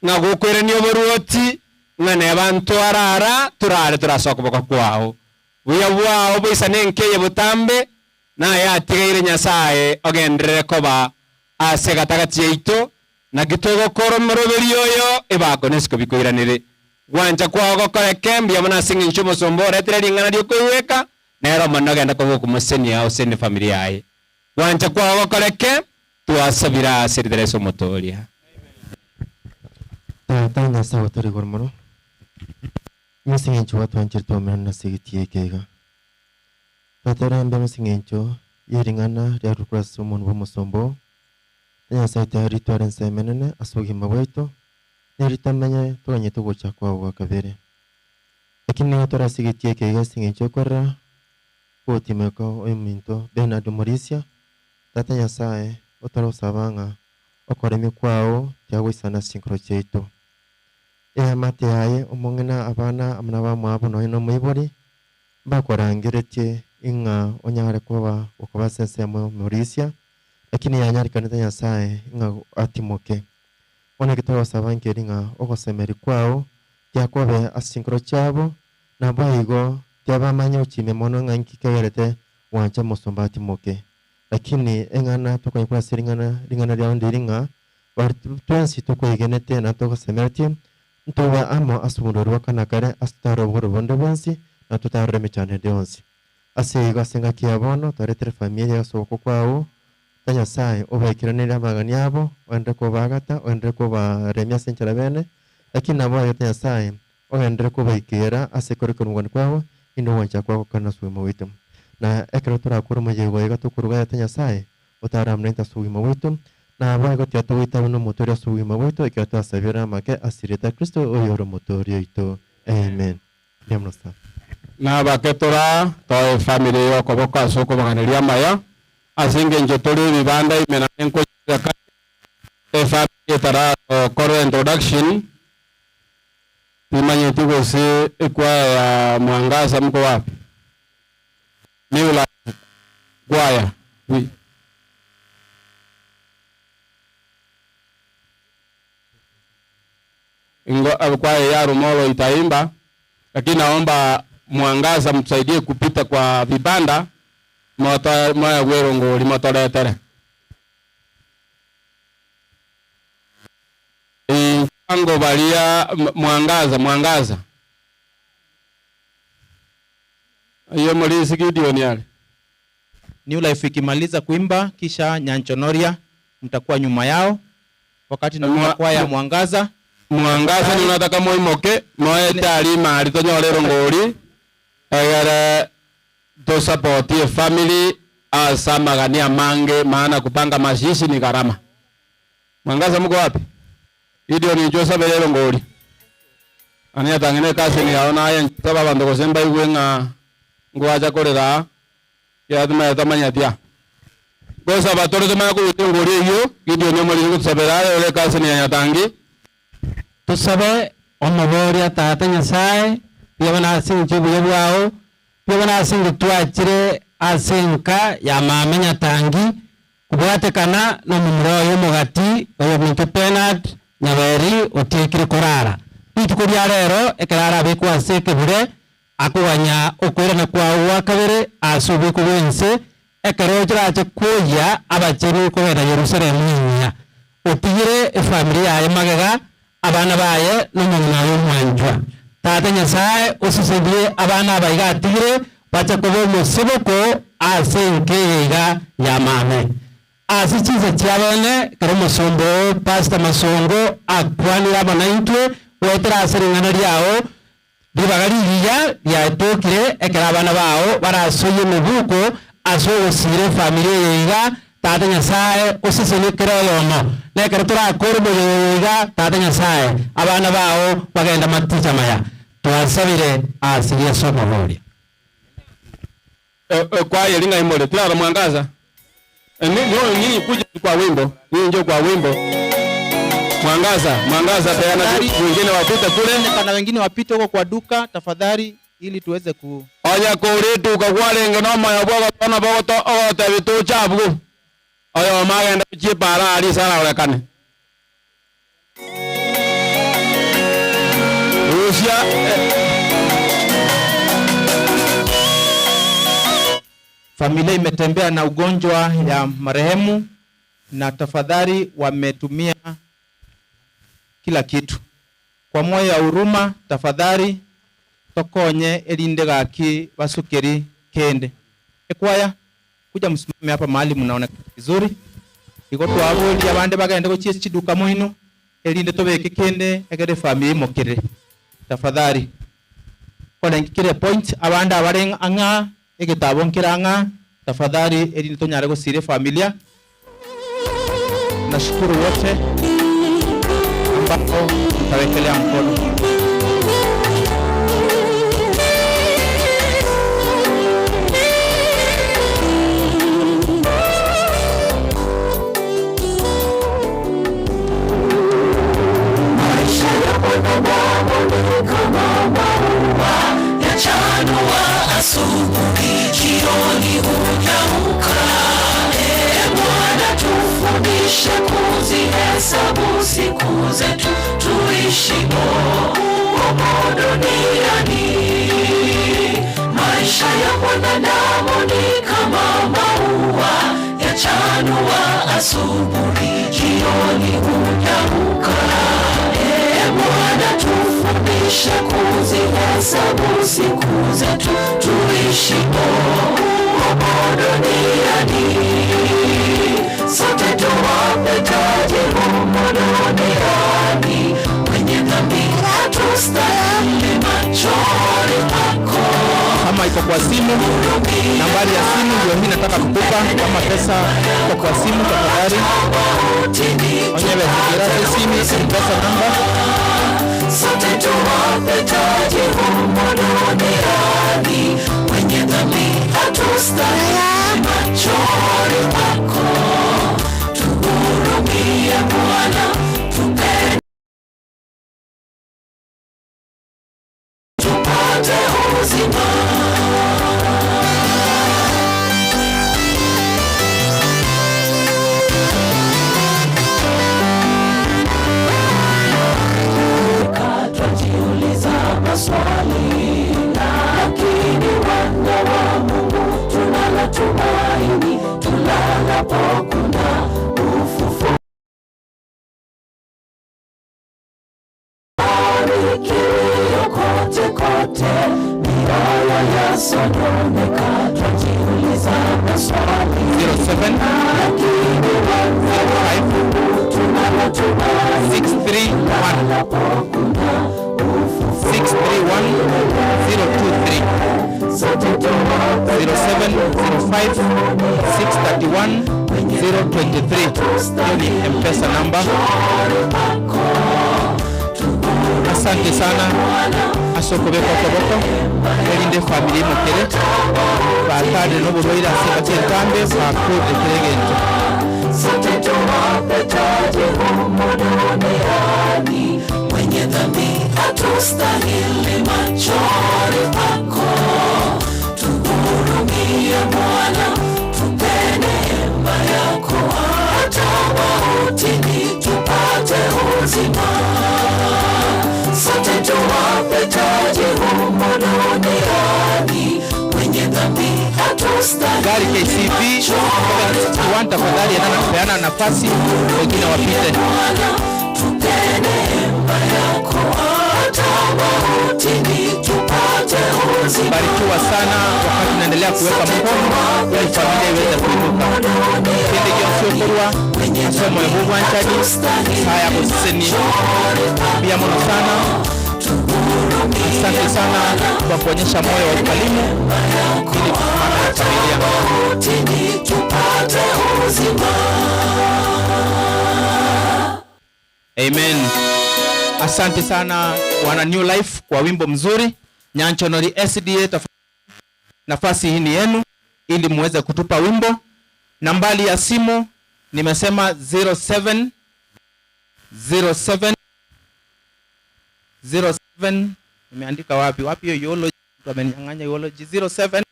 nga gukwerania oboruoti ngane abantu arara turare turasokoboka kwao buya bwao boisane nkeye butambe na yatigeire Nyasaye ogenderere koba asegatagati yaitu na gitogo koromoroberi yoyo ebako nesiko bikoiranire gwanja kwao gokoreke mbia mona singincho mosombore tere ngana dio kuweka nero manno genda ko kumuseni yao seni familia yae gwanja kwao gokoreke tuasabira siridereso motoria tanga sawa tori gormoro musingincho watu anchirto menna sigitie kega patara mbe musingincho yeringana ya rukuraso mon bomosombo ya saita rituaren semenene asogi mawaito neritamenya tuganye tugocha kwa wakabere lakini tora sigitie kega singincho korra otimeko ominto Bernardo Mauricia tata Nyasaye otaro sabanga okoremi kwao yawe sana sinkro cheito mate yaye omongena abana amana bamwabo no ino mwibori bakorangeretie inga onyare kuba okuba sensemo Mauricia lakini yanyari kanita Nyasaye inga atimoke ona kitoro sabanke ringa ogosemeri kwao yakobe asinkro chabo na baigo tyabamanya uchime mono ngankikegerete wancha musomba atimoke lakini engana tukayikura siringana lya ndiringa twensi tukoigenete na tugosemertie ntoba amo asumurwa kana kare astaro bondo bonsi na tutareme cyane deonsi aseigo asenga kiabono taretre familia soko kwao tanya sai obakiranira magani yabo wende ko bagata wende ko baremya senchara bene lakini nabo tanya sai wende ko baikera asekore kunwani kwao ino wancha kwao kana suimo witum na ekero turakuru mujego ega tukuruga tanya sai utaramnenta suimo witum na bago tiatu wita no motoria suimo wito ekata sabira make asireta Kristo oyoro motoria ito amen diamnosta na baketora to family yo koboka soko baganiria maya asinge njotori bibanda imena enko ka family tara koro introduction imanye tugo se kwa ya Mwangaza mko wapi New Life kwaya ingo kwaya ya Rumolo itaimba lakini naomba Mwangaza mtusaidie kupita kwa vibanda moya Werongo limotoletere ingo balia Mwangaza hiyo mulisi Gideon yale New Life ikimaliza kuimba kisha Nyanchonoria mtakuwa nyuma yao wakati na kwaya Mwangaza ni unataka moimoke moe talima alitonyolero ngoli egere to support your family asama gania mange maana kupanga mashishi ni gharama. Mwangaza mko wapi? Idio ni Joseph lero ngoli ania tangene kasi ni aona aye ntaba bando kosemba igwenga ngwaja korera ya tuma tamanya tia gosa batoro tuma ko ngoli iyo idio nyomoli kutsabera ole kasi ni yatangi tusabe omoboria tata Nyasaye yabana sinje buyabwao yabana singe twachire asenka ya mamenya tangi kubwatekana no mumroyo mugati oyo bintu Bernard Nyaberi otekire korara itukuria rero ekerara beku aseke bure akuganya okwera kwa wakabere asubi kubense ekero jiraje kuya abacheni kubera Yerusalemu nya otigire familia ya magega abana baye n'umwana w'umwanjwa tata Nyasaye usisebye abana bayigatire bacha kubo musiboko asenkega ya mame asichize cyabone kare musombo pastor Masongo akwani abana intwe wetera asiringana ryao bibagariya ya tokire ekera abana bao barasoye mubuko aso sire familia yiga tata nyasaye usisene kreyono ne kretura korbo yiga tata nyasaye abana bao bagenda maticha maya twasabire asiria somo bori kwa yelinga imole tulala mwangaza nyinyi kuja kwa wimbo nyinyi ndio kwa wimbo mwangaza tayana wengine wapita kule kana wengine wapite huko kwa duka tafadhali ili tuweze ku oya kuretu kagwalenge no maya bwa tona bwa to o te bitu chabu oya magenda chipara ali sala olekane Rusia familia imetembea na ugonjwa ya marehemu na tafadhali wametumia kila kitu. Kwa moyo ya huruma tafadhali tokonye elinde gaki basukeri kende. Ekwaya kuja msimame hapa mahali mnaonekana vizuri. Iko twabuli abande bagende ko chiesi chiduka muhino elinde tobeke kende egere family mokere. Tafadhali. Kole ngikire point abande abareng anga egitabo nkiranga tafadhali elinde tonyare ko sire familia. Nashukuru wote ambao tawekelea mkono. Maisha ya mwanadamu ni kama maua yachanua asubuhi, jioni hunyauka. Bwana tufundishe kuzihesabu siku zetu tuishimo humu duniani. Maisha ya mwanadamu ni kama maua yachanua asubuhi, jioni hunyauka. Bwana tufundishe kuzihesabu siku zetu tuishimo humu duniani. Sote tuwapetaje humu duniani, wenye dhambi hatustahili machoni pako. Kama iko kwa simu, nambari ya simu ndio mimi nataka kukupa. Kama pesa iko kwa simu tafadhali onyewe zikirate simu pesa namba. Sote tuwapetaje humu duniani, wenye dhambi hatustahili machoni pako. Tuhurumie Bwana, tupende tupate uzima. Twajiuliza maswali, lakini wana wa Mungu tunalo tumaini tulalapo kuna ufufuo. Kilio kote kote, mioyo yasononeka, twajiuliza maswali. 07 lakini wana wa Mungu tunalo tumaini 631 hiyo ni M-Pesa namba. Asante sana asokobeko koboko elinde familia mokere batade no buroira sebachetambe bakode kiregento. Sote tuwapetaje humu duniani, wenye dhambi hatustahili machoni pako. Tuhurumie Bwana, tupe neema yako, hata mautini tupate uzima. Sote tuwapetaje humu duniani, wenye dhambi hatustahili. Gari KCV tafadhali anapeana nafasi wengine wapite. Tupe neema yako, hata mautini tupate uzima. Barikiwa sana wakati naendelea kuweka mkono ili familia iweze kuinuka. Kende kionsokorwa asomo ebubu anchadi haya kuseni pia mono sana. Asante sana kwa kwa kuonyesha moyo wa ukarimu ili kusimama na familia. Tupate uzima. Amen. Asante sana wana New Life kwa wimbo mzuri. Nyanchonori SDA, nafasi hii ni yenu ili muweze kutupa wimbo. Nambari ya simu nimesema 07 nimeandika wapi hiyo yolo, wamenyang'anya yolo 07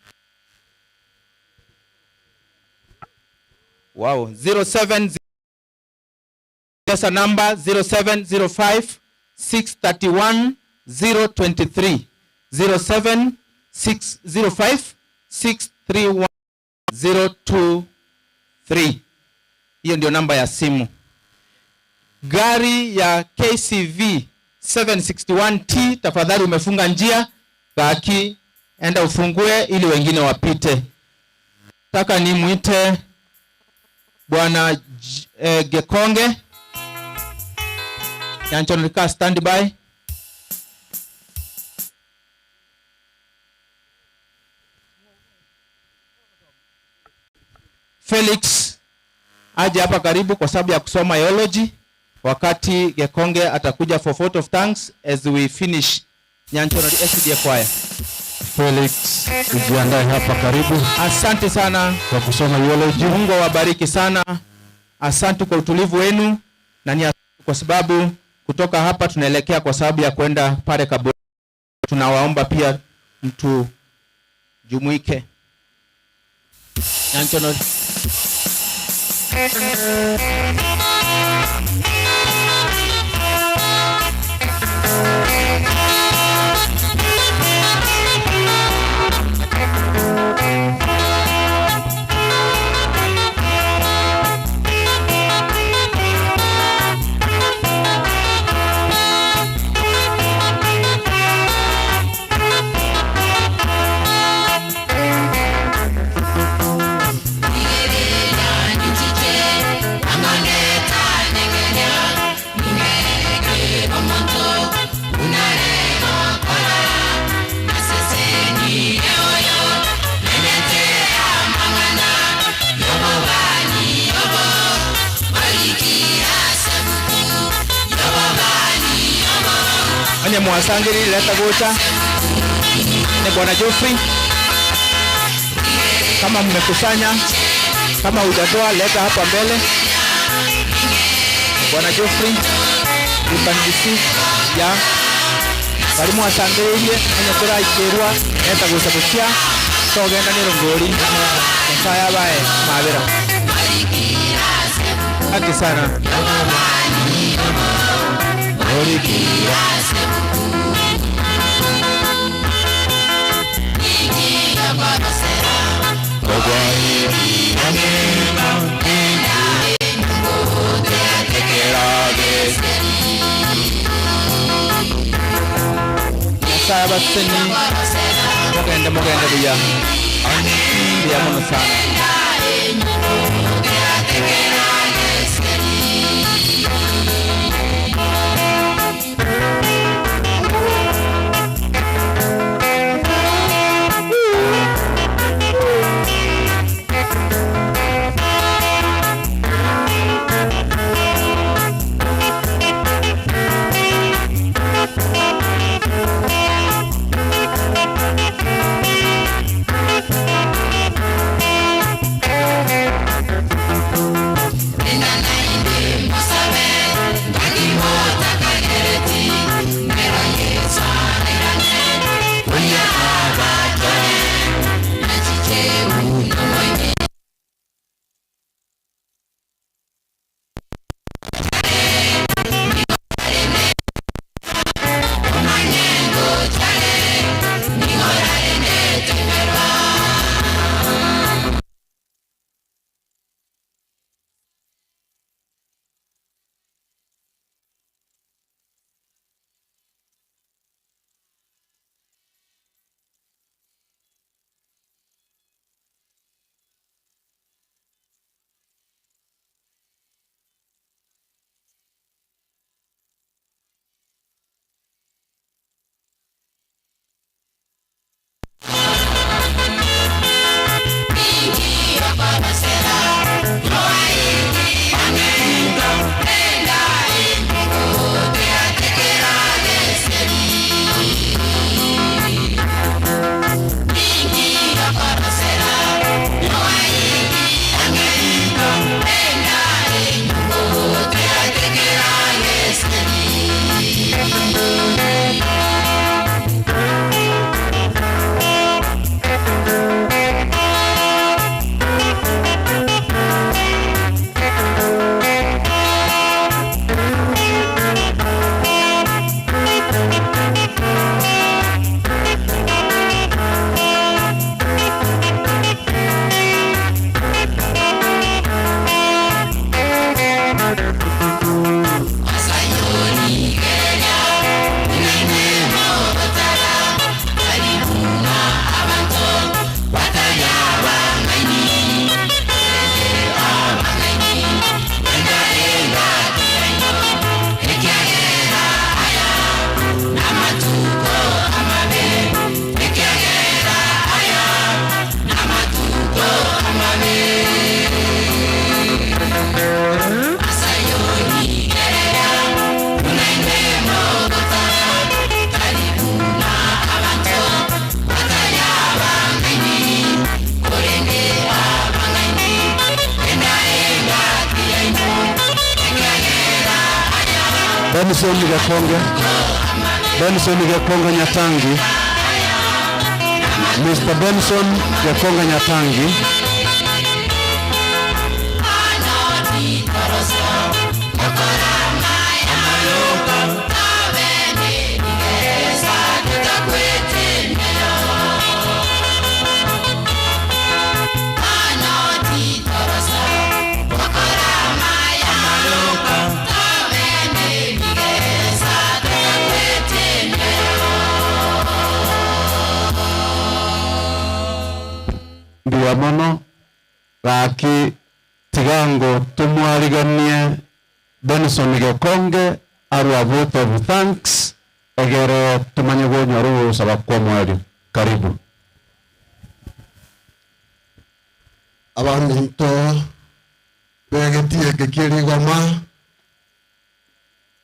pesa namba 0705 631 023 07605 631 023. Hiyo ndio namba ya simu. Gari ya KCV 761T, tafadhali umefunga njia, baki enda ufungue ili wengine wapite. Nataka nimuite Bwana Gekonge. Yanchonika standby. Felix aje hapa karibu kwa sababu ya kusoma theology, wakati Gekonge atakuja for vote of thanks as we finish Nyanchonori SDA choir. Felix ujiandae hapa karibu. Asante sana kwa kusoma theology. Mungu awabariki sana. Asante kwa utulivu wenu na ni kwa sababu kutoka hapa tunaelekea kwa sababu ya kwenda pale kaburi. Tunawaomba pia mtu jumuike. Nyanchonori. Anye mwasangiri leta gocha. Ni Bwana Geoffrey. Kama mmekusanya, kama hujatoa leta hapa mbele. Bwana Geoffrey ibandisi ya balimu asangiri ile anye kura ikerwa leta gocha bukia. Togenda ni rongori. Msaya bae mabera. Asante sana. Saya baseni mugende buya ya mono sana. Benson Gakonge, Benson Gakonge Nyatangi, Mr. Benson Gakonge Nyatangi, Ndiamono Raki Tigango tumwariganie Benson Gakonge aru a vote of thanks egere tumanye gonyo sabakwa mwari. Karibu. Abanto begetie kekiri goma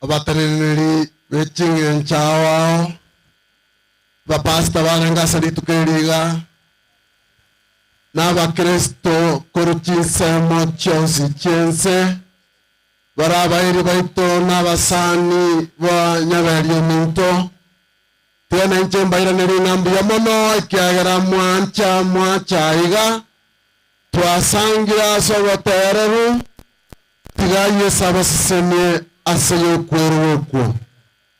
abataneneri bechinge nchawa bapasta barangasari tukeriga n'abakristo kurukinsemo cyose cyense barabayiri baito n'abasani ba Nyaberi minto tena nchembaira neri nambi ya mono ikiagera mwancha iga twasangira sobotereru tigaye sabasene aseyo kweruko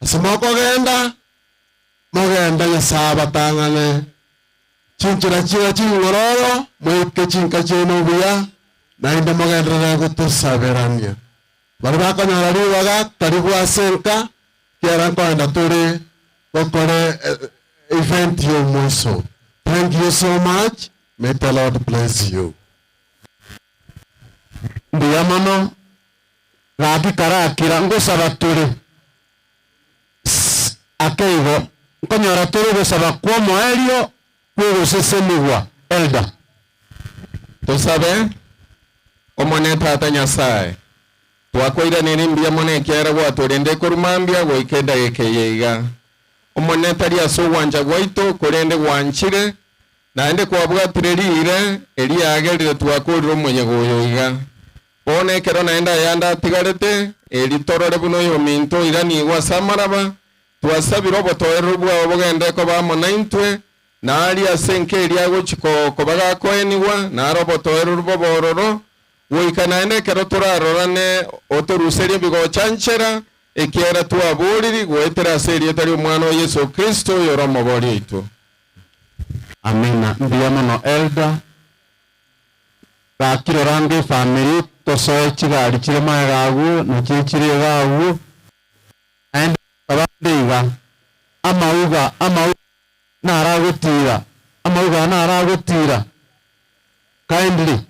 asemako genda mogenda ya sabatangane chinchira chingororo mweke chinka cheno buya nainde mogenda gutusaberania bari bakanyara ribaga tari gwasenka kiara kwenda turi okore event yo mwiso. Thank you so much. May the Lord bless you. Ndiamano Raki karakira ngusaba turi akeigo nkonyora turi gusaba kwa moelio kwegosesemigwa elda tusabe omone tata Nyasaye twakoira nirimbia mone kera gwaturinde kurumambia goikenda gekeyeiga omone tari asugwanja gwaito kurende gwanchire naende kwabwatirerire eriagerire twakurira omonye goyoiga one kero naenda yanda tigarete eritorore buno yo minto irani gwa samaraba twasabira obotoero bwabo bogende ko bamonaintwe nari asenke eriago chiko kobaga koenigwa naro botoero bobororo woikanaende kero turarorane otoruserie bigo chanchera ekiera tuaburiri gwetera serie tari omwana wa Yesu Kristo yoromo bori itu. Amina. Ndiamano elda Rakiro range family tosoe chigari chire magagu na chichire gagu and abandeiga amauga naragutira amauga naragutira kindly